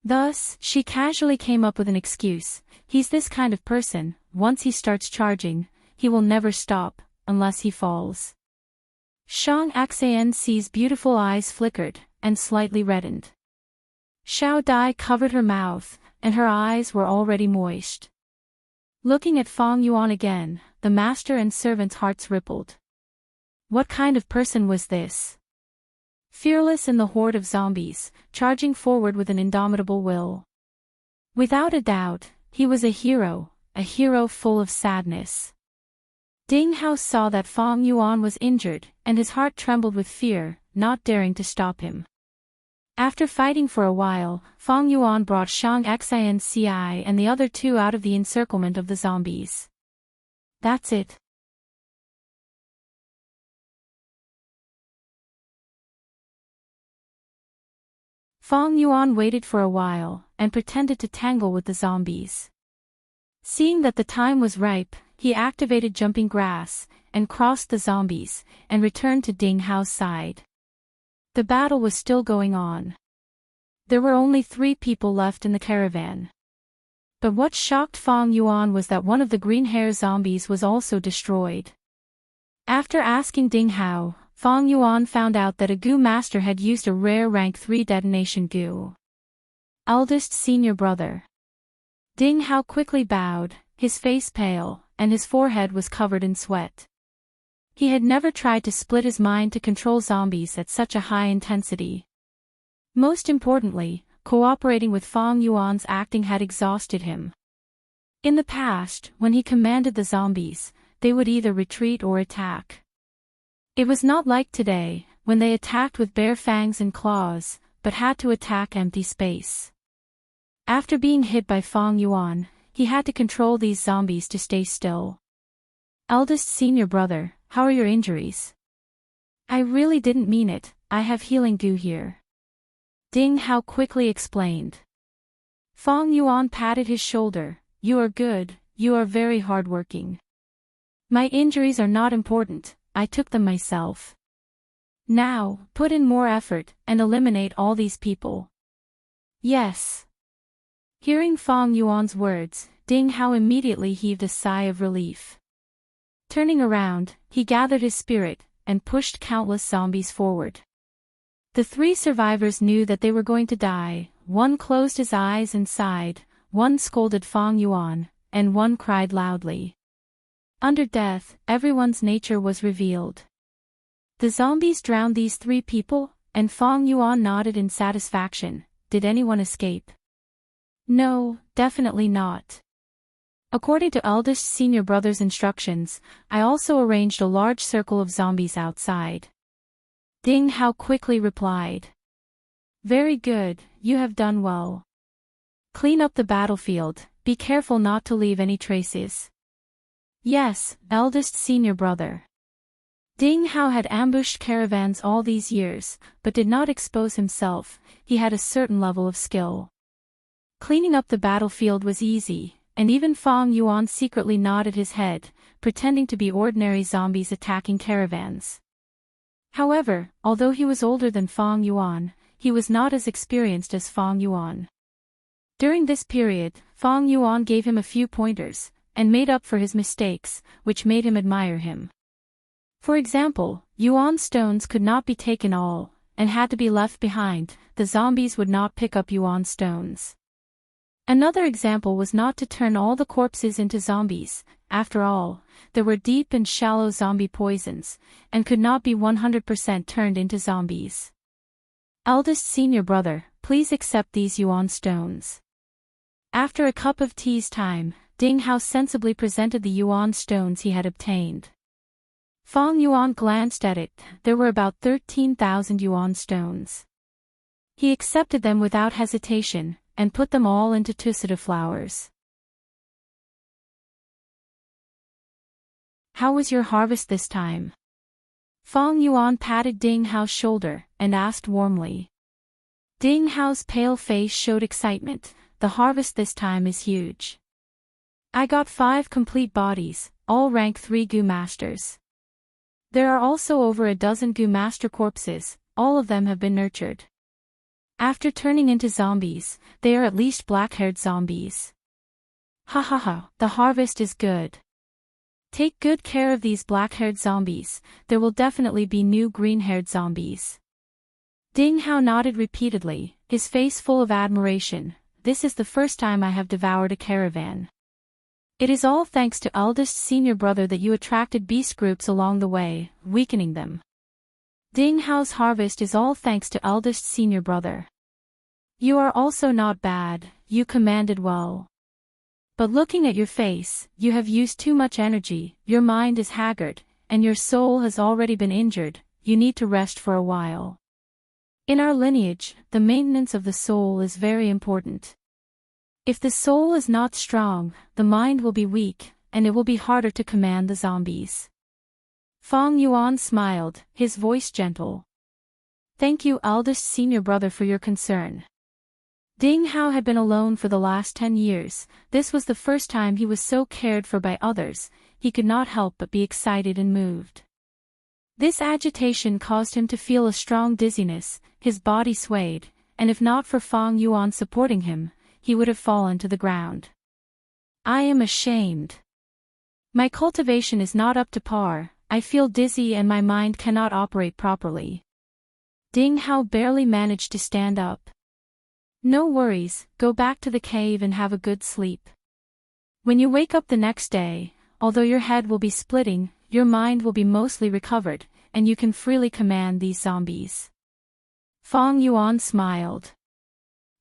Thus, she casually came up with an excuse, he's this kind of person, once he starts charging, he will never stop, unless he falls. Shang Xanci's beautiful eyes flickered, and slightly reddened. Xiao Dai covered her mouth, and her eyes were already moist. Looking at Fong Yuan again, the master and servant's hearts rippled. What kind of person was this? Fearless in the horde of zombies, charging forward with an indomitable will. Without a doubt, he was a hero full of sadness. Ding Hao saw that Fong Yuan was injured, and his heart trembled with fear, not daring to stop him. After fighting for a while, Fong Yuan brought Shang Xanci and the other two out of the encirclement of the zombies. That's it. Fong Yuan waited for a while, and pretended to tangle with the zombies. Seeing that the time was ripe, he activated jumping grass, and crossed the zombies, and returned to Ding Hao's side. The battle was still going on. There were only 3 people left in the caravan. But what shocked Fong Yuan was that one of the green hair zombies was also destroyed. After asking Ding Hao, Fong Yuan found out that a goo master had used a rare rank 3 detonation goo. Eldest senior brother. Ding Hao quickly bowed, his face pale, and his forehead was covered in sweat. He had never tried to split his mind to control zombies at such a high intensity. Most importantly, cooperating with Fong Yuan's acting had exhausted him. In the past, when he commanded the zombies, they would either retreat or attack. It was not like today, when they attacked with bare fangs and claws, but had to attack empty space. After being hit by Fang Yuan, he had to control these zombies to stay still. Eldest senior brother, how are your injuries? I really didn't mean it, I have healing goo here. Ding Hao quickly explained. Fang Yuan patted his shoulder, you are good, you are very hardworking. My injuries are not important, I took them myself. Now, put in more effort, and eliminate all these people. Yes. Hearing Fang Yuan's words, Ding Hao immediately heaved a sigh of relief. Turning around, he gathered his spirit, and pushed countless zombies forward. The three survivors knew that they were going to die, one closed his eyes and sighed, one scolded Fang Yuan, and one cried loudly. Under death, everyone's nature was revealed. The zombies drowned these three people, and Fang Yuan nodded in satisfaction. Did anyone escape? No, definitely not. According to eldest senior brother's instructions, I also arranged a large circle of zombies outside. Ding Hao quickly replied. Very good, you have done well. Clean up the battlefield, be careful not to leave any traces. Yes, eldest senior brother. Ding Hao had ambushed caravans all these years, but did not expose himself, he had a certain level of skill. Cleaning up the battlefield was easy, and even Fang Yuan secretly nodded his head, pretending to be ordinary zombies attacking caravans. However, although he was older than Fang Yuan, he was not as experienced as Fang Yuan. During this period, Fang Yuan gave him a few pointers, and made up for his mistakes, which made him admire him. For example, Yuan stones could not be taken all, and had to be left behind, the zombies would not pick up Yuan stones. Another example was not to turn all the corpses into zombies, after all, there were deep and shallow zombie poisons, and could not be 100% turned into zombies. Eldest senior brother, please accept these Yuan stones. After a cup of tea's time, Ding Hao sensibly presented the Yuan stones he had obtained. Fang Yuan glanced at it, there were about 13,000 Yuan stones. He accepted them without hesitation, and put them all into tusita flowers. How was your harvest this time? Fang Yuan patted Ding Hao's shoulder, and asked warmly. Ding Hao's pale face showed excitement, the harvest this time is huge. I got 5 complete bodies, all rank 3 Gu Masters. There are also over a dozen Gu Master corpses, all of them have been nurtured. After turning into zombies, they are at least black-haired zombies. Ha ha ha, the harvest is good. Take good care of these black-haired zombies, there will definitely be new green-haired zombies. Ding Hao nodded repeatedly, his face full of admiration. This is the first time I have devoured a caravan. It is all thanks to eldest senior brother that you attracted beast groups along the way, weakening them. Ding Hao's harvest is all thanks to eldest senior brother. You are also not bad, you commanded well. But looking at your face, you have used too much energy, your mind is haggard, and your soul has already been injured, you need to rest for a while. In our lineage, the maintenance of the soul is very important. If the soul is not strong, the mind will be weak, and it will be harder to command the zombies. Fang Yuan smiled, his voice gentle. Thank you, eldest senior brother, for your concern. Ding Hao had been alone for the last 10 years, this was the first time he was so cared for by others, he could not help but be excited and moved. This agitation caused him to feel a strong dizziness, his body swayed, and if not for Fang Yuan supporting him, he would have fallen to the ground. I am ashamed. My cultivation is not up to par, I feel dizzy and my mind cannot operate properly. Ding Hao barely managed to stand up. No worries, go back to the cave and have a good sleep. When you wake up the next day, although your head will be splitting, your mind will be mostly recovered, and you can freely command these zombies. Fang Yuan smiled.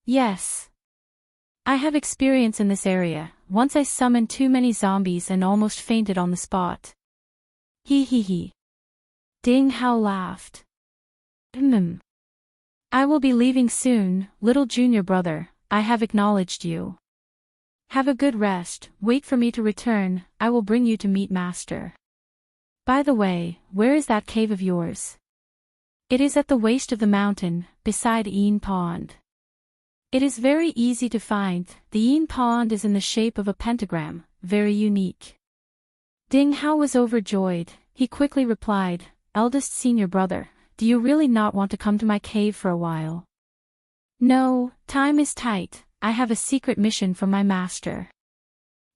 Yes. I have experience in this area, once I summoned too many zombies and almost fainted on the spot. He. Ding Hao laughed. I will be leaving soon, little junior brother, I have acknowledged you. Have a good rest, wait for me to return, I will bring you to meet Master. By the way, where is that cave of yours? It is at the waist of the mountain, beside Yin Pond. It is very easy to find, the Yin Pond is in the shape of a pentagram, very unique. Ding Hao was overjoyed, he quickly replied, eldest senior brother, do you really not want to come to my cave for a while? No, time is tight, I have a secret mission from my master.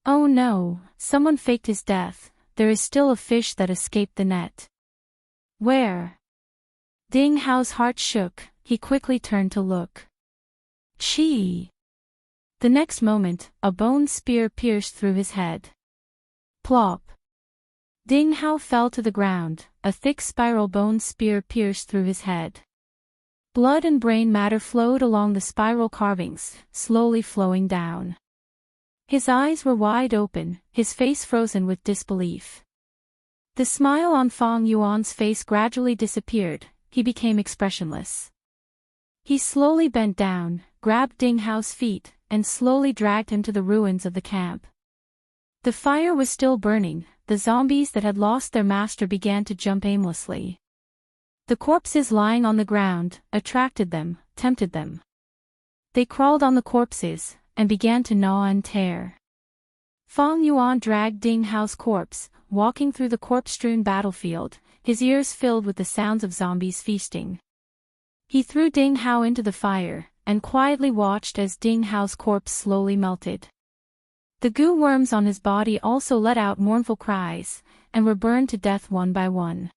Oh no, someone faked his death, there is still a fish that escaped the net. Where? Ding Hao's heart shook, he quickly turned to look. Chi! The next moment, a bone spear pierced through his head. Plop! Ding Hao fell to the ground, a thick spiral bone spear pierced through his head. Blood and brain matter flowed along the spiral carvings, slowly flowing down. His eyes were wide open, his face frozen with disbelief. The smile on Fang Yuan's face gradually disappeared, he became expressionless. He slowly bent down, grabbed Ding Hao's feet, and slowly dragged him to the ruins of the camp. The fire was still burning, the zombies that had lost their master began to jump aimlessly. The corpses lying on the ground attracted them, tempted them. They crawled on the corpses, and began to gnaw and tear. Fang Yuan dragged Ding Hao's corpse, walking through the corpse-strewn battlefield, his ears filled with the sounds of zombies feasting. He threw Ding Hao into the fire, and quietly watched as Ding Hao's corpse slowly melted. The goo worms on his body also let out mournful cries, and were burned to death one by one.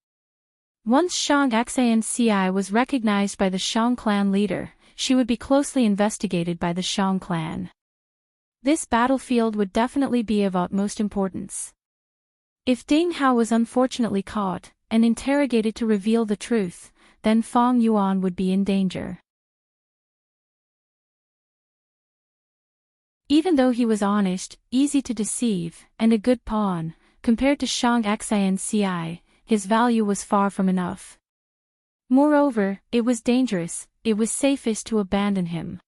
Once Shang Xanci was recognized by the Shang clan leader, she would be closely investigated by the Shang clan. This battlefield would definitely be of utmost importance. If Ding Hao was unfortunately caught, and interrogated to reveal the truth, then Fang Yuan would be in danger. Even though he was honest, easy to deceive, and a good pawn, compared to Shang Xanci, his value was far from enough. Moreover, it was dangerous, it was safest to abandon him.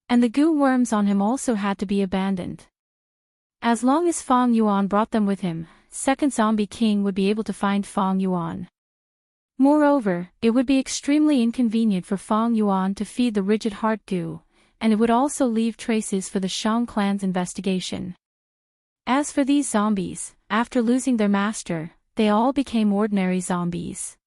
And the goo worms on him also had to be abandoned. As long as Fang Yuan brought them with him, Second Zombie King would be able to find Fang Yuan. Moreover, it would be extremely inconvenient for Fang Yuan to feed the rigid heart goo, and it would also leave traces for the Shang clan's investigation. As for these zombies, after losing their master, they all became ordinary zombies.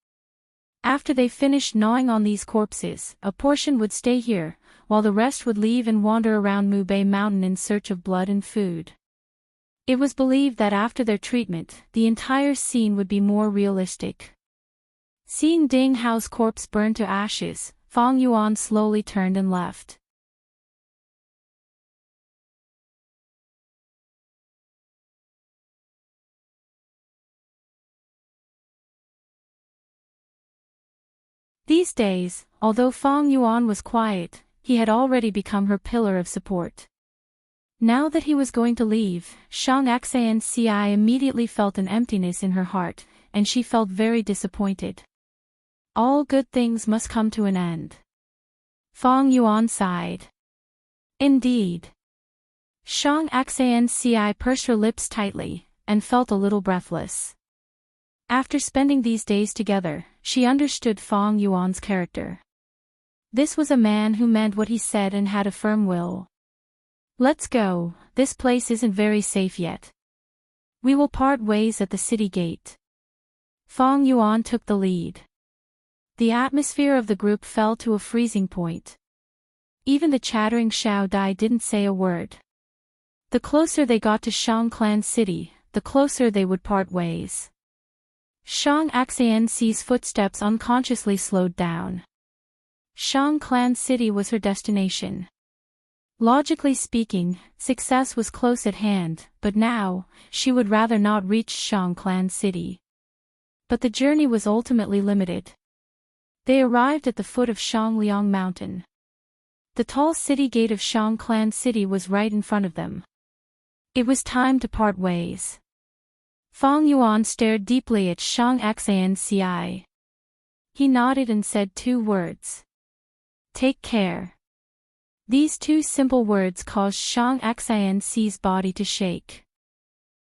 After they finished gnawing on these corpses, a portion would stay here, while the rest would leave and wander around Mubei Mountain in search of blood and food. It was believed that after their treatment, the entire scene would be more realistic. Seeing Ding Hao's corpse burn to ashes, Fang Yuan slowly turned and left. These days, although Fang Yuan was quiet, he had already become her pillar of support. Now that he was going to leave, Shang Xanci immediately felt an emptiness in her heart, and she felt very disappointed. All good things must come to an end. Fang Yuan sighed. Indeed. Shang Xanci pursed her lips tightly, and felt a little breathless. After spending these days together, she understood Fang Yuan's character. This was a man who meant what he said and had a firm will. Let's go, this place isn't very safe yet. We will part ways at the city gate. Fang Yuan took the lead. The atmosphere of the group fell to a freezing point. Even the chattering Xiao Dai didn't say a word. The closer they got to Shang Clan City, the closer they would part ways. Shang Xanci's footsteps unconsciously slowed down. Shang Clan City was her destination. Logically speaking, success was close at hand, but now, she would rather not reach Shang Clan City. But the journey was ultimately limited. They arrived at the foot of Shangliang Mountain. The tall city gate of Shang Clan City was right in front of them. It was time to part ways. Fang Yuan stared deeply at Shang Xanci. He nodded and said 2 words. Take care. These 2 simple words caused Shang Xinci's body to shake.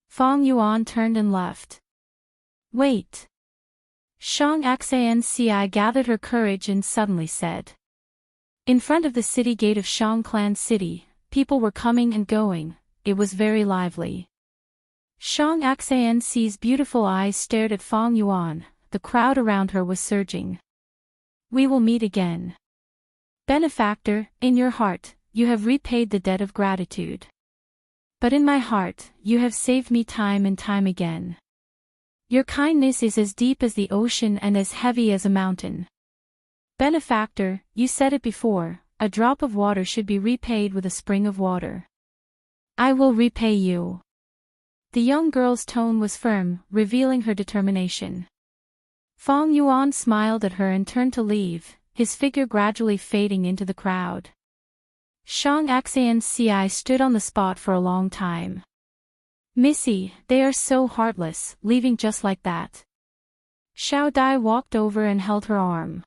Fang Yuan turned and left. Wait. Shang Xanci gathered her courage and suddenly said. In front of the city gate of Shang Clan City, people were coming and going. It was very lively. Shang Xinci's beautiful eyes stared at Fang Yuan. The crowd around her was surging. We will meet again. Benefactor, in your heart, you have repaid the debt of gratitude. But in my heart, you have saved me time and time again. Your kindness is as deep as the ocean and as heavy as a mountain. Benefactor, you said it before, a drop of water should be repaid with a spring of water. I will repay you. The young girl's tone was firm, revealing her determination. Fang Yuan smiled at her and turned to leave, his figure gradually fading into the crowd. Shang Xanci stood on the spot for a long time. Missy, they are so heartless, leaving just like that. Xiao Dai walked over and held her arm.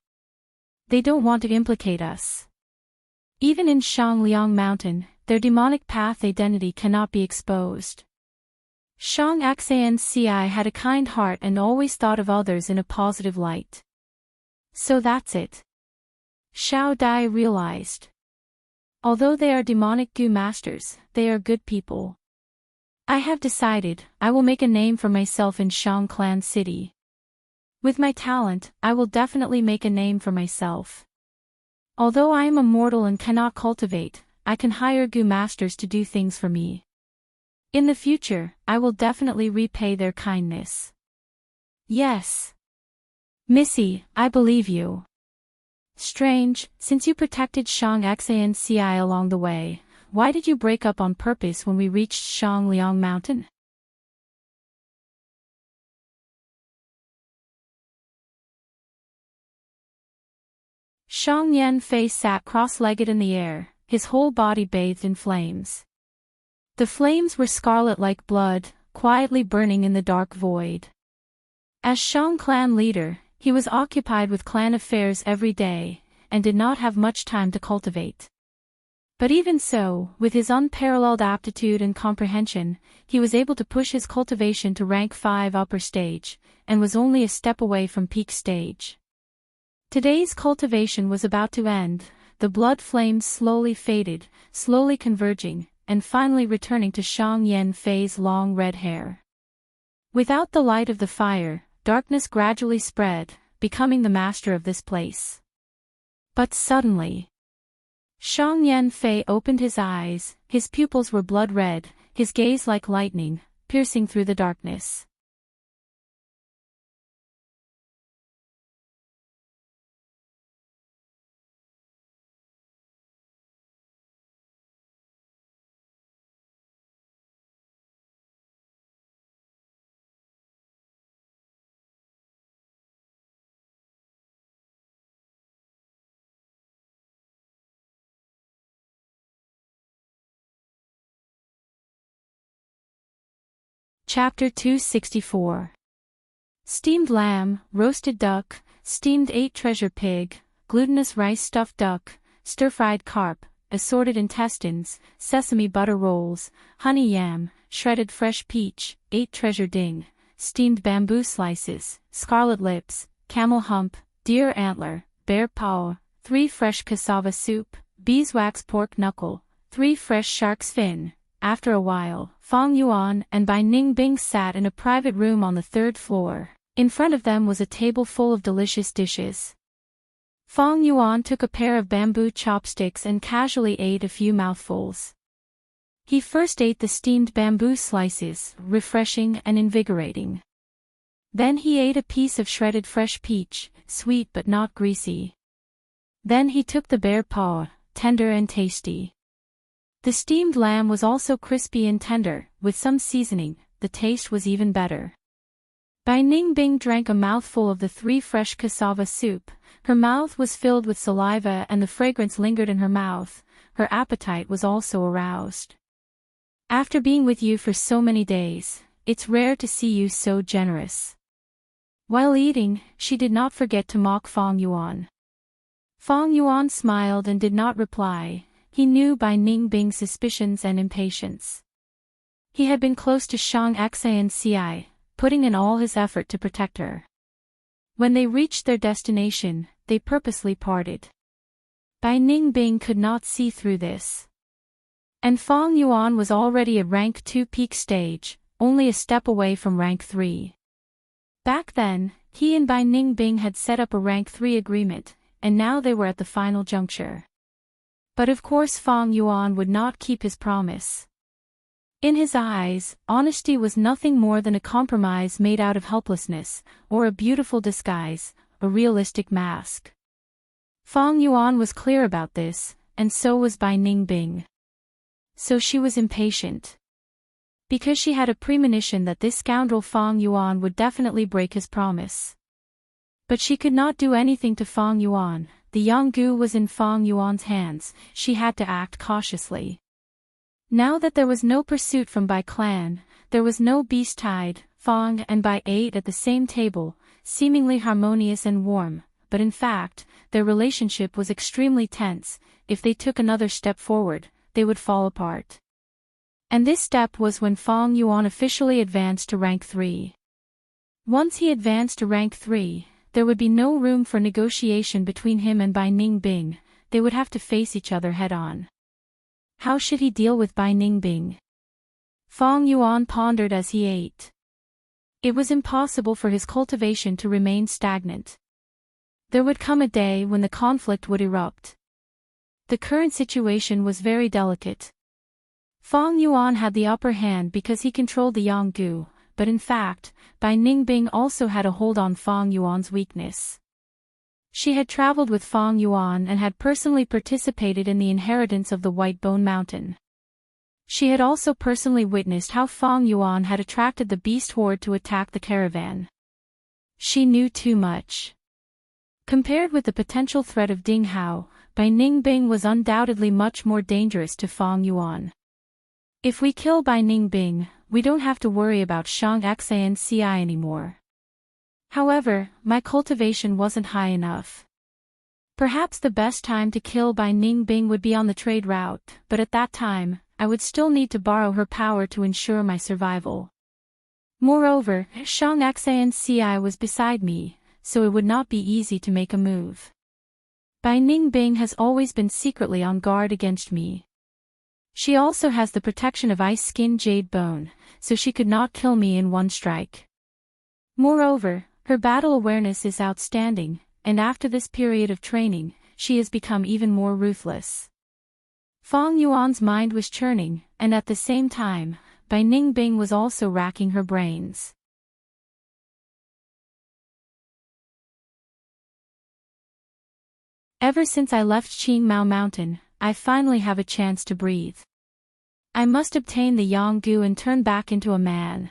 They don't want to implicate us. Even in Shangliang Mountain, their demonic path identity cannot be exposed. Shang Xanci had a kind heart and always thought of others in a positive light. So that's it. Xiao Dai realized. Although they are demonic Gu masters, they are good people. I have decided, I will make a name for myself in Shang Clan City. With my talent, I will definitely make a name for myself. Although I am immortal and cannot cultivate, I can hire Gu masters to do things for me. In the future, I will definitely repay their kindness. Yes. Missy, I believe you. Strange, since you protected Shang Xanci along the way, why did you break up on purpose when we reached Shangliang Mountain? Shang Yanfei sat cross-legged in the air, his whole body bathed in flames. The flames were scarlet like blood, quietly burning in the dark void. As Shang clan leader, he was occupied with clan affairs every day, and did not have much time to cultivate. But even so, with his unparalleled aptitude and comprehension, he was able to push his cultivation to rank 5 upper stage, and was only a step away from peak stage. Today's cultivation was about to end, the blood flames slowly faded, slowly converging, and finally returning to Shang Yanfei's long red hair. Without the light of the fire, darkness gradually spread, becoming the master of this place. But suddenly, Shang Yanfei opened his eyes, his pupils were blood red, his gaze like lightning, piercing through the darkness. Chapter 264. Steamed lamb, roasted duck, steamed 8 treasure pig, glutinous rice stuffed duck, stir-fried carp, assorted intestines, sesame butter rolls, honey yam, shredded fresh peach, 8 treasure ding, steamed bamboo slices, scarlet lips, camel hump, deer antler, bear paw, 3 fresh cassava soup, beeswax pork knuckle, 3 fresh shark's fin. After a while, Fang Yuan and Bai Ningbing sat in a private room on the 3rd floor. In front of them was a table full of delicious dishes. Fang Yuan took a pair of bamboo chopsticks and casually ate a few mouthfuls. He first ate the steamed bamboo slices, refreshing and invigorating. Then he ate a piece of shredded fresh peach, sweet but not greasy. Then he took the bear paw, tender and tasty. The steamed lamb was also crispy and tender, with some seasoning, the taste was even better. Bai Ningbing drank a mouthful of the 3 fresh cassava soup, her mouth was filled with saliva and the fragrance lingered in her mouth, her appetite was also aroused. After being with you for so many days, it's rare to see you so generous." While eating, she did not forget to mock Fang Yuan. Fang Yuan smiled and did not reply. He knew Bai Ningbing's suspicions and impatience. He had been close to Shang Xanci, putting in all his effort to protect her. When they reached their destination, they purposely parted. Bai Ningbing could not see through this. And Fang Yuan was already at rank 2 peak stage, only a step away from rank 3. Back then, he and Bai Ningbing had set up a rank 3 agreement, and now they were at the final juncture. But of course Fang Yuan would not keep his promise. In his eyes, honesty was nothing more than a compromise made out of helplessness, or a beautiful disguise, a realistic mask. Fang Yuan was clear about this, and so was Bai Ningbing. So she was impatient. Because she had a premonition that this scoundrel Fang Yuan would definitely break his promise. But she could not do anything to Fang Yuan. The Yanggu was in Fang Yuan's hands. She had to act cautiously. Now that there was no pursuit from Bai clan, there was no beast tide. Fang and Bai ate at the same table, seemingly harmonious and warm, but in fact, their relationship was extremely tense. If they took another step forward, they would fall apart. And this step was when Fang Yuan officially advanced to rank 3. Once he advanced to rank 3, there would be no room for negotiation between him and Bai Ningbing. They would have to face each other head-on. How should he deal with Bai Ningbing? Fang Yuan pondered as he ate. It was impossible for his cultivation to remain stagnant. There would come a day when the conflict would erupt. The current situation was very delicate. Fang Yuan had the upper hand because he controlled the Yanggu, but in fact, Bai Ningbing also had a hold on Fang Yuan's weakness. She had traveled with Fang Yuan and had personally participated in the inheritance of the White Bone Mountain. She had also personally witnessed how Fang Yuan had attracted the beast horde to attack the caravan. She knew too much. Compared with the potential threat of Ding Hao, Bai Ningbing was undoubtedly much more dangerous to Fang Yuan. If we kill Bai Ningbing, we don't have to worry about Shang Xanci anymore. However, my cultivation wasn't high enough. Perhaps the best time to kill Bai Ningbing would be on the trade route, but at that time, I would still need to borrow her power to ensure my survival. Moreover, Shang Xanci was beside me, so it would not be easy to make a move. Bai Ningbing has always been secretly on guard against me. She also has the protection of ice skin jade bone, so she could not kill me in one strike. Moreover, her battle awareness is outstanding, and after this period of training, she has become even more ruthless. Fang Yuan's mind was churning, and at the same time, Bai Ningbing was also racking her brains. Ever since I left Qingmao Mountain, I finally have a chance to breathe. I must obtain the Yanggu and turn back into a man.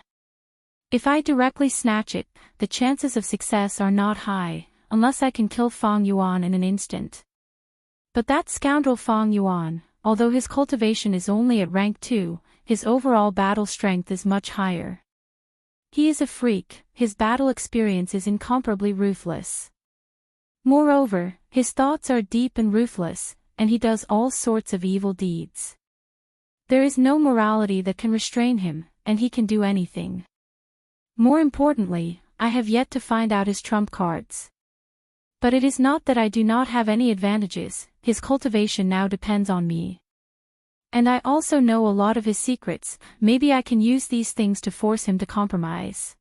If I directly snatch it, the chances of success are not high, unless I can kill Fang Yuan in an instant. But that scoundrel Fang Yuan, although his cultivation is only at rank 2, his overall battle strength is much higher. He is a freak, his battle experience is incomparably ruthless. Moreover, his thoughts are deep and ruthless, and he does all sorts of evil deeds. There is no morality that can restrain him, and he can do anything. More importantly, I have yet to find out his trump cards. But it is not that I do not have any advantages, his cultivation now depends on me. And I also know a lot of his secrets, maybe I can use these things to force him to compromise.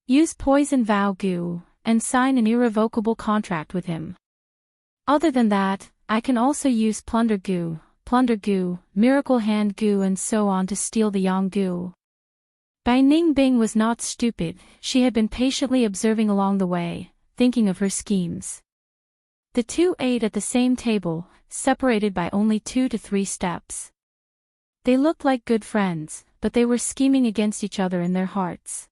Use poison Vow Gu, and sign an irrevocable contract with him. Other than that, I can also use Plunder Gu, Miracle Hand Gu and so on to steal the Yang Gu. Bai Ningbing was not stupid, she had been patiently observing along the way, thinking of her schemes. The two ate at the same table, separated by only 2 to 3 steps. They looked like good friends, but they were scheming against each other in their hearts.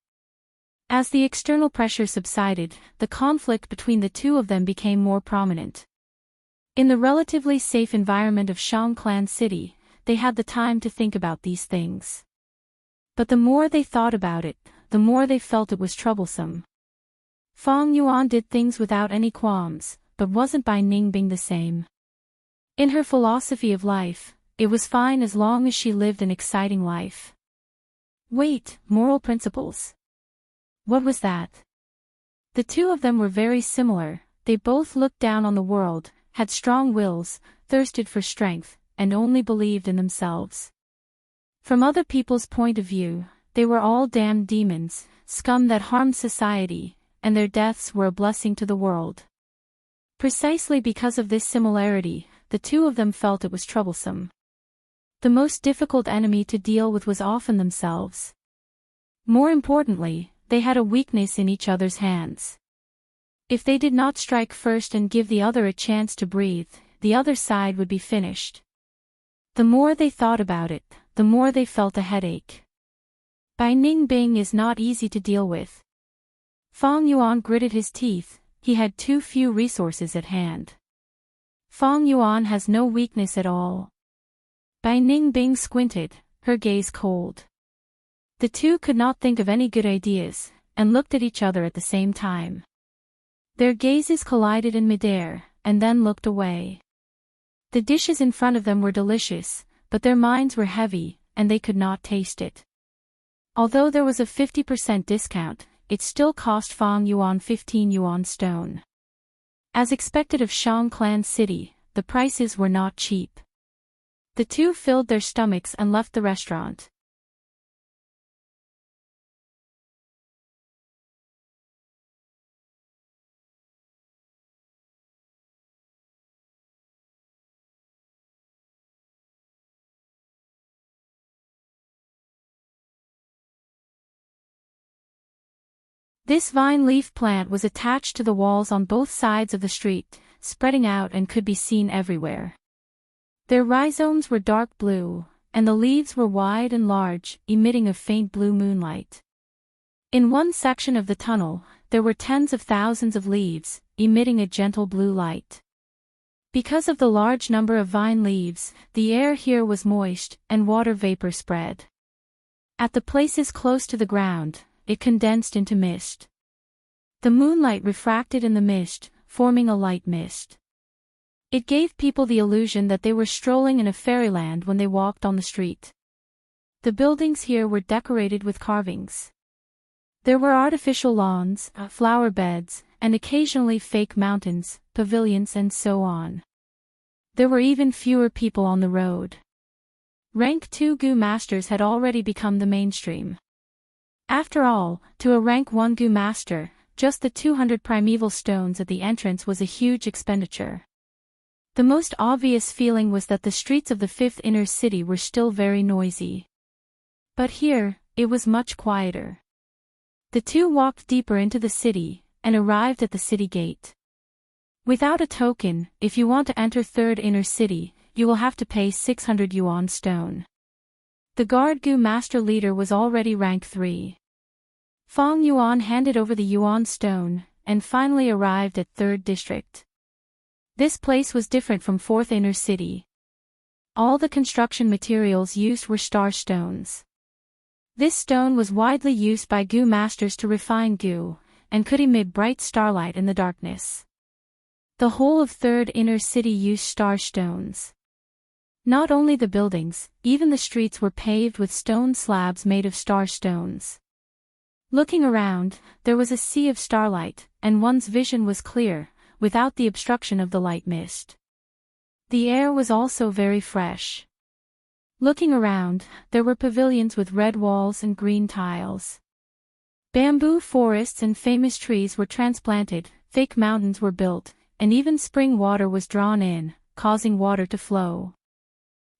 As the external pressure subsided, the conflict between the two of them became more prominent. In the relatively safe environment of Shang Clan City, they had the time to think about these things. But the more they thought about it, the more they felt it was troublesome. Fang Yuan did things without any qualms, but wasn't Bai Ningbing the same. In her philosophy of life, it was fine as long as she lived an exciting life. Wait, moral principles. What was that? The two of them were very similar. They both looked down on the world, had strong wills, thirsted for strength, and only believed in themselves. From other people's point of view, they were all damned demons, scum that harmed society, and their deaths were a blessing to the world. Precisely because of this similarity, the two of them felt it was troublesome. The most difficult enemy to deal with was often themselves. More importantly, they had a weakness in each other's hands. If they did not strike first and give the other a chance to breathe, the other side would be finished. The more they thought about it, the more they felt a headache. Bai Ningbing is not easy to deal with. Fang Yuan gritted his teeth. He had too few resources at hand. Fang Yuan has no weakness at all. Bai Ningbing squinted, her gaze cold. The two could not think of any good ideas, and looked at each other at the same time. Their gazes collided in midair, and then looked away. The dishes in front of them were delicious, but their minds were heavy, and they could not taste it. Although there was a 50% discount, it still cost Fang Yuan 15 yuan stone. As expected of Shang Clan City, the prices were not cheap. The two filled their stomachs and left the restaurant. This vine leaf plant was attached to the walls on both sides of the street, spreading out and could be seen everywhere. Their rhizomes were dark blue, and the leaves were wide and large, emitting a faint blue moonlight. In one section of the tunnel, there were tens of thousands of leaves, emitting a gentle blue light. Because of the large number of vine leaves, the air here was moist, and water vapor spread. At the places close to the ground, it condensed into mist. The moonlight refracted in the mist, forming a light mist. It gave people the illusion that they were strolling in a fairyland when they walked on the street. The buildings here were decorated with carvings. There were artificial lawns, flower beds, and occasionally fake mountains, pavilions and so on. There were even fewer people on the road. Rank 2 Gu Masters had already become the mainstream. After all, to a Rank 1 Gu Master, just the 200 primeval stones at the entrance was a huge expenditure. The most obvious feeling was that the streets of the 5th inner city were still very noisy. But here, it was much quieter. The two walked deeper into the city, and arrived at the city gate. Without a token, if you want to enter 3rd inner city, you will have to pay 600 yuan stone. The guard Gu Master leader was already rank 3. Fang Yuan handed over the yuan stone, and finally arrived at 3rd district. This place was different from 4th inner city. All the construction materials used were star stones. This stone was widely used by Gu Masters to refine Gu, and could emit bright starlight in the darkness. The whole of 3rd inner city used star stones. Not only the buildings, even the streets were paved with stone slabs made of star stones. Looking around, there was a sea of starlight, and one's vision was clear, without the obstruction of the light mist. The air was also very fresh. Looking around, there were pavilions with red walls and green tiles. Bamboo forests and famous trees were transplanted, fake mountains were built, and even spring water was drawn in, causing water to flow.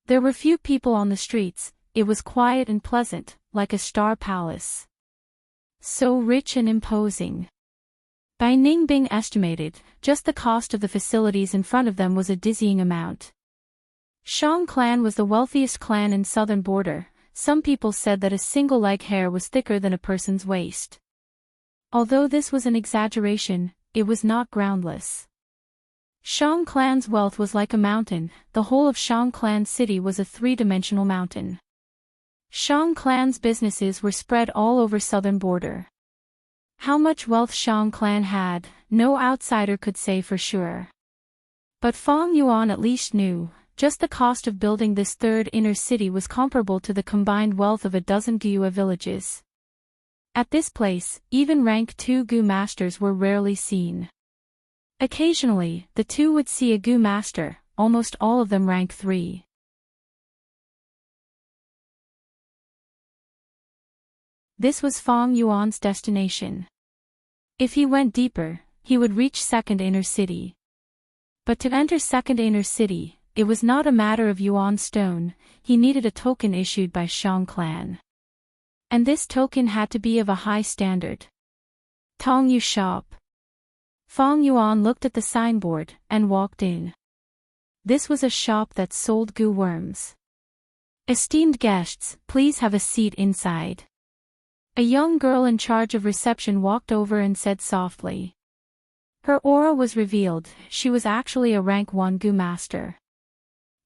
There were few people on the streets, it was quiet and pleasant, like a star palace. So rich and imposing. Bai Ningbing estimated, just the cost of the facilities in front of them was a dizzying amount. Shang clan was the wealthiest clan in southern border. Some people said that a single leg hair was thicker than a person's waist. Although this was an exaggeration, it was not groundless. Shang clan's wealth was like a mountain, the whole of Shang clan city was a three-dimensional mountain. Shang clan's businesses were spread all over southern border. How much wealth Shang clan had, no outsider could say for sure. But Fang Yuan at least knew, just the cost of building this third inner city was comparable to the combined wealth of a dozen Gyua villages. At this place, even rank 2 Gu masters were rarely seen. Occasionally, the two would see a Gu master, almost all of them rank 3. This was Fang Yuan's destination. If he went deeper, he would reach second inner city. But to enter second inner city, it was not a matter of Yuan stone, he needed a token issued by Shang clan. And this token had to be of a high standard. Tong Yu shop. Fang Yuan looked at the signboard, and walked in. This was a shop that sold Gu worms. Esteemed guests, please have a seat inside. A young girl in charge of reception walked over and said softly. Her aura was revealed, she was actually a rank 1 Gu master.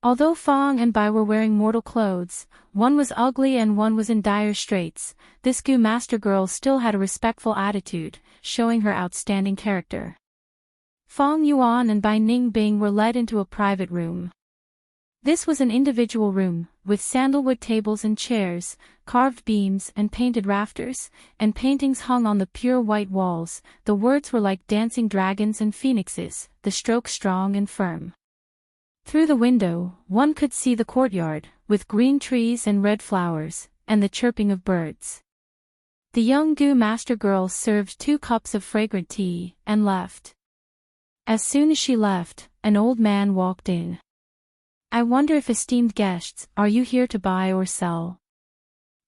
Although Fang and Bai were wearing mortal clothes, one was ugly and one was in dire straits, this Gu master girl still had a respectful attitude, showing her outstanding character. Fang Yuan and Bai Ningbing were led into a private room. This was an individual room, with sandalwood tables and chairs, carved beams and painted rafters, and paintings hung on the pure white walls. The words were like dancing dragons and phoenixes, the stroke strong and firm. Through the window, one could see the courtyard, with green trees and red flowers, and the chirping of birds. The young Gu master girl served 2 cups of fragrant tea, and left. As soon as she left, an old man walked in. I wonder if esteemed guests, are you here to buy or sell?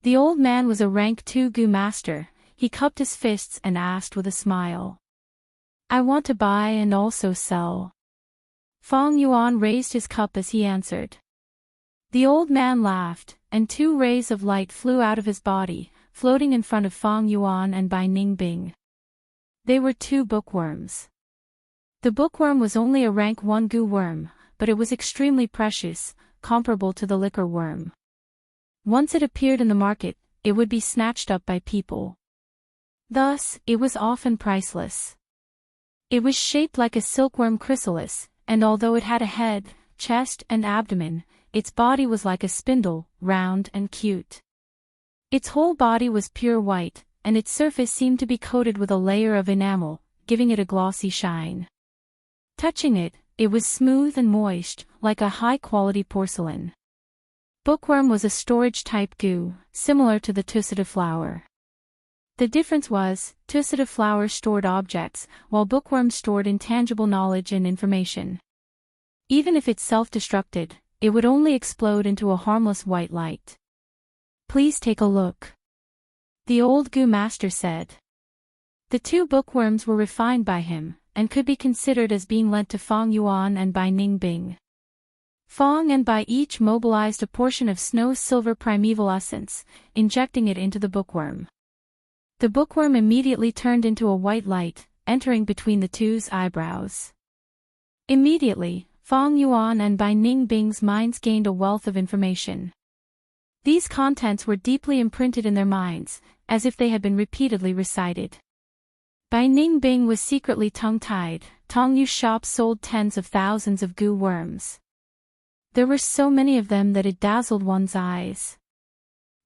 The old man was a rank 2 Gu master, he cupped his fists and asked with a smile. I want to buy and also sell. Fang Yuan raised his cup as he answered. The old man laughed, and 2 rays of light flew out of his body, floating in front of Fang Yuan and Bai Ningbing. They were 2 bookworms. The bookworm was only a rank 1 Gu worm, but it was extremely precious, comparable to the liquor worm. Once it appeared in the market, it would be snatched up by people. Thus, it was often priceless. It was shaped like a silkworm chrysalis, and although it had a head, chest and abdomen, its body was like a spindle, round and cute. Its whole body was pure white, and its surface seemed to be coated with a layer of enamel, giving it a glossy shine. Touching it, it was smooth and moist, like a high-quality porcelain. Bookworm was a storage-type Gu, similar to the Tusita flower. The difference was, Tusita flower stored objects, while bookworm stored intangible knowledge and information. Even if it self-destructed, it would only explode into a harmless white light. Please take a look. The old Gu master said. The 2 bookworms were refined by him, and could be considered as being lent to Fang Yuan and Bai Ningbing. Fang and Bai each mobilized a portion of snow-silver primeval essence, injecting it into the bookworm. The bookworm immediately turned into a white light, entering between the 2's eyebrows. Immediately, Fang Yuan and Bai Ningbing's minds gained a wealth of information. These contents were deeply imprinted in their minds, as if they had been repeatedly recited. Bai Ningbing was secretly tongue-tied. Tong Yu's shop sold tens of thousands of Gu worms. There were so many of them that it dazzled one's eyes.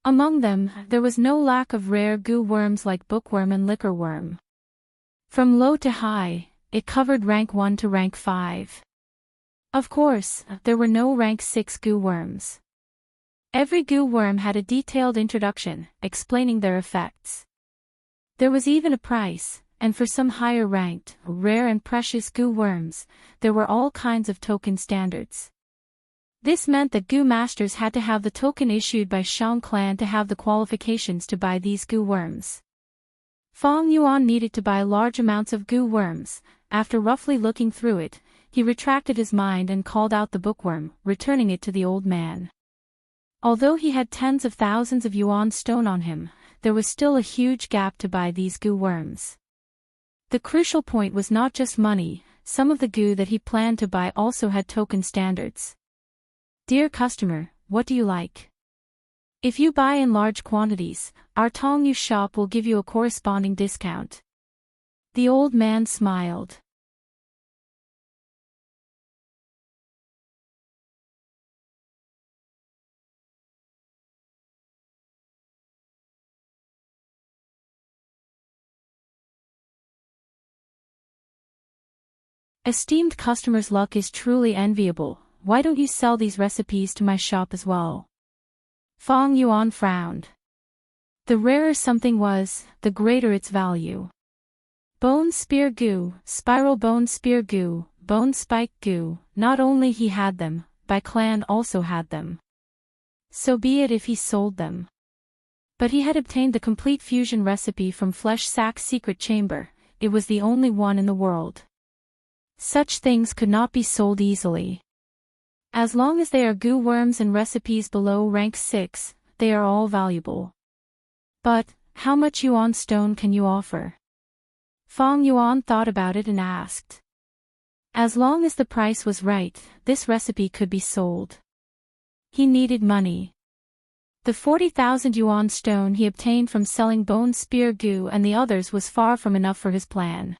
Among them, there was no lack of rare Gu worms like bookworm and liquor worm. From low to high, it covered rank 1 to rank 5. Of course, there were no rank 6 Gu worms. Every Gu worm had a detailed introduction, explaining their effects. There was even a price, and for some higher-ranked, rare and precious Gu worms, there were all kinds of token standards. This meant that Gu masters had to have the token issued by Shang clan to have the qualifications to buy these Gu worms. Fang Yuan needed to buy large amounts of Gu worms. After roughly looking through it, he retracted his mind and called out the bookworm, returning it to the old man. Although he had tens of thousands of yuan stone on him, there was still a huge gap to buy these Gu worms. The crucial point was not just money, some of the Gu that he planned to buy also had token standards. Dear customer, what do you like? If you buy in large quantities, our Tongyu shop will give you a corresponding discount. The old man smiled. Esteemed customers' luck is truly enviable. Why don't you sell these recipes to my shop as well? Fong Yuan frowned. The rarer something was, the greater its value. Bone spear goo, spiral bone spear goo, bone spike goo, not only he had them, Bai clan also had them. So be it if he sold them. But he had obtained the complete fusion recipe from Flesh Sack's secret chamber. It was the only one in the world. Such things could not be sold easily. As long as they are goo worms and recipes below rank 6, they are all valuable. But, how much yuan stone can you offer? Fong Yuan thought about it and asked. As long as the price was right, this recipe could be sold. He needed money. The 40,000 yuan stone he obtained from selling bone spear goo and the others was far from enough for his plan.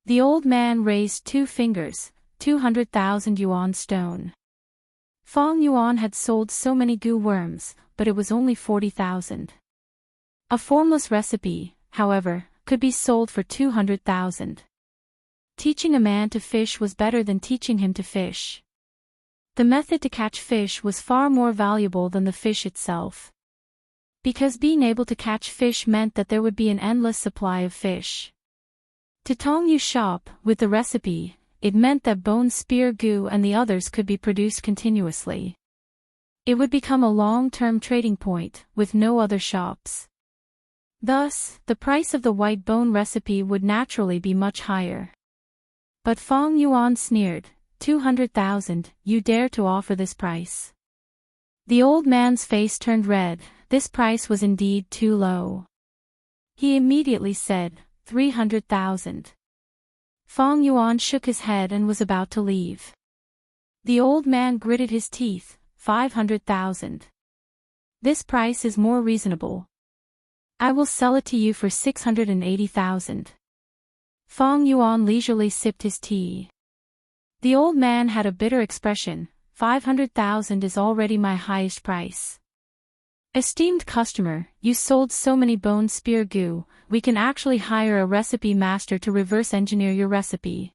The old man raised 2 fingers, 200,000 yuan stone. Fong Yuan had sold so many goo worms, but it was only 40,000. A formless recipe, however, could be sold for 200,000. Teaching a man to fish was better than teaching him to fish. The method to catch fish was far more valuable than the fish itself. Because being able to catch fish meant that there would be an endless supply of fish. To Tongyu shop, with the recipe, it meant that bone spear goo and the others could be produced continuously. It would become a long-term trading point, with no other shops. Thus, the price of the white bone recipe would naturally be much higher. But Fong Yuan sneered, 200,000, you dare to offer this price? The old man's face turned red, this price was indeed too low. He immediately said, 300,000. Fong Yuan shook his head and was about to leave. The old man gritted his teeth, 500,000. This price is more reasonable. I will sell it to you for 680,000. Fong Yuan leisurely sipped his tea. The old man had a bitter expression, 500,000 is already my highest price. Esteemed customer, you sold so many bone spear goo, we can actually hire a recipe master to reverse engineer your recipe.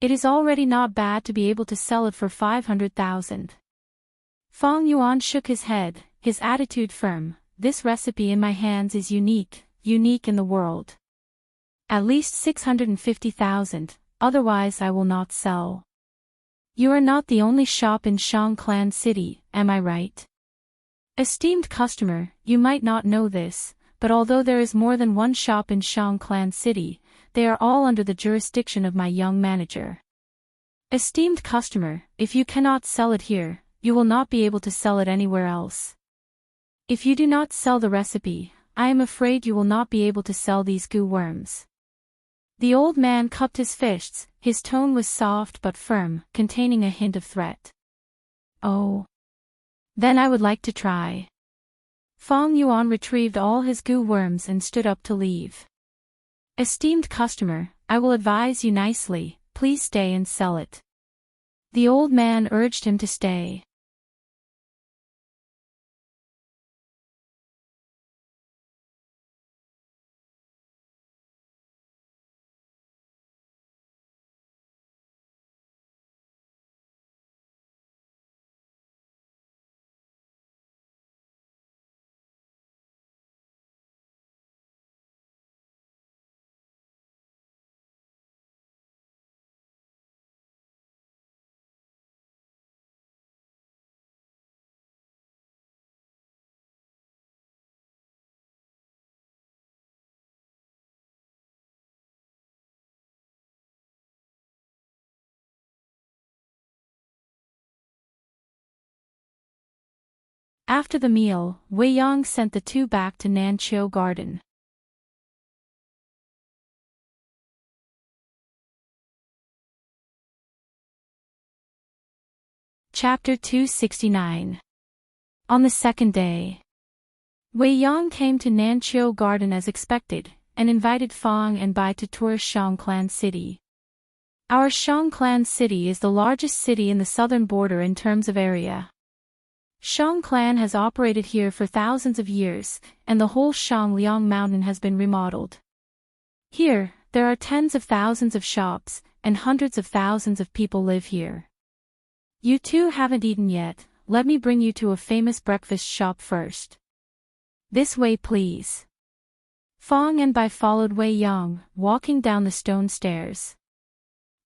It is already not bad to be able to sell it for 500,000. Fong Yuan shook his head, his attitude firm, this recipe in my hands is unique in the world. At least 650,000, otherwise I will not sell. You are not the only shop in Shang Clan City, am I right? Esteemed customer, you might not know this, but although there is more than one shop in Shang Clan City, they are all under the jurisdiction of my young manager. Esteemed customer, if you cannot sell it here, you will not be able to sell it anywhere else. If you do not sell the recipe, I am afraid you will not be able to sell these goo worms. The old man cupped his fists, his tone was soft but firm, containing a hint of threat. Oh. Then I would like to try. Fong Yuan retrieved all his goo worms and stood up to leave. Esteemed customer, I will advise you nicely, please stay and sell it. The old man urged him to stay. After the meal, Wei Yang sent the 2 back to Nanqiu Garden. Chapter 269. On the second day, Wei Yang came to Nanqiu Garden as expected, and invited Fang and Bai to tour Shangclan City. Our Shangclan City is the largest city in the southern border in terms of area. Shangclan has operated here for thousands of years, and the whole Shangliang mountain has been remodeled. Here, there are tens of thousands of shops, and hundreds of thousands of people live here. You two haven't eaten yet, let me bring you to a famous breakfast shop first. This way please. Fang and Bai followed Wei Yang, walking down the stone stairs.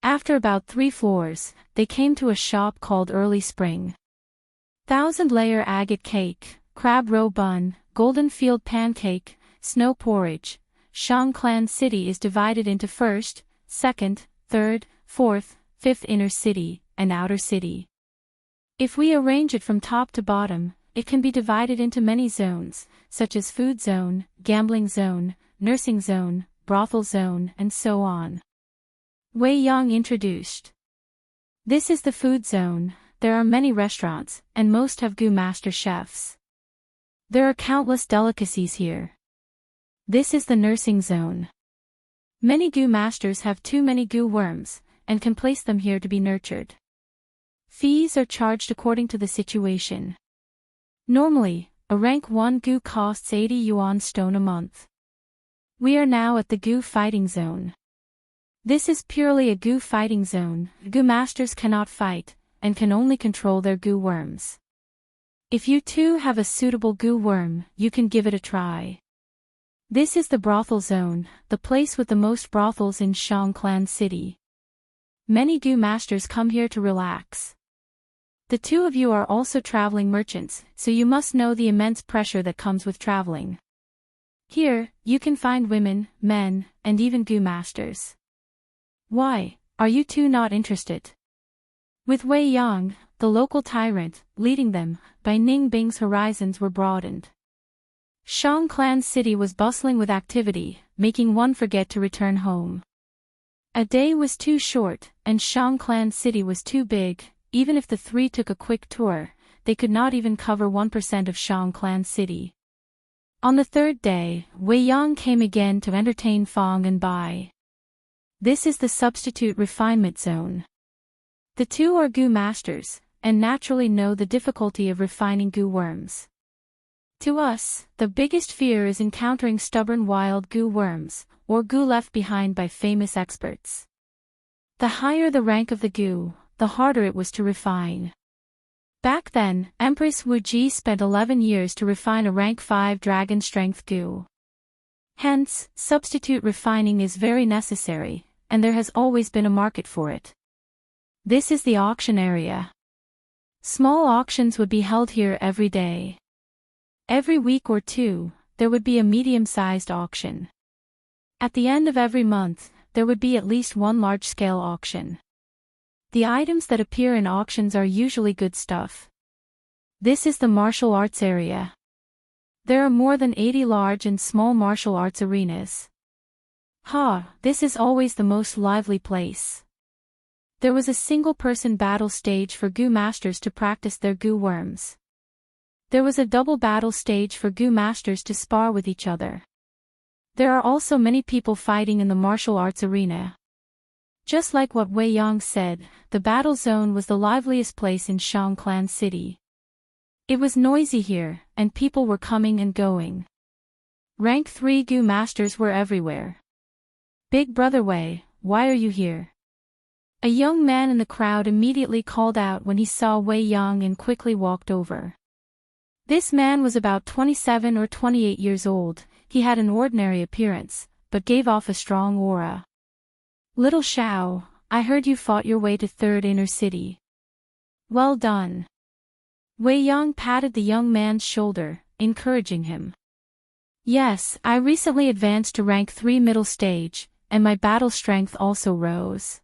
After about 3 floors, they came to a shop called Early Spring. 1,000-layer agate cake, crab roe bun, golden field pancake, snow porridge. Shangclan City is divided into first, second, third, fourth, fifth inner city, and outer city. If we arrange it from top to bottom, it can be divided into many zones, such as food zone, gambling zone, nursing zone, brothel zone, and so on. Wei Yang introduced. This is the food zone. There are many restaurants, and most have gu master chefs. There are countless delicacies here. This is the nursing zone. Many gu masters have too many gu worms, and can place them here to be nurtured. Fees are charged according to the situation. Normally, a rank 1 gu costs 80 yuan stone a month. We are now at the gu fighting zone. This is purely a gu fighting zone. Gu masters cannot fight, and can only control their gu worms. If you too have a suitable gu worm, you can give it a try. This is the brothel zone, the place with the most brothels in Shangclan City. Many gu masters come here to relax. The two of you are also traveling merchants, so you must know the immense pressure that comes with traveling. Here, you can find women, men, and even gu masters. Why, are you two not interested? With Wei Yang, the local tyrant, leading them, Bai Ningbing's horizons were broadened. Shangclan City was bustling with activity, making one forget to return home. A day was too short, and Shangclan City was too big. Even if the three took a quick tour, they could not even cover 1% of Shangclan City. On the third day, Wei Yang came again to entertain Fang and Bai. This is the substitute refinement zone. The two are gu masters, and naturally know the difficulty of refining gu worms. To us, the biggest fear is encountering stubborn wild gu worms, or gu left behind by famous experts. The higher the rank of the gu, the harder it was to refine. Back then, Empress Wu Ji spent 11 years to refine a rank 5 dragon strength gu. Hence, substitute refining is very necessary, and there has always been a market for it. This is the auction area. Small auctions would be held here every day. Every week or two, there would be a medium-sized auction. At the end of every month, there would be at least one large-scale auction. The items that appear in auctions are usually good stuff. This is the martial arts area. There are more than 80 large and small martial arts arenas. This is always the most lively place. There was a single-person battle stage for gu masters to practice their gu worms. There was a double battle stage for gu masters to spar with each other. There are also many people fighting in the martial arts arena. Just like what Wei Yang said, the battle zone was the liveliest place in Shangclan City. It was noisy here, and people were coming and going. Rank 3 gu masters were everywhere. Big brother Wei, why are you here? A young man in the crowd immediately called out when he saw Wei Yang and quickly walked over. This man was about 27 or 28 years old. He had an ordinary appearance, but gave off a strong aura. Little Shao, I heard you fought your way to 3rd inner city. Well done. Wei Yang patted the young man's shoulder, encouraging him. Yes, I recently advanced to rank 3 middle stage, and my battle strength also rose.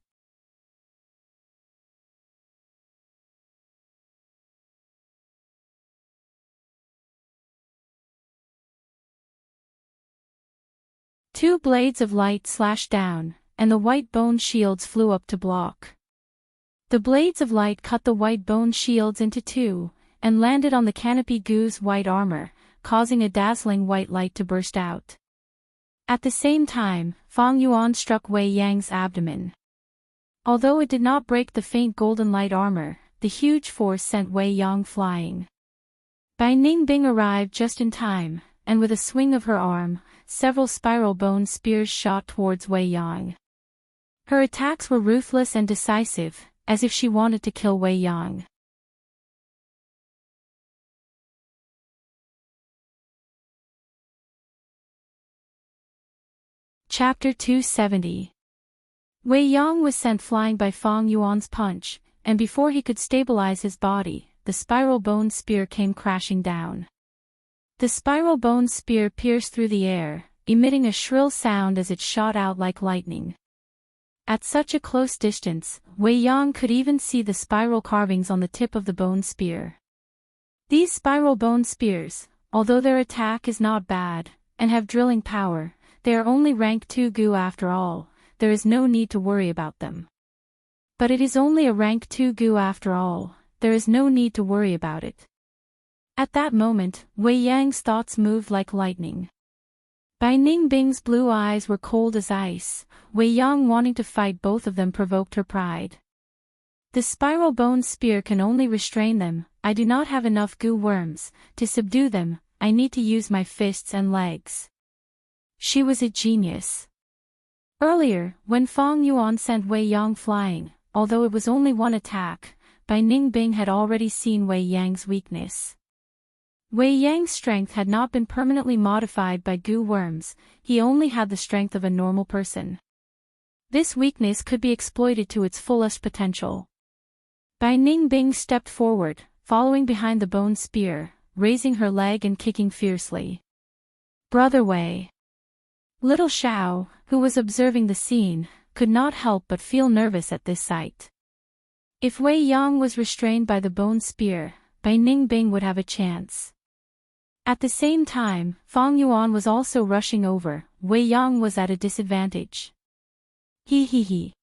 Two blades of light slashed down, and the white bone shields flew up to block. The blades of light cut the white bone shields into two, and landed on the canopy goo's white armor, causing a dazzling white light to burst out. At the same time, Fang Yuan struck Wei Yang's abdomen. Although it did not break the faint golden light armor, the huge force sent Wei Yang flying. Bai Ningbing arrived just in time, and with a swing of her arm, several spiral bone spears shot towards Wei Yang. Her attacks were ruthless and decisive, as if she wanted to kill Wei Yang. Chapter 270. Wei Yang was sent flying by Fang Yuan's punch, and before he could stabilize his body, the spiral bone spear came crashing down. The spiral bone spear pierced through the air, emitting a shrill sound as it shot out like lightning. At such a close distance, Wei Yang could even see the spiral carvings on the tip of the bone spear. These spiral bone spears, although their attack is not bad, and have drilling power, they are only rank 2 Gu after all. There is no need to worry about them. But it is only a rank 2 Gu after all, there is no need to worry about it. At that moment, Wei Yang's thoughts moved like lightning. Bai Ningbing's blue eyes were cold as ice. Wei Yang wanting to fight both of them provoked her pride. The spiral bone spear can only restrain them. I do not have enough Gu worms. To subdue them, I need to use my fists and legs. She was a genius. Earlier, when Fang Yuan sent Wei Yang flying, although it was only one attack, Bai Ningbing had already seen Wei Yang's weakness. Wei Yang's strength had not been permanently modified by Gu worms, he only had the strength of a normal person. This weakness could be exploited to its fullest potential. Bai Ningbing stepped forward, following behind the bone spear, raising her leg and kicking fiercely. Brother Wei. Little Xiao, who was observing the scene, could not help but feel nervous at this sight. If Wei Yang was restrained by the bone spear, Bai Ningbing would have a chance. At the same time, Fang Yuan was also rushing over. Wei Yang was at a disadvantage. He.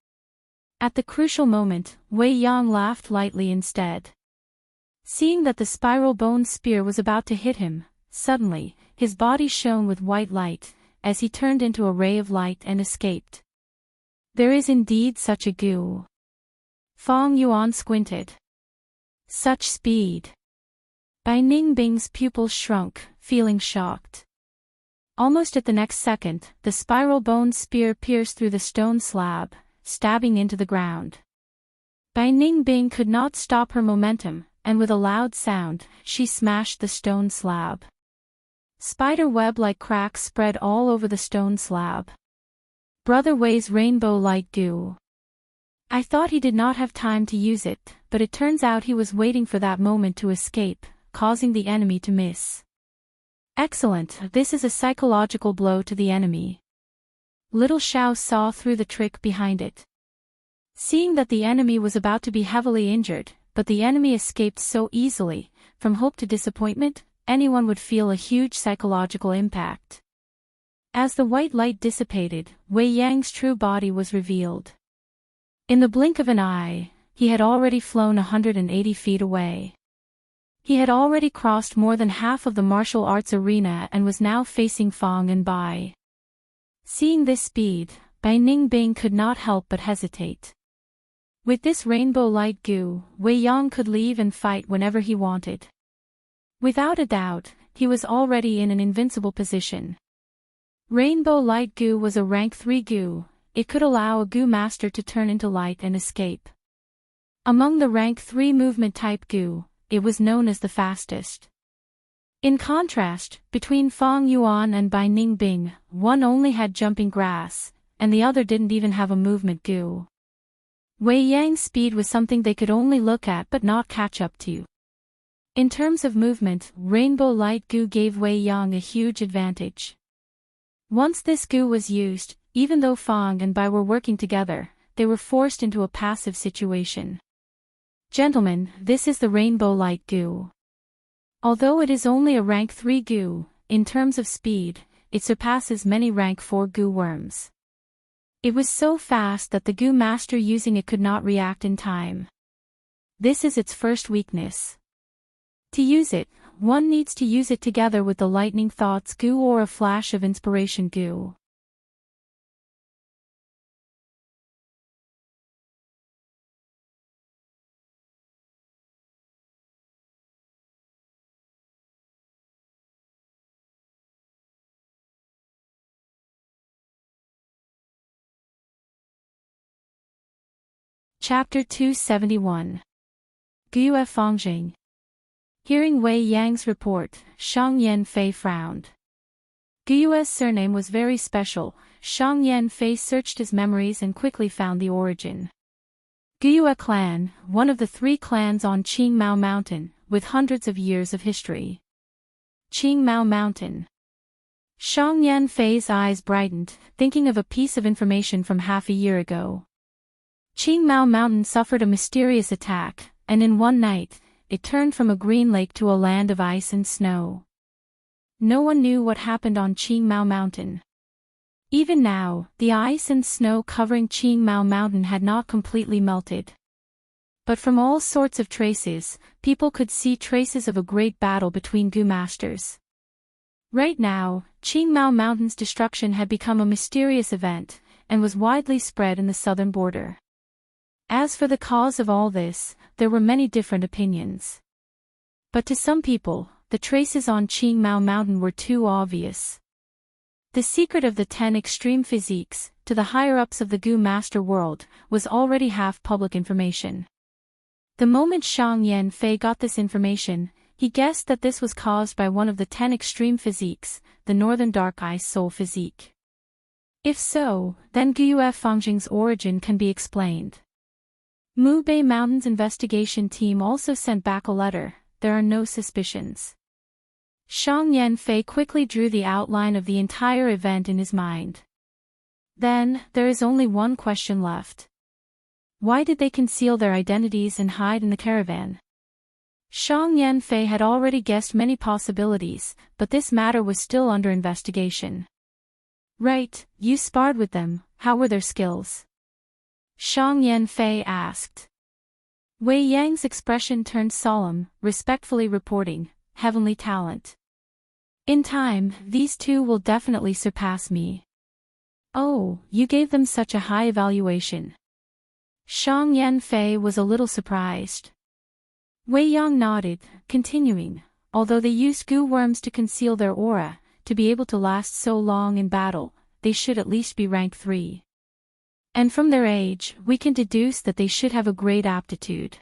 At the crucial moment, Wei Yang laughed lightly instead. Seeing that the spiral bone spear was about to hit him, suddenly, his body shone with white light, as he turned into a ray of light and escaped. There is indeed such a Gu. Fang Yuan squinted. Such speed. Bai Ningbing's pupils shrunk, feeling shocked. Almost at the next second, the spiral bone spear pierced through the stone slab, stabbing into the ground. Bai Ningbing could not stop her momentum, and with a loud sound, she smashed the stone slab. Spider web-like cracks spread all over the stone slab. Brother Wei's rainbow light Gu. I thought he did not have time to use it, but it turns out he was waiting for that moment to escape, causing the enemy to miss. Excellent, this is a psychological blow to the enemy. Little Xiao saw through the trick behind it. Seeing that the enemy was about to be heavily injured, but the enemy escaped so easily, from hope to disappointment, anyone would feel a huge psychological impact. As the white light dissipated, Wei Yang's true body was revealed. In the blink of an eye, he had already flown 180 feet away. He had already crossed more than half of the martial arts arena and was now facing Fang and Bai. Seeing this speed, Bai Ningbing could not help but hesitate. With this rainbow light Gu, Wei Yang could leave and fight whenever he wanted. Without a doubt, he was already in an invincible position. Rainbow light Gu was a rank 3 Gu, it could allow a Gu master to turn into light and escape. Among the rank 3 movement type Gu, it was known as the fastest. In contrast, between Fang Yuan and Bai Ningbing, one only had jumping grass, and the other didn't even have a movement Gu. Wei Yang's speed was something they could only look at but not catch up to. In terms of movement, Rainbow Light Gu gave Wei Yang a huge advantage. Once this Gu was used, even though Fang and Bai were working together, they were forced into a passive situation. Gentlemen, this is the Rainbow Light Gu. Although it is only a rank 3 Gu, in terms of speed, it surpasses many rank 4 Gu worms. It was so fast that the Gu master using it could not react in time. This is its first weakness. To use it, one needs to use it together with the lightning thoughts goo or a flash of inspiration goo. Chapter 271. Gu Fangjing. Hearing Wei Yang's report, Shang Yanfei frowned. Gu's surname was very special. Shang Yanfei searched his memories and quickly found the origin. Gu clan, one of the 3 clans on Qingmao Mountain, with hundreds of years of history. Qingmao Mountain. Shang Yanfei's eyes brightened, thinking of a piece of information from half a year ago. Qingmao Mountain suffered a mysterious attack, and in one night, it turned from a green lake to a land of ice and snow. No one knew what happened on Qingmao Mountain. Even now, the ice and snow covering Qingmao Mountain had not completely melted. But from all sorts of traces, people could see traces of a great battle between Gu masters. Right now, Qingmao Mountain's destruction had become a mysterious event, and was widely spread in the southern border. As for the cause of all this, there were many different opinions. But to some people, the traces on Qingmao Mountain were too obvious. The secret of the 10 extreme physiques, to the higher-ups of the Gu master world, was already half public information. The moment Shang Yanfei got this information, he guessed that this was caused by one of the 10 extreme physiques, the Northern Dark Ice Soul physique. If so, then Gu Fangjing's origin can be explained. Mubei Mountain's investigation team also sent back a letter. There are no suspicions. Shang Yanfei quickly drew the outline of the entire event in his mind. Then, there is only one question left. Why did they conceal their identities and hide in the caravan? Shang Yanfei had already guessed many possibilities, but this matter was still under investigation. Right, you sparred with them, how were their skills? Shang Yanfei asked. Wei Yang's expression turned solemn, respectfully reporting, heavenly talent. In time, these 2 will definitely surpass me. Oh, you gave them such a high evaluation. Shang Yanfei was a little surprised. Wei Yang nodded, continuing, although they used goo worms to conceal their aura, to be able to last so long in battle, they should at least be rank 3. And from their age, we can deduce that they should have a great aptitude.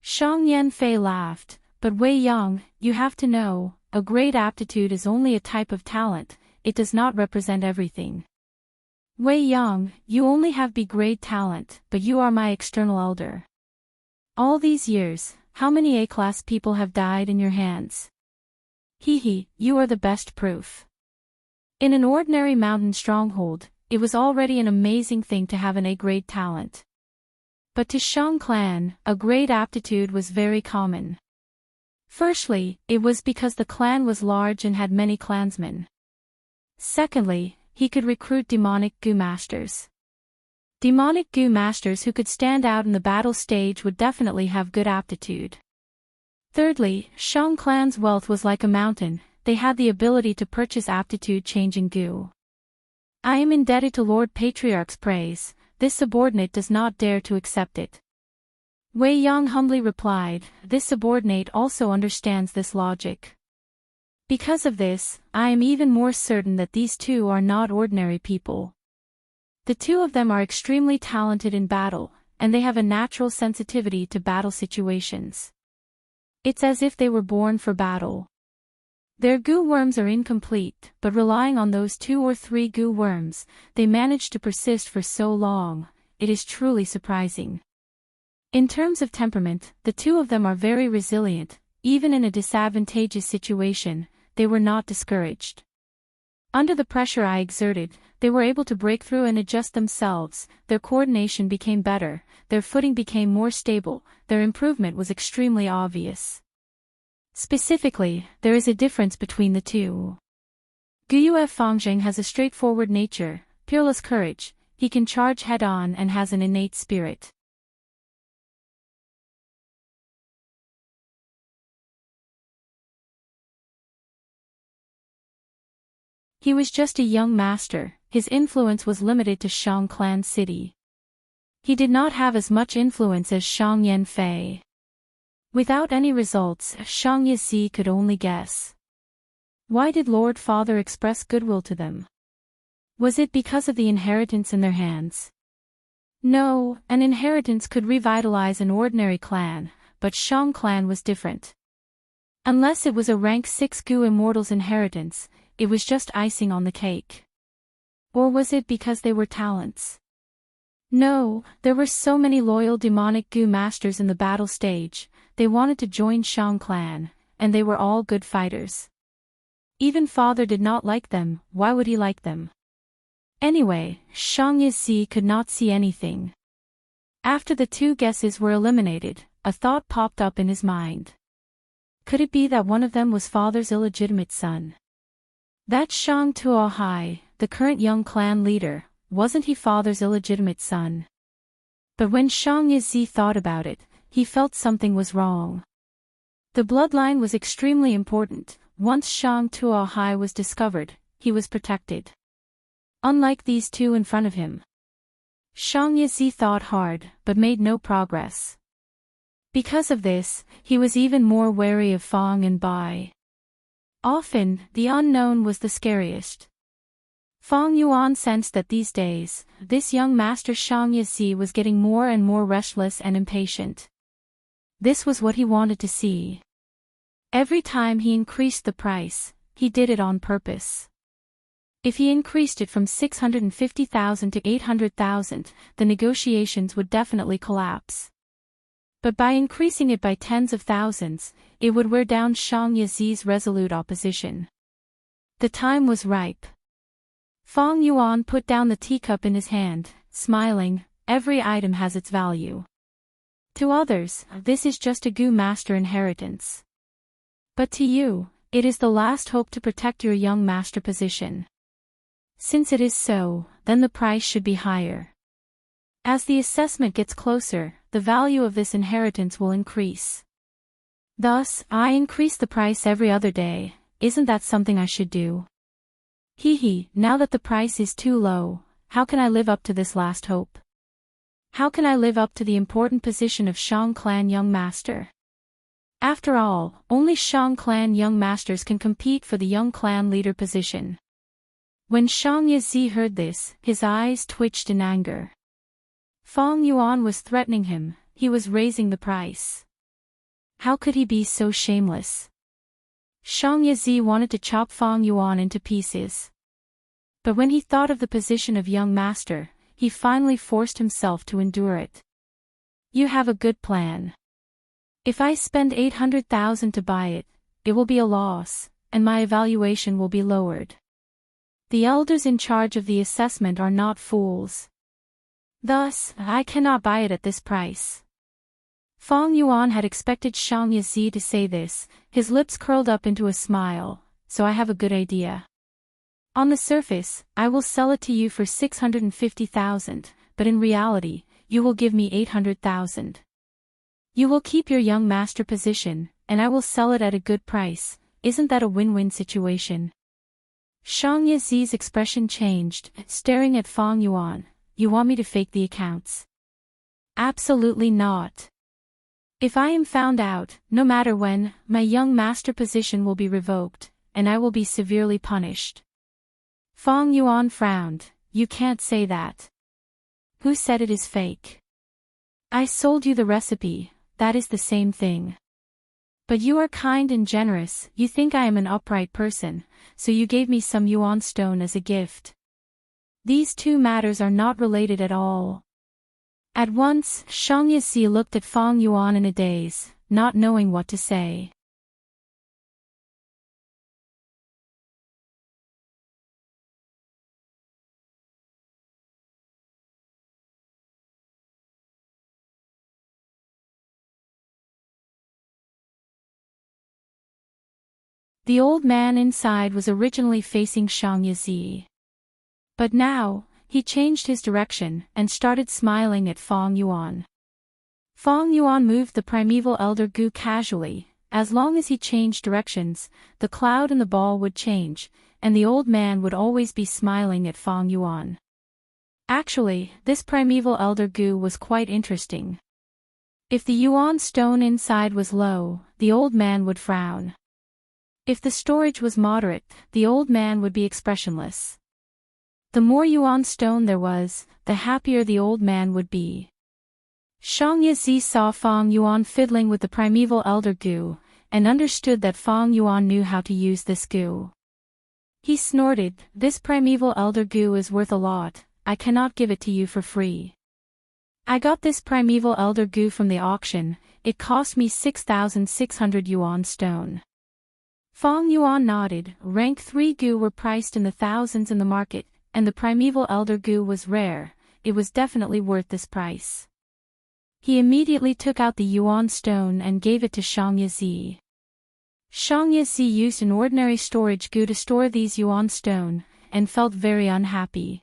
Shang Yanfei laughed, but Wei Yang, you have to know, a great aptitude is only a type of talent, it does not represent everything. Wei Yang, you only have B-grade talent, but you are my external elder. All these years, how many A-class people have died in your hands? Hee, you are the best proof. In an ordinary mountain stronghold, it was already an amazing thing to have an A-grade talent. But to Shang clan, a great aptitude was very common. Firstly, it was because the clan was large and had many clansmen. Secondly, he could recruit demonic Gu masters. Demonic Gu masters who could stand out in the battle stage would definitely have good aptitude. Thirdly, Shang clan's wealth was like a mountain, they had the ability to purchase aptitude-changing Gu. I am indebted to Lord Patriarch's praise, this subordinate does not dare to accept it. Wei Yang humbly replied, this subordinate also understands this logic. Because of this, I am even more certain that these 2 are not ordinary people. The 2 of them are extremely talented in battle, and they have a natural sensitivity to battle situations. It's as if they were born for battle. Their goo worms are incomplete, but relying on those 2 or 3 goo worms, they managed to persist for so long, it is truly surprising. In terms of temperament, the 2 of them are very resilient, even in a disadvantageous situation, they were not discouraged. Under the pressure I exerted, they were able to break through and adjust themselves, their coordination became better, their footing became more stable, their improvement was extremely obvious. Specifically, there is a difference between the 2. Gu Fangjing has a straightforward nature, peerless courage, he can charge head-on and has an innate spirit. He was just a young master, his influence was limited to Shang Clan City. He did not have as much influence as Shang Yanfei. Without any results, Shang Yizi could only guess. Why did Lord Father express goodwill to them? Was it because of the inheritance in their hands? No, an inheritance could revitalize an ordinary clan, but Shang Clan was different. Unless it was a rank 6 Gu Immortal's inheritance, it was just icing on the cake. Or was it because they were talents? No, there were so many loyal demonic Gu masters in the battle stage, they wanted to join Shang Clan, and they were all good fighters. Even Father did not like them, why would he like them? Anyway, Shang Yizi could not see anything. After the two guesses were eliminated, a thought popped up in his mind. Could it be that one of them was Father's illegitimate son? That Shang Tuohai, the current young clan leader, wasn't he Father's illegitimate son? But when Shang Yizi thought about it, he felt something was wrong. The bloodline was extremely important. Once Shang Tuohai was discovered, he was protected. Unlike these two in front of him. Shang Yizi thought hard, but made no progress. Because of this, he was even more wary of Fang and Bai. Often, the unknown was the scariest. Fang Yuan sensed that these days, this young master Shang Yizi was getting more and more restless and impatient. This was what he wanted to see. Every time he increased the price, he did it on purpose. If he increased it from 650,000 to 800,000, the negotiations would definitely collapse. But by increasing it by tens of thousands, it would wear down Shang Yizi's resolute opposition. The time was ripe. Fang Yuan put down the teacup in his hand, smiling, every item has its value. To others, this is just a Gu master inheritance. But to you, it is the last hope to protect your young master position. Since it is so, then the price should be higher. As the assessment gets closer, the value of this inheritance will increase. Thus, I increase the price every other day, isn't that something I should do? Now that the price is too low, how can I live up to this last hope? How can I live up to the important position of Shang Clan Young Master? After all, only Shang Clan Young Masters can compete for the Young Clan Leader position. When Shang Yizi heard this, his eyes twitched in anger. Fang Yuan was threatening him, he was raising the price. How could he be so shameless? Shang Yizi wanted to chop Fang Yuan into pieces. But when he thought of the position of young master, he finally forced himself to endure it. You have a good plan. If I spend 800,000 to buy it, it will be a loss, and my evaluation will be lowered. The elders in charge of the assessment are not fools. Thus, I cannot buy it at this price. Fang Yuan had expected Shang Yizi to say this, his lips curled up into a smile, so I have a good idea. On the surface, I will sell it to you for 650,000, but in reality, you will give me 800,000. You will keep your young master position, and I will sell it at a good price. Isn't that a win-win situation? Shang Yizi's expression changed, staring at Fang Yuan. You want me to fake the accounts? Absolutely not. If I am found out, no matter when, my young master position will be revoked, and I will be severely punished. Fang Yuan frowned. You can't say that. Who said it is fake? I sold you the recipe, that is the same thing. But you are kind and generous, you think I am an upright person, so you gave me some yuan stone as a gift. These two matters are not related at all. At once, Shang Yizi looked at Fang Yuan in a daze, not knowing what to say. The old man inside was originally facing Shang Yizi. But now, he changed his direction and started smiling at Fang Yuan. Fang Yuan moved the primeval elder Gu casually. As long as he changed directions, the cloud and the ball would change, and the old man would always be smiling at Fang Yuan. Actually, this primeval elder gu was quite interesting. If the yuan stone inside was low, the old man would frown. If the storage was moderate, the old man would be expressionless. The more yuan stone there was, the happier the old man would be. Shang Yizi saw Fang Yuan fiddling with the primeval elder gu, and understood that Fang Yuan knew how to use this gu. He snorted, "This primeval elder gu is worth a lot, I cannot give it to you for free. I got this primeval elder gu from the auction, it cost me 6,600 yuan stone." Fang Yuan nodded. Rank 3 gu were priced in the thousands in the market, and the primeval elder gu was rare, it was definitely worth this price. He immediately took out the yuan stone and gave it to Shang Yizi. Shang Yizi used an ordinary storage gu to store these yuan stone, and felt very unhappy.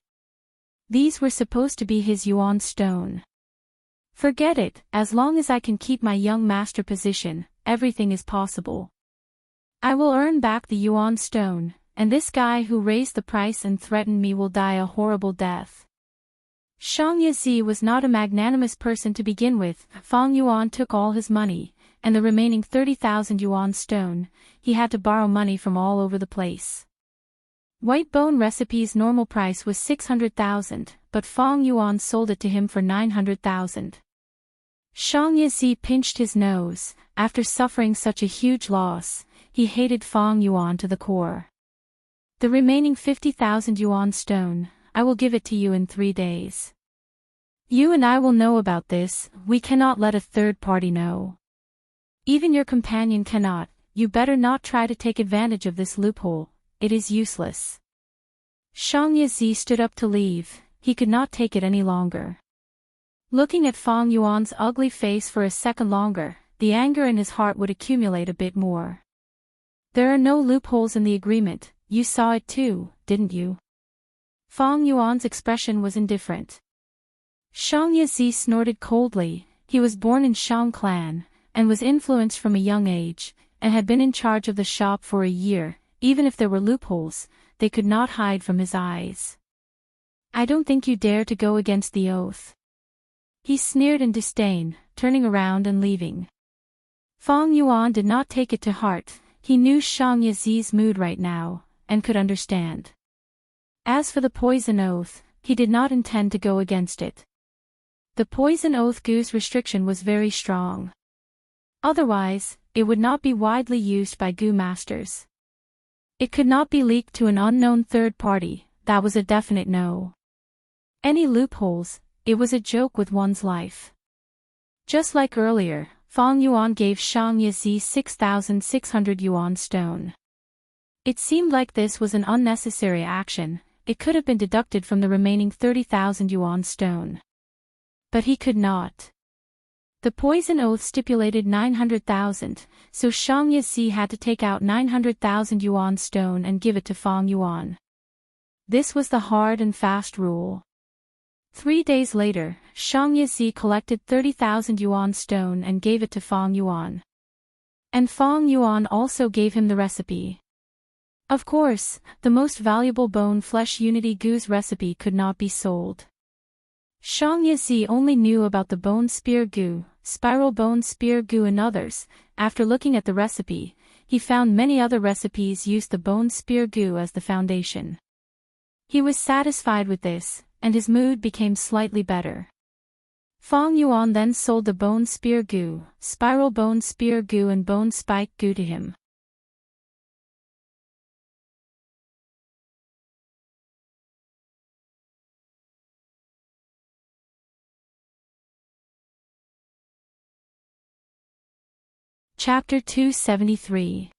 These were supposed to be his yuan stone. Forget it, as long as I can keep my young master position, everything is possible. I will earn back the yuan stone, and this guy who raised the price and threatened me will die a horrible death. Shang Yizi was not a magnanimous person to begin with. Fang Yuan took all his money, and the remaining 30,000 yuan stone, he had to borrow money from all over the place. White bone recipe's normal price was 600,000, but Fang Yuan sold it to him for 900,000. Shang Yizi pinched his nose. After suffering such a huge loss, he hated Fang Yuan to the core. The remaining 50,000 yuan stone, I will give it to you in 3 days. You and I will know about this, we cannot let a third party know. Even your companion cannot, you better not try to take advantage of this loophole, it is useless. Shang Yizi stood up to leave, he could not take it any longer. Looking at Fang Yuan's ugly face for a second longer, the anger in his heart would accumulate a bit more. There are no loopholes in the agreement, you saw it too, didn't you? Fang Yuan's expression was indifferent. Shang Yizi snorted coldly. He was born in Shang clan, and was influenced from a young age, and had been in charge of the shop for a year. Even if there were loopholes, they could not hide from his eyes. I don't think you dare to go against the oath. He sneered in disdain, turning around and leaving. Fang Yuan did not take it to heart, he knew Shang Yizi's mood right now, and could understand. As for the poison oath, he did not intend to go against it. The poison oath gu's restriction was very strong. Otherwise, it would not be widely used by gu masters. It could not be leaked to an unknown third party, that was a definite no. Any loopholes, it was a joke with one's life. Just like earlier, Fang Yuan gave Shang Yizi 6,600 yuan stone. It seemed like this was an unnecessary action, it could have been deducted from the remaining 30,000 yuan stone. But he could not. The poison oath stipulated 900,000, so Shang Yizi had to take out 900,000 yuan stone and give it to Fang Yuan. This was the hard and fast rule. 3 days later, Shang Yizi collected 30,000 yuan stone and gave it to Fang Yuan. And Fang Yuan also gave him the recipe. Of course, the most valuable bone flesh unity gu's recipe could not be sold. Shang Yizi only knew about the bone spear gu, spiral bone spear gu and others. After looking at the recipe, he found many other recipes used the bone spear gu as the foundation. He was satisfied with this, and his mood became slightly better. Fang Yuan then sold the bone spear gu, spiral bone spear gu and bone spike gu to him. Chapter 273.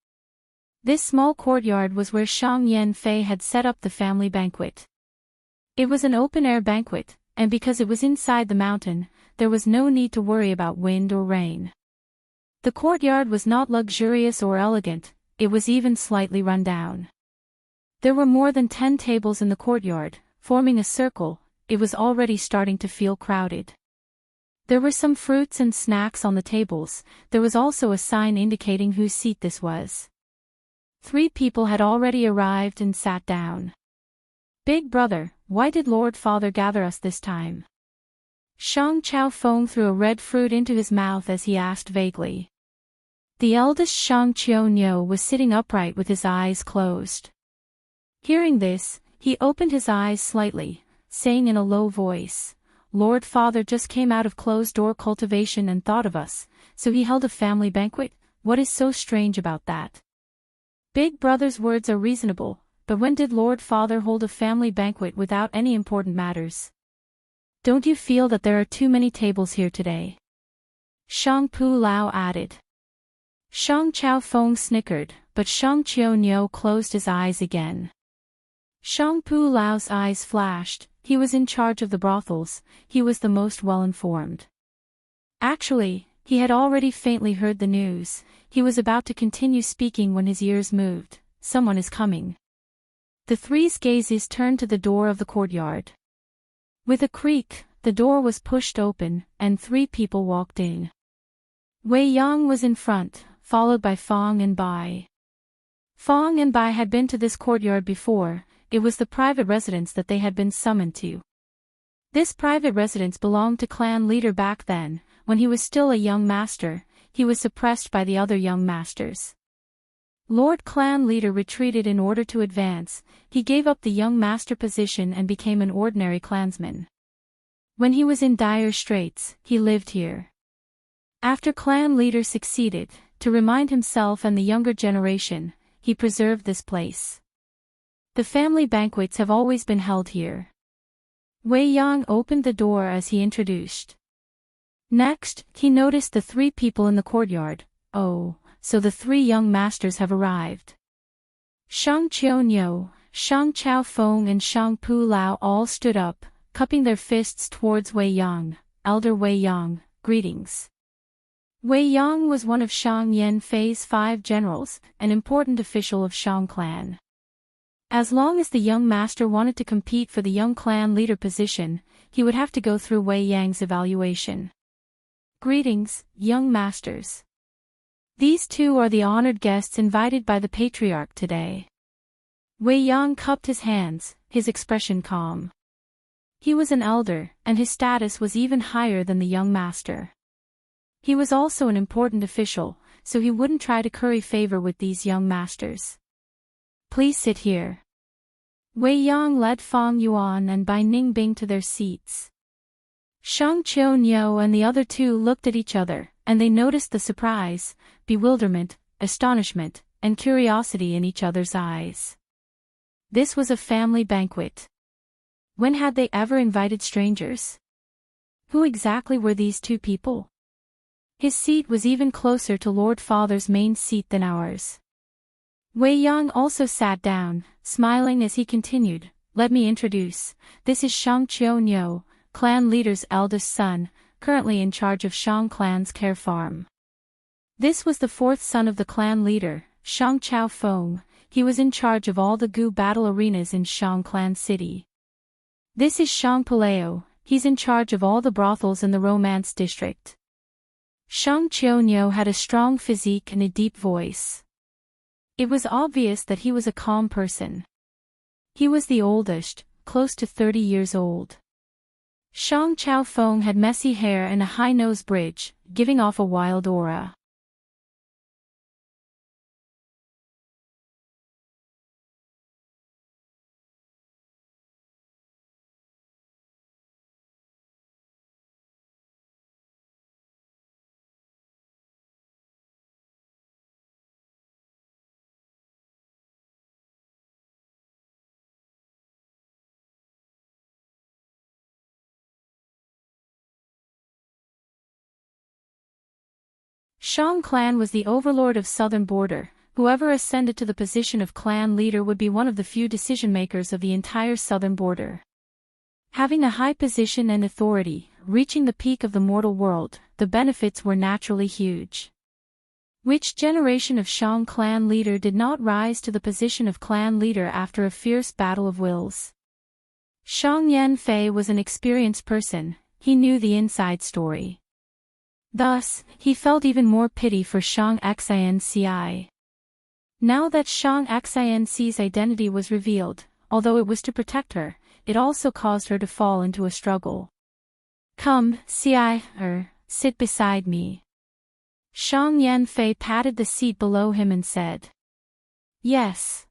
This small courtyard was where Shang Yanfei had set up the family banquet. It was an open-air banquet, and because it was inside the mountain, there was no need to worry about wind or rain. The courtyard was not luxurious or elegant, it was even slightly run down. There were more than 10 tables in the courtyard, forming a circle, it was already starting to feel crowded. There were some fruits and snacks on the tables, there was also a sign indicating whose seat this was. 3 people had already arrived and sat down. Big brother, why did Lord Father gather us this time? Shang Chao Feng threw a red fruit into his mouth as he asked vaguely. The eldest Shang Qiu was sitting upright with his eyes closed. Hearing this, he opened his eyes slightly, saying in a low voice, Lord Father just came out of closed-door cultivation and thought of us, so he held a family banquet. What is so strange about that? Big brother's words are reasonable, but when did Lord Father hold a family banquet without any important matters? Don't you feel that there are too many tables here today? Shang Pu Lao added. Shang Chao Feng snickered, but Shang Qiu closed his eyes again. Shang Pu Lao's eyes flashed. He was in charge of the brothels, he was the most well-informed. Actually, he had already faintly heard the news. He was about to continue speaking when his ears moved. Someone is coming. The 3's gazes turned to the door of the courtyard. With a creak, the door was pushed open, and 3 people walked in. Wei Yang was in front, followed by Fong and Bai. Fong and Bai had been to this courtyard before. It was the private residence that they had been summoned to. This private residence belonged to clan leader back then. When he was still a young master, he was suppressed by the other young masters. Lord Clan Leader retreated in order to advance. He gave up the young master position and became an ordinary clansman. When he was in dire straits, he lived here. After Clan Leader succeeded, to remind himself and the younger generation, he preserved this place. The family banquets have always been held here. Wei Yang opened the door as he introduced. Next, he noticed the 3 people in the courtyard. Oh, so the 3 young masters have arrived. Shang Qiu, Shang Chao Feng and Shang Pu Lao all stood up, cupping their fists towards Wei Yang. Elder Wei Yang, greetings. Wei Yang was one of Shang Yanfei's 5 generals, an important official of Shang clan. As long as the young master wanted to compete for the young clan leader position, he would have to go through Wei Yang's evaluation. Greetings, young masters. These 2 are the honored guests invited by the patriarch today. Wei Yang cupped his hands, his expression calm. He was an elder, and his status was even higher than the young master. He was also an important official, so he wouldn't try to curry favor with these young masters. Please sit here. Wei Yang led Fang Yuan and Bai Ningbing to their seats. Shang Qiu and the other 2 looked at each other, and they noticed the surprise, bewilderment, astonishment, and curiosity in each other's eyes. This was a family banquet. When had they ever invited strangers? Who exactly were these 2 people? His seat was even closer to Lord Father's main seat than ours. Wei Yang also sat down, smiling as he continued, let me introduce, this is Shang Qiu, clan leader's eldest son, currently in charge of Shang clan's care farm. This was the 4th son of the clan leader, Shang Chao Feng. He was in charge of all the Gu battle arenas in Shang clan city. This is Shang Paleo, he's in charge of all the brothels in the romance district. Shang Qiu had a strong physique and a deep voice. It was obvious that he was a calm person. He was the oldest, close to 30 years old. Shang Chao Feng had messy hair and a high nose bridge, giving off a wild aura. Shang clan was the overlord of southern border. Whoever ascended to the position of clan leader would be one of the few decision-makers of the entire southern border. Having a high position and authority, reaching the peak of the mortal world, the benefits were naturally huge. Which generation of Shang clan leader did not rise to the position of clan leader after a fierce battle of wills? Shang Yanfei was an experienced person, he knew the inside story. Thus, he felt even more pity for Shang Xinci. Now that Shang Xian's identity was revealed, although it was to protect her, it also caused her to fall into a struggle. Come, sit beside me. Shang Yanfei patted the seat below him and said. Yes.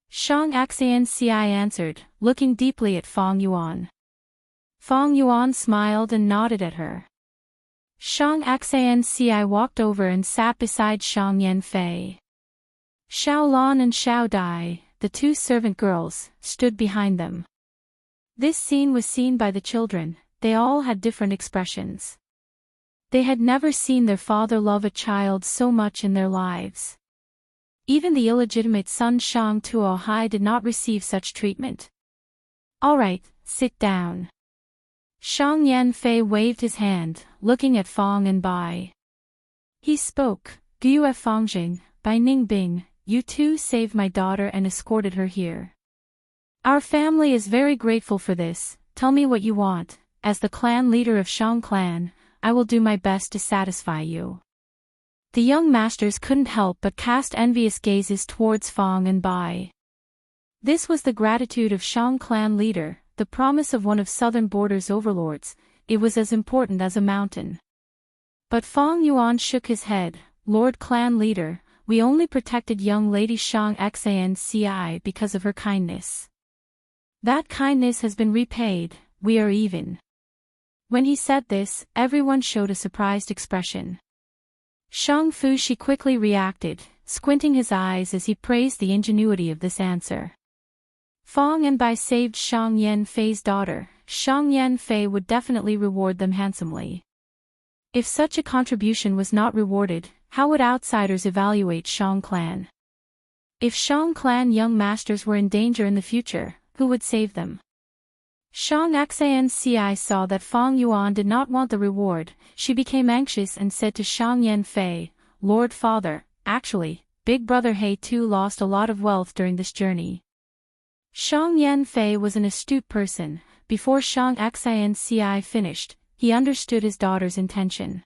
Shang Xianci answered, looking deeply at Fang Yuan. Fang Yuan smiled and nodded at her. Shang Xianci walked over and sat beside Shang Yanfei. Xiao Lan and Xiao Dai, the two servant girls, stood behind them. This scene was seen by the children. They all had different expressions. They had never seen their father love a child so much in their lives. Even the illegitimate son Shang Tuohai did not receive such treatment. All right, sit down. Shang Yanfei waved his hand, looking at Fang and Bai. He spoke, Guyue Fangjing, Bai Ningbing, you two saved my daughter and escorted her here. Our family is very grateful for this. Tell me what you want. As the clan leader of Shang clan, I will do my best to satisfy you. The young masters couldn't help but cast envious gazes towards Fang and Bai. This was the gratitude of Shang clan leader, the promise of one of southern border's overlords. It was as important as a mountain. But Fang Yuan shook his head. Lord clan leader, we only protected young lady Shang Xianci because of her kindness. That kindness has been repaid, we are even. When he said this, everyone showed a surprised expression. Shang Fushi quickly reacted, squinting his eyes as he praised the ingenuity of this answer. Fang and Bai saved Shang Yanfei's daughter. Shang Yanfei would definitely reward them handsomely. If such a contribution was not rewarded, how would outsiders evaluate Shang clan? If Shang clan young masters were in danger in the future, who would save them? Shang Xianci saw that Fang Yuan did not want the reward. She became anxious and said to Shang Yanfei, Lord Father, actually, Big Brother He too lost a lot of wealth during this journey. Shang Yanfei was an astute person. Before Shang Xianci finished, he understood his daughter's intention.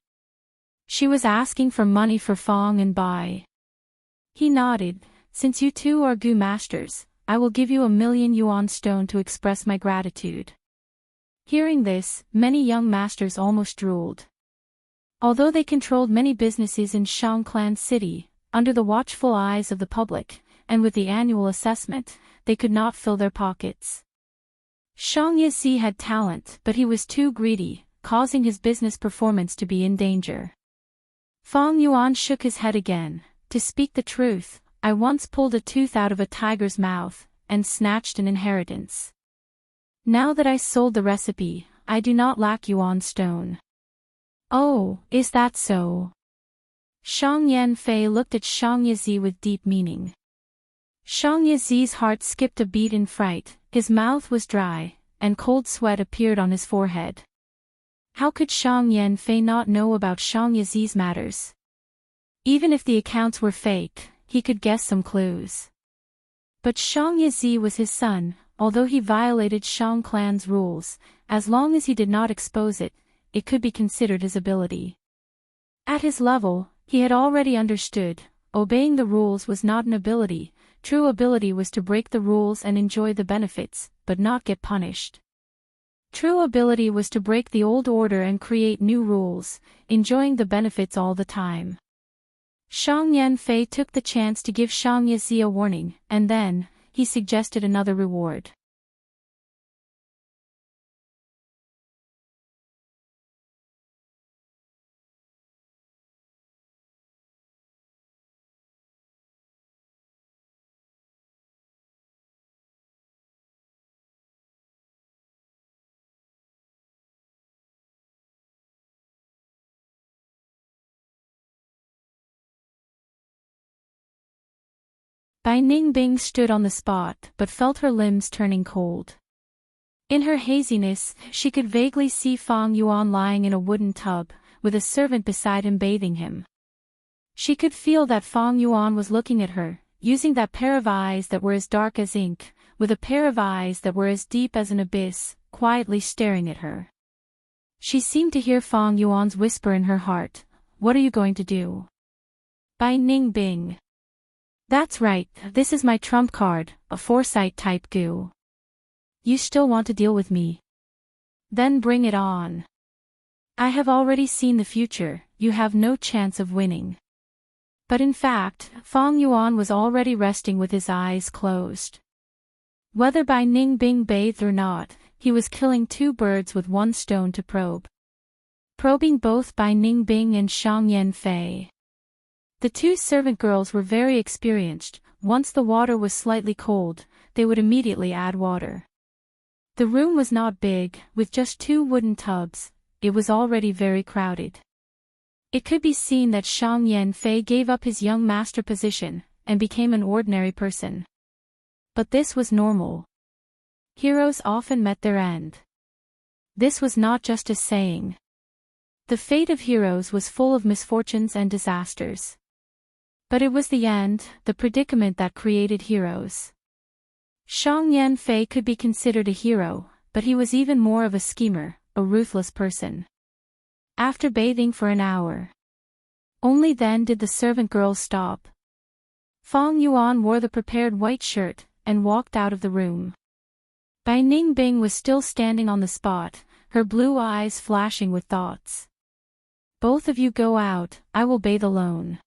She was asking for money for Fang and Bai. He nodded. Since you two are Gu masters, I will give you 1,000,000 yuan stone to express my gratitude. Hearing this, many young masters almost drooled. Although they controlled many businesses in Shang Clan City, under the watchful eyes of the public, and with the annual assessment, they could not fill their pockets. Shang Yizi had talent, but he was too greedy, causing his business performance to be in danger. Fang Yuan shook his head again. To speak the truth, I once pulled a tooth out of a tiger's mouth, and snatched an inheritance. Now that I sold the recipe, I do not lack yuan stone. Oh, is that so? Shang Yanfei looked at Shang Yizi with deep meaning. Shang Yizi's heart skipped a beat in fright, his mouth was dry, and cold sweat appeared on his forehead. How could Shang Yanfei not know about Shang Yizi's matters? Even if the accounts were fake, he could guess some clues. But Shang Yizi was his son, although he violated Shang clan's rules, as long as he did not expose it, it could be considered his ability. At his level, he had already understood, obeying the rules was not an ability, true ability was to break the rules and enjoy the benefits, but not get punished. True ability was to break the old order and create new rules, enjoying the benefits all the time. Shang Yanfei took the chance to give Shang Yizi a warning, and then, he suggested another reward. Bai Ningbing stood on the spot but felt her limbs turning cold. In her haziness, she could vaguely see Fang Yuan lying in a wooden tub, with a servant beside him bathing him. She could feel that Fang Yuan was looking at her, using that pair of eyes that were as dark as ink, with a pair of eyes that were as deep as an abyss, quietly staring at her. She seemed to hear Fang Yuan's whisper in her heart, "What are you going to do?" Bai Ningbing. That's right, this is my trump card, a foresight type goo. You still want to deal with me? Then bring it on. I have already seen the future, you have no chance of winning. But in fact, Fang Yuan was already resting with his eyes closed. Whether Bai Ningbing bathed or not, he was killing two birds with one stone to probe. Probing both Bai Ningbing and Shang Yanfei. The two servant girls were very experienced. Once the water was slightly cold, they would immediately add water. The room was not big, with just two wooden tubs. It was already very crowded. It could be seen that Shang Yanfei gave up his young master position, and became an ordinary person. But this was normal. Heroes often met their end. This was not just a saying. The fate of heroes was full of misfortunes and disasters. But it was the end, the predicament that created heroes. Shang Yanfei could be considered a hero, but he was even more of a schemer, a ruthless person. After bathing for an hour. Only then did the servant girls stop. Fang Yuan wore the prepared white shirt, and walked out of the room. Bai Ningbing was still standing on the spot, her blue eyes flashing with thoughts. Both of you go out, I will bathe alone.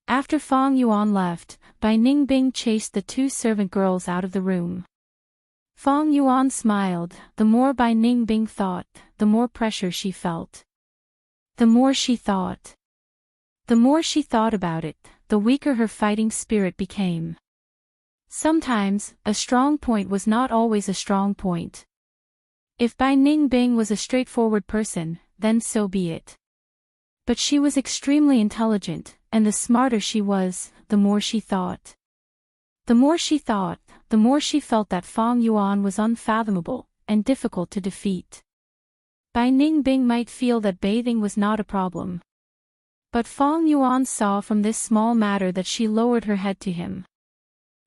After Fang Yuan left, Bai Ningbing chased the two servant girls out of the room. Fang Yuan smiled. The more Bai Ningbing thought, the more pressure she felt. The more she thought about it, the weaker her fighting spirit became. Sometimes, a strong point was not always a strong point. If Bai Ningbing was a straightforward person, then so be it. But she was extremely intelligent, and the smarter she was, the more she thought. The more she thought, the more she felt that Fang Yuan was unfathomable, and difficult to defeat. Bai Ningbing might feel that bathing was not a problem. But Fang Yuan saw from this small matter that she lowered her head to him.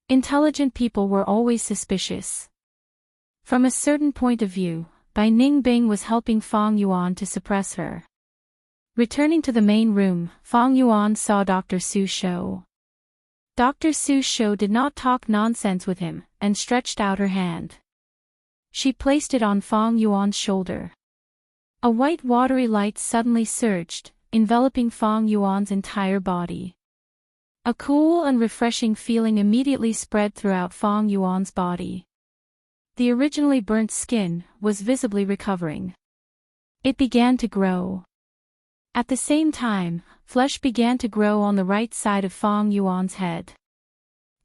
Intelligent people were always suspicious. From a certain point of view, Bai Ningbing was helping Fang Yuan to suppress her. Returning to the main room, Fang Yuan saw Dr. Su Shou. Dr. Su Shou did not talk nonsense with him, and stretched out her hand. She placed it on Fang Yuan's shoulder. A white watery light suddenly surged, enveloping Fang Yuan's entire body. A cool and refreshing feeling immediately spread throughout Fang Yuan's body. The originally burnt skin was visibly recovering. It began to grow. At the same time, flesh began to grow on the right side of Fang Yuan's head.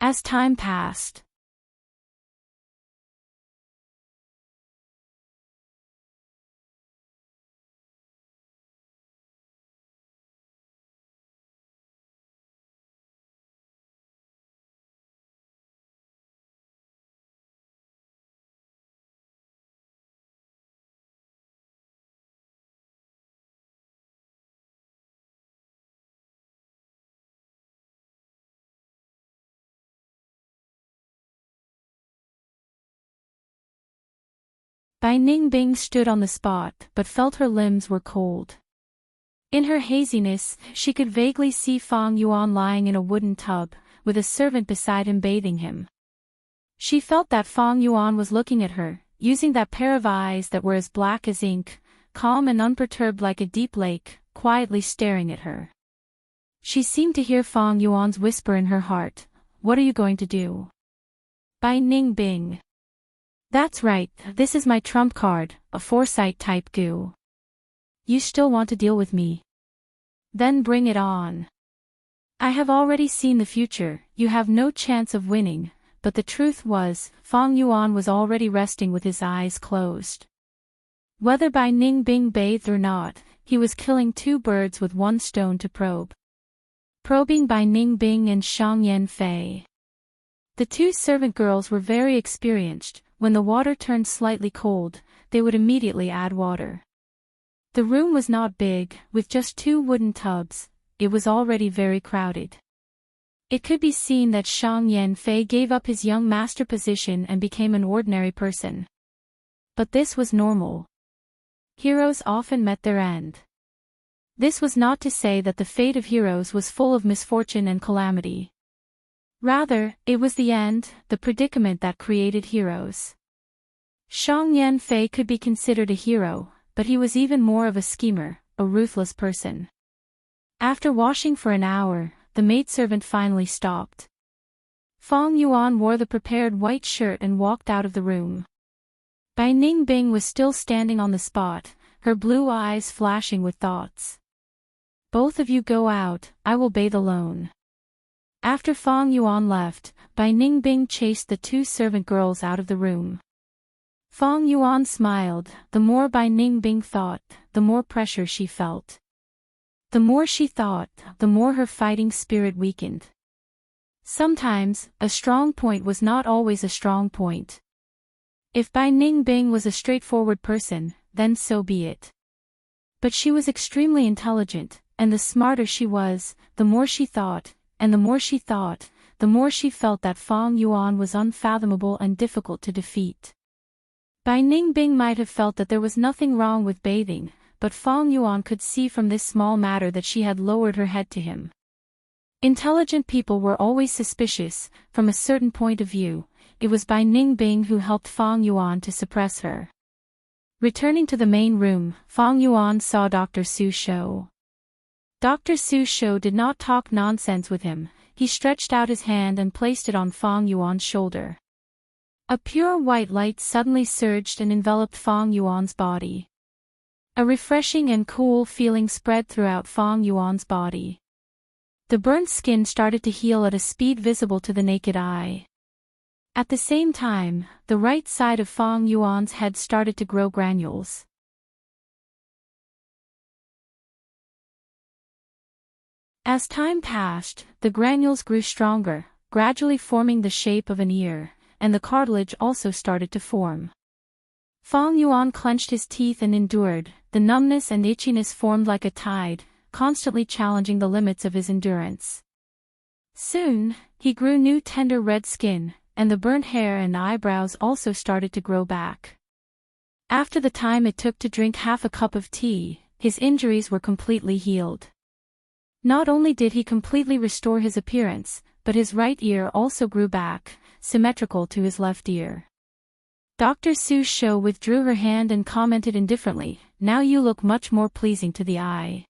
As time passed, Bai Ningbing stood on the spot but felt her limbs were cold. In her haziness, she could vaguely see Fang Yuan lying in a wooden tub, with a servant beside him bathing him. She felt that Fang Yuan was looking at her, using that pair of eyes that were as black as ink, calm and unperturbed like a deep lake, quietly staring at her. She seemed to hear Fang Yuan's whisper in her heart, "What are you going to do?" Bai Ningbing. That's right, this is my trump card, a foresight type goo. You still want to deal with me? Then bring it on. I have already seen the future, you have no chance of winning, but the truth was, Fang Yuan was already resting with his eyes closed. Whether Bai Ningbing bathed or not, he was killing two birds with one stone to probe. Probing Bai Ningbing and Shang Yanfei. The two servant girls were very experienced. When the water turned slightly cold, they would immediately add water. The room was not big, with just two wooden tubs. It was already very crowded. It could be seen that Shang Yanfei gave up his young master position and became an ordinary person. But this was normal. Heroes often met their end. This was not to say that the fate of heroes was full of misfortune and calamity. Rather, it was the end, the predicament that created heroes. Xiang Yanfei could be considered a hero, but he was even more of a schemer, a ruthless person. After washing for an hour, the maidservant finally stopped. Fang Yuan wore the prepared white shirt and walked out of the room. Bai Ningbing was still standing on the spot, her blue eyes flashing with thoughts. Both of you go out, I will bathe alone. After Fang Yuan left, Bai Ningbing chased the two servant girls out of the room. Fang Yuan smiled. The more Bai Ningbing thought, the more pressure she felt. The more she thought, the more her fighting spirit weakened. Sometimes, a strong point was not always a strong point. If Bai Ningbing was a straightforward person, then so be it. But she was extremely intelligent, and the smarter she was, the more she thought, and the more she thought, the more she felt that Fang Yuan was unfathomable and difficult to defeat. Bai Ningbing might have felt that there was nothing wrong with bathing, but Fang Yuan could see from this small matter that she had lowered her head to him. Intelligent people were always suspicious. From a certain point of view, it was Bai Ningbing who helped Fang Yuan to suppress her. Returning to the main room, Fang Yuan saw Dr. Su Shou. Dr. Su Shou did not talk nonsense with him. He stretched out his hand and placed it on Fang Yuan's shoulder. A pure white light suddenly surged and enveloped Fang Yuan's body. A refreshing and cool feeling spread throughout Fang Yuan's body. The burnt skin started to heal at a speed visible to the naked eye. At the same time, the right side of Fang Yuan's head started to grow granules. As time passed, the granules grew stronger, gradually forming the shape of an ear, and the cartilage also started to form. Fang Yuan clenched his teeth and endured. The numbness and itchiness formed like a tide, constantly challenging the limits of his endurance. Soon, he grew new tender red skin, and the burnt hair and eyebrows also started to grow back. After the time it took to drink half a cup of tea, his injuries were completely healed. Not only did he completely restore his appearance, but his right ear also grew back, symmetrical to his left ear. Dr. Su Shou withdrew her hand and commented indifferently, "Now you look much more pleasing to the eye.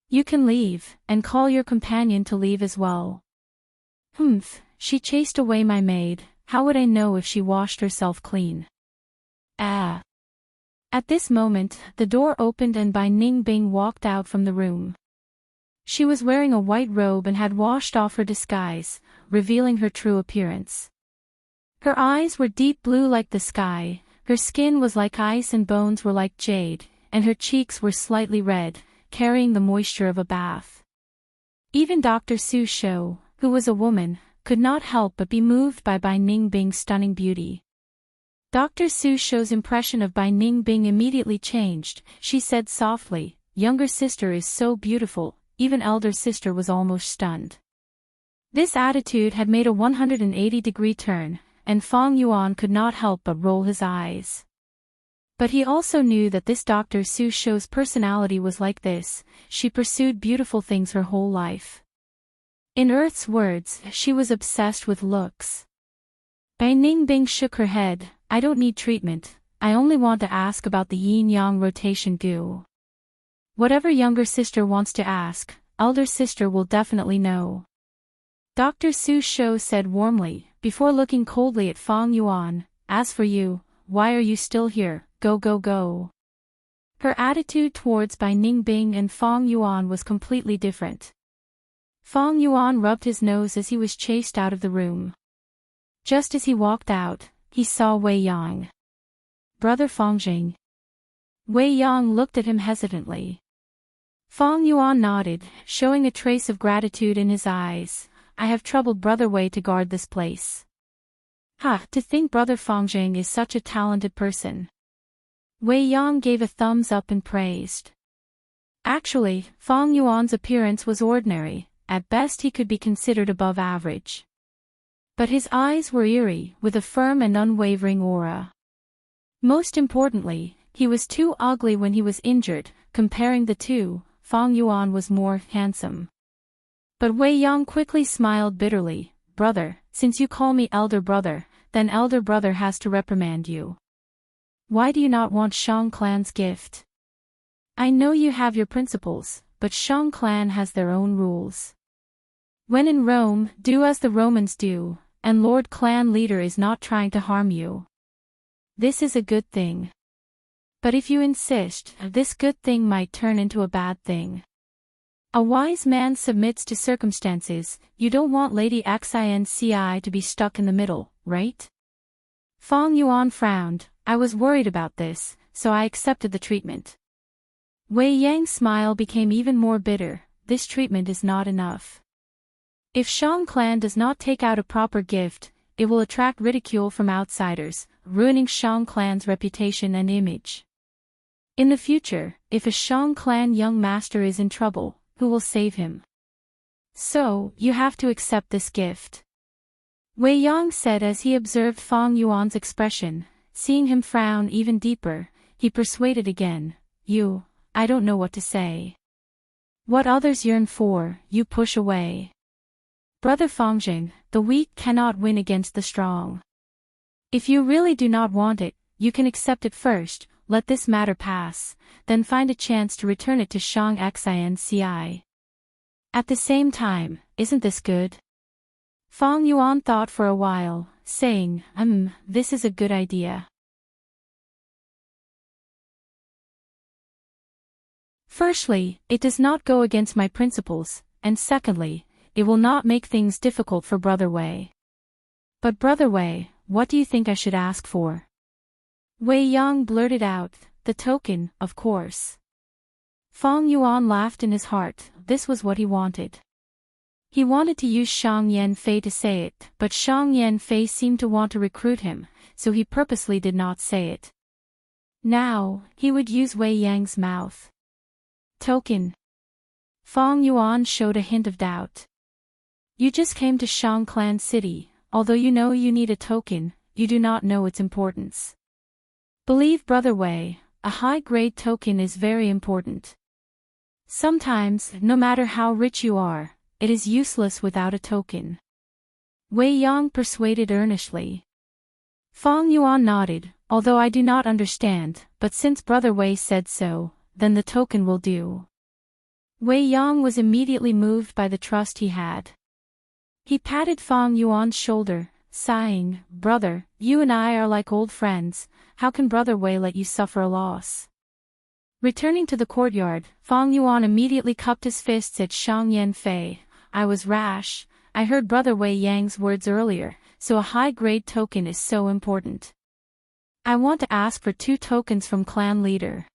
You can leave, and call your companion to leave as well." "Humph, she chased away my maid, how would I know if she washed herself clean?" "Ah." At this moment, the door opened and Bai Ningbing walked out from the room. She was wearing a white robe and had washed off her disguise, revealing her true appearance. Her eyes were deep blue like the sky, her skin was like ice and bones were like jade, and her cheeks were slightly red, carrying the moisture of a bath. Even Dr. Su Shou, who was a woman, could not help but be moved by Bai Ningbing's stunning beauty. Dr. Su Shou's impression of Bai Ningbing immediately changed. She said softly, "Younger sister is so beautiful." Even elder sister was almost stunned. This attitude had made a 180-degree turn, and Fang Yuan could not help but roll his eyes. But he also knew that this Dr. Su Shou's personality was like this. She pursued beautiful things her whole life. In Earth's words, she was obsessed with looks. Bai Ningbing shook her head. "I don't need treatment, I only want to ask about the yin-yang rotation goo. Whatever younger sister wants to ask, elder sister will definitely know." Dr. Su Shou said warmly, before looking coldly at Fang Yuan, "As for you, why are you still here? Go go go." Her attitude towards Bai Ningbing and Fang Yuan was completely different. Fang Yuan rubbed his nose as he was chased out of the room. Just as he walked out, he saw Wei Yang. "Brother Fangjing." Wei Yang looked at him hesitantly. Fang Yuan nodded, showing a trace of gratitude in his eyes. "I have troubled Brother Wei to guard this place." "Ha, to think Brother Fangjing is such a talented person." Wei Yang gave a thumbs up and praised. Actually, Fang Yuan's appearance was ordinary, at best he could be considered above average. But his eyes were eerie, with a firm and unwavering aura. Most importantly, he was too ugly when he was injured. Comparing the two, Fang Yuan was more handsome. But Wei Yang quickly smiled bitterly. brother, since you call me elder brother, then elder brother has to reprimand you. Why do you not want Shang clan's gift? I know you have your principles, but Shang clan has their own rules. When in Rome, do as the Romans do, and Lord clan leader is not trying to harm you. This is a good thing. But if you insist, this good thing might turn into a bad thing. A wise man submits to circumstances. You don't want Lady Xinci to be stuck in the middle, right? Fang Yuan frowned. I was worried about this, so I accepted the treatment. Wei Yang's smile became even more bitter. This treatment is not enough. If Shang clan does not take out a proper gift, it will attract ridicule from outsiders, ruining Shang clan's reputation and image. In the future, if a Shang clan young master is in trouble, who will save him? So, you have to accept this gift. Wei Yang said as he observed Fang Yuan's expression. Seeing him frown even deeper, he persuaded again. I don't know what to say. What others yearn for, you push away. Brother Fangjing, the weak cannot win against the strong. If you really do not want it, you can accept it first, let this matter pass, then find a chance to return it to Shang Xinci. At the same time, isn't this good? Fang Yuan thought for a while, saying, this is a good idea. Firstly, it does not go against my principles, and secondly, it will not make things difficult for Brother Wei. But Brother Wei, what do you think I should ask for? Wei Yang blurted out, the token, of course. Fang Yuan laughed in his heart. This was what he wanted. He wanted to use Shang Yanfei to say it, but Shang Yanfei seemed to want to recruit him, so he purposely did not say it. Now, he would use Wei Yang's mouth. Token. Fang Yuan showed a hint of doubt. You just came to Shang Clan City, although you know you need a token, you do not know its importance. Believe Brother Wei, a high-grade token is very important. Sometimes, no matter how rich you are, it is useless without a token. Wei Yang persuaded earnestly. Fang Yuan nodded, although I do not understand, but since Brother Wei said so, then the token will do. Wei Yang was immediately moved by the trust he had. He patted Fang Yuan's shoulder, sighing, Brother, you and I are like old friends, how can Brother Wei let you suffer a loss? Returning to the courtyard, Fang Yuan immediately cupped his fists at Shang Yanfei. I was rash, I heard Brother Wei Yang's words earlier, so a high-grade token is so important. I want to ask for 2 tokens from clan leader.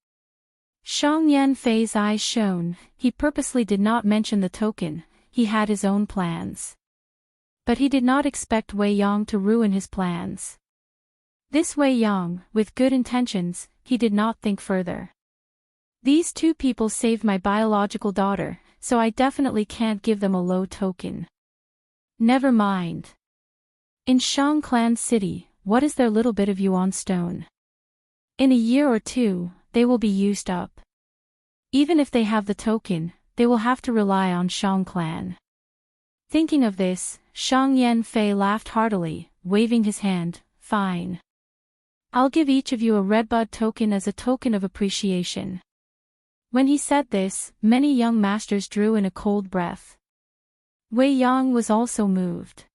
Shang Yanfei's eyes shone. He purposely did not mention the token, he had his own plans. But he did not expect Wei Yang to ruin his plans. This Wei Yang, with good intentions, he did not think further. These 2 people saved my biological daughter, so I definitely can't give them a low token. Never mind. In Shang Clan City, what is their little bit of yuan stone? In a year or 2, they will be used up. Even if they have the token, they will have to rely on Shang Clan. Thinking of this, Shang Yanfei laughed heartily, waving his hand, fine. I'll give each of you a redbud token as a token of appreciation. When he said this, many young masters drew in a cold breath. Wei Yang was also moved.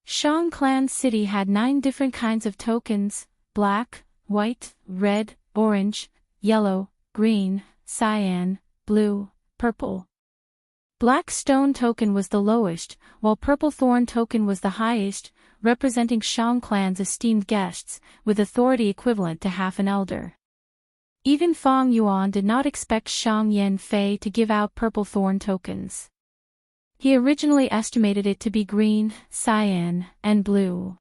Shang Clan City had 9 different kinds of tokens: black, white, red, orange, yellow, green, cyan, blue, purple. Black stone token was the lowest, while purple thorn token was the highest, representing Shang Clan's esteemed guests, with authority equivalent to half an elder. Even Fang Yuan did not expect Shang Yanfei to give out purple thorn tokens. He originally estimated it to be green, cyan, and blue.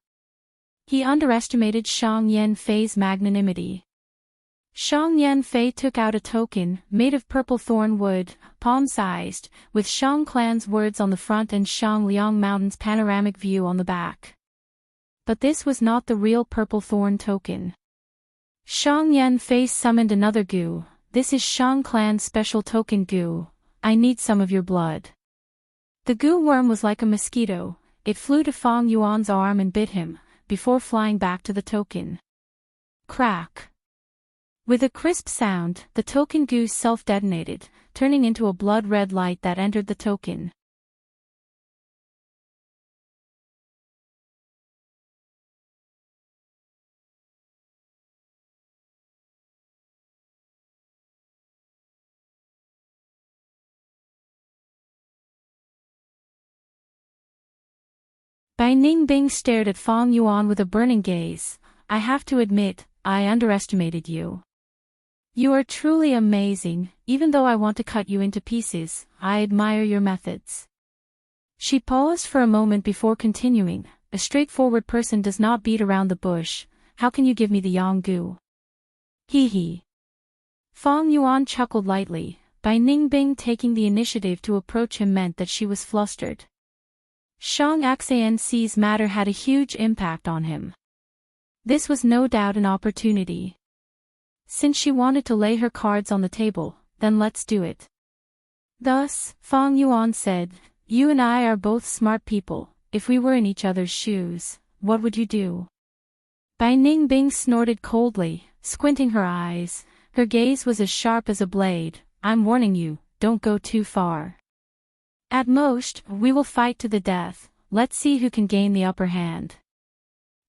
He underestimated Shang Yanfei's magnanimity. Shang Yanfei took out a token, made of purple thorn wood, palm-sized, with Shang Clan's words on the front and Shang Liang Mountain's panoramic view on the back. But this was not the real purple thorn token. Shang Yanfei summoned another gu. This is Shang Clan's special token gu. I need some of your blood. The gu worm was like a mosquito. it flew to Fang Yuan's arm and bit him, before flying back to the token. Crack! With a crisp sound, the token goo self-detonated, turning into a blood-red light that entered the token. Bai Ningbing stared at Fang Yuan with a burning gaze. I have to admit, I underestimated you. You are truly amazing, even though I want to cut you into pieces, I admire your methods. She paused for a moment before continuing, a straightforward person does not beat around the bush, how can you give me the Yanggu? Hee hee. Fang Yuan chuckled lightly, Bai Ningbing taking the initiative to approach him meant that she was flustered. Shang Xianxi's matter had a huge impact on him. This was no doubt an opportunity. Since she wanted to lay her cards on the table, then let's do it. Thus, Fang Yuan said, you and I are both smart people, if we were in each other's shoes, what would you do? Bai Ningbing snorted coldly, squinting her eyes, her gaze was as sharp as a blade, I'm warning you, don't go too far. At most, we will fight to the death, let's see who can gain the upper hand.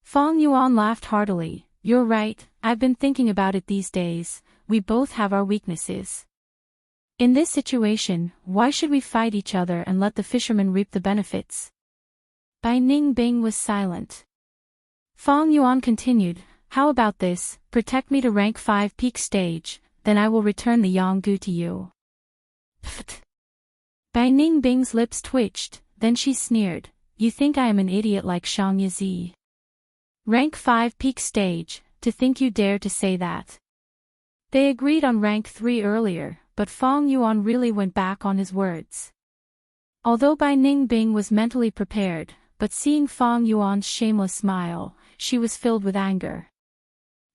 Fang Yuan laughed heartily, you're right, I've been thinking about it these days, we both have our weaknesses. In this situation, why should we fight each other and let the fishermen reap the benefits? Bai Ningbing was silent. Fang Yuan continued, how about this, protect me to rank 5 peak stage, then I will return the Yanggu to you. Pfft. Bai Ningbing's lips twitched, then she sneered, you think I am an idiot like Shang Yazi? Rank 5 peak stage, to think you dare to say that. They agreed on rank 3 earlier, but Fang Yuan really went back on his words. Although Bai Ningbing was mentally prepared, but seeing Fang Yuan's shameless smile, she was filled with anger.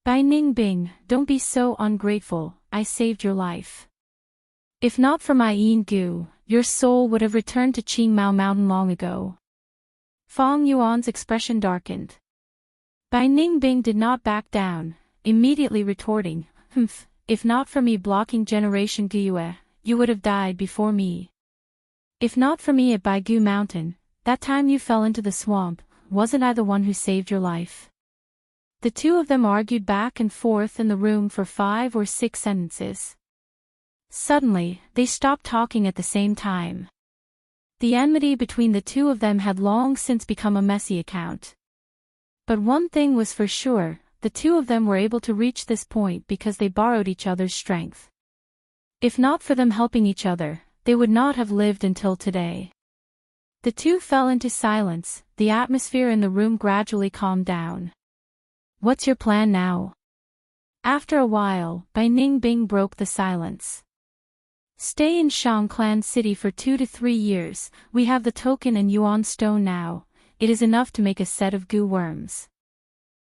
Bai Ningbing, don't be so ungrateful, I saved your life. If not for my Yinggu, your soul would have returned to Qingmao Mountain long ago. Fang Yuan's expression darkened. Bai Ningbing did not back down, immediately retorting, humph, if not for me blocking Generation Guyue, you would have died before me. If not for me at Baigu Mountain, that time you fell into the swamp, wasn't I the one who saved your life? The two of them argued back and forth in the room for 5 or 6 sentences. Suddenly, they stopped talking at the same time. The enmity between the two of them had long since become a messy account. But one thing was for sure, the two of them were able to reach this point because they borrowed each other's strength. If not for them helping each other, they would not have lived until today. The two fell into silence, the atmosphere in the room gradually calmed down. What's your plan now? After a while, Bai Ningbing broke the silence. Stay in Shang Clan City for 2 to 3 years, we have the token and Yuan stone now, it is enough to make a set of goo worms.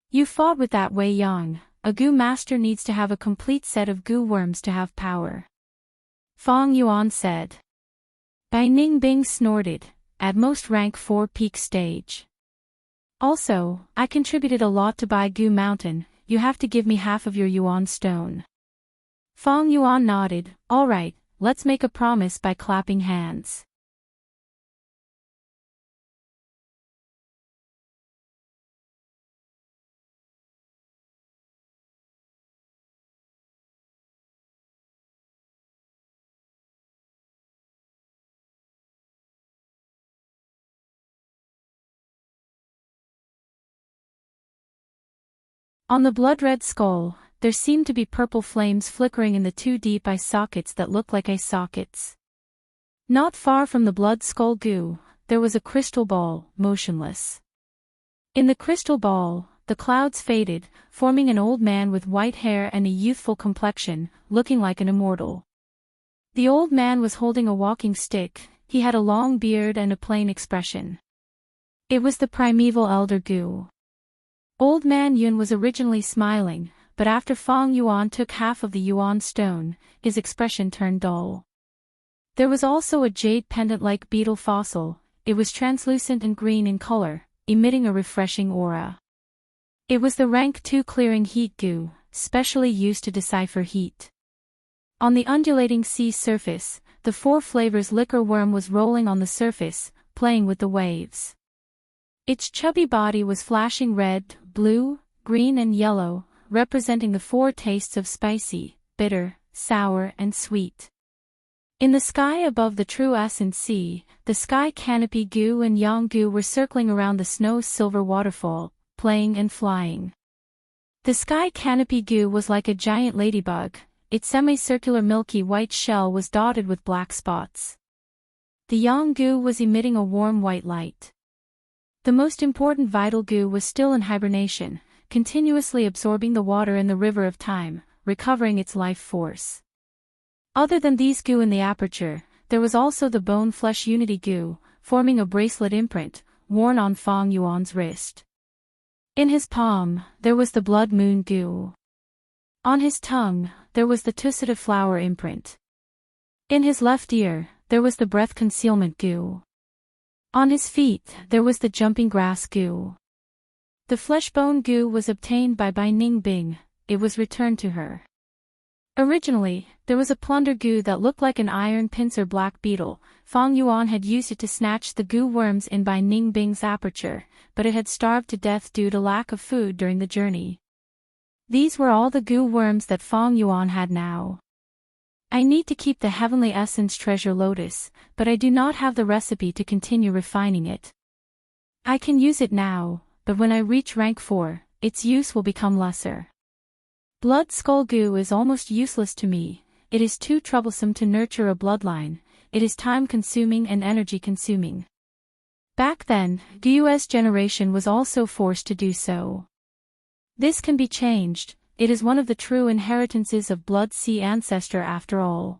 You fought with that Wei Yang, a goo master needs to have a complete set of goo worms to have power. Fang Yuan said. Bai Ningbing snorted, at most rank 4 peak stage. Also, I contributed a lot to Baigu Mountain, you have to give me half of your Yuan stone. Fang Yuan nodded, alright, let's make a promise by clapping hands. On the blood-red skull, there seemed to be purple flames flickering in the 2 deep eye sockets that looked like eye sockets. Not far from the blood skull goo, there was a crystal ball, motionless. In the crystal ball, the clouds faded, forming an old man with white hair and a youthful complexion, looking like an immortal. The old man was holding a walking stick, he had a long beard and a plain expression. It was the primeval elder goo. Old man Yun was originally smiling, but after Fang Yuan took half of the Yuan stone, his expression turned dull. There was also a jade pendant-like beetle fossil, it was translucent and green in color, emitting a refreshing aura. It was the rank 2 clearing heat goo, specially used to decipher heat. On the undulating sea surface, the 4 flavors liquor worm was rolling on the surface, playing with the waves. Its chubby body was flashing red, blue, green and yellow, representing the 4 tastes of spicy, bitter, sour and sweet. In the sky above the true Ascent Sea, the sky canopy goo and yang goo were circling around the snow-silver waterfall, playing and flying. The sky canopy goo was like a giant ladybug, its semicircular milky white shell was dotted with black spots. The yang goo was emitting a warm white light. The most important vital goo was still in hibernation, continuously absorbing the water in the river of time, recovering its life force. Other than these goo in the aperture, there was also the bone-flesh unity goo, forming a bracelet imprint, worn on Feng Yuan's wrist. In his palm, there was the blood moon goo. On his tongue, there was the Tusita flower imprint. In his left ear, there was the breath concealment goo. On his feet, there was the jumping grass goo. The flesh bone goo was obtained by Bai Ningbing, it was returned to her. Originally, there was a plunder goo that looked like an iron pincer black beetle. Feng Yuan had used it to snatch the goo worms in Bai Ningbing's aperture, but it had starved to death due to lack of food during the journey. These were all the goo worms that Feng Yuan had now. I need to keep the heavenly essence treasure lotus, but I do not have the recipe to continue refining it. I can use it now, but when I reach rank 4, its use will become lesser. Blood skull goo is almost useless to me, it is too troublesome to nurture a bloodline, it is time-consuming and energy-consuming. Back then, Gu's generation was also forced to do so. This can be changed, it is one of the true inheritances of Blood Sea ancestor after all.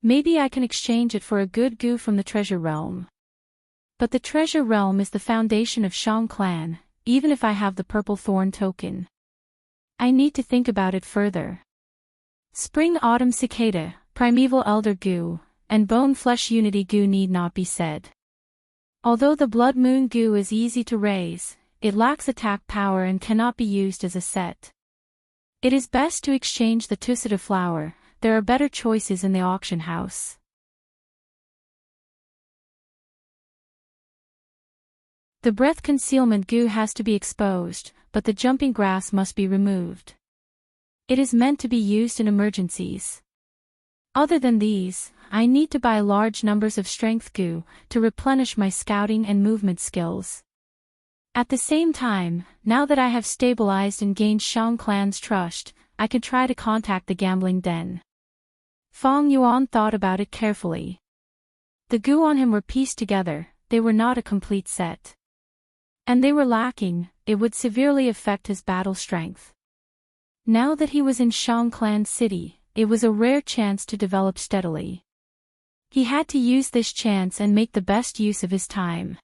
Maybe I can exchange it for a good goo from the treasure realm. But the treasure realm is the foundation of Shang clan, even if I have the purple thorn token. I need to think about it further. Spring-autumn cicada, primeval elder goo, and bone-flesh unity goo need not be said. Although the blood moon goo is easy to raise, it lacks attack power and cannot be used as a set. It is best to exchange the Tusita flower, there are better choices in the auction house. The breath concealment goo has to be exposed, but the jumping grass must be removed. It is meant to be used in emergencies. Other than these, I need to buy large numbers of strength goo, to replenish my scouting and movement skills. At the same time, now that I have stabilized and gained Shang clan's trust, I can try to contact the gambling den. Feng Yuan thought about it carefully. The goo on him were pieced together, they were not a complete set. And they were lacking, it would severely affect his battle strength. Now that he was in Shang clan city, it was a rare chance to develop steadily. He had to use this chance and make the best use of his time.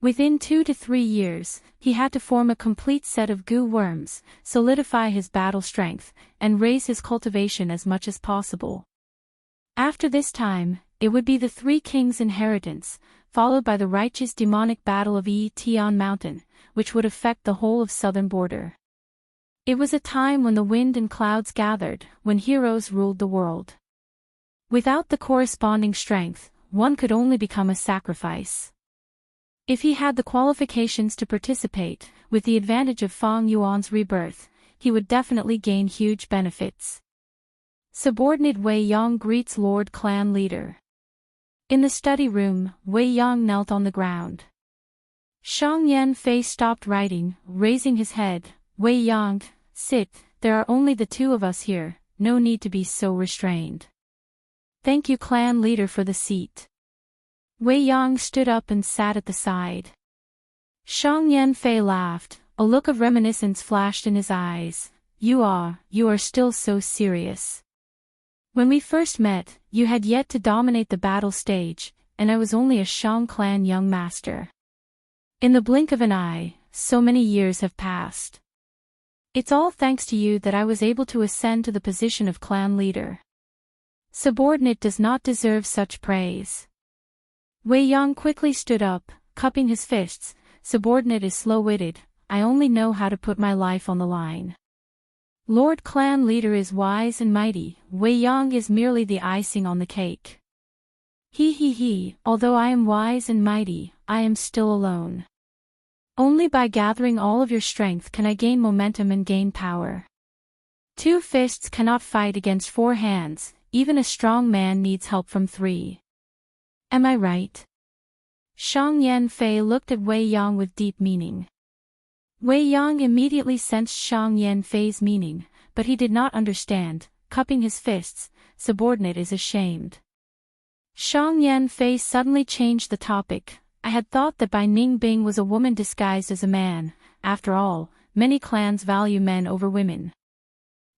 Within 2 to 3 years, he had to form a complete set of goo worms, solidify his battle strength, and raise his cultivation as much as possible. After this time, it would be the 3 kings' inheritance, followed by the righteous demonic battle of Tian Mountain, which would affect the whole of southern border. It was a time when the wind and clouds gathered, when heroes ruled the world. Without the corresponding strength, one could only become a sacrifice. If he had the qualifications to participate, with the advantage of Feng Yuan's rebirth, he would definitely gain huge benefits. Subordinate Wei Yang greets Lord Clan Leader. In the study room, Wei Yang knelt on the ground. Shang Yanfei stopped writing, raising his head. Wei Yang, sit, there are only the 2 of us here, no need to be so restrained. Thank you Clan Leader for the seat. Wei Yang stood up and sat at the side. Shang Yanfei laughed, a look of reminiscence flashed in his eyes. You are still so serious. When we first met, you had yet to dominate the battle stage, and I was only a Shang clan young master. In the blink of an eye, so many years have passed. It's all thanks to you that I was able to ascend to the position of clan leader. Subordinate does not deserve such praise. Wei Yang quickly stood up, cupping his fists. Subordinate is slow-witted, I only know how to put my life on the line. Lord Clan Leader is wise and mighty, Wei Yang is merely the icing on the cake. He, although I am wise and mighty, I am still alone. Only by gathering all of your strength can I gain momentum and gain power. 2 fists cannot fight against 4 hands, even a strong man needs help from 3. Am I right? Shang Yanfei looked at Wei Yang with deep meaning. Wei Yang immediately sensed Shang Yanfei's meaning, but he did not understand, cupping his fists. Subordinate is ashamed. Shang Yanfei suddenly changed the topic. I had thought that Bai Ningbing was a woman disguised as a man. After all, many clans value men over women.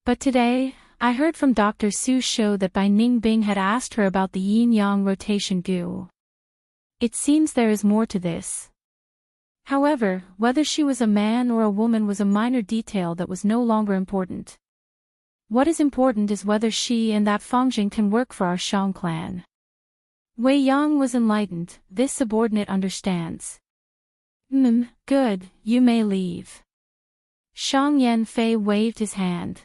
But today, I heard from Dr. Su Shou that Bai Ningbing had asked her about the yin-yang rotation gu. It seems there is more to this. However, whether she was a man or a woman was a minor detail that was no longer important. What is important is whether she and that Fangjing can work for our Shang clan. Wei Yang was enlightened, this subordinate understands. Good, you may leave. Shang Yanfei waved his hand.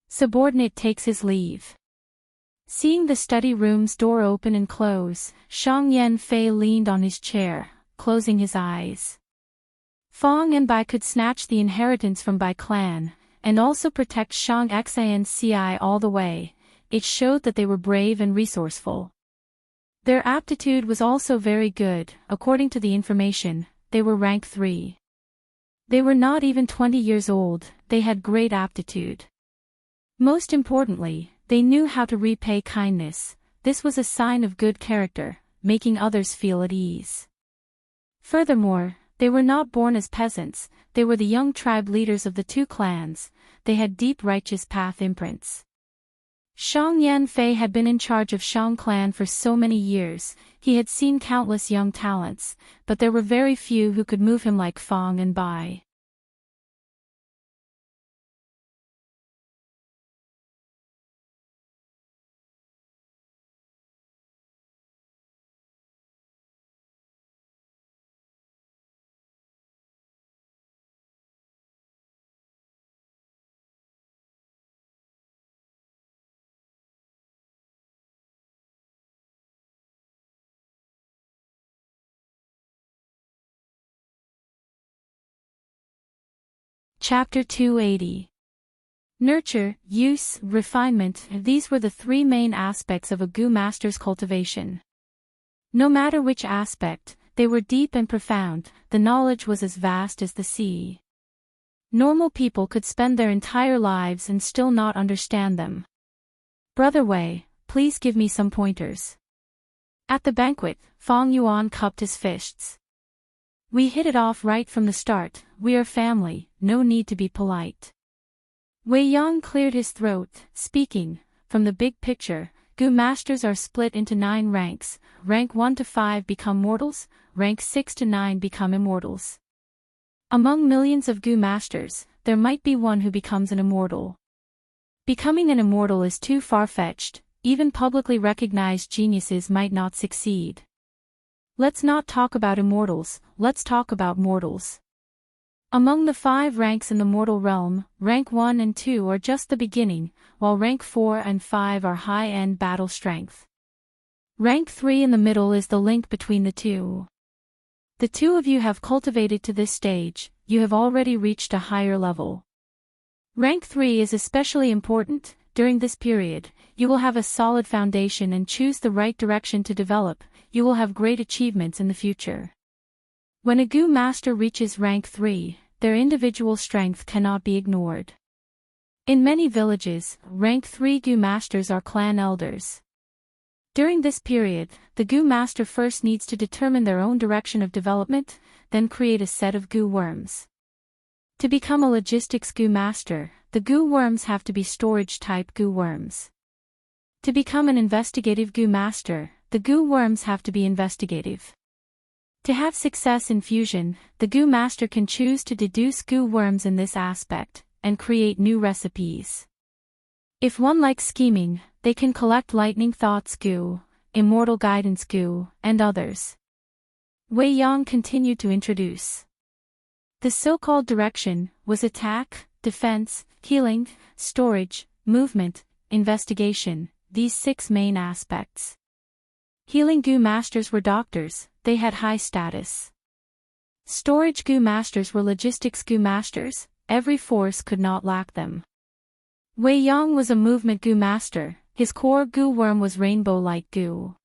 Subordinate takes his leave. Seeing the study room's door open and close, Shang Yanfei leaned on his chair, closing his eyes. Fong and Bai could snatch the inheritance from Bai clan, and also protect Shang Xanci all the way. It showed that they were brave and resourceful. Their aptitude was also very good. According to the information, they were rank 3. They were not even 20 years old, they had great aptitude. Most importantly, they knew how to repay kindness. This was a sign of good character, making others feel at ease. Furthermore, they were not born as peasants, they were the young tribe leaders of the 2 clans, they had deep righteous path imprints. Shang Yanfei had been in charge of Shang clan for so many years, he had seen countless young talents, but there were very few who could move him like Fong and Bai. Chapter 280. Nurture, use, refinement, these were the 3 main aspects of a Gu master's cultivation. No matter which aspect, they were deep and profound, the knowledge was as vast as the sea. Normal people could spend their entire lives and still not understand them. Brother Wei, please give me some pointers. At the banquet, Fong Yuan cupped his fists. We hit it off right from the start, we are family, no need to be polite. Wei Yang cleared his throat, speaking, from the big picture, Gu masters are split into 9 ranks, rank 1 to 5 become mortals, rank 6 to 9 become immortals. Among millions of Gu masters, there might be one who becomes an immortal. Becoming an immortal is too far-fetched, even publicly recognized geniuses might not succeed. Let's not talk about immortals, let's talk about mortals. Among the 5 ranks in the mortal realm, rank 1 and 2 are just the beginning, while rank 4 and 5 are high-end battle strength. Rank 3 in the middle is the link between the 2. The 2 of you have cultivated to this stage, you have already reached a higher level. Rank 3 is especially important. During this period, you will have a solid foundation and choose the right direction to develop, you will have great achievements in the future. When a Gu master reaches rank 3, their individual strength cannot be ignored. In many villages, rank 3 Gu masters are clan elders. During this period, the Gu master first needs to determine their own direction of development, then create a set of Gu worms. To become a logistics Gu master, the Gu worms have to be storage-type Gu worms. To become an investigative Gu master, the Gu worms have to be investigative. To have success in fusion, the Gu master can choose to deduce Gu worms in this aspect, and create new recipes. If one likes scheming, they can collect lightning thoughts Gu. Immortal Guidance Goo, and others. Wei Yang continued to introduce. The so-called direction was attack, defense, healing, storage, movement, investigation, these 6 main aspects. Healing Goo Masters were doctors, they had high status. Storage Goo Masters were logistics Goo Masters, every force could not lack them. Wei Yang was a movement Goo Master, his core Goo worm was rainbow light Goo.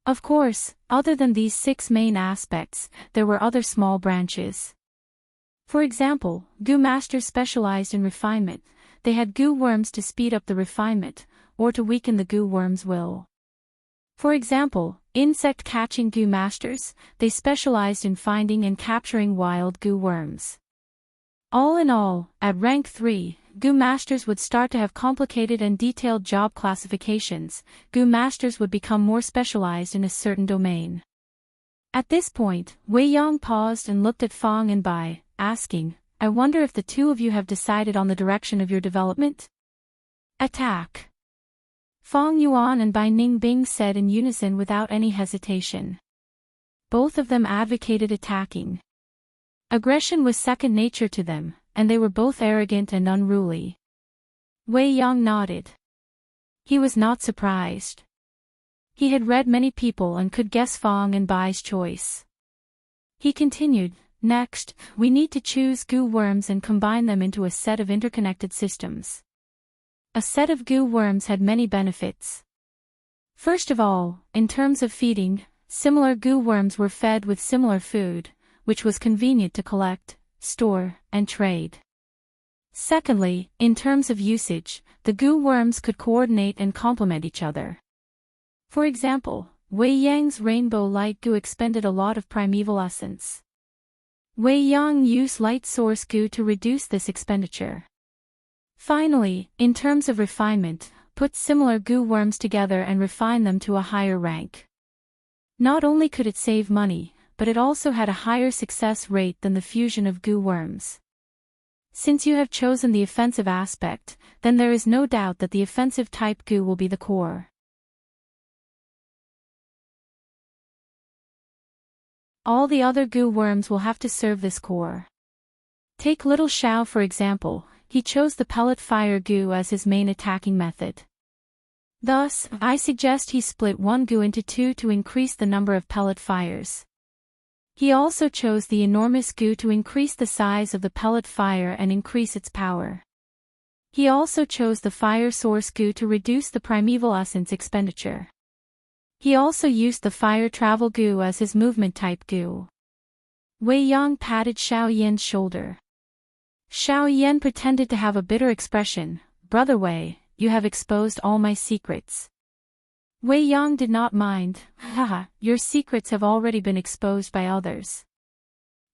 Of course, other than these 6 main aspects, there were other small branches. For example, Goo Masters specialized in refinement, they had Goo worms to speed up the refinement, or to weaken the Goo worm's will. For example, insect catching Goo Masters, they specialized in finding and capturing wild Goo worms. All in all, at rank 3, Goo Masters would start to have complicated and detailed job classifications, Goo Masters would become more specialized in a certain domain. At this point, Wei Yang paused and looked at Fang and Bai, asking, I wonder if the two of you have decided on the direction of your development? Attack. Fang Yuan and Bai Ningbing said in unison without any hesitation. Both of them advocated attacking. Aggression was second nature to them, and they were both arrogant and unruly. Wei Yang nodded. He was not surprised. He had read many people and could guess Fang and Bai's choice. He continued, next, we need to choose Goo worms and combine them into a set of interconnected systems. A set of Goo worms had many benefits. First of all, in terms of feeding, similar Goo worms were fed with similar food, which was convenient to collect, store, and trade. Secondly, in terms of usage, the Goo worms could coordinate and complement each other. For example, Wei Yang's rainbow light Goo expended a lot of primeval essence. Wei Yang used light source Goo to reduce this expenditure. Finally, in terms of refinement, put similar Goo worms together and refine them to a higher rank. Not only could it save money, but it also had a higher success rate than the fusion of Goo worms. Since you have chosen the offensive aspect, then there is no doubt that the offensive type Goo will be the core. All the other Goo worms will have to serve this core. Take Little Xiao for example, he chose the pellet fire Goo as his main attacking method. Thus, I suggest he split one Goo into 2 to increase the number of pellet fires. He also chose the enormous Goo to increase the size of the pellet fire and increase its power. He also chose the fire source Goo to reduce the primeval essence expenditure. He also used the fire travel Goo as his movement type Goo. Wei Yang patted Xiao Yan's shoulder. Xiao Yan pretended to have a bitter expression. Brother Wei, you have exposed all my secrets. Wei Yang did not mind. Haha, your secrets have already been exposed by others.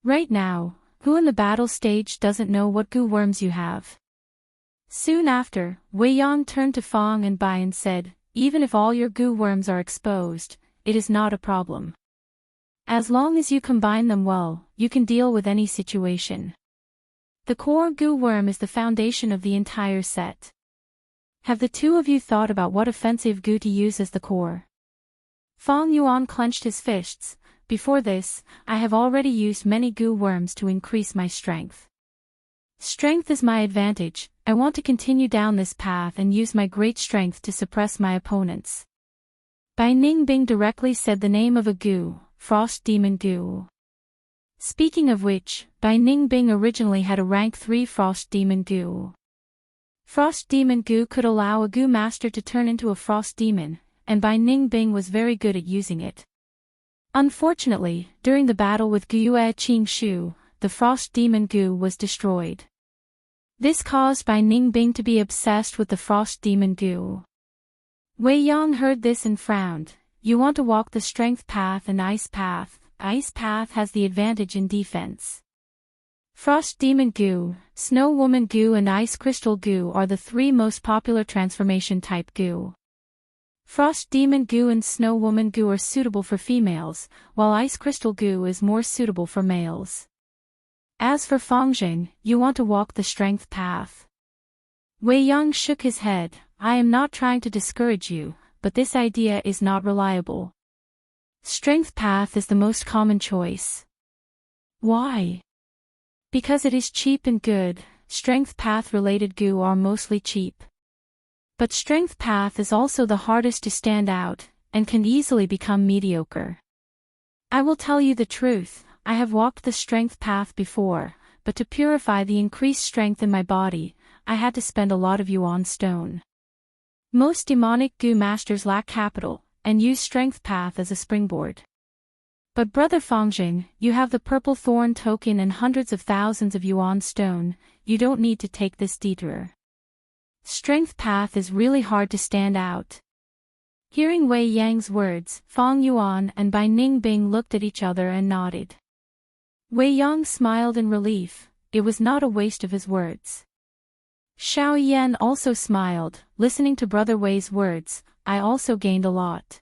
Right now, who in the battle stage doesn't know what Goo worms you have? Soon after, Wei Yang turned to Fang and Bai and said, even if all your Goo worms are exposed, it is not a problem. As long as you combine them well, you can deal with any situation. The core Goo worm is the foundation of the entire set. Have the two of you thought about what offensive Goo to use as the core? Fang Yuan clenched his fists. Before this, I have already used many Goo worms to increase my strength. Strength is my advantage, I want to continue down this path and use my great strength to suppress my opponents. Bai Ningbing directly said the name of a Goo, Frost Demon Goo. Speaking of which, Bai Ningbing originally had a rank 3 Frost Demon Goo. Frost Demon Goo could allow a Goo Master to turn into a Frost Demon, and Bai Ningbing was very good at using it. Unfortunately, during the battle with Guyue Qingshu, the Frost Demon Goo was destroyed. This caused Bai Ningbing to be obsessed with the Frost Demon Goo. Wei Yang heard this and frowned. You want to walk the Strength Path and Ice Path. Ice Path has the advantage in defense. Frost Demon Goo, Snow Woman Goo and Ice Crystal Goo are the 3 most popular transformation type Goo. Frost Demon Goo and Snow Woman Goo are suitable for females, while Ice Crystal Goo is more suitable for males. As for Fangjing, you want to walk the Strength Path. Wei Yang shook his head. I am not trying to discourage you, but this idea is not reliable. Strength path is the most common choice. Why? Because it is cheap and good. Strength path related goo are mostly cheap. But strength path is also the hardest to stand out, and can easily become mediocre. I will tell you the truth, I have walked the strength path before, but to purify the increased strength in my body, I had to spend a lot of yuan stone. Most demonic goo masters lack capital, and use strength path as a springboard. But Brother Fangjing, you have the purple thorn token and hundreds of thousands of yuan stone, you don't need to take this detour. Strength path is really hard to stand out. Hearing Wei Yang's words, Fang Yuan and Bai Ningbing looked at each other and nodded. Wei Yang smiled in relief, it was not a waste of his words. Xiao Yan also smiled, listening to Brother Wei's words, I also gained a lot.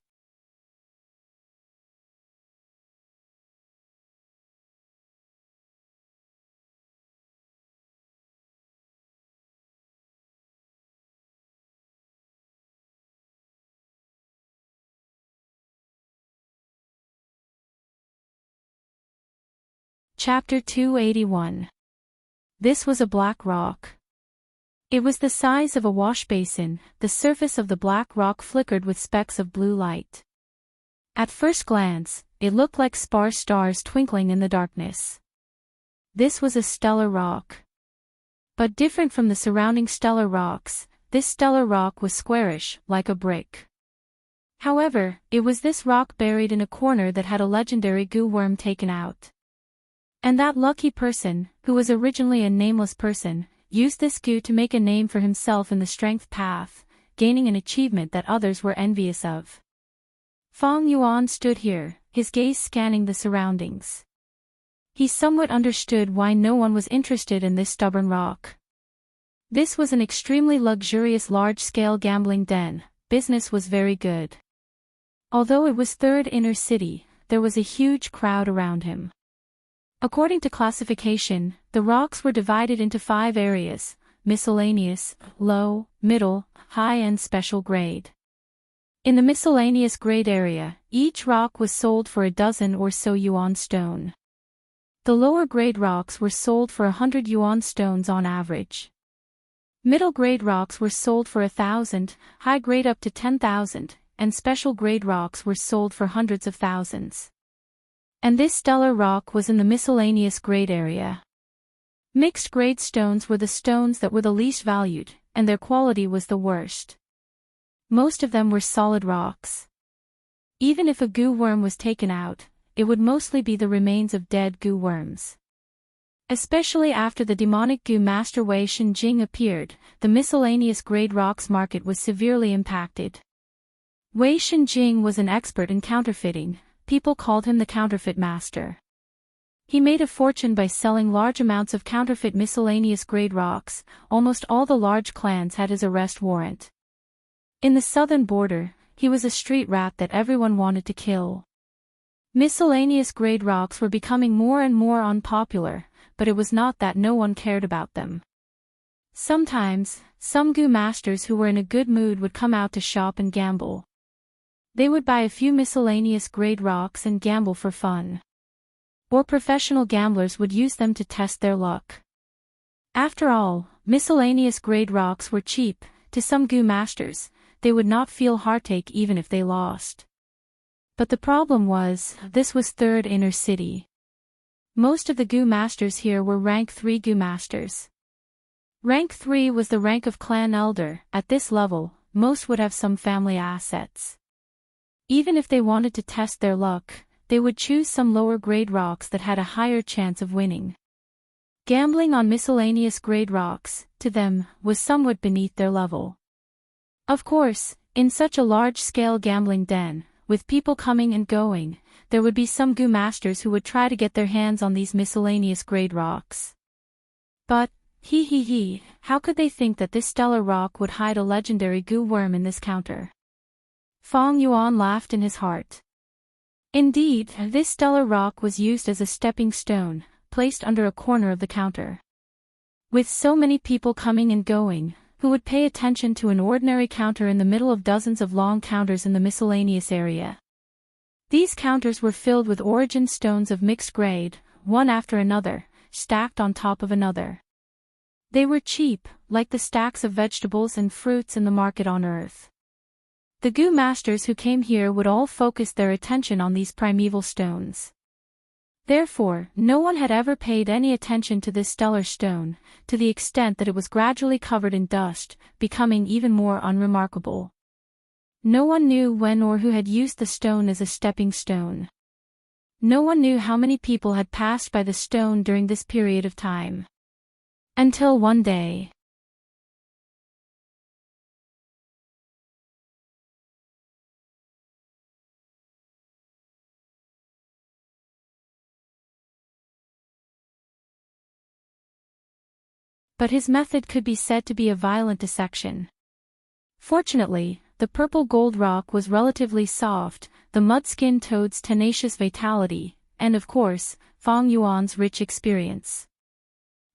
Chapter 281. This was a black rock. It was the size of a wash basin, the surface of the black rock flickered with specks of blue light. At first glance, it looked like sparse stars twinkling in the darkness. This was a stellar rock. But different from the surrounding stellar rocks, this stellar rock was squarish, like a brick. However, it was this rock buried in a corner that had a legendary goo worm taken out. And that lucky person, who was originally a nameless person, used this goo to make a name for himself in the strength path, gaining an achievement that others were envious of. Fang Yuan stood here, his gaze scanning the surroundings. He somewhat understood why no one was interested in this stubborn rock. This was an extremely luxurious large-scale gambling den, business was very good. Although it was third inner city, there was a huge crowd around him. According to classification, the rocks were divided into 5 areas: miscellaneous, low, middle, high and special grade. In the miscellaneous grade area, each rock was sold for a dozen or so yuan stone. The lower grade rocks were sold for 100 yuan stones on average. Middle grade rocks were sold for 1,000, high grade up to 10,000, and special grade rocks were sold for hundreds of thousands. And this stellar rock was in the miscellaneous grade area. Mixed grade stones were the stones that were the least valued, and their quality was the worst. Most of them were solid rocks. Even if a goo worm was taken out, it would mostly be the remains of dead goo worms. Especially after the demonic goo master Wei Shenjing appeared, the miscellaneous grade rocks market was severely impacted. Wei Shenjing was an expert in counterfeiting. People called him the counterfeit master. He made a fortune by selling large amounts of counterfeit miscellaneous grade rocks. Almost all the large clans had his arrest warrant. In the southern border, he was a street rat that everyone wanted to kill. Miscellaneous grade rocks were becoming more and more unpopular, but it was not that no one cared about them. Sometimes, some goo masters who were in a good mood would come out to shop and gamble. They would buy a few miscellaneous grade rocks and gamble for fun. Or professional gamblers would use them to test their luck. After all, miscellaneous grade rocks were cheap. To some goo masters, they would not feel heartache even if they lost. But the problem was, this was third inner city. Most of the goo masters here were rank 3 goo masters. Rank 3 was the rank of clan elder. At this level, most would have some family assets. Even if they wanted to test their luck, they would choose some lower grade rocks that had a higher chance of winning. Gambling on miscellaneous grade rocks, to them, was somewhat beneath their level. Of course, in such a large-scale gambling den, with people coming and going, there would be some goo masters who would try to get their hands on these miscellaneous grade rocks. But, how could they think that this stellar rock would hide a legendary goo worm in this counter? Fang Yuan laughed in his heart. Indeed, this stellar rock was used as a stepping stone, placed under a corner of the counter. With so many people coming and going, who would pay attention to an ordinary counter in the middle of dozens of long counters in the miscellaneous area. These counters were filled with origin stones of mixed grade, one after another, stacked on top of another. They were cheap, like the stacks of vegetables and fruits in the market on Earth. The goo masters who came here would all focus their attention on these primeval stones. Therefore, no one had ever paid any attention to this stellar stone, to the extent that it was gradually covered in dust, becoming even more unremarkable. No one knew when or who had used the stone as a stepping stone. No one knew how many people had passed by the stone during this period of time. Until one day. But his method could be said to be a violent dissection. Fortunately, the purple gold rock was relatively soft, the mud-skinned toad's tenacious vitality, and of course, Fong Yuan's rich experience.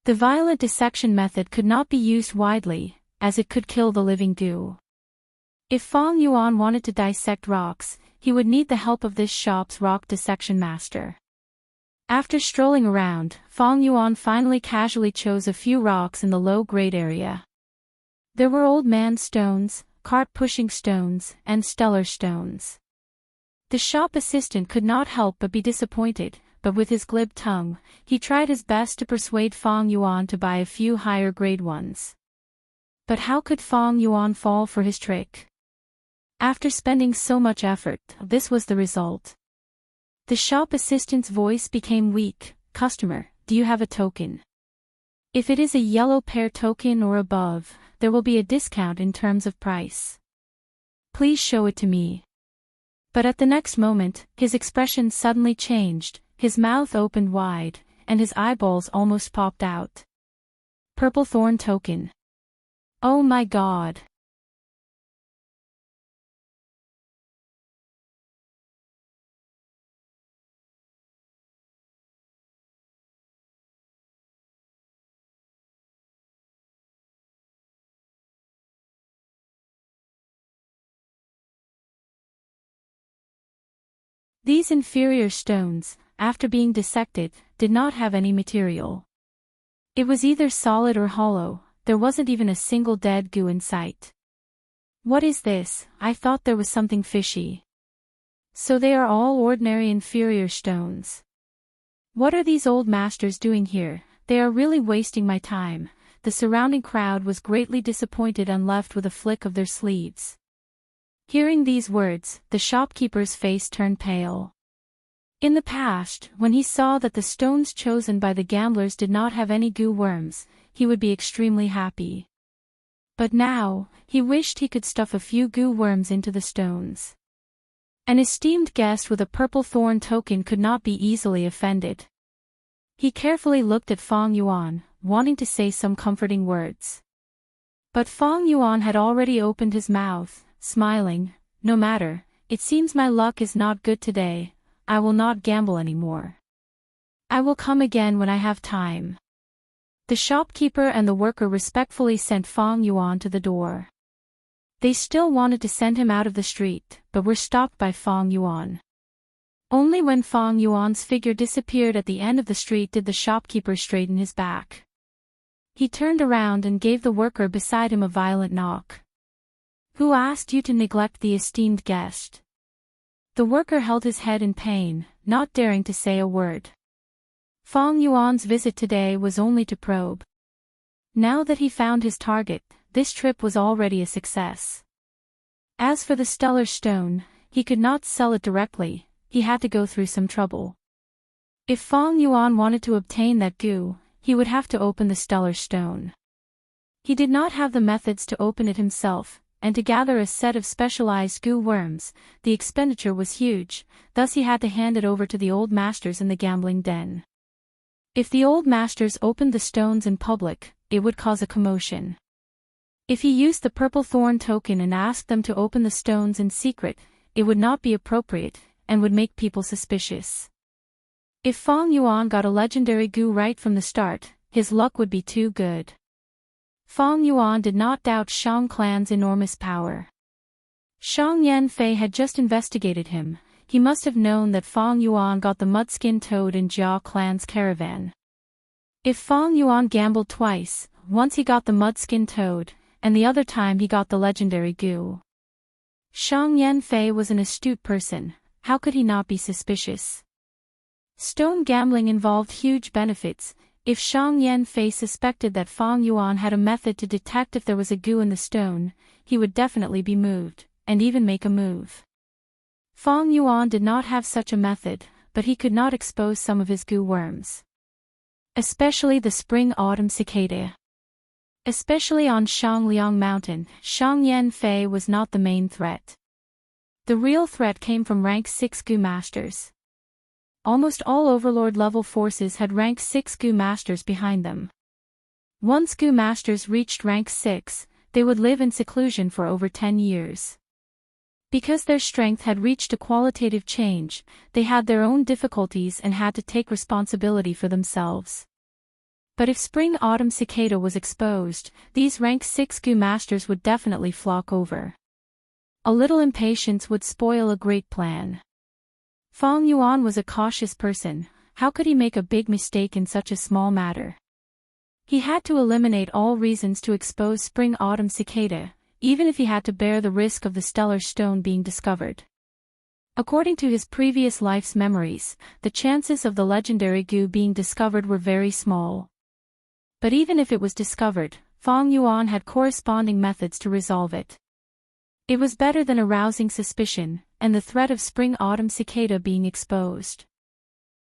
The violent dissection method could not be used widely, as it could kill the living goo. If Fong Yuan wanted to dissect rocks, he would need the help of this shop's rock dissection master. After strolling around, Fong Yuan finally casually chose a few rocks in the low-grade area. There were old man stones, cart-pushing stones, and stellar stones. The shop assistant could not help but be disappointed, but with his glib tongue, he tried his best to persuade Fong Yuan to buy a few higher-grade ones. But how could Fong Yuan fall for his trick? After spending so much effort, this was the result. The shop assistant's voice became weak. "Customer, do you have a token? If it is a yellow pear token or above, there will be a discount in terms of price. Please show it to me." But at the next moment, his expression suddenly changed, his mouth opened wide, and his eyeballs almost popped out. "Purple thorn token. Oh my God." These inferior stones, after being dissected, did not have any material. It was either solid or hollow, there wasn't even a single dead goo in sight. "What is this? I thought there was something fishy." So they are all ordinary inferior stones. What are these old masters doing here? They are really wasting my time. The surrounding crowd was greatly disappointed and left with a flick of their sleeves. Hearing these words, the shopkeeper's face turned pale. In the past, when he saw that the stones chosen by the gamblers did not have any goo worms, he would be extremely happy. But now, he wished he could stuff a few goo worms into the stones. An esteemed guest with a purple thorn token could not be easily offended. He carefully looked at Fong Yuan, wanting to say some comforting words. But Fong Yuan had already opened his mouth, smiling. "No matter, it seems my luck is not good today. I will not gamble anymore. I will come again when I have time." The shopkeeper and the worker respectfully sent Fong Yuan to the door. They still wanted to send him out of the street, but were stopped by Fong Yuan. Only when Fong Yuan's figure disappeared at the end of the street did the shopkeeper straighten his back. He turned around and gave the worker beside him a violent knock. "Who asked you to neglect the esteemed guest?" The worker held his head in pain, not daring to say a word. Fong Yuan's visit today was only to probe. Now that he found his target, this trip was already a success. As for the stellar stone, he could not sell it directly, he had to go through some trouble. If Fong Yuan wanted to obtain that goo, he would have to open the stellar stone. He did not have the methods to open it himself, and to gather a set of specialized goo worms, the expenditure was huge, thus he had to hand it over to the old masters in the gambling den. If the old masters opened the stones in public, it would cause a commotion. If he used the purple thorn token and asked them to open the stones in secret, it would not be appropriate, and would make people suspicious. If Fong Yuan got a legendary goo right from the start, his luck would be too good. Fang Yuan did not doubt Shang clan's enormous power. Shang Yanfei had just investigated him. He must have known that Fang Yuan got the Mudskin Toad in Jia clan's caravan. If Fang Yuan gambled twice, once he got the Mudskin Toad, and the other time he got the legendary goo. Shang Yanfei was an astute person. How could he not be suspicious? Stone gambling involved huge benefits. If Shang Yanfei suspected that Fang Yuan had a method to detect if there was a goo in the stone, he would definitely be moved, and even make a move. Fang Yuan did not have such a method, but he could not expose some of his goo worms. Especially the spring-autumn cicada. Especially on Shangliang Mountain, Shang Yanfei was not the main threat. The real threat came from rank 6 goo masters. Almost all overlord-level forces had rank 6 goo masters behind them. Once goo masters reached rank 6, they would live in seclusion for over 10 years. Because their strength had reached a qualitative change, they had their own difficulties and had to take responsibility for themselves. But if spring-autumn cicada was exposed, these rank 6 goo masters would definitely flock over. A little impatience would spoil a great plan. Fang Yuan was a cautious person. How could he make a big mistake in such a small matter? He had to eliminate all reasons to expose spring-autumn cicada, even if he had to bear the risk of the stellar stone being discovered. According to his previous life's memories, the chances of the legendary goo being discovered were very small. But even if it was discovered, Fang Yuan had corresponding methods to resolve it. It was better than arousing suspicion, and the threat of spring-autumn cicada being exposed.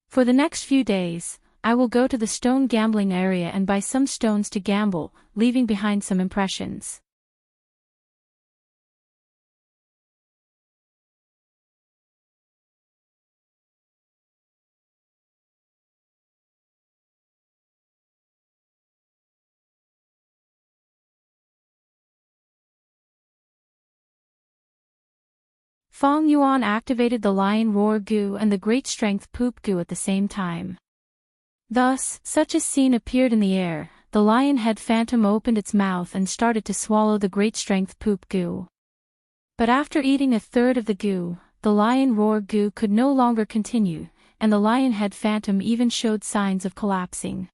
For the next few days, I will go to the stone gambling area and buy some stones to gamble, leaving behind some impressions. Fang Yuan activated the Lion Roar Goo and the Great Strength Poop Goo at the same time. Thus, such a scene appeared in the air. The lion head phantom opened its mouth and started to swallow the Great Strength Poop Goo. But after eating a third of the goo, the Lion Roar Goo could no longer continue, and the lion head phantom even showed signs of collapsing.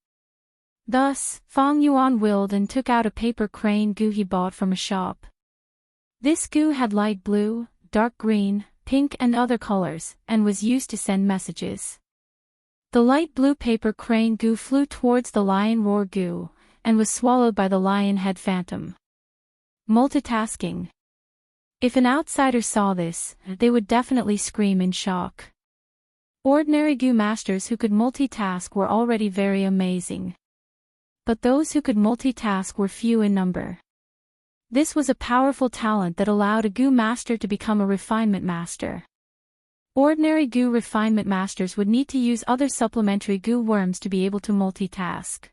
Thus, Fang Yuan willed and took out a paper crane goo he bought from a shop. This goo had light blue, dark green, pink and other colors, and was used to send messages. The light blue paper crane goo flew towards the Lion Roar Goo, and was swallowed by the lion head phantom. Multitasking. If an outsider saw this, they would definitely scream in shock. Ordinary goo masters who could multitask were already very amazing. But those who could multitask were few in number. This was a powerful talent that allowed a goo master to become a refinement master. Ordinary goo refinement masters would need to use other supplementary goo worms to be able to multitask.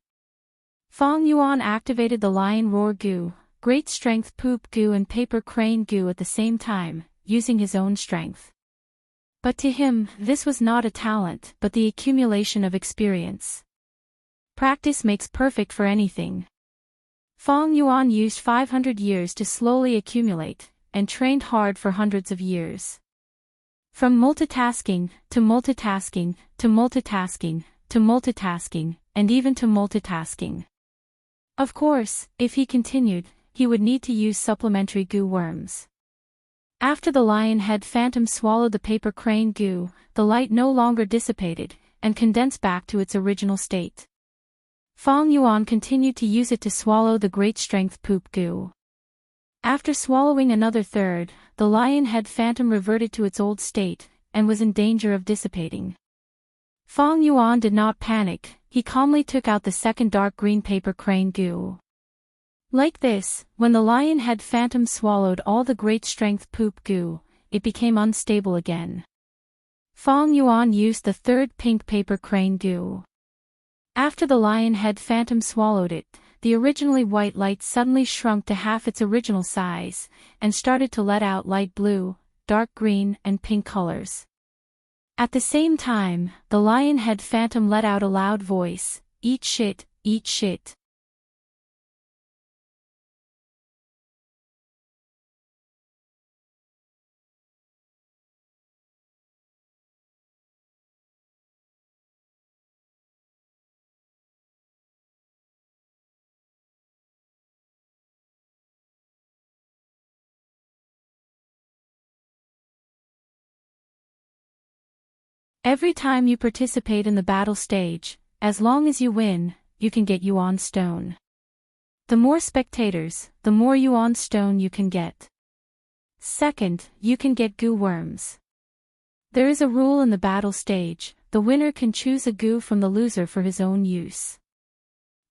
Fang Yuan activated the Lion Roar Goo, Great Strength Poop Goo and Paper Crane Goo at the same time, using his own strength. But to him, this was not a talent, but the accumulation of experience. Practice makes perfect for anything. Fang Yuan used 500 years to slowly accumulate, and trained hard for hundreds of years. From multitasking, to multitasking, to multitasking, to multitasking, and even to multitasking. Of course, if he continued, he would need to use supplementary goo worms. After the lion head phantom swallowed the paper crane goo, the light no longer dissipated, and condensed back to its original state. Fang Yuan continued to use it to swallow the Great Strength Poop Goo. After swallowing another third, the lion head phantom reverted to its old state, and was in danger of dissipating. Fang Yuan did not panic, he calmly took out the second dark green paper crane goo. Like this, when the lion head phantom swallowed all the Great Strength Poop Goo, it became unstable again. Fang Yuan used the third pink paper crane goo. After the lion head phantom swallowed it, the originally white light suddenly shrunk to half its original size, and started to let out light blue, dark green and pink colors. At the same time, the lion head phantom let out a loud voice, "Eat shit, eat shit." Every time you participate in the battle stage, as long as you win, you can get yuan stone. The more spectators, the more yuan stone you can get. Second, you can get goo worms. There is a rule in the battle stage: the winner can choose a goo from the loser for his own use.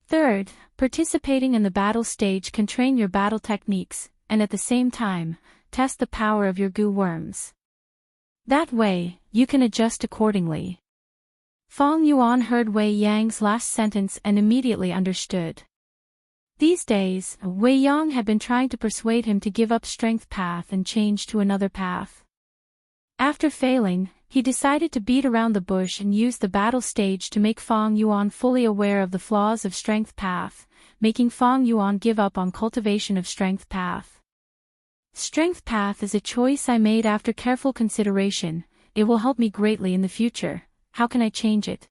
Third, participating in the battle stage can train your battle techniques, and at the same time, test the power of your goo worms. That way, you can adjust accordingly. Fong Yuan heard Wei Yang's last sentence and immediately understood. These days, Wei Yang had been trying to persuade him to give up strength path and change to another path. After failing, he decided to beat around the bush and use the battle stage to make Fong Yuan fully aware of the flaws of strength path, making Fong Yuan give up on cultivation of strength path. Strength path is a choice I made after careful consideration. It will help me greatly in the future. How can I change it?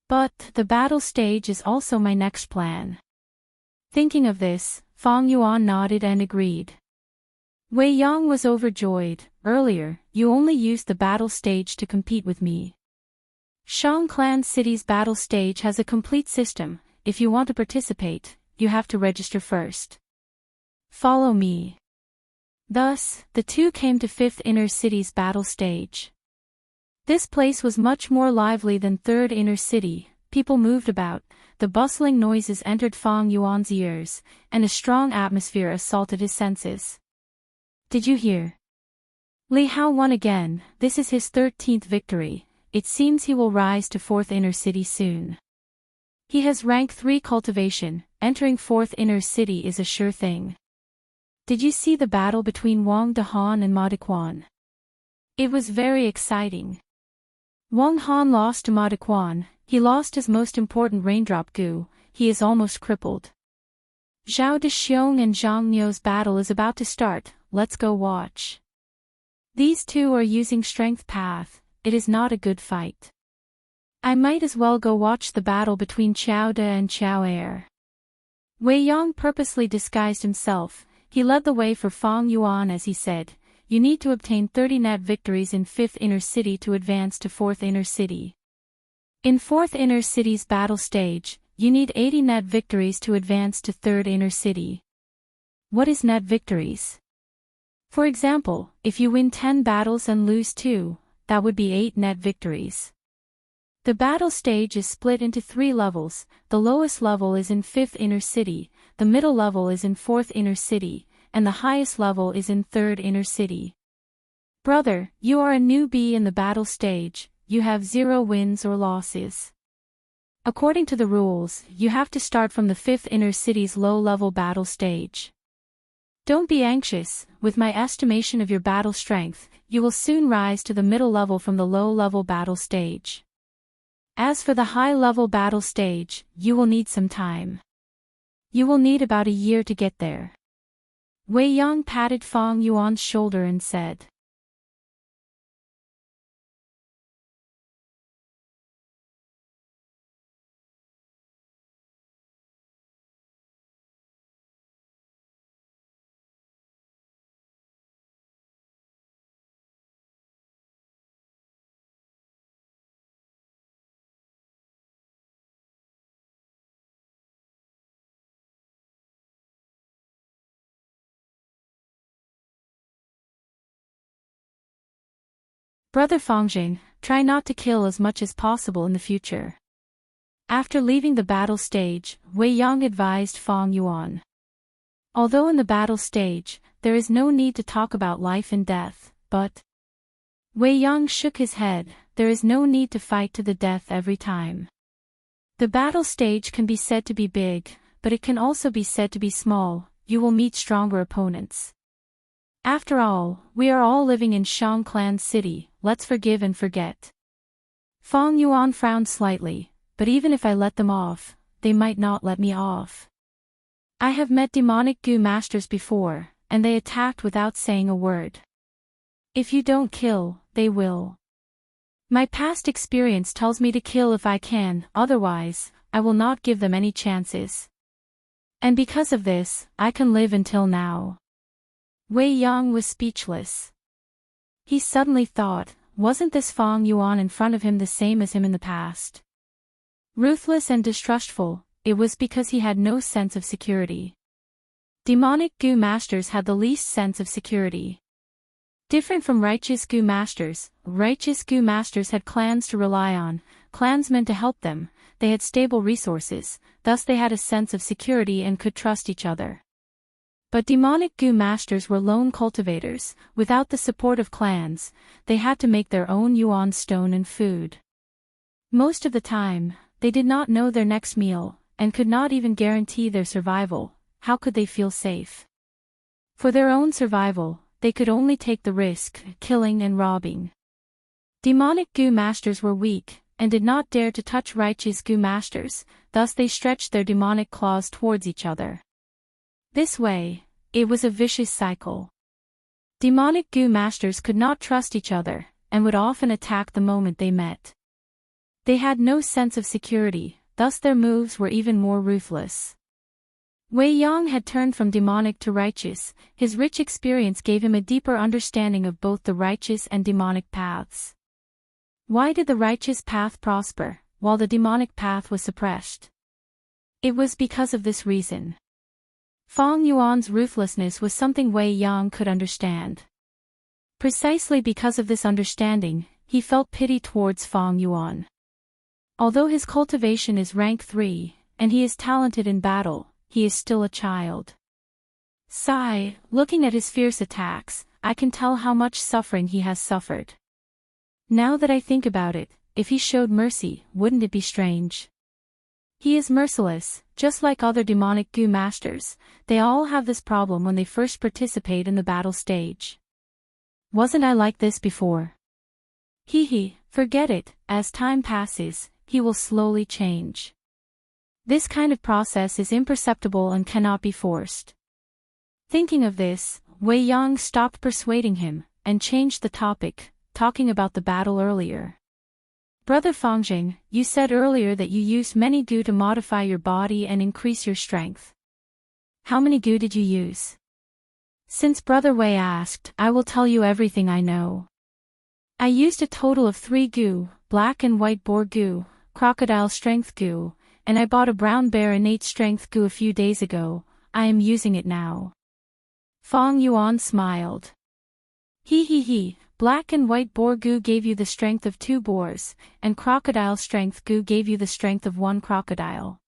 But the battle stage is also my next plan. Thinking of this, Fong Yuan nodded and agreed. Wei Yang was overjoyed. Earlier, you only used the battle stage to compete with me. Shang Clan City's battle stage has a complete system. If you want to participate, you have to register first. Follow me. Thus, the two came to 5th Inner City's battle stage. This place was much more lively than 3rd Inner City. People moved about, the bustling noises entered Fong Yuan's ears, and a strong atmosphere assaulted his senses. Did you hear? Li Hao won again. This is his 13th victory. It seems he will rise to 4th Inner City soon. He has rank 3 cultivation. Entering 4th Inner City is a sure thing. Did you see the battle between Wang Dehan and Ma Dequan? It was very exciting. Wang Han lost to Ma Dequan. He lost his most important raindrop goo. He is almost crippled. Zhao Dexiong and Zhang Niu's battle is about to start. Let's go watch. These two are using strength path. It is not a good fight. I might as well go watch the battle between Qiao De and Qiao Er. Wei Yang purposely disguised himself. He led the way for Fong Yuan as he said, "You need to obtain 30 net victories in 5th Inner City to advance to 4th Inner City. In 4th Inner City's battle stage, you need 80 net victories to advance to 3rd Inner City." What is net victories? For example, if you win 10 battles and lose 2, that would be 8 net victories. The battle stage is split into 3 levels. The lowest level is in 5th Inner City, the middle level is in 4th Inner City, and the highest level is in 3rd Inner City. Brother, you are a newbie in the battle stage. You have 0 wins or losses. According to the rules, you have to start from the 5th Inner City's low-level battle stage. Don't be anxious. With my estimation of your battle strength, you will soon rise to the middle level from the low-level battle stage. As for the high-level battle stage, you will need some time. You will need about a year to get there. Wei Yang patted Fong Yuan's shoulder and said, "Brother Fongjing, try not to kill as much as possible in the future." After leaving the battle stage, Wei Yang advised Fong Yuan. Although in the battle stage, there is no need to talk about life and death, but Wei Yang shook his head. There is no need to fight to the death every time. The battle stage can be said to be big, but it can also be said to be small. You will meet stronger opponents. After all, we are all living in Shang Clan City. Let's forgive and forget. Fong Yuan frowned slightly, but even if I let them off, they might not let me off. I have met demonic goo masters before, and they attacked without saying a word. If you don't kill, they will. My past experience tells me to kill if I can, otherwise, I will not give them any chances. And because of this, I can live until now. Wei Yang was speechless. He suddenly thought, wasn't this Fang Yuan in front of him the same as him in the past? Ruthless and distrustful, it was because he had no sense of security. Demonic Gu masters had the least sense of security. Different from righteous Gu masters had clans to rely on, clansmen to help them, they had stable resources, thus they had a sense of security and could trust each other. But demonic Gu masters were lone cultivators, without the support of clans, they had to make their own yuan stone and food. Most of the time, they did not know their next meal, and could not even guarantee their survival. How could they feel safe? For their own survival, they could only take the risk, killing and robbing. Demonic Gu masters were weak, and did not dare to touch righteous Gu masters, thus they stretched their demonic claws towards each other. This way, it was a vicious cycle. Demonic Gu masters could not trust each other, and would often attack the moment they met. They had no sense of security, thus their moves were even more ruthless. Wei Yang had turned from demonic to righteous, his rich experience gave him a deeper understanding of both the righteous and demonic paths. Why did the righteous path prosper, while the demonic path was suppressed? It was because of this reason. Fang Yuan's ruthlessness was something Wei Yang could understand. Precisely because of this understanding, he felt pity towards Fang Yuan. Although his cultivation is rank 3, and he is talented in battle, he is still a child. Sigh, looking at his fierce attacks, I can tell how much suffering he has suffered. Now that I think about it, if he showed mercy, wouldn't it be strange? He is merciless, just like other demonic Gu masters, they all have this problem when they first participate in the battle stage. Wasn't I like this before? Forget it, as time passes, he will slowly change. This kind of process is imperceptible and cannot be forced. Thinking of this, Wei Yang stopped persuading him, and changed the topic, talking about the battle earlier. Brother Fangjing, you said earlier that you used many Gu to modify your body and increase your strength. How many Gu did you use? Since Brother Wei asked, I will tell you everything I know. I used a total of 3 Gu, black and white boar Gu, crocodile strength Gu, and I bought a brown bear innate strength Gu a few days ago. I am using it now. Fang Yuan smiled. Black and white boar Gu gave you the strength of 2 boars, and crocodile strength Gu gave you the strength of 1 crocodile.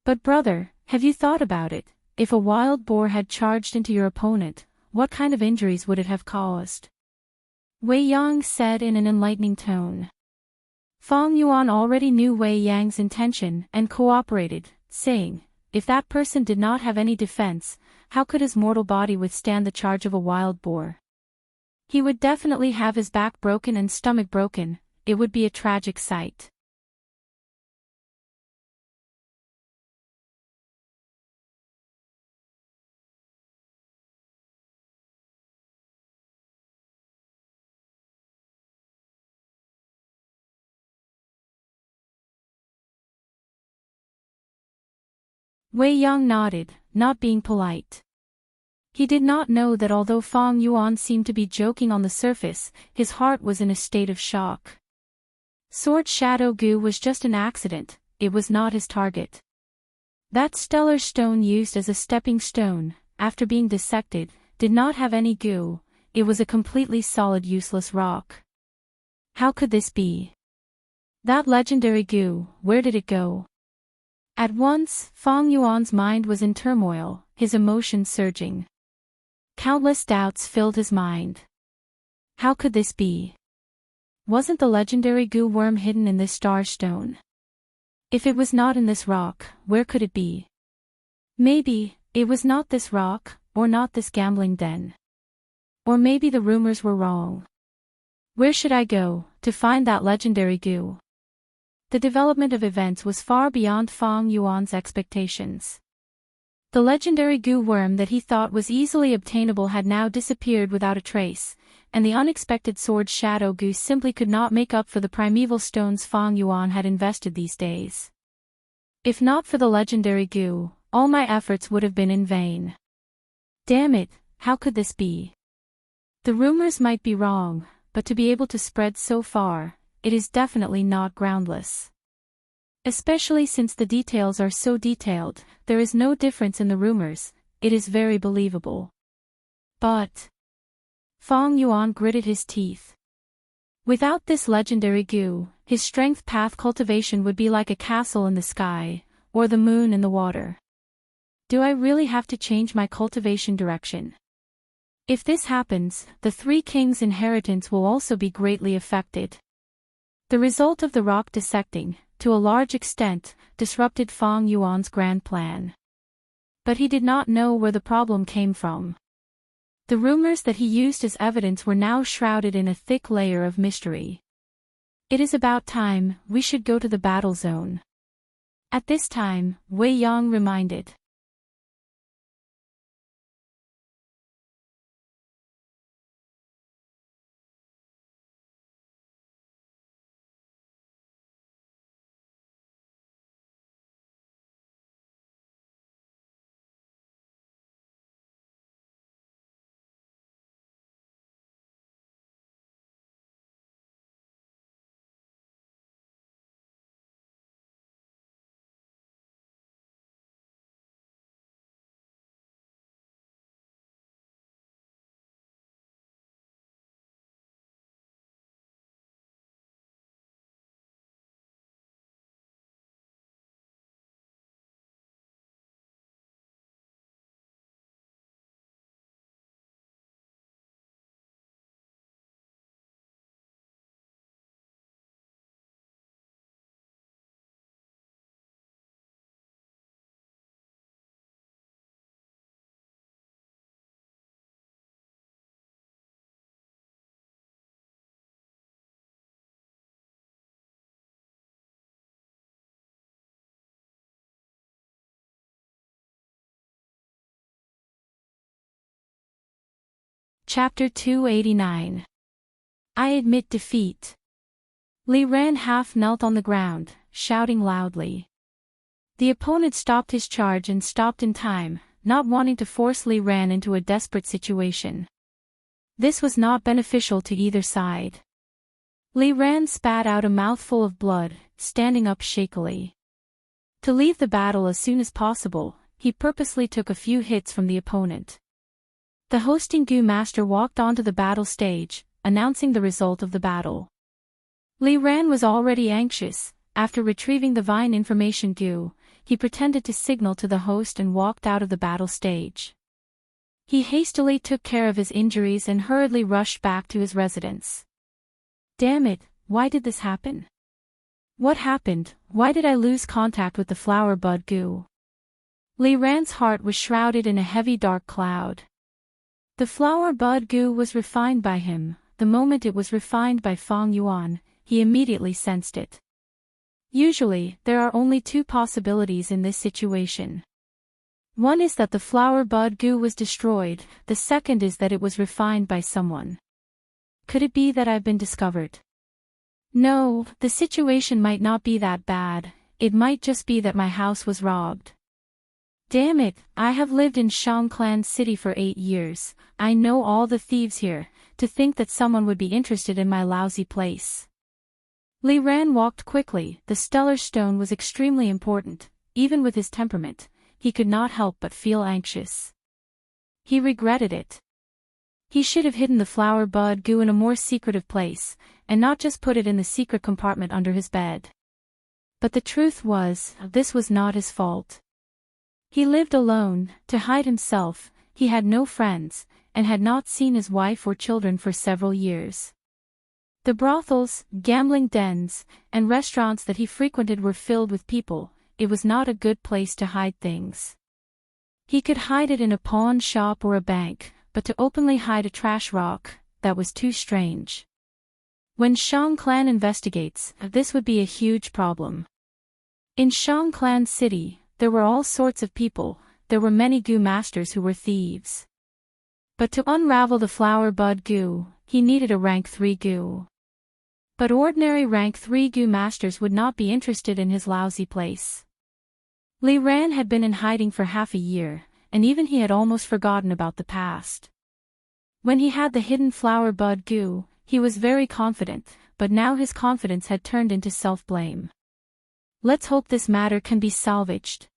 But brother, have you thought about it? If a wild boar had charged into your opponent, what kind of injuries would it have caused? Wei Yang said in an enlightening tone. Fang Yuan already knew Wei Yang's intention and cooperated, saying, if that person did not have any defense, how could his mortal body withstand the charge of a wild boar? He would definitely have his back broken and stomach broken, it would be a tragic sight. Wei Yang nodded, not being polite. He did not know that although Fang Yuan seemed to be joking on the surface, his heart was in a state of shock. Sword Shadow Gu was just an accident, it was not his target. That stellar stone used as a stepping stone, after being dissected, did not have any Gu, it was a completely solid useless rock. How could this be? That legendary Gu, where did it go? At once, Fang Yuan's mind was in turmoil, his emotions surging. Countless doubts filled his mind. How could this be? Wasn't the legendary Gu worm hidden in this star stone? If it was not in this rock, where could it be? Maybe, it was not this rock, or not this gambling den. Or maybe the rumors were wrong. Where should I go, to find that legendary Gu? The development of events was far beyond Fang Yuan's expectations. The legendary Gu worm that he thought was easily obtainable had now disappeared without a trace, and the unexpected sword Shadow Gu simply could not make up for the primeval stones Fang Yuan had invested these days. If not for the legendary Gu, all my efforts would have been in vain. Damn it, how could this be? The rumors might be wrong, but to be able to spread so far, it is definitely not groundless. Especially since the details are so detailed, there is no difference in the rumors, it is very believable. But Fang Yuan gritted his teeth. Without this legendary goo, his strength path cultivation would be like a castle in the sky, or the moon in the water. Do I really have to change my cultivation direction? If this happens, the Three Kings' inheritance will also be greatly affected. The result of the rock dissecting, to a large extent, disrupted Fang Yuan's grand plan. But he did not know where the problem came from. The rumors that he used as evidence were now shrouded in a thick layer of mystery. It is about time, we should go to the battle zone. At this time, Wei Yang reminded. Chapter 289. I admit defeat. Li Ran half knelt on the ground, shouting loudly. The opponent stopped his charge and stopped in time, not wanting to force Li Ran into a desperate situation. This was not beneficial to either side. Li Ran spat out a mouthful of blood, standing up shakily. To leave the battle as soon as possible, he purposely took a few hits from the opponent. The hosting Gu master walked onto the battle stage, announcing the result of the battle. Li Ran was already anxious. After retrieving the Vine information Gu, he pretended to signal to the host and walked out of the battle stage. He hastily took care of his injuries and hurriedly rushed back to his residence. Damn it, why did this happen? What happened? Why did I lose contact with the flower bud Gu? Li Ran's heart was shrouded in a heavy dark cloud. The flower bud Gu was refined by him. The moment it was refined by Fang Yuan, he immediately sensed it. Usually, there are only two possibilities in this situation. One is that the flower bud Gu was destroyed, the second is that it was refined by someone. Could it be that I've been discovered? No, the situation might not be that bad, it might just be that my house was robbed. Damn it, I have lived in Shangclan City for 8 years, I know all the thieves here, to think that someone would be interested in my lousy place. Li Ran walked quickly, the stellar stone was extremely important, even with his temperament, he could not help but feel anxious. He regretted it. He should have hidden the flower bud Gu in a more secretive place, and not just put it in the secret compartment under his bed. But the truth was, this was not his fault. He lived alone, to hide himself, he had no friends, and had not seen his wife or children for several years. The brothels, gambling dens, and restaurants that he frequented were filled with people, it was not a good place to hide things. He could hide it in a pawn shop or a bank, but to openly hide a trash rock, that was too strange. When Shang Clan investigates, this would be a huge problem. In Shang Clan City, there were all sorts of people, there were many Gu masters who were thieves. But to unravel the flower bud Gu, he needed a rank 3 Gu. But ordinary rank 3 Gu masters would not be interested in his lousy place. Li Ran had been in hiding for half a year, and even he had almost forgotten about the past. When he had the hidden flower bud Gu, he was very confident, but now his confidence had turned into self-blame. Let's hope this matter can be salvaged.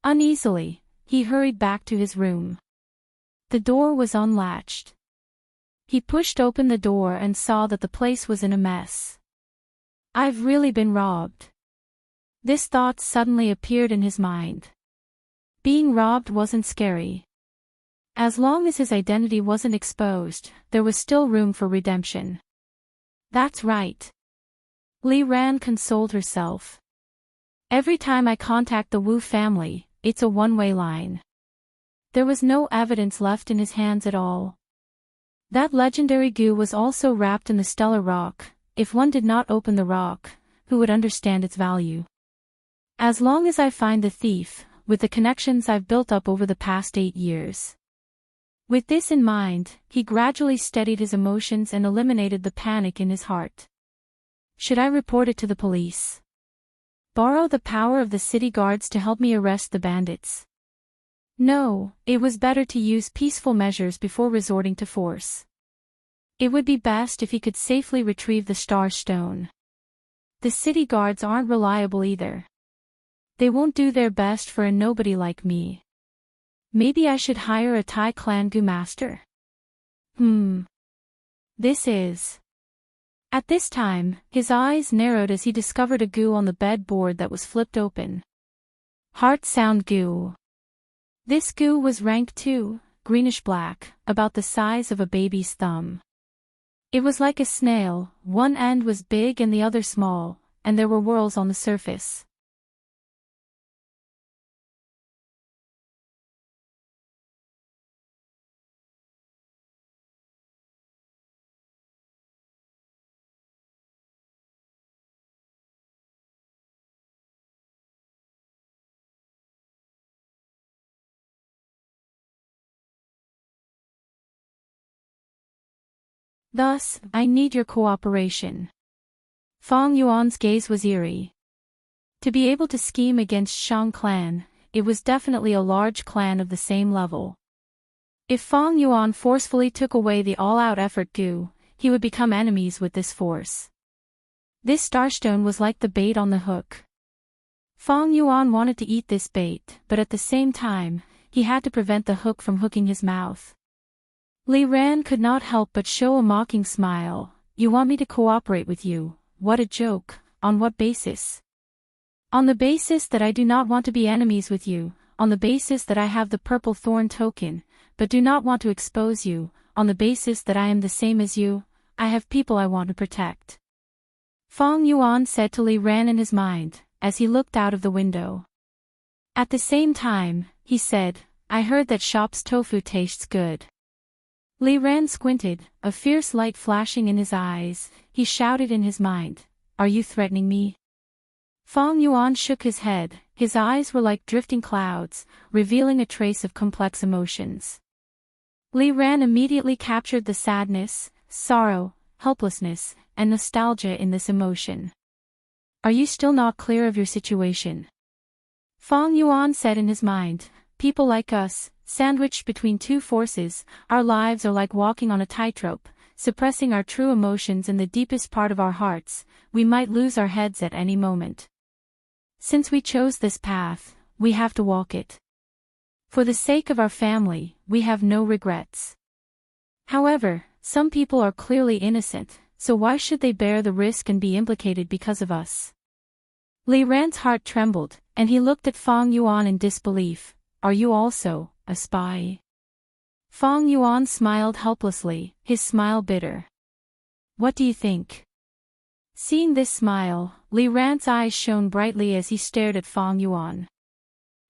Uneasily, he hurried back to his room. The door was unlatched. He pushed open the door and saw that the place was in a mess. I've really been robbed. This thought suddenly appeared in his mind. Being robbed wasn't scary. As long as his identity wasn't exposed, there was still room for redemption. That's right. Li Ran consoled herself. Every time I contact the Wu family, it's a one-way line. There was no evidence left in his hands at all. That legendary goo was also wrapped in the stellar rock. If one did not open the rock, who would understand its value? As long as I find the thief, with the connections I've built up over the past 8 years. With this in mind, he gradually steadied his emotions and eliminated the panic in his heart. Should I report it to the police? Borrow the power of the city guards to help me arrest the bandits? No, it was better to use peaceful measures before resorting to force. It would be best if he could safely retrieve the star stone. The city guards aren't reliable either. They won't do their best for a nobody like me. Maybe I should hire a Thai clan goo master? This is... At this time, his eyes narrowed as he discovered a goo on the bedboard that was flipped open. Heart Sound Goo. This goo was rank 2, greenish-black, about the size of a baby's thumb. It was like a snail, one end was big and the other small, and there were whorls on the surface. Thus, I need your cooperation. Fong Yuan's gaze was eerie. To be able to scheme against Shang clan, it was definitely a large clan of the same level. If Fong Yuan forcefully took away the all-out effort goo, he would become enemies with this force. This starstone was like the bait on the hook. Fong Yuan wanted to eat this bait, but at the same time, he had to prevent the hook from hooking his mouth. Li Ran could not help but show a mocking smile. You want me to cooperate with you? What a joke. On what basis? On the basis that I do not want to be enemies with you, on the basis that I have the purple thorn token, but do not want to expose you, on the basis that I am the same as you, I have people I want to protect. Fong Yuan said to Li Ran in his mind, as he looked out of the window. At the same time, he said, I heard that shop's tofu tastes good. Li Ran squinted, a fierce light flashing in his eyes. He shouted in his mind, Are you threatening me? Fong Yuan shook his head, his eyes were like drifting clouds, revealing a trace of complex emotions. Li Ran immediately captured the sadness, sorrow, helplessness, and nostalgia in this emotion. Are you still not clear of your situation? Fong Yuan said in his mind, People like us, sandwiched between two forces, our lives are like walking on a tightrope, suppressing our true emotions in the deepest part of our hearts, we might lose our heads at any moment. Since we chose this path, we have to walk it. For the sake of our family, we have no regrets. However, some people are clearly innocent, so why should they bear the risk and be implicated because of us? Li Ran's heart trembled, and he looked at Fong Yuan in disbelief. Are you also a spy? Fong Yuan smiled helplessly, his smile bitter. What do you think? Seeing this smile, Li Ran's eyes shone brightly as he stared at Fong Yuan.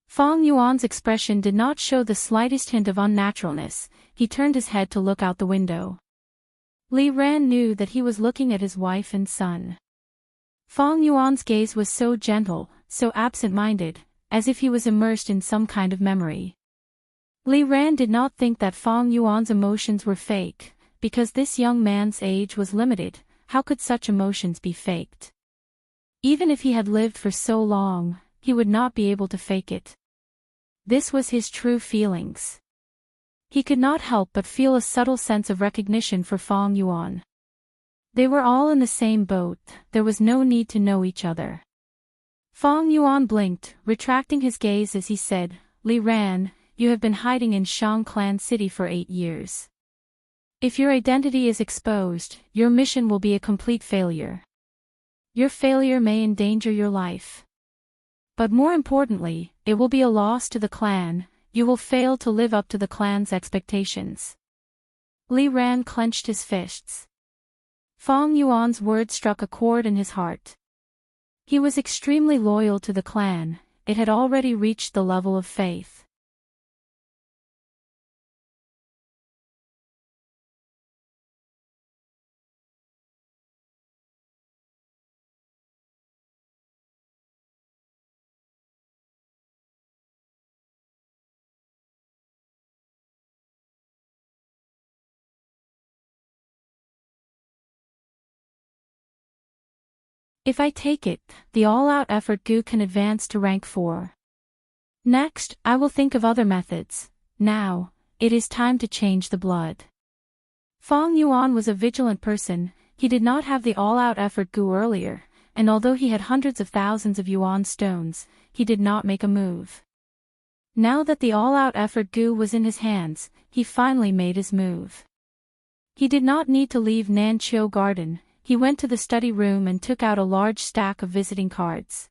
Fong Yuan's expression did not show the slightest hint of unnaturalness. He turned his head to look out the window. Li Ran knew that he was looking at his wife and son. Fong Yuan's gaze was so gentle, so absent-minded, as if he was immersed in some kind of memory. Li Ran did not think that Fong Yuan's emotions were fake, because this young man's age was limited. How could such emotions be faked? Even if he had lived for so long, he would not be able to fake it. This was his true feelings. He could not help but feel a subtle sense of recognition for Fong Yuan. They were all in the same boat, there was no need to know each other. Fong Yuan blinked, retracting his gaze as he said, "Li Ran, you have been hiding in Shang Clan City for 8 years. If your identity is exposed, your mission will be a complete failure. Your failure may endanger your life. But more importantly, it will be a loss to the clan, you will fail to live up to the clan's expectations." Li Ran clenched his fists. Fong Yuan's words struck a chord in his heart. He was extremely loyal to the clan, it had already reached the level of faith. If I take it, the all-out effort Gu can advance to rank 4. Next, I will think of other methods. Now, it is time to change the blood. Fong Yuan was a vigilant person, he did not have the all-out effort Gu earlier, and although he had hundreds of thousands of yuan stones, he did not make a move. Now that the all-out effort Gu was in his hands, he finally made his move. He did not need to leave Nanqiu Garden. He went to the study room and took out a large stack of visiting cards.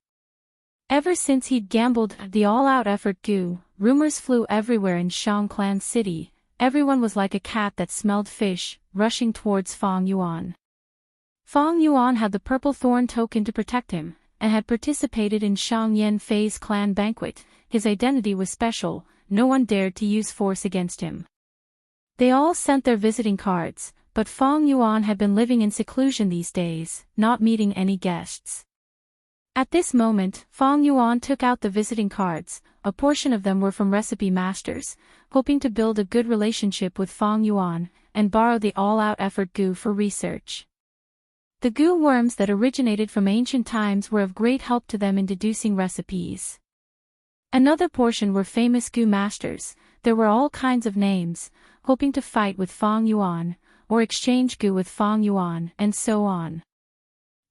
Ever since he'd gambled the all-out effort Gu, rumors flew everywhere in Shang Clan City, everyone was like a cat that smelled fish, rushing towards Fong Yuan. Fong Yuan had the purple thorn token to protect him, and had participated in Shang Yan Fei's clan banquet, his identity was special, no one dared to use force against him. They all sent their visiting cards, but Fong Yuan had been living in seclusion these days, not meeting any guests. At this moment, Fong Yuan took out the visiting cards, a portion of them were from recipe masters, hoping to build a good relationship with Fong Yuan, and borrow the all-out effort Gu for research. The Gu worms that originated from ancient times were of great help to them in deducing recipes. Another portion were famous Gu masters, there were all kinds of names, hoping to fight with Fong Yuan, or exchange Gu with Fong Yuan, and so on.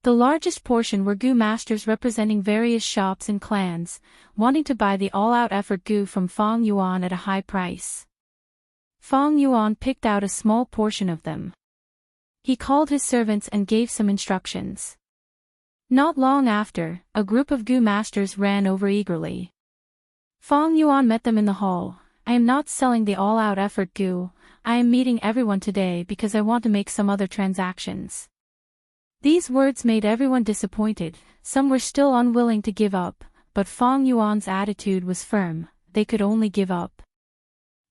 The largest portion were Gu masters representing various shops and clans, wanting to buy the all-out effort Gu from Fong Yuan at a high price. Fong Yuan picked out a small portion of them. He called his servants and gave some instructions. Not long after, a group of Gu masters ran over eagerly. Fong Yuan met them in the hall. "I am not selling the all-out effort Gu, I am meeting everyone today because I want to make some other transactions." These words made everyone disappointed, some were still unwilling to give up, but Fong Yuan's attitude was firm, they could only give up.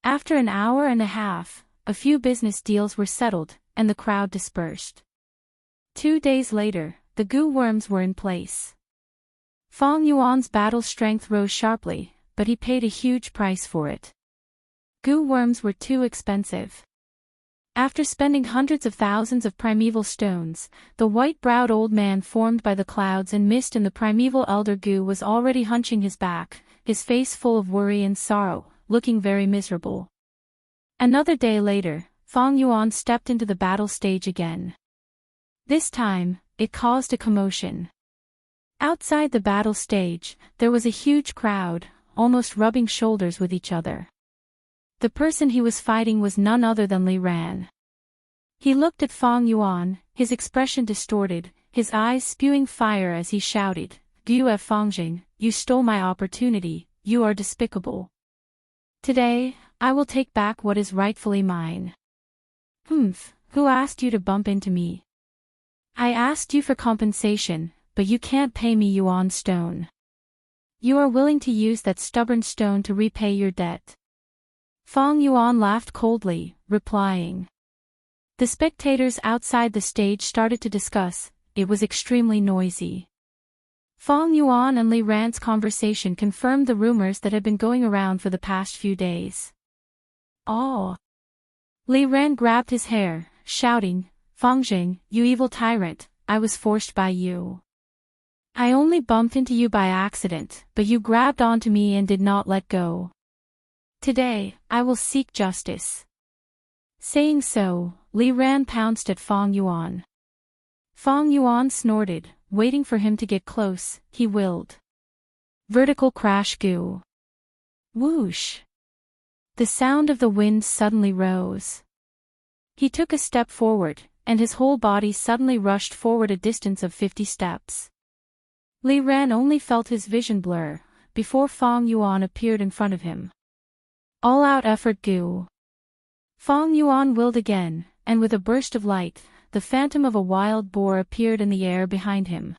After an hour and a half, a few business deals were settled, and the crowd dispersed. 2 days later, the Gu worms were in place. Fong Yuan's battle strength rose sharply, but he paid a huge price for it. Gu worms were too expensive. After spending hundreds of thousands of primeval stones, the white-browed old man formed by the clouds and mist in the primeval elder Gu was already hunching his back, his face full of worry and sorrow, looking very miserable. Another day later, Fong Yuan stepped into the battle stage again. This time, it caused a commotion. Outside the battle stage, there was a huge crowd, almost rubbing shoulders with each other. The person he was fighting was none other than Li Ran. He looked at Fong Yuan, his expression distorted, his eyes spewing fire as he shouted, "Gu Fangjing, you stole my opportunity, you are despicable. Today, I will take back what is rightfully mine." "Humph, who asked you to bump into me?" "I asked you for compensation, but you can't pay me yuan stone. You are willing to use that stubborn stone to repay your debt." Fong Yuan laughed coldly, replying. The spectators outside the stage started to discuss, it was extremely noisy. Fong Yuan and Li Ran's conversation confirmed the rumors that had been going around for the past few days. "Oh!" Li Ran grabbed his hair, shouting, "Fangjing, you evil tyrant, I was forced by you. I only bumped into you by accident, but you grabbed onto me and did not let go. Today, I will seek justice." Saying so, Li Ran pounced at Fong Yuan. Fang Yuan snorted, waiting for him to get close. He willed. Vertical crash goo. Whoosh. The sound of the wind suddenly rose. He took a step forward, and his whole body suddenly rushed forward a distance of 50 steps. Li Ran only felt his vision blur, before Fang Yuan appeared in front of him. All-out effort goo. Fang Yuan willed again, and with a burst of light, the phantom of a wild boar appeared in the air behind him.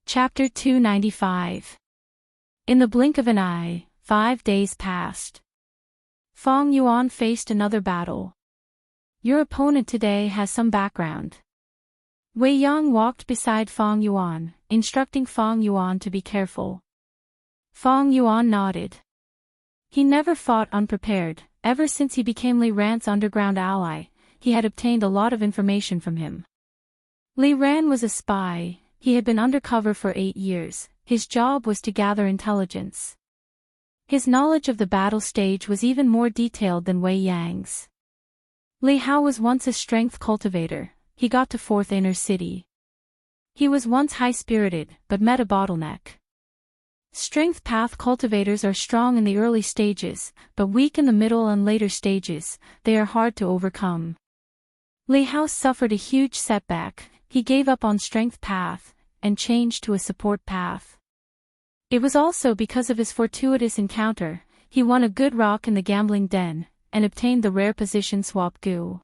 Chapter 295. In the blink of an eye, 5 days passed. Fang Yuan faced another battle. Your opponent today has some background. Wei Yang walked beside Fang Yuan, instructing Fang Yuan to be careful. Fang Yuan nodded. He never fought unprepared. Ever since he became Li Ran's underground ally, he had obtained a lot of information from him. Li Ran was a spy. He had been undercover for 8 years. His job was to gather intelligence. His knowledge of the battle stage was even more detailed than Wei Yang's. Li Hao was once a strength cultivator. He got to 4th inner city. He was once high-spirited, but met a bottleneck. Strength path cultivators are strong in the early stages, but weak in the middle and later stages. They are hard to overcome. Li Hao suffered a huge setback. He gave up on strength path, and changed to a support path. It was also because of his fortuitous encounter. He won a good rock in the gambling den, and obtained the rare position swap goo.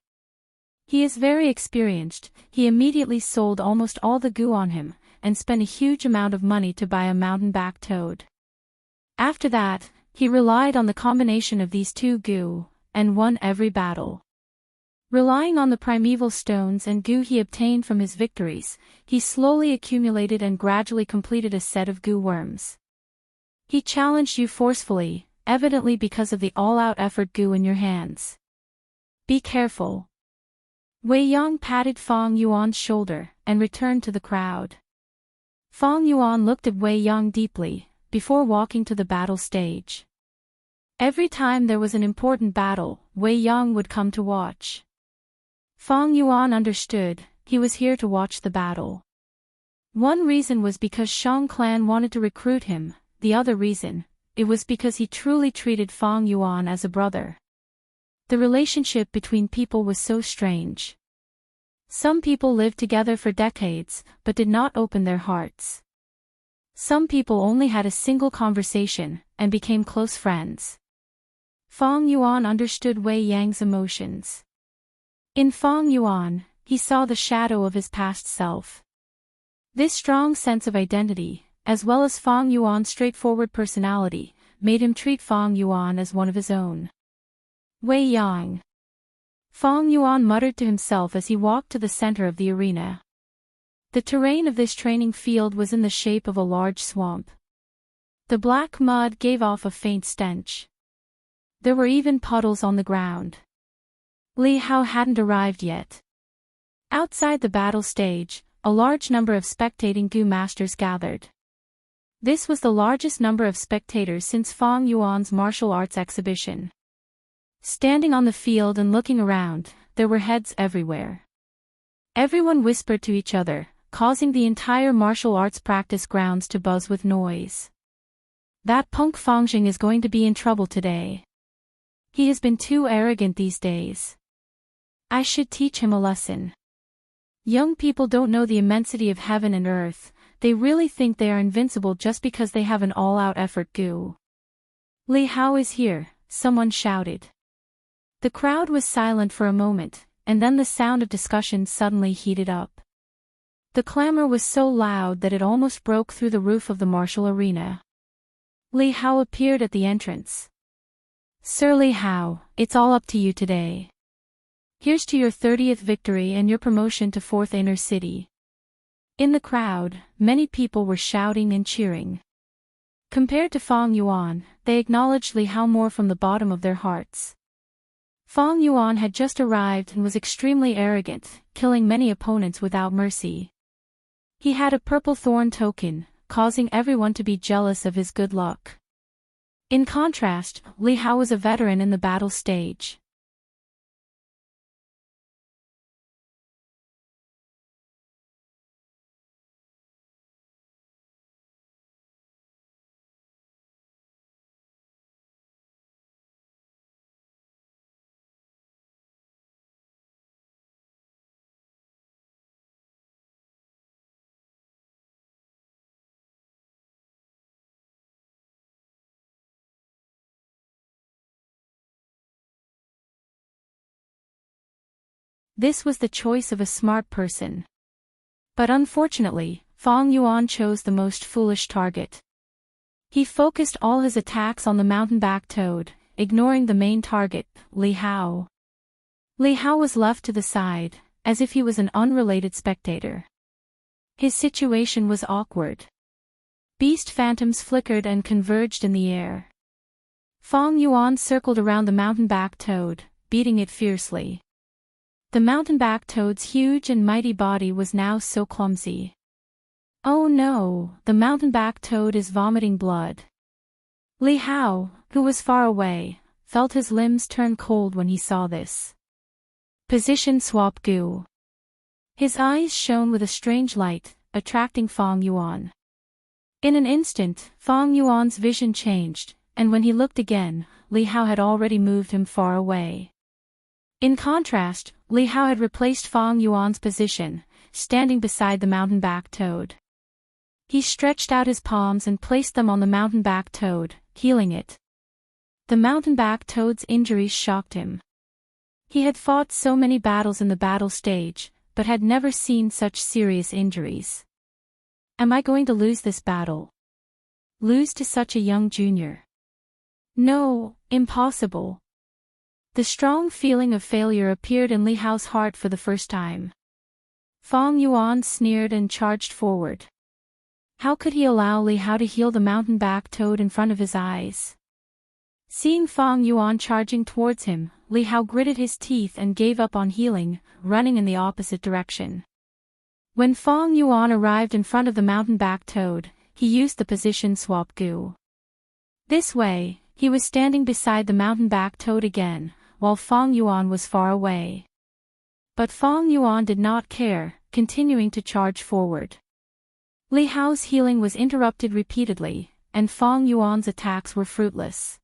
He is very experienced. He immediately sold almost all the goo on him, and spent a huge amount of money to buy a mountain-back toad. After that, he relied on the combination of these two goo, and won every battle. Relying on the primeval stones and goo he obtained from his victories, he slowly accumulated and gradually completed a set of goo worms. He challenged you forcefully, evidently because of the all-out effort goo in your hands. Be careful. Wei Yang patted Fang Yuan's shoulder, and returned to the crowd. Fang Yuan looked at Wei Yang deeply, before walking to the battle stage. Every time there was an important battle, Wei Yang would come to watch. Fang Yuan understood. He was here to watch the battle. One reason was because Shang clan wanted to recruit him. The other reason, it was because he truly treated Fang Yuan as a brother. The relationship between people was so strange. Some people lived together for decades, but did not open their hearts. Some people only had a single conversation, and became close friends. Fang Yuan understood Wei Yang's emotions. In Fang Yuan, he saw the shadow of his past self. This strong sense of identity, as well as Fang Yuan's straightforward personality, made him treat Fang Yuan as one of his own. Wei Yang. Fang Yuan muttered to himself as he walked to the center of the arena. The terrain of this training field was in the shape of a large swamp. The black mud gave off a faint stench. There were even puddles on the ground. Li Hao hadn't arrived yet. Outside the battle stage, a large number of spectating Gu masters gathered. This was the largest number of spectators since Fang Yuan's martial arts exhibition. Standing on the field and looking around, there were heads everywhere. Everyone whispered to each other, causing the entire martial arts practice grounds to buzz with noise. That punk Fangjing is going to be in trouble today. He has been too arrogant these days. I should teach him a lesson. Young people don't know the immensity of heaven and earth. They really think they are invincible just because they have an all-out effort. Gu. Li Hao is here, someone shouted. The crowd was silent for a moment, and then the sound of discussion suddenly heated up. The clamor was so loud that it almost broke through the roof of the martial arena. Li Hao appeared at the entrance. Sir Li Hao, it's all up to you today. Here's to your 30th victory and your promotion to 4th Inner City. In the crowd, many people were shouting and cheering. Compared to Fang Yuan, they acknowledged Li Hao more from the bottom of their hearts. Fang Yuan had just arrived and was extremely arrogant, killing many opponents without mercy. He had a purple thorn token, causing everyone to be jealous of his good luck. In contrast, Li Hao was a veteran in the battle stage. This was the choice of a smart person. But unfortunately, Fang Yuan chose the most foolish target. He focused all his attacks on the mountain-back toad, ignoring the main target, Li Hao. Li Hao was left to the side, as if he was an unrelated spectator. His situation was awkward. Beast phantoms flickered and converged in the air. Fang Yuan circled around the mountain-back toad, beating it fiercely. The mountain-back toad's huge and mighty body was now so clumsy. Oh no, the mountain-back toad is vomiting blood. Li Hao, who was far away, felt his limbs turn cold when he saw this. Position swap. Gu. His eyes shone with a strange light, attracting Fang Yuan. In an instant, Fang Yuan's vision changed, and when he looked again, Li Hao had already moved him far away. In contrast, Li Hao had replaced Fang Yuan's position, standing beside the mountain-back toad. He stretched out his palms and placed them on the mountain-back toad, healing it. The mountain-back toad's injuries shocked him. He had fought so many battles in the battle stage, but had never seen such serious injuries. Am I going to lose this battle? Lose to such a young junior? No, impossible. The strong feeling of failure appeared in Li Hao's heart for the first time. Fang Yuan sneered and charged forward. How could he allow Li Hao to heal the mountain-back toad in front of his eyes? Seeing Fang Yuan charging towards him, Li Hao gritted his teeth and gave up on healing, running in the opposite direction. When Fang Yuan arrived in front of the mountain-back toad, he used the position swap. Gu. This way, he was standing beside the mountain-back toad again, while Fang Yuan was far away. But Fang Yuan did not care, continuing to charge forward. Li Hao's healing was interrupted repeatedly, and Fang Yuan's attacks were fruitless.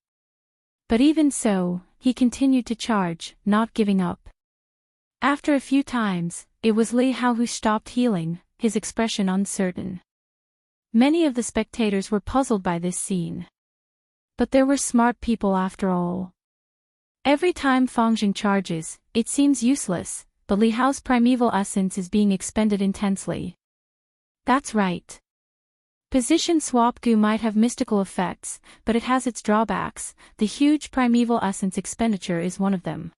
But even so, he continued to charge, not giving up. After a few times, it was Li Hao who stopped healing, his expression uncertain. Many of the spectators were puzzled by this scene. But there were smart people after all. Every time Fangjing charges, it seems useless, but Li Hao's primeval essence is being expended intensely. That's right. Position swap. Gu might have mystical effects, but it has its drawbacks. The huge primeval essence expenditure is one of them.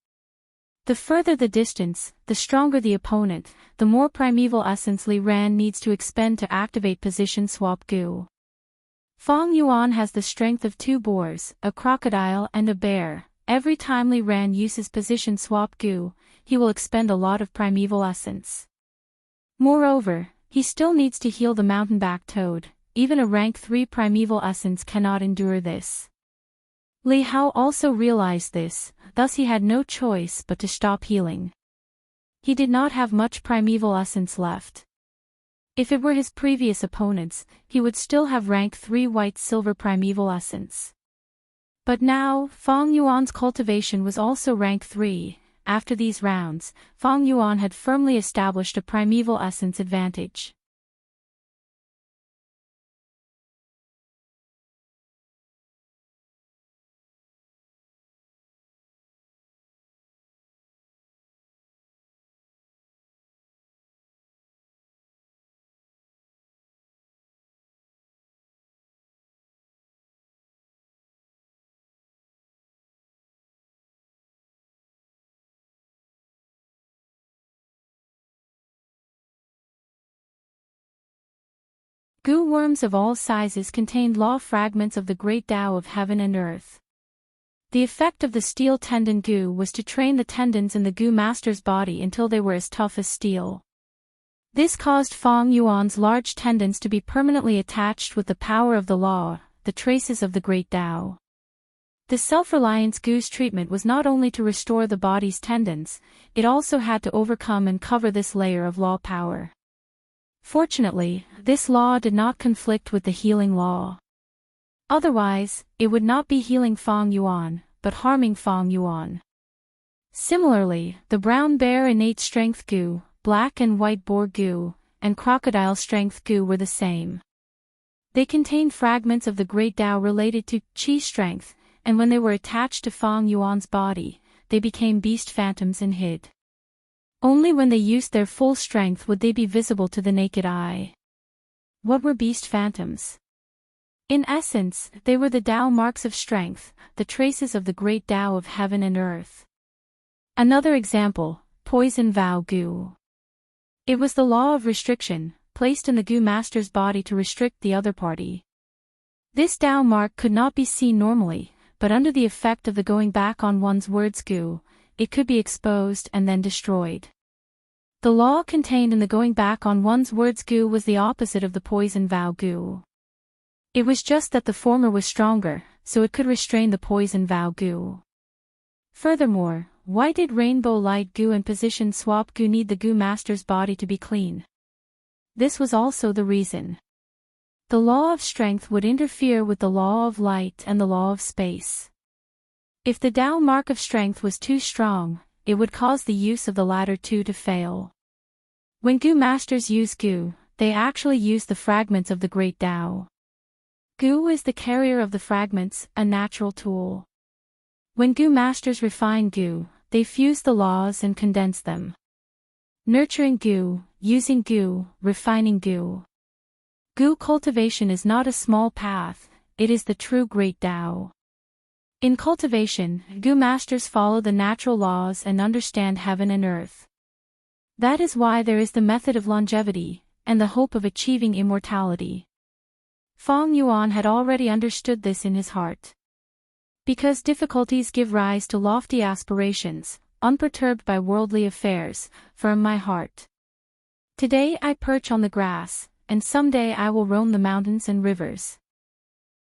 The further the distance, the stronger the opponent, the more primeval essence Li Ran needs to expend to activate position swap. Gu. Fang Yuan has the strength of 2 boars, a crocodile and a bear. Every time Li Ran uses position swap. Gu, he will expend a lot of primeval essence. Moreover, he still needs to heal the mountain-back toad. Even a rank 3 primeval essence cannot endure this. Li Hao also realized this, thus he had no choice but to stop healing. He did not have much primeval essence left. If it were his previous opponents, he would still have rank 3 white-silver primeval essence. But now, Fang Yuan's cultivation was also rank 3. After these rounds, Fang Yuan had firmly established a primeval essence advantage. Goo worms of all sizes contained law fragments of the great Tao of heaven and earth. The effect of the steel tendon goo was to train the tendons in the goo master's body until they were as tough as steel. This caused Fang Yuan's large tendons to be permanently attached with the power of the law, the traces of the great Tao. The self-reliance goo's treatment was not only to restore the body's tendons, it also had to overcome and cover this layer of law power. Fortunately, this law did not conflict with the healing law. Otherwise, it would not be healing Fang Yuan, but harming Fang Yuan. Similarly, the brown bear innate strength goo, black and white boar goo, and crocodile strength goo were the same. They contained fragments of the great Tao related to qi strength, and when they were attached to Fang Yuan's body, they became beast phantoms and hid. Only when they used their full strength would they be visible to the naked eye. What were beast phantoms? In essence, they were the Tao marks of strength, the traces of the great Tao of heaven and earth. Another example, poison vow goo. It was the law of restriction, placed in the goo master's body to restrict the other party. This Tao mark could not be seen normally, but under the effect of the going back on one's words goo, it could be exposed and then destroyed. The law contained in the going back on one's words goo was the opposite of the poison vow goo. It was just that the former was stronger, so it could restrain the poison vow goo. Furthermore, why did rainbow light goo and position swap goo need the goo master's body to be clean? This was also the reason. The law of strength would interfere with the law of light and the law of space. If the Tao mark of strength was too strong, it would cause the use of the latter two to fail. When goo masters use goo, they actually use the fragments of the great Tao. Goo is the carrier of the fragments, a natural tool. When goo masters refine goo, they fuse the laws and condense them. Nurturing goo, using goo, refining goo. Goo cultivation is not a small path, it is the true great Tao. In cultivation, goo masters follow the natural laws and understand heaven and earth. That is why there is the method of longevity, and the hope of achieving immortality. Fang Yuan had already understood this in his heart. Because difficulties give rise to lofty aspirations, unperturbed by worldly affairs, firm my heart. Today I perch on the grass, and someday I will roam the mountains and rivers.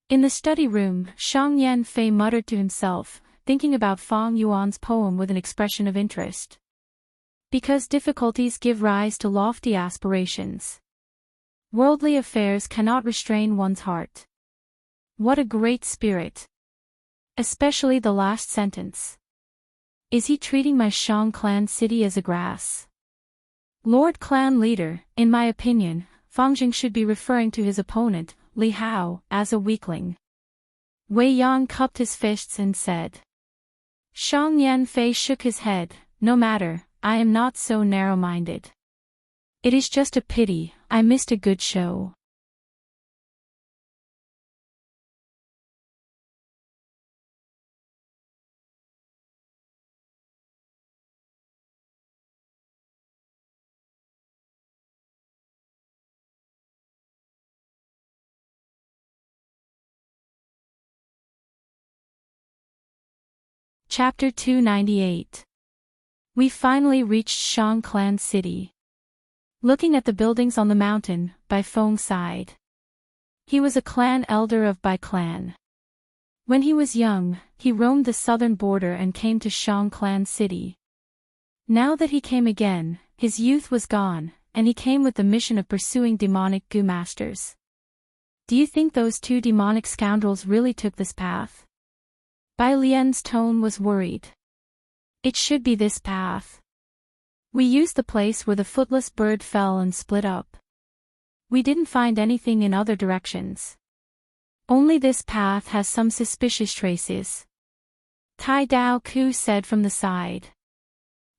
In the study room, Shang Yanfei muttered to himself, thinking about Fang Yuan's poem with an expression of interest. Because difficulties give rise to lofty aspirations. Worldly affairs cannot restrain one's heart. What a great spirit! Especially the last sentence. Is he treating my Shang clan city as a grass? Lord Clan Leader, in my opinion, Fang Jing should be referring to his opponent, Li Hao, as a weakling. Wei Yang cupped his fists and said. Shang Yanfei shook his head, no matter, I am not so narrow-minded. It is just a pity, I missed a good show. Chapter 298. We finally reached Shang Clan City. Looking at the buildings on the mountain, Bai Feng sighed. He was a clan elder of Bai Clan. When he was young, he roamed the southern border and came to Shang Clan City. Now that he came again, his youth was gone, and he came with the mission of pursuing demonic Gu masters. Do you think those two demonic scoundrels really took this path? Bai Lian's tone was worried. It should be this path. We used the place where the footless bird fell and split up. We didn't find anything in other directions. Only this path has some suspicious traces. Tai Dao Ku said from the side.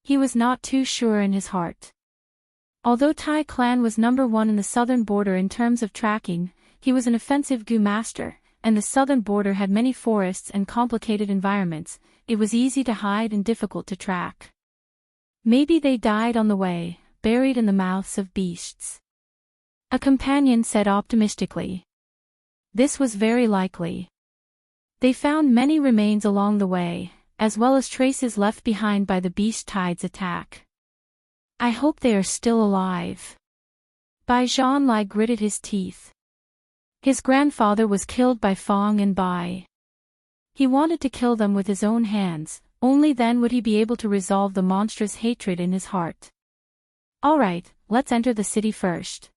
He was not too sure in his heart. Although Tai Clan was number 1 in the southern border in terms of tracking, he was an offensive Gu master, and the southern border had many forests and complicated environments. It was easy to hide and difficult to track. Maybe they died on the way, buried in the mouths of beasts. A companion said optimistically. This was very likely. They found many remains along the way, as well as traces left behind by the beast tide's attack. I hope they are still alive. Bai Zhanlai gritted his teeth. His grandfather was killed by Fong and Bai. He wanted to kill them with his own hands, only then would he be able to resolve the monstrous hatred in his heart. Alright, let's enter the city first.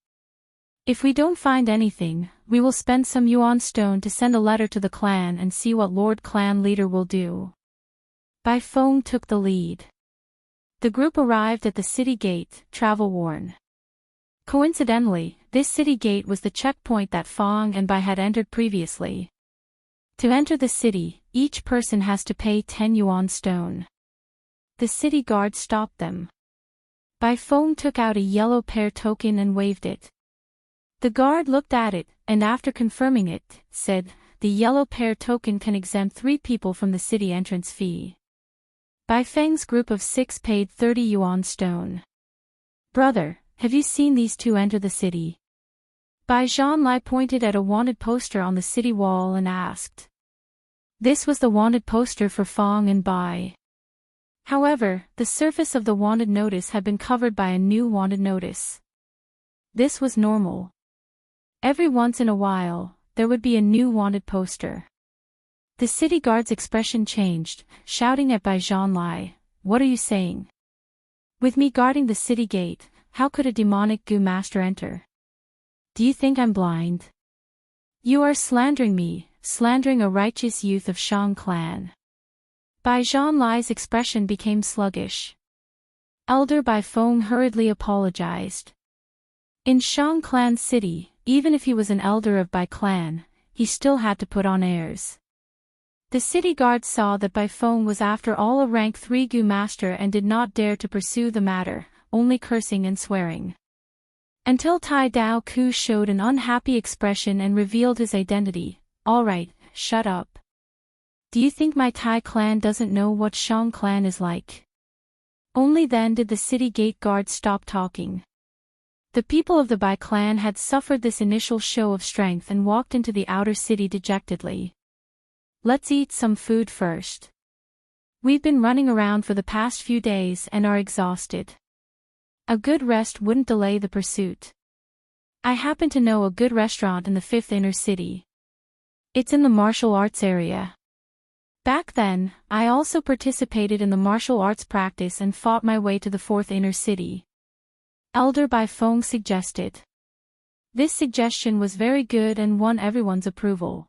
If we don't find anything, we will spend some yuan stone to send a letter to the clan and see what Lord Clan Leader will do. Bai Feng took the lead. The group arrived at the city gate, travel-worn. Coincidentally, this city gate was the checkpoint that Fong and Bai had entered previously. To enter the city, each person has to pay 10 yuan stone. The city guard stopped them. Bai Feng took out a yellow pair token and waved it. The guard looked at it, and after confirming it, said, the yellow pair token can exempt 3 people from the city entrance fee. Bai Feng's group of 6 paid 30 yuan stone. Brother, have you seen these two enter the city? Bai Zhanlai pointed at a wanted poster on the city wall and asked. This was the wanted poster for Fong and Bai. However, the surface of the wanted notice had been covered by a new wanted notice. This was normal. Every once in a while, there would be a new wanted poster. The city guard's expression changed, shouting at Bai Zhanlai, what are you saying? With me guarding the city gate, how could a demonic Gu master enter? Do you think I'm blind? You are slandering me, slandering a righteous youth of Shang Clan. Bai Zhanlai's expression became sluggish. Elder Bai Feng hurriedly apologized. In Shang Clan City, even if he was an elder of Bai Clan, he still had to put on airs. The city guard saw that Bai Feng was after all a rank 3 Gu master and did not dare to pursue the matter, only cursing and swearing. Until Tai Dao Ku showed an unhappy expression and revealed his identity. Alright, shut up. Do you think my Tai clan doesn't know what Shang Clan is like? Only then did the city gate guard stop talking. The people of the Bai clan had suffered this initial show of strength and walked into the outer city dejectedly. Let's eat some food first. We've been running around for the past few days and are exhausted. A good rest wouldn't delay the pursuit. I happen to know a good restaurant in the 5th inner city. It's in the martial arts area. Back then, I also participated in the martial arts practice and fought my way to the 4th inner city. Elder Bai Feng suggested. This suggestion was very good and won everyone's approval.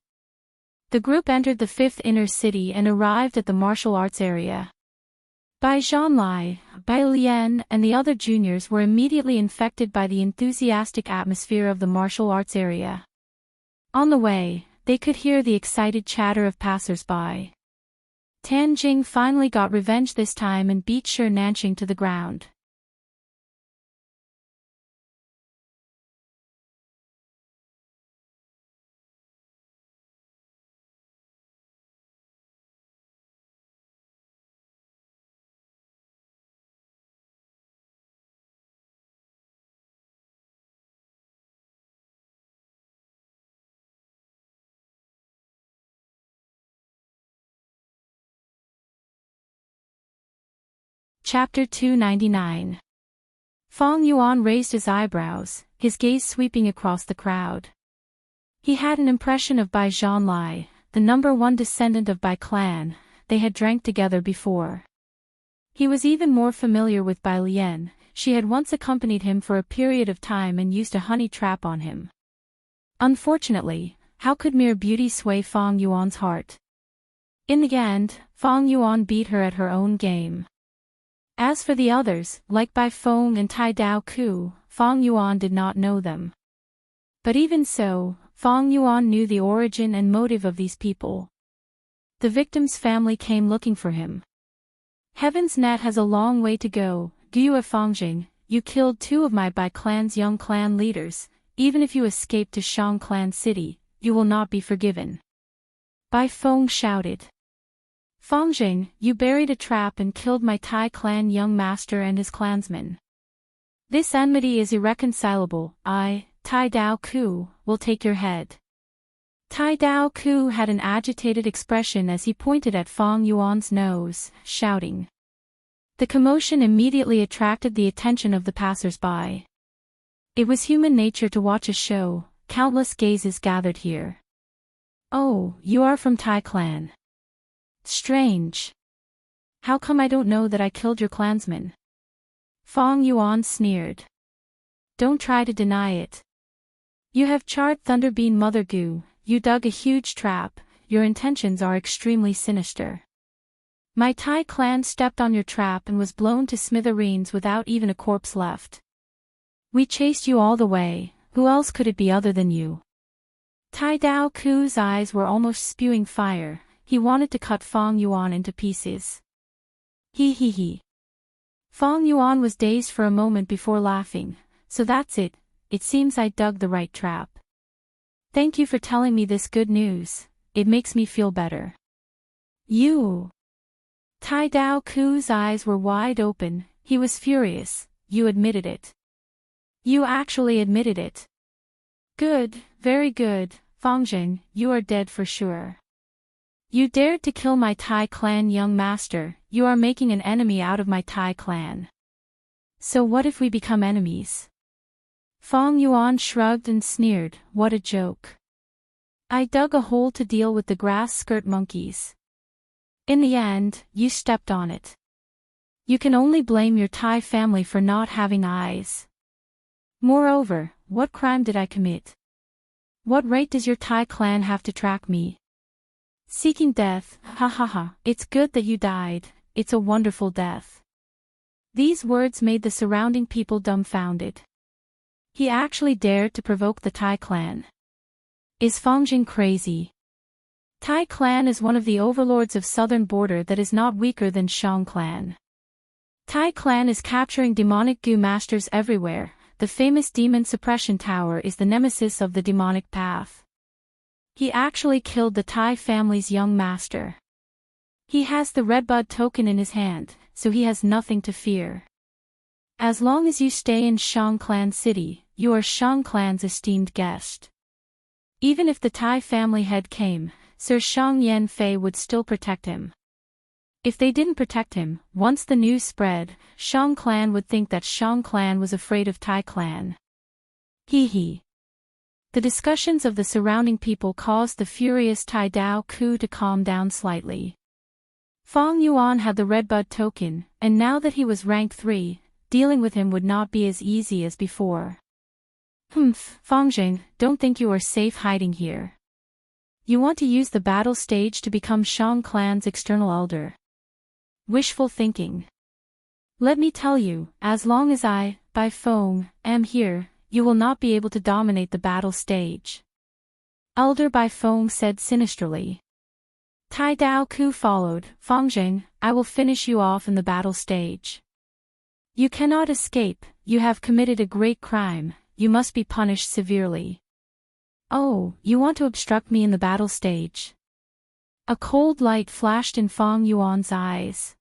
The group entered the 5th inner city and arrived at the martial arts area. Bai Zhanlai, Bai Lian and the other juniors were immediately infected by the enthusiastic atmosphere of the martial arts area. On the way, they could hear the excited chatter of passers-by. Tianjing finally got revenge this time and beat Shi Nanqing to the ground. Chapter 299. Fong Yuan raised his eyebrows, his gaze sweeping across the crowd. He had an impression of Bai Zhanlai, the #1 descendant of Bai clan. They had drank together before. He was even more familiar with Bai Lian. She had once accompanied him for a period of time and used a honey trap on him. Unfortunately, how could mere beauty sway Fong Yuan's heart? In the end, Fong Yuan beat her at her own game. As for the others, like Bai Feng and Tai Dao Ku, Fong Yuan did not know them. But even so, Fong Yuan knew the origin and motive of these people. The victim's family came looking for him. Heaven's net has a long way to go. Guo Fongjing, you killed 2 of my Bai clan's young clan leaders. Even if you escape to Shang Clan City, you will not be forgiven. Bai Feng shouted. Fongjing, you buried a trap and killed my Tai clan young master and his clansmen. This enmity is irreconcilable. I, Tai Dao Ku, will take your head. Tai Dao Ku had an agitated expression as he pointed at Fong Yuan's nose, shouting. The commotion immediately attracted the attention of the passers-by. It was human nature to watch a show. Countless gazes gathered here. Oh, you are from Tai clan. Strange. How come I don't know that I killed your clansmen? Fong Yuan sneered. Don't try to deny it. You have charred Thunderbean Mother Gu, you dug a huge trap, your intentions are extremely sinister. My Tai clan stepped on your trap and was blown to smithereens without even a corpse left. We chased you all the way, who else could it be other than you? Tai Dao Ku's eyes were almost spewing fire. He wanted to cut Fong Yuan into pieces. He. Fong Yuan was dazed for a moment before laughing. So that's it, it seems I dug the right trap. Thank you for telling me this good news, it makes me feel better. You. Tai Dao Ku's eyes were wide open, he was furious. You admitted it. You actually admitted it. Good, very good, Fongjing, you are dead for sure. You dared to kill my Tai clan young master, you are making an enemy out of my Tai clan. So what if we become enemies? Fong Yuan shrugged and sneered, what a joke. I dug a hole to deal with the grass skirt monkeys. In the end, you stepped on it. You can only blame your Tai family for not having eyes. Moreover, what crime did I commit? What right does your Tai clan have to track me? Seeking death, ha, it's good that you died, it's a wonderful death. These words made the surrounding people dumbfounded. He actually dared to provoke the Tai clan. Is Fongjing crazy? Tai clan is one of the overlords of southern border that is not weaker than Shang clan. Tai clan is capturing demonic Gu masters everywhere. The famous demon suppression tower is the nemesis of the demonic path. He actually killed the Tai family's young master. He has the Redbud token in his hand, so he has nothing to fear. As long as you stay in Shang Clan City, you are Shang Clan's esteemed guest. Even if the Tai family head came, Sir Shang Yanfei would still protect him. If they didn't protect him, once the news spread, Shang Clan would think that Shang Clan was afraid of Tai Clan. He. The discussions of the surrounding people caused the furious Tai Dao Ku to calm down slightly. Fong Yuan had the Redbud token, and now that he was rank 3, dealing with him would not be as easy as before. Fongjing, don't think you are safe hiding here. You want to use the battle stage to become Shang Clan's external elder. Wishful thinking. Let me tell you, as long as I, Bai Feng, am here, you will not be able to dominate the battle stage. Elder Bai Feng said sinisterly. Tai Dao Ku followed. Fongjing, I will finish you off in the battle stage. You cannot escape, you have committed a great crime, you must be punished severely. Oh, you want to obstruct me in the battle stage? A cold light flashed in Fong Yuan's eyes.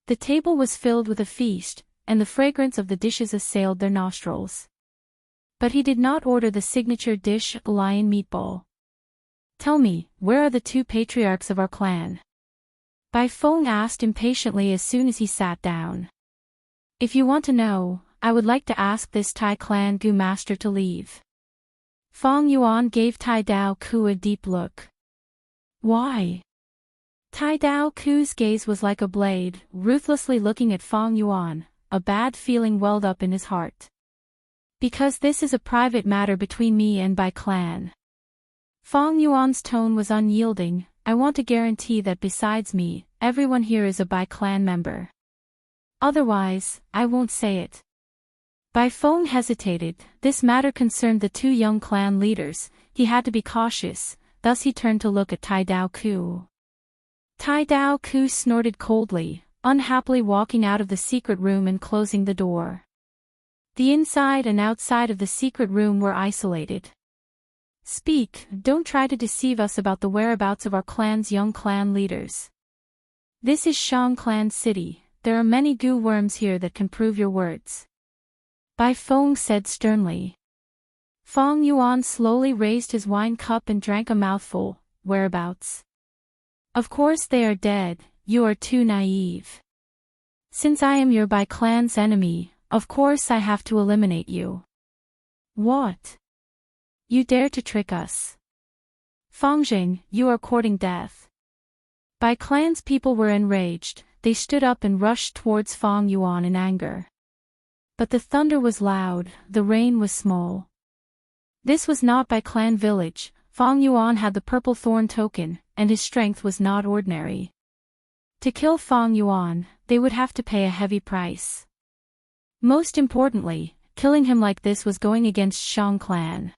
The table was filled with a feast, and the fragrance of the dishes assailed their nostrils. But he did not order the signature dish, lion meatball. Tell me, where are the two patriarchs of our clan? Bai Feng asked impatiently as soon as he sat down. If you want to know, I would like to ask this Tai clan Gu master to leave. Feng Yuan gave Tai Dao Ku a deep look. Why? Tai Dao Ku's gaze was like a blade, ruthlessly looking at Feng Yuan. A bad feeling welled up in his heart. Because this is a private matter between me and Bai clan. Feng Yuan's tone was unyielding. I want to guarantee that besides me, everyone here is a Bai clan member. Otherwise, I won't say it. Bai Feng hesitated. This matter concerned the two young clan leaders. He had to be cautious, thus he turned to look at Tai Dao Ku. Tai Dao Ku snorted coldly, unhappily walking out of the secret room and closing the door. The inside and outside of the secret room were isolated. Speak, don't try to deceive us about the whereabouts of our clan's young clan leaders. This is Shang Clan City, there are many goo worms here that can prove your words. Bai Feng said sternly. Feng Yuan slowly raised his wine cup and drank a mouthful. Whereabouts? Of course they are dead, you are too naive. Since I am your Bai clan's enemy, of course I have to eliminate you. What? You dare to trick us? Fengjing, you are courting death. Bai clan's people were enraged, they stood up and rushed towards Feng Yuan in anger. But the thunder was loud, the rain was small. This was not Bai clan village. Feng Yuan had the purple thorn token, and his strength was not ordinary. To kill Feng Yuan, they would have to pay a heavy price. Most importantly, killing him like this was going against Shang clan.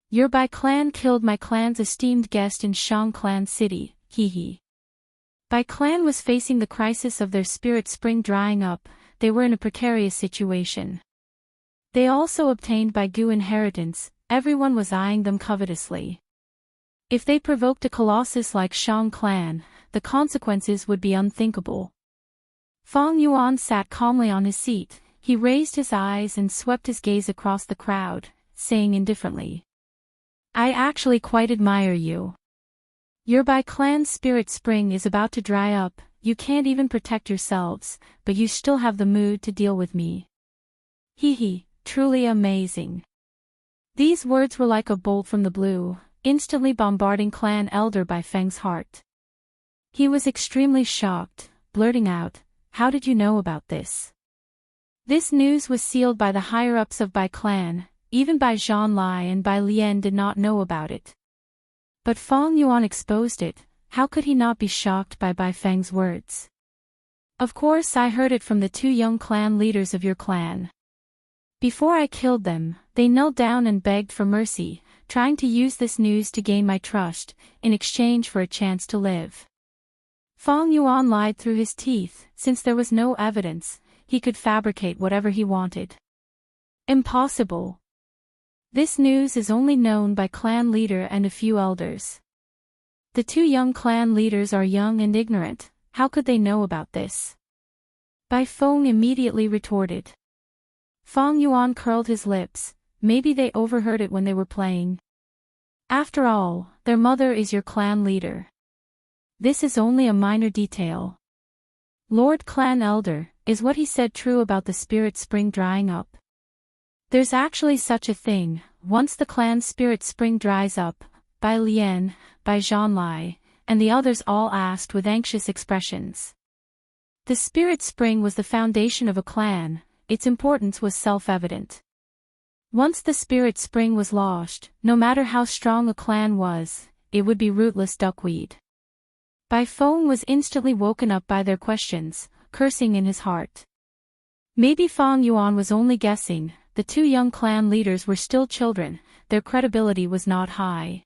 Your Bai clan killed my clan's esteemed guest in Shang Clan City, hee. Bai clan was facing the crisis of their spirit spring drying up. They were in a precarious situation. They also obtained Bai Gu inheritance, everyone was eyeing them covetously. If they provoked a colossus like Shang clan, the consequences would be unthinkable. Feng Yuan sat calmly on his seat, he raised his eyes and swept his gaze across the crowd, saying indifferently. I actually quite admire you. Your Bai clan's spirit spring is about to dry up, you can't even protect yourselves, but you still have the mood to deal with me. Hee, truly amazing. These words were like a bolt from the blue, instantly bombarding clan elder Bai Feng's heart. He was extremely shocked, blurting out, how did you know about this? This news was sealed by the higher-ups of Bai clan, even Bai Zhanlai and Bai Lian did not know about it. But Feng Yuan exposed it, how could he not be shocked by Bai Feng's words? Of course I heard it from the two young clan leaders of your clan. Before I killed them, they knelt down and begged for mercy, trying to use this news to gain my trust, in exchange for a chance to live. Feng Yuan lied through his teeth, since there was no evidence, he could fabricate whatever he wanted. Impossible. This news is only known by clan leader and a few elders. The two young clan leaders are young and ignorant, how could they know about this? Bai Feng immediately retorted. Feng Yuan curled his lips, maybe they overheard it when they were playing. After all, their mother is your clan leader. This is only a minor detail. Lord Clan Elder, is what he said true about the spirit spring drying up? There's actually such a thing, once the clan's spirit spring dries up, Bai Lian, Bai Zhanlai, and the others all asked with anxious expressions. The spirit spring was the foundation of a clan, its importance was self-evident. Once the spirit spring was lost, no matter how strong a clan was, it would be rootless duckweed. Bai Feng was instantly woken up by their questions, cursing in his heart. Maybe Feng Yuan was only guessing, the two young clan leaders were still children, their credibility was not high.